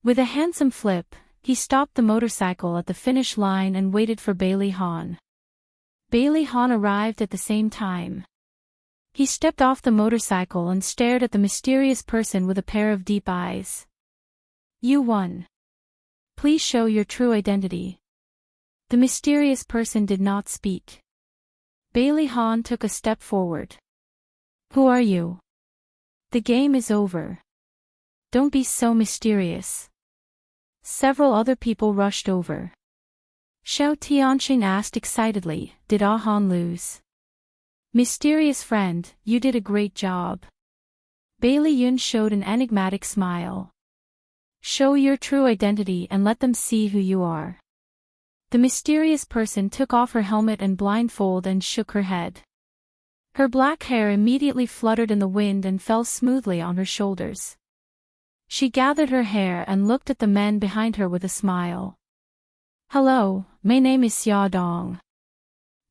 With a handsome flip, he stopped the motorcycle at the finish line and waited for Bailey Han. Bailey Han arrived at the same time. He stepped off the motorcycle and stared at the mysterious person with a pair of deep eyes. "You won. Please show your true identity." The mysterious person did not speak. Bailey Han took a step forward. "Who are you? The game is over. Don't be so mysterious." Several other people rushed over. Xiao Tianqing asked excitedly, "Did Ah Han lose?" "Mysterious friend, you did a great job." Bailey Yun showed an enigmatic smile. "Show your true identity and let them see who you are." The mysterious person took off her helmet and blindfold and shook her head. Her black hair immediately fluttered in the wind and fell smoothly on her shoulders. She gathered her hair and looked at the men behind her with a smile. "Hello, my name is Xia Dong."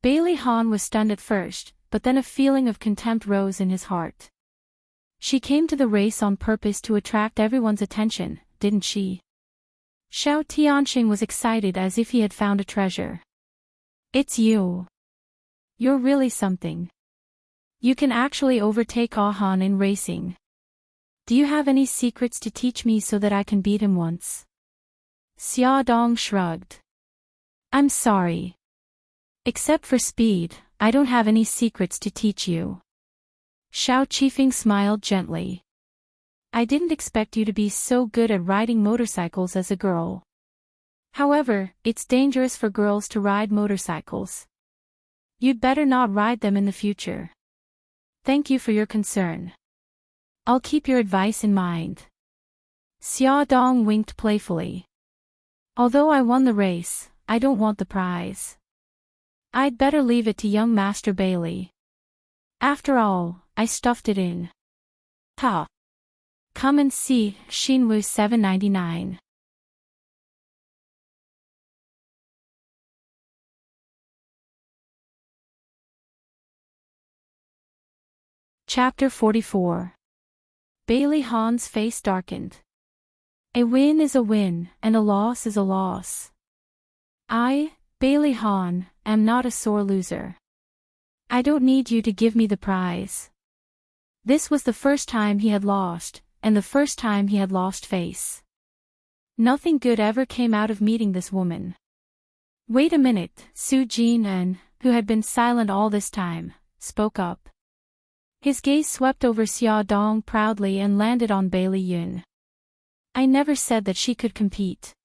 Bailey Han was stunned at first, but then a feeling of contempt rose in his heart. She came to the race on purpose to attract everyone's attention, didn't she? Xiao Tianqing was excited as if he had found a treasure. "It's you. You're really something. You can actually overtake Ah Han in racing. Do you have any secrets to teach me so that I can beat him once?" Xia Dong shrugged. "I'm sorry. Except for speed, I don't have any secrets to teach you." Xiao Qifeng smiled gently. "I didn't expect you to be so good at riding motorcycles as a girl. However, it's dangerous for girls to ride motorcycles. You'd better not ride them in the future. Thank you for your concern. I'll keep your advice in mind." Xia Dong winked playfully. "Although I won the race, I don't want the prize. I'd better leave it to young Master Bailey. After all, I stuffed it in." Ha! Come and see, Xinwu 799. Chapter 44. Bailey Han's face darkened. A win is a win, and a loss is a loss. I, Bailey Han, am not a sore loser. I don't need you to give me the prize. This was the first time he had lost, and the first time he had lost face. Nothing good ever came out of meeting this woman. "Wait a minute," Su Jin, who had been silent all this time, spoke up. His gaze swept over Xia Dong proudly and landed on Bailey Yun. "I never said that she could compete."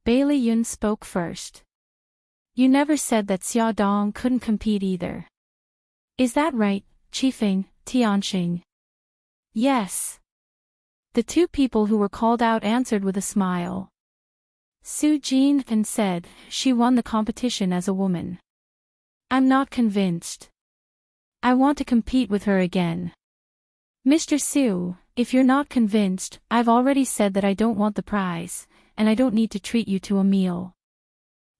Bailey Yun spoke first. "You never said that Xia Dong couldn't compete either. Is that right, Qifeng, Tianqing?" "Yes." The two people who were called out answered with a smile. Su Jin said, "She won the competition as a woman. I'm not convinced. I want to compete with her again." "Mr. Su, if you're not convinced, I've already said that I don't want the prize, and I don't need to treat you to a meal.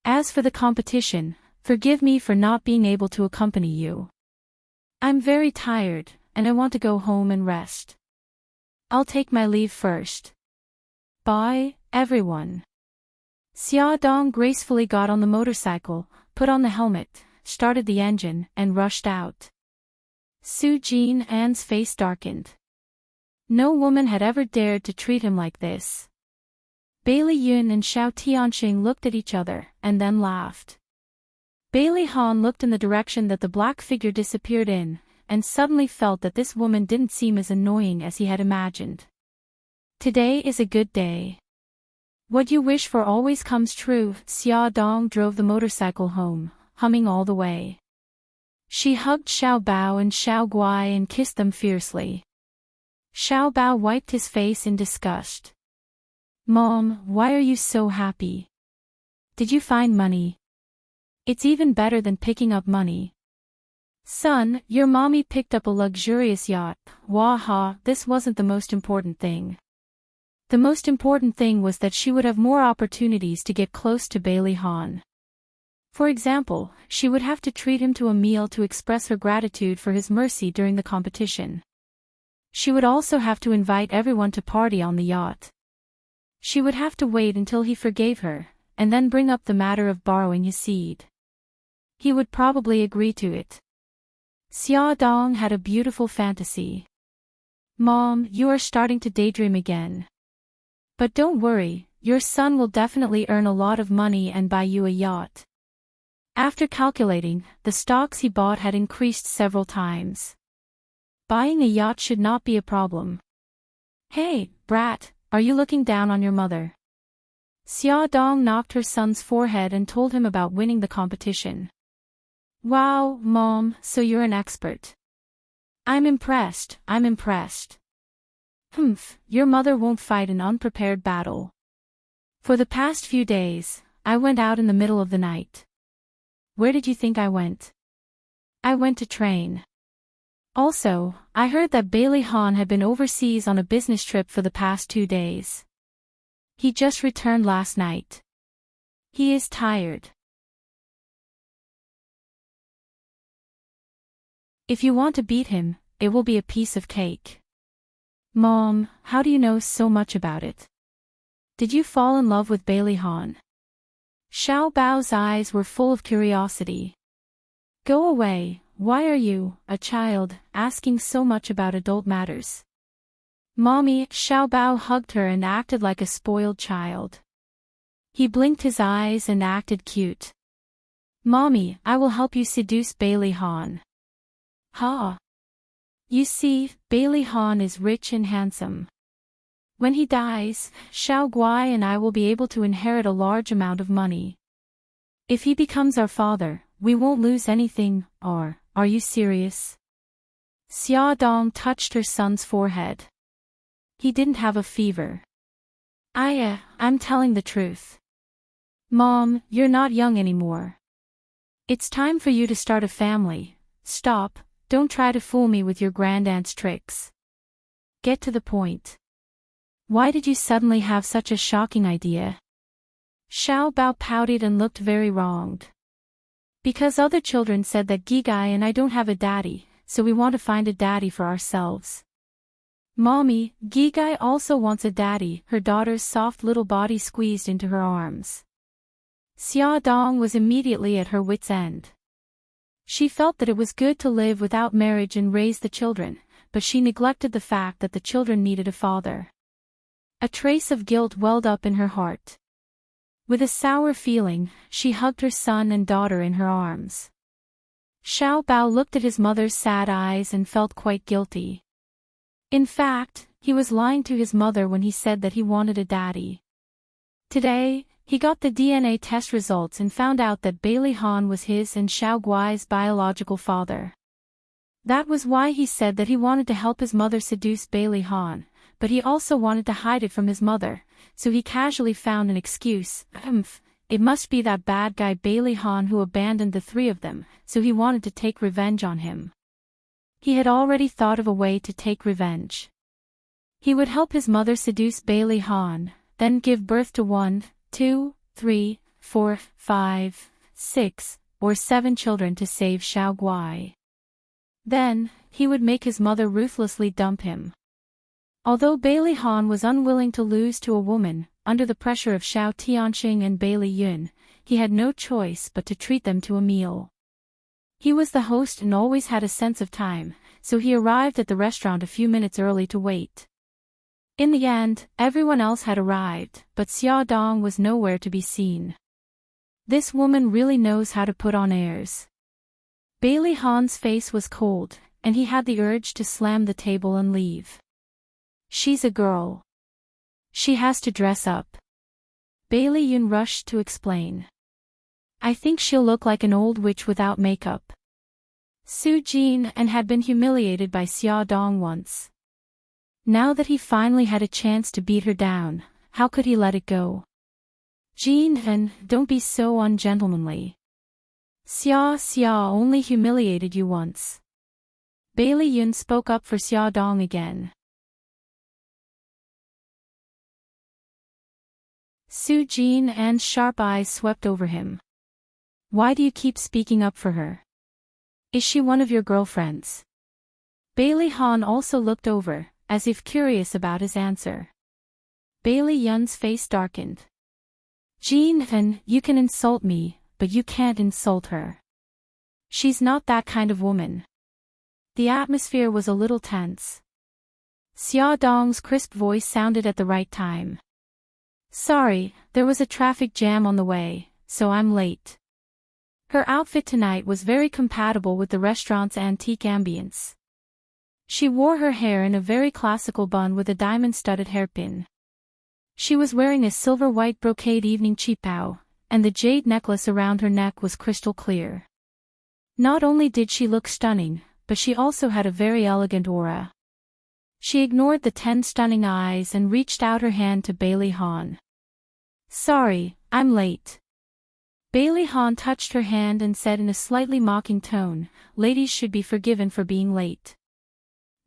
As for the competition, forgive me for not being able to accompany you. I'm very tired, and I want to go home and rest. I'll take my leave first. Bye, everyone." Xia Dong gracefully got on the motorcycle, put on the helmet, started the engine, and rushed out. Su Jin's face darkened. No woman had ever dared to treat him like this. Bailey Yun and Xiao Tianqing looked at each other, and then laughed. Bailey Han looked in the direction that the black figure disappeared in, and suddenly felt that this woman didn't seem as annoying as he had imagined. Today is a good day. What you wish for always comes true. Xia Dong drove the motorcycle home, humming all the way. She hugged Xiao Bao and Xiao Guai and kissed them fiercely. Xiao Bao wiped his face in disgust. "Mom, why are you so happy? Did you find money? It's even better than picking up money." "Son, your mommy picked up a luxurious yacht." "Waha, this wasn't the most important thing. The most important thing was that she would have more opportunities to get close to Bailey Han. For example, she would have to treat him to a meal to express her gratitude for his mercy during the competition. She would also have to invite everyone to party on the yacht. She would have to wait until he forgave her, and then bring up the matter of borrowing his seed. He would probably agree to it. Xia Dong had a beautiful fantasy. Mom, you are starting to daydream again. But don't worry, your son will definitely earn a lot of money and buy you a yacht. After calculating, the stocks he bought had increased several times. Buying a yacht should not be a problem. Hey, brat, are you looking down on your mother? Xia Dong knocked her son's forehead and told him about winning the competition. Wow, Mom, so you're an expert. I'm impressed. Humph, your mother won't fight an unprepared battle. For the past few days, I went out in the middle of the night. Where did you think I went? I went to train. Also, I heard that Bailey Han had been overseas on a business trip for the past 2 days. He just returned last night. He is tired. If you want to beat him, it will be a piece of cake. Mom, how do you know so much about it? Did you fall in love with Bailey Han? Xiao Bao's eyes were full of curiosity. Go away, why are you, a child, asking so much about adult matters? Mommy, Xiao Bao hugged her and acted like a spoiled child. He blinked his eyes and acted cute. Mommy, I will help you seduce Bailey Han. Ha! You see, Bailey Han is rich and handsome. When he dies, Xiao Guai and I will be able to inherit a large amount of money. If he becomes our father, we won't lose anything, or, are you serious? Xia Dong touched her son's forehead. He didn't have a fever. I'm telling the truth. Mom, you're not young anymore. It's time for you to start a family. Stop, don't try to fool me with your grandaunt's tricks. Get to the point. Why did you suddenly have such a shocking idea? Xiao Bao pouted and looked very wronged. Because other children said that Gigai and I don't have a daddy, so we want to find a daddy for ourselves. Mommy, Gigai also wants a daddy, her daughter's soft little body squeezed into her arms. Xia Dong was immediately at her wit's end. She felt that it was good to live without marriage and raise the children, but she neglected the fact that the children needed a father. A trace of guilt welled up in her heart. With a sour feeling, she hugged her son and daughter in her arms. Xiao Bao looked at his mother's sad eyes and felt quite guilty. In fact, he was lying to his mother when he said that he wanted a daddy. Today, he got the DNA test results and found out that Bailey Han was his and Xiao Guai's biological father. That was why he said that he wanted to help his mother seduce Bailey Han, but he also wanted to hide it from his mother, so he casually found an excuse. It must be that bad guy Bailey Han who abandoned the 3 of them, so he wanted to take revenge on him. He had already thought of a way to take revenge. He would help his mother seduce Bailey Han, then give birth to 1, 2, 3, 4, 5, 6, or 7 children to save Xiao Guai. Then, he would make his mother ruthlessly dump him. Although Bailey Han was unwilling to lose to a woman, under the pressure of Xiao Tianxing and Bailey Yun, he had no choice but to treat them to a meal. He was the host and always had a sense of time, so he arrived at the restaurant a few minutes early to wait. In the end, everyone else had arrived, but Xia Dong was nowhere to be seen. This woman really knows how to put on airs. Bailey Han's face was cold, and he had the urge to slam the table and leave. She's a girl. She has to dress up. Bailey Yun rushed to explain. I think she'll look like an old witch without makeup. Su Jin and had been humiliated by Xia Dong once. Now that he finally had a chance to beat her down, how could he let it go? Jin, don't be so ungentlemanly. Xia only humiliated you once. Bailey Yun spoke up for Xia Dong again. Su Jin and sharp eyes swept over him. Why do you keep speaking up for her? Is she one of your girlfriends? Bailey Han also looked over, as if curious about his answer. Bailey Yun's face darkened. Jean, you can insult me, but you can't insult her. She's not that kind of woman. The atmosphere was a little tense. Xia Dong's crisp voice sounded at the right time. Sorry, there was a traffic jam on the way, so I'm late. Her outfit tonight was very compatible with the restaurant's antique ambience. She wore her hair in a very classical bun with a diamond-studded hairpin. She was wearing a silver-white brocade evening qipao, and the jade necklace around her neck was crystal clear. Not only did she look stunning, but she also had a very elegant aura. She ignored the 10 stunning eyes and reached out her hand to Bailey Han. Sorry, I'm late. Bailey Han touched her hand and said in a slightly mocking tone, ladies should be forgiven for being late.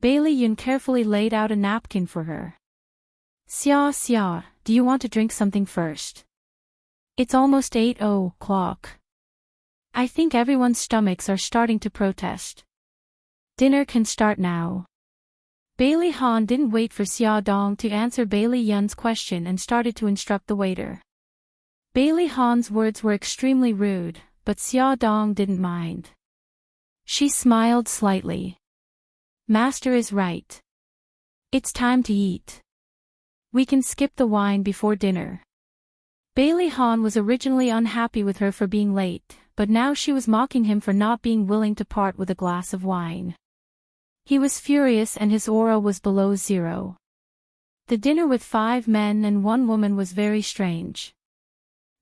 Bailey Yun carefully laid out a napkin for her. Xia, do you want to drink something first? It's almost 8:00. I think everyone's stomachs are starting to protest. Dinner can start now. Bailey Han didn't wait for Xia Dong to answer Bailey Yun's question and started to instruct the waiter. Bailey Han's words were extremely rude, but Xia Dong didn't mind. She smiled slightly. Master is right. It's time to eat. We can skip the wine before dinner. Bailey Han was originally unhappy with her for being late, but now she was mocking him for not being willing to part with a glass of wine. He was furious and his aura was below 0. The dinner with 5 men and 1 woman was very strange.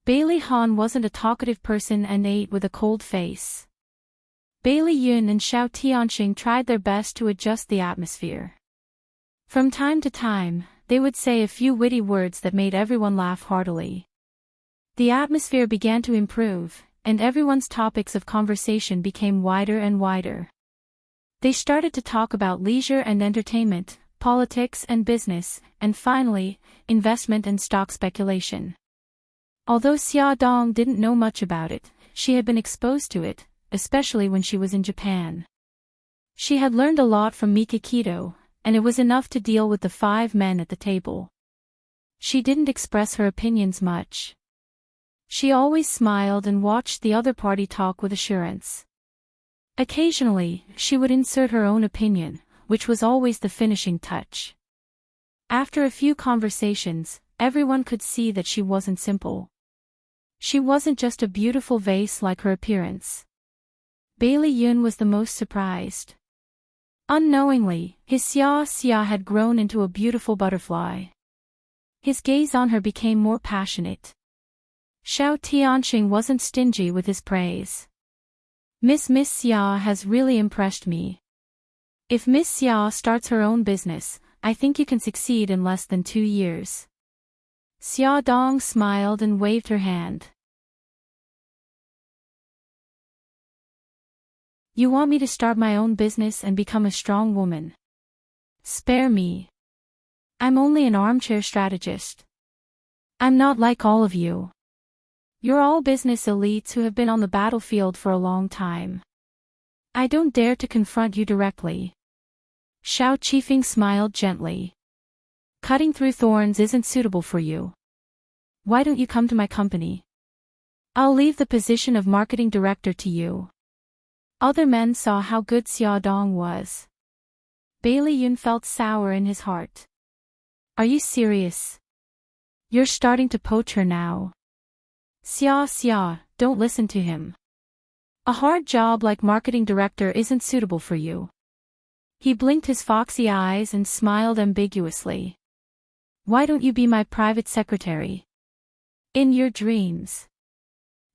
Bailey Han wasn't a talkative person and ate with a cold face. Bailey Yun and Xiao Tianxing tried their best to adjust the atmosphere. From time to time, they would say a few witty words that made everyone laugh heartily. The atmosphere began to improve, and everyone's topics of conversation became wider and wider. They started to talk about leisure and entertainment, politics and business, and finally, investment and stock speculation. Although Xia Dong didn't know much about it, she had been exposed to it, especially when she was in Japan. She had learned a lot from Mikakito, and it was enough to deal with the 5 men at the table. She didn't express her opinions much. She always smiled and watched the other party talk with assurance. Occasionally, she would insert her own opinion, which was always the finishing touch. After a few conversations, everyone could see that she wasn't simple. She wasn't just a beautiful vase like her appearance. Bailey Yun was the most surprised. Unknowingly, his Xia had grown into a beautiful butterfly. His gaze on her became more passionate. Xiao Tianxing wasn't stingy with his praise. Miss Xia has really impressed me. If Miss Xia starts her own business, I think you can succeed in less than 2 years. Xia Dong smiled and waved her hand. You want me to start my own business and become a strong woman? Spare me. I'm only an armchair strategist. I'm not like all of you. You're all business elites who have been on the battlefield for a long time. I don't dare to confront you directly. Xiao Qifeng smiled gently. Cutting through thorns isn't suitable for you. Why don't you come to my company? I'll leave the position of marketing director to you. Other men saw how good Xia Dong was. Bailey Yun felt sour in his heart. Are you serious? You're starting to poach her now. Xia, don't listen to him. A hard job like marketing director isn't suitable for you. He blinked his foxy eyes and smiled ambiguously. Why don't you be my private secretary? In your dreams.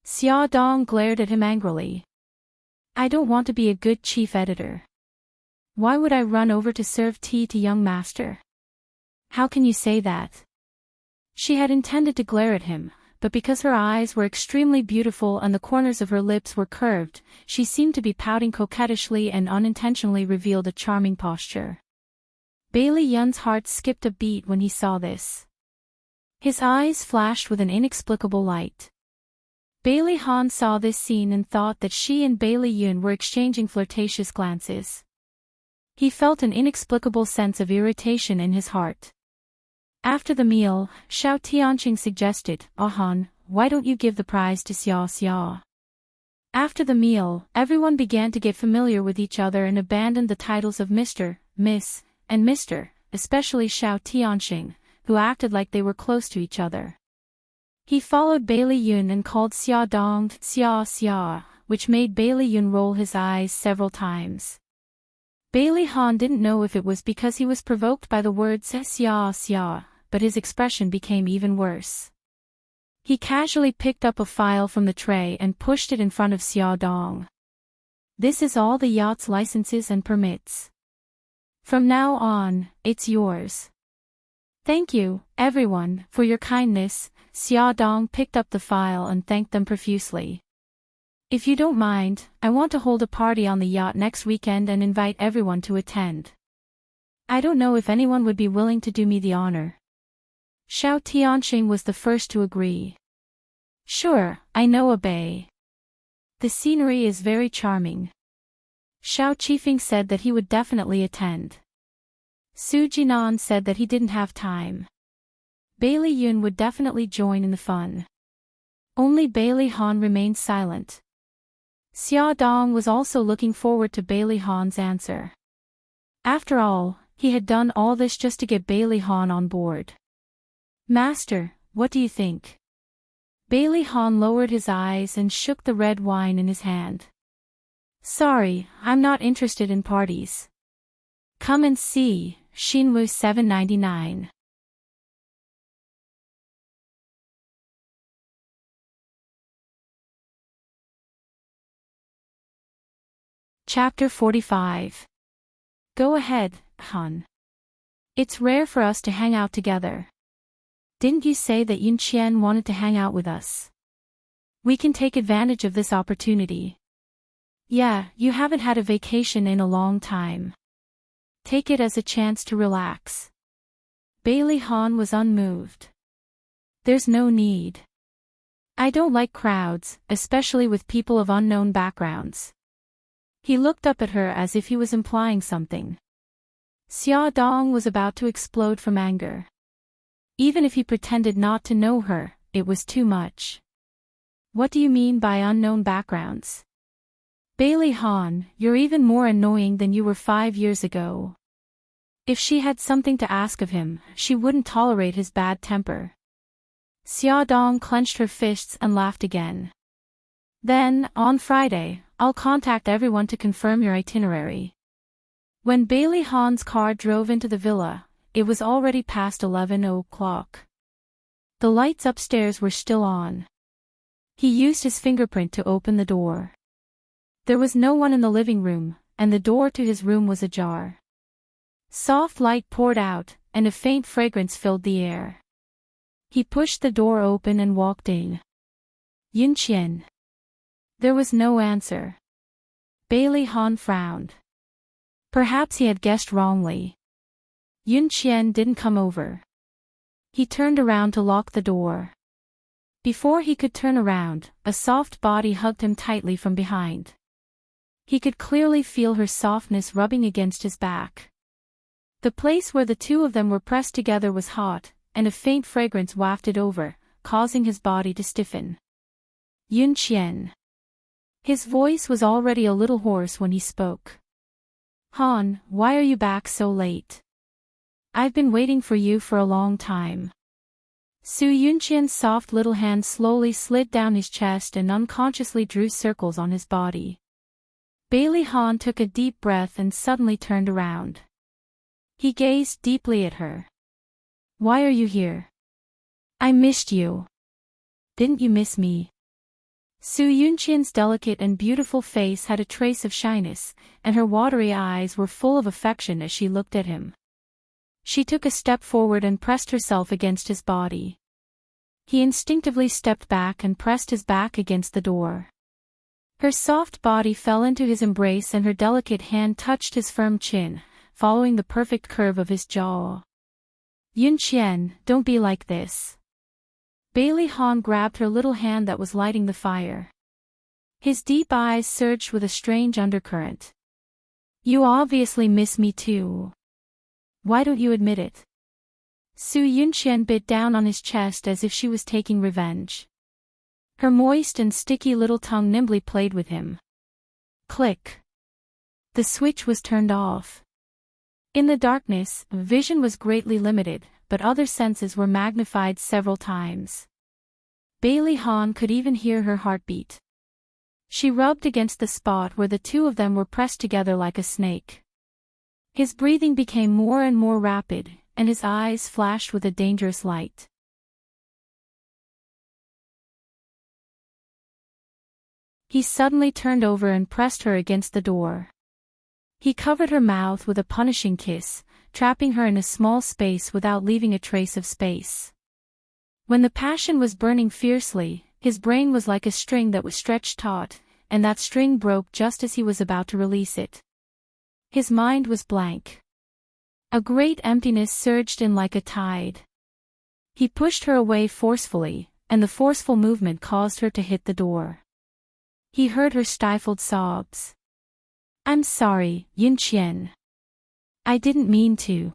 Xia Dong glared at him angrily. I don't want to be a good chief editor. Why would I run over to serve tea to young master? How can you say that? She had intended to glare at him, but because her eyes were extremely beautiful and the corners of her lips were curved, she seemed to be pouting coquettishly and unintentionally revealed a charming posture. Bailey Yun's heart skipped a beat when he saw this. His eyes flashed with an inexplicable light. Bailey Han saw this scene and thought that she and Bailey Yun were exchanging flirtatious glances. He felt an inexplicable sense of irritation in his heart. After the meal, Xiao Tianqing suggested, Han, why don't you give the prize to Xia Xia? After the meal, everyone began to get familiar with each other and abandoned the titles of Mr., Miss, and Mr., especially Xiao Tianqing, who acted like they were close to each other. He followed Bailey Yun and called Xia Dong Xia Xia, which made Bailey Yun roll his eyes several times. Bailey Han didn't know if it was because he was provoked by the words Xia Xia, but his expression became even worse. He casually picked up a file from the tray and pushed it in front of Xia Dong. This is all the yacht's licenses and permits. From now on, it's yours. Thank you, everyone, for your kindness. Xia Dong picked up the file and thanked them profusely. If you don't mind, I want to hold a party on the yacht next weekend and invite everyone to attend. I don't know if anyone would be willing to do me the honor. Xiao Tianqing was the first to agree. Sure, I know a bay. The scenery is very charming. Xiao Qifeng said that he would definitely attend. Su Jinan said that he didn't have time. Bailey Yun would definitely join in the fun. Only Bailey Han remained silent. Xia Dong was also looking forward to Bailey Han's answer. After all, he had done all this just to get Bailey Han on board. Master, what do you think? Bailey Han lowered his eyes and shook the red wine in his hand. Sorry, I'm not interested in parties. Come and see, Xinwu 799. Chapter 45. Go ahead, Han. It's rare for us to hang out together. Didn't you say that Yun Qian wanted to hang out with us? We can take advantage of this opportunity. Yeah, you haven't had a vacation in a long time. Take it as a chance to relax. Bailey Han was unmoved. There's no need. I don't like crowds, especially with people of unknown backgrounds. He looked up at her as if he was implying something. Xia Dong was about to explode from anger. Even if he pretended not to know her, it was too much. What do you mean by unknown backgrounds? Bailey Han, you're even more annoying than you were 5 years ago. If she had something to ask of him, she wouldn't tolerate his bad temper. Xia Dong clenched her fists and laughed again. Then, on Friday, I'll contact everyone to confirm your itinerary. When Bailey Han's car drove into the villa, it was already past 11 o'clock. The lights upstairs were still on. He used his fingerprint to open the door. There was no one in the living room, and the door to his room was ajar. Soft light poured out, and a faint fragrance filled the air. He pushed the door open and walked in. Yun Qian. There was no answer. Bailey Han frowned. Perhaps he had guessed wrongly. Yun Qian didn't come over. He turned around to lock the door. Before he could turn around, a soft body hugged him tightly from behind. He could clearly feel her softness rubbing against his back. The place where the two of them were pressed together was hot, and a faint fragrance wafted over, causing his body to stiffen. Yun Qian. His voice was already a little hoarse when he spoke. Han, why are you back so late? I've been waiting for you for a long time. Su Yunqian's soft little hand slowly slid down his chest and unconsciously drew circles on his body. Bailey Han took a deep breath and suddenly turned around. He gazed deeply at her. Why are you here? I missed you. Didn't you miss me? Su Yunqian's delicate and beautiful face had a trace of shyness, and her watery eyes were full of affection as she looked at him. She took a step forward and pressed herself against his body. He instinctively stepped back and pressed his back against the door. Her soft body fell into his embrace and her delicate hand touched his firm chin, following the perfect curve of his jaw. Yun Qian, don't be like this. Bailey Han grabbed her little hand that was lighting the fire. His deep eyes surged with a strange undercurrent. You obviously miss me too. Why don't you admit it? Su Yunqian bit down on his chest as if she was taking revenge. Her moist and sticky little tongue nimbly played with him. Click. The switch was turned off. In the darkness, vision was greatly limited, but other senses were magnified several times. Bailey Han could even hear her heartbeat. She rubbed against the spot where the two of them were pressed together like a snake. His breathing became more and more rapid, and his eyes flashed with a dangerous light. He suddenly turned over and pressed her against the door. He covered her mouth with a punishing kiss, trapping her in a small space without leaving a trace of space. When the passion was burning fiercely, his brain was like a string that was stretched taut, and that string broke just as he was about to release it. His mind was blank. A great emptiness surged in like a tide. He pushed her away forcefully, and the forceful movement caused her to hit the door. He heard her stifled sobs. "I'm sorry, Yunqian. I didn't mean to."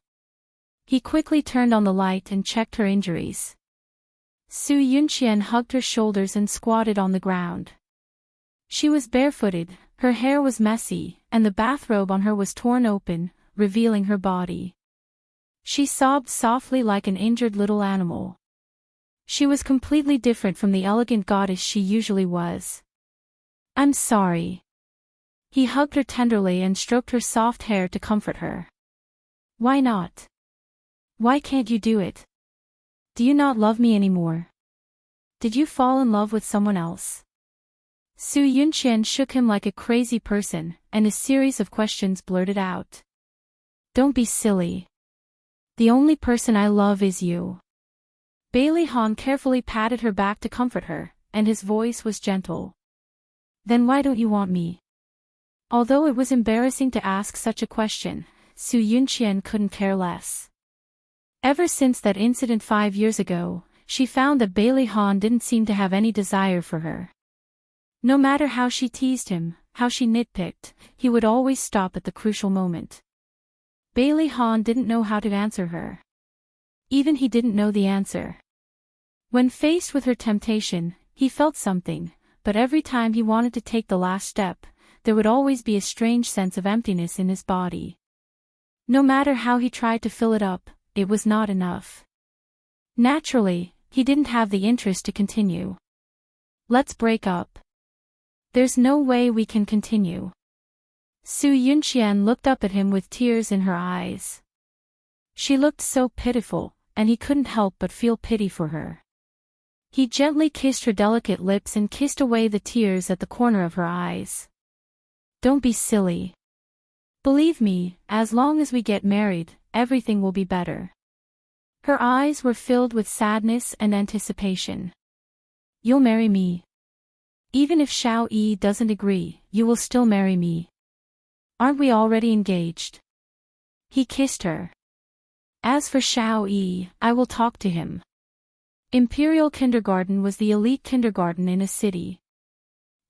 He quickly turned on the light and checked her injuries. Su Yunqian hugged her shoulders and squatted on the ground. She was barefooted, her hair was messy, and the bathrobe on her was torn open, revealing her body. She sobbed softly like an injured little animal. She was completely different from the elegant goddess she usually was. "I'm sorry." He hugged her tenderly and stroked her soft hair to comfort her. "Why not? Why can't you do it? Do you not love me anymore? Did you fall in love with someone else?" Su Yunqian shook him like a crazy person, and a series of questions blurted out. "Don't be silly. The only person I love is you." Bailey Han carefully patted her back to comfort her, and his voice was gentle. "Then why don't you want me?" Although it was embarrassing to ask such a question, Su Yunqian couldn't care less. Ever since that incident 5 years ago, she found that Bailey Han didn't seem to have any desire for her. No matter how she teased him, how she nitpicked, he would always stop at the crucial moment. Bailey Han didn't know how to answer her. Even he didn't know the answer. When faced with her temptation, he felt something, but every time he wanted to take the last step, there would always be a strange sense of emptiness in his body. No matter how he tried to fill it up, it was not enough. Naturally, he didn't have the interest to continue. "Let's break up. There's no way we can continue." Su Yunqian looked up at him with tears in her eyes. She looked so pitiful, and he couldn't help but feel pity for her. He gently kissed her delicate lips and kissed away the tears at the corner of her eyes. "Don't be silly. Believe me, as long as we get married, everything will be better." Her eyes were filled with sadness and anticipation. "You'll marry me. Even if Xiao Yi doesn't agree, you will still marry me. Aren't we already engaged?" He kissed her. "As for Xiao Yi, I will talk to him." Imperial Kindergarten was the elite kindergarten in a city.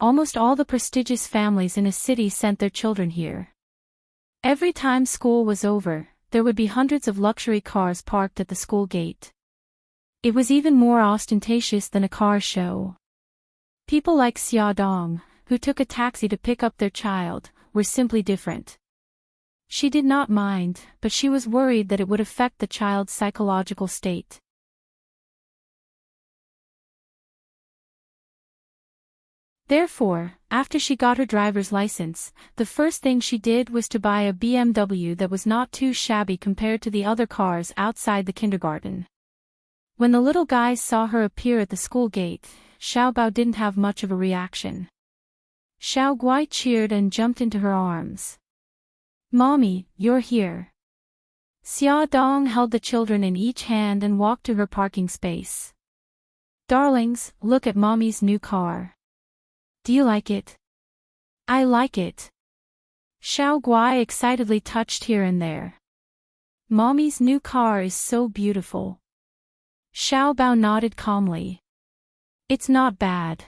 Almost all the prestigious families in a city sent their children here. Every time school was over, there would be hundreds of luxury cars parked at the school gate. It was even more ostentatious than a car show. People like Xia Dong, who took a taxi to pick up their child, were simply different. She did not mind, but she was worried that it would affect the child's psychological state. Therefore, after she got her driver's license, the first thing she did was to buy a BMW that was not too shabby compared to the other cars outside the kindergarten. When the little guys saw her appear at the school gate, Xiaobao didn't have much of a reaction. Xiao Guai cheered and jumped into her arms. "Mommy, you're here." Xia Dong held the children in each hand and walked to her parking space. "Darlings, look at Mommy's new car. Do you like it?" "I like it." Xiao Guai excitedly touched here and there. "Mommy's new car is so beautiful." Xiao Bao nodded calmly. "It's not bad."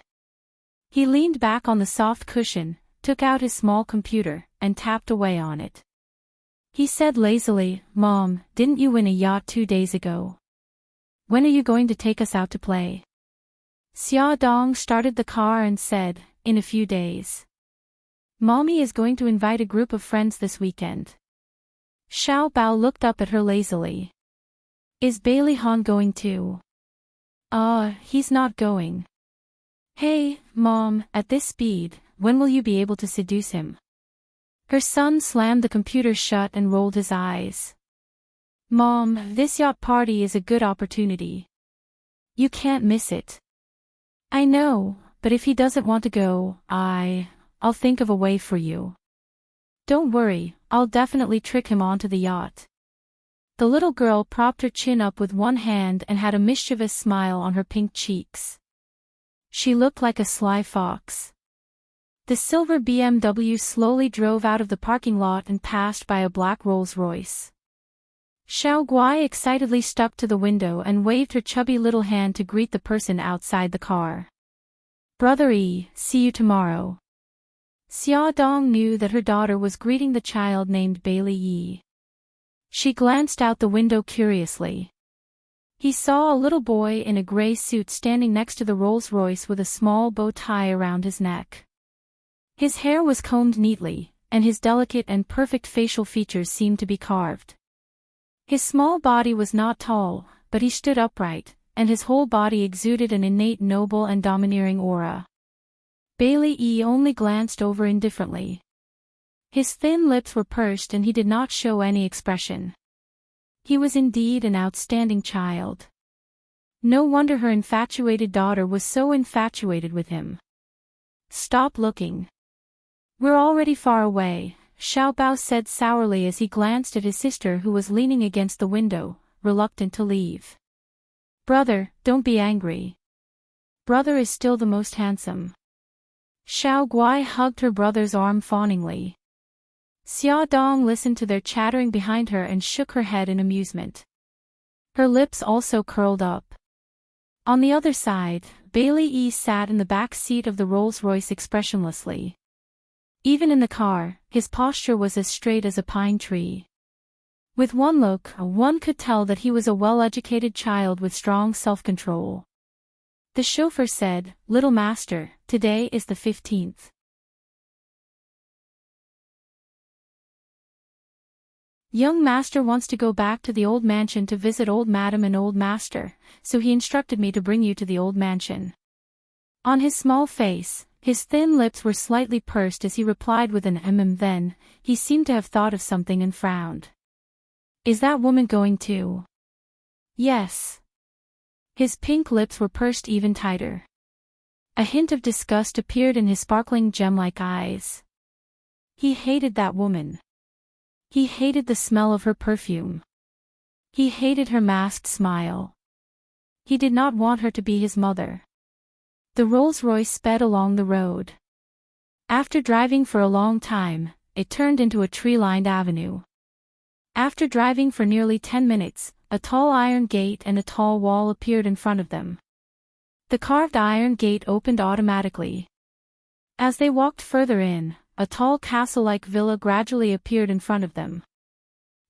He leaned back on the soft cushion, took out his small computer, and tapped away on it. He said lazily, Mom, didn't you win a yacht 2 days ago? When are you going to take us out to play? Xia Dong started the car and said, in a few days. Mommy is going to invite a group of friends this weekend. Xiao Bao looked up at her lazily. Is Bailey Han going too? He's not going. Hey, Mom, at this speed, when will you be able to seduce him? Her son slammed the computer shut and rolled his eyes. Mom, this yacht party is a good opportunity. You can't miss it. I know, but if he doesn't want to go, I'll think of a way for you. Don't worry, I'll definitely trick him onto the yacht. The little girl propped her chin up with one hand and had a mischievous smile on her pink cheeks. She looked like a sly fox. The silver BMW slowly drove out of the parking lot and passed by a black Rolls-Royce. Xiao Guai excitedly stuck to the window and waved her chubby little hand to greet the person outside the car. Brother Yi, see you tomorrow. Xia Dong knew that her daughter was greeting the child named Bailey Yi. She glanced out the window curiously. He saw a little boy in a gray suit standing next to the Rolls-Royce with a small bow tie around his neck. His hair was combed neatly, and his delicate and perfect facial features seemed to be carved. His small body was not tall, but he stood upright, and his whole body exuded an innate noble and domineering aura. Bailey Yi only glanced over indifferently. His thin lips were pursed and he did not show any expression. He was indeed an outstanding child. No wonder her infatuated daughter was so infatuated with him. Stop looking. We're already far away, Xiao Bao said sourly as he glanced at his sister who was leaning against the window, reluctant to leave. Brother, don't be angry. Brother is still the most handsome. Xiao Guai hugged her brother's arm fawningly. Xia Dong listened to their chattering behind her and shook her head in amusement. Her lips also curled up. On the other side, Bailey Yi sat in the back seat of the Rolls-Royce expressionlessly. Even in the car, his posture was as straight as a pine tree. With one look, one could tell that he was a well-educated child with strong self-control. The chauffeur said, Little master, today is the 15th. Young master wants to go back to the old mansion to visit old madam and old master, so he instructed me to bring you to the old mansion. On his small face, his thin lips were slightly pursed as he replied with an then, he seemed to have thought of something and frowned. Is that woman going too? Yes. His pink lips were pursed even tighter. A hint of disgust appeared in his sparkling gem-like eyes. He hated that woman. He hated the smell of her perfume. He hated her masked smile. He did not want her to be his mother. The Rolls-Royce sped along the road. After driving for a long time, it turned into a tree-lined avenue. After driving for nearly 10 minutes, a tall iron gate and a tall wall appeared in front of them. The carved iron gate opened automatically. As they walked further in, a tall castle-like villa gradually appeared in front of them.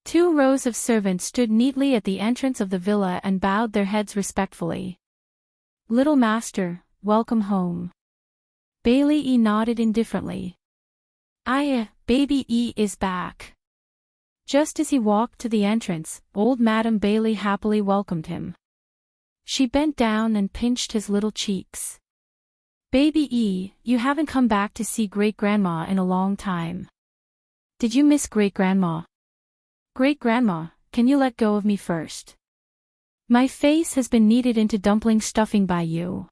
2 rows of servants stood neatly at the entrance of the villa and bowed their heads respectfully. Little master, welcome home. Bailey Yi nodded indifferently. Baby E is back. Just as he walked to the entrance, old Madam Bailey happily welcomed him. She bent down and pinched his little cheeks. Baby E, you haven't come back to see great-grandma in a long time. Did you miss great-grandma? Great-grandma, can you let go of me first? My face has been kneaded into dumpling stuffing by you.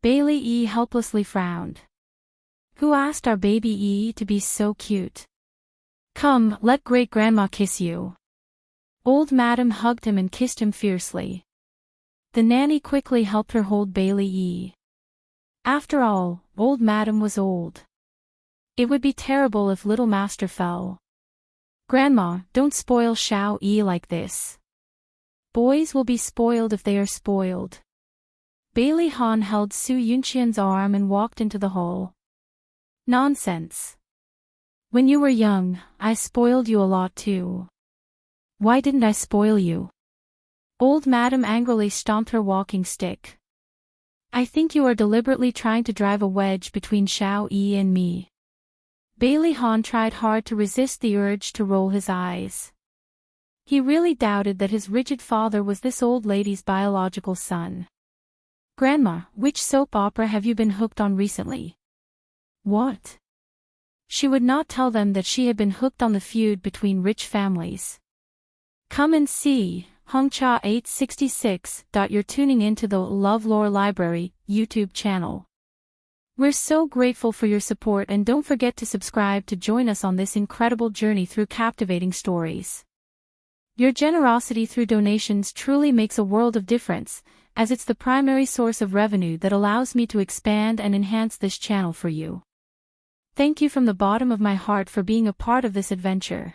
Bailey E helplessly frowned. Who asked our baby E to be so cute? Come, let great-grandma kiss you. Old Madam hugged him and kissed him fiercely. The nanny quickly helped her hold Bailey E. After all, old Madam was old. It would be terrible if little master fell. Grandma, don't spoil Xiao E like this. Boys will be spoiled if they are spoiled. Bailey Han held Su Yunqian's arm and walked into the hall. Nonsense. When you were young, I spoiled you a lot too. Why didn't I spoil you? Old Madam angrily stomped her walking stick. I think you are deliberately trying to drive a wedge between Xiao Yi and me. Bailey Han tried hard to resist the urge to roll his eyes. He really doubted that his rigid father was this old lady's biological son. Grandma, which soap opera have you been hooked on recently? What? She would not tell them that she had been hooked on the feud between rich families. Come and see, Hongcha 866. You're tuning into the LoveLore Library YouTube channel. We're so grateful for your support, and don't forget to subscribe to join us on this incredible journey through captivating stories. Your generosity through donations truly makes a world of difference, as it's the primary source of revenue that allows me to expand and enhance this channel for you. Thank you from the bottom of my heart for being a part of this adventure.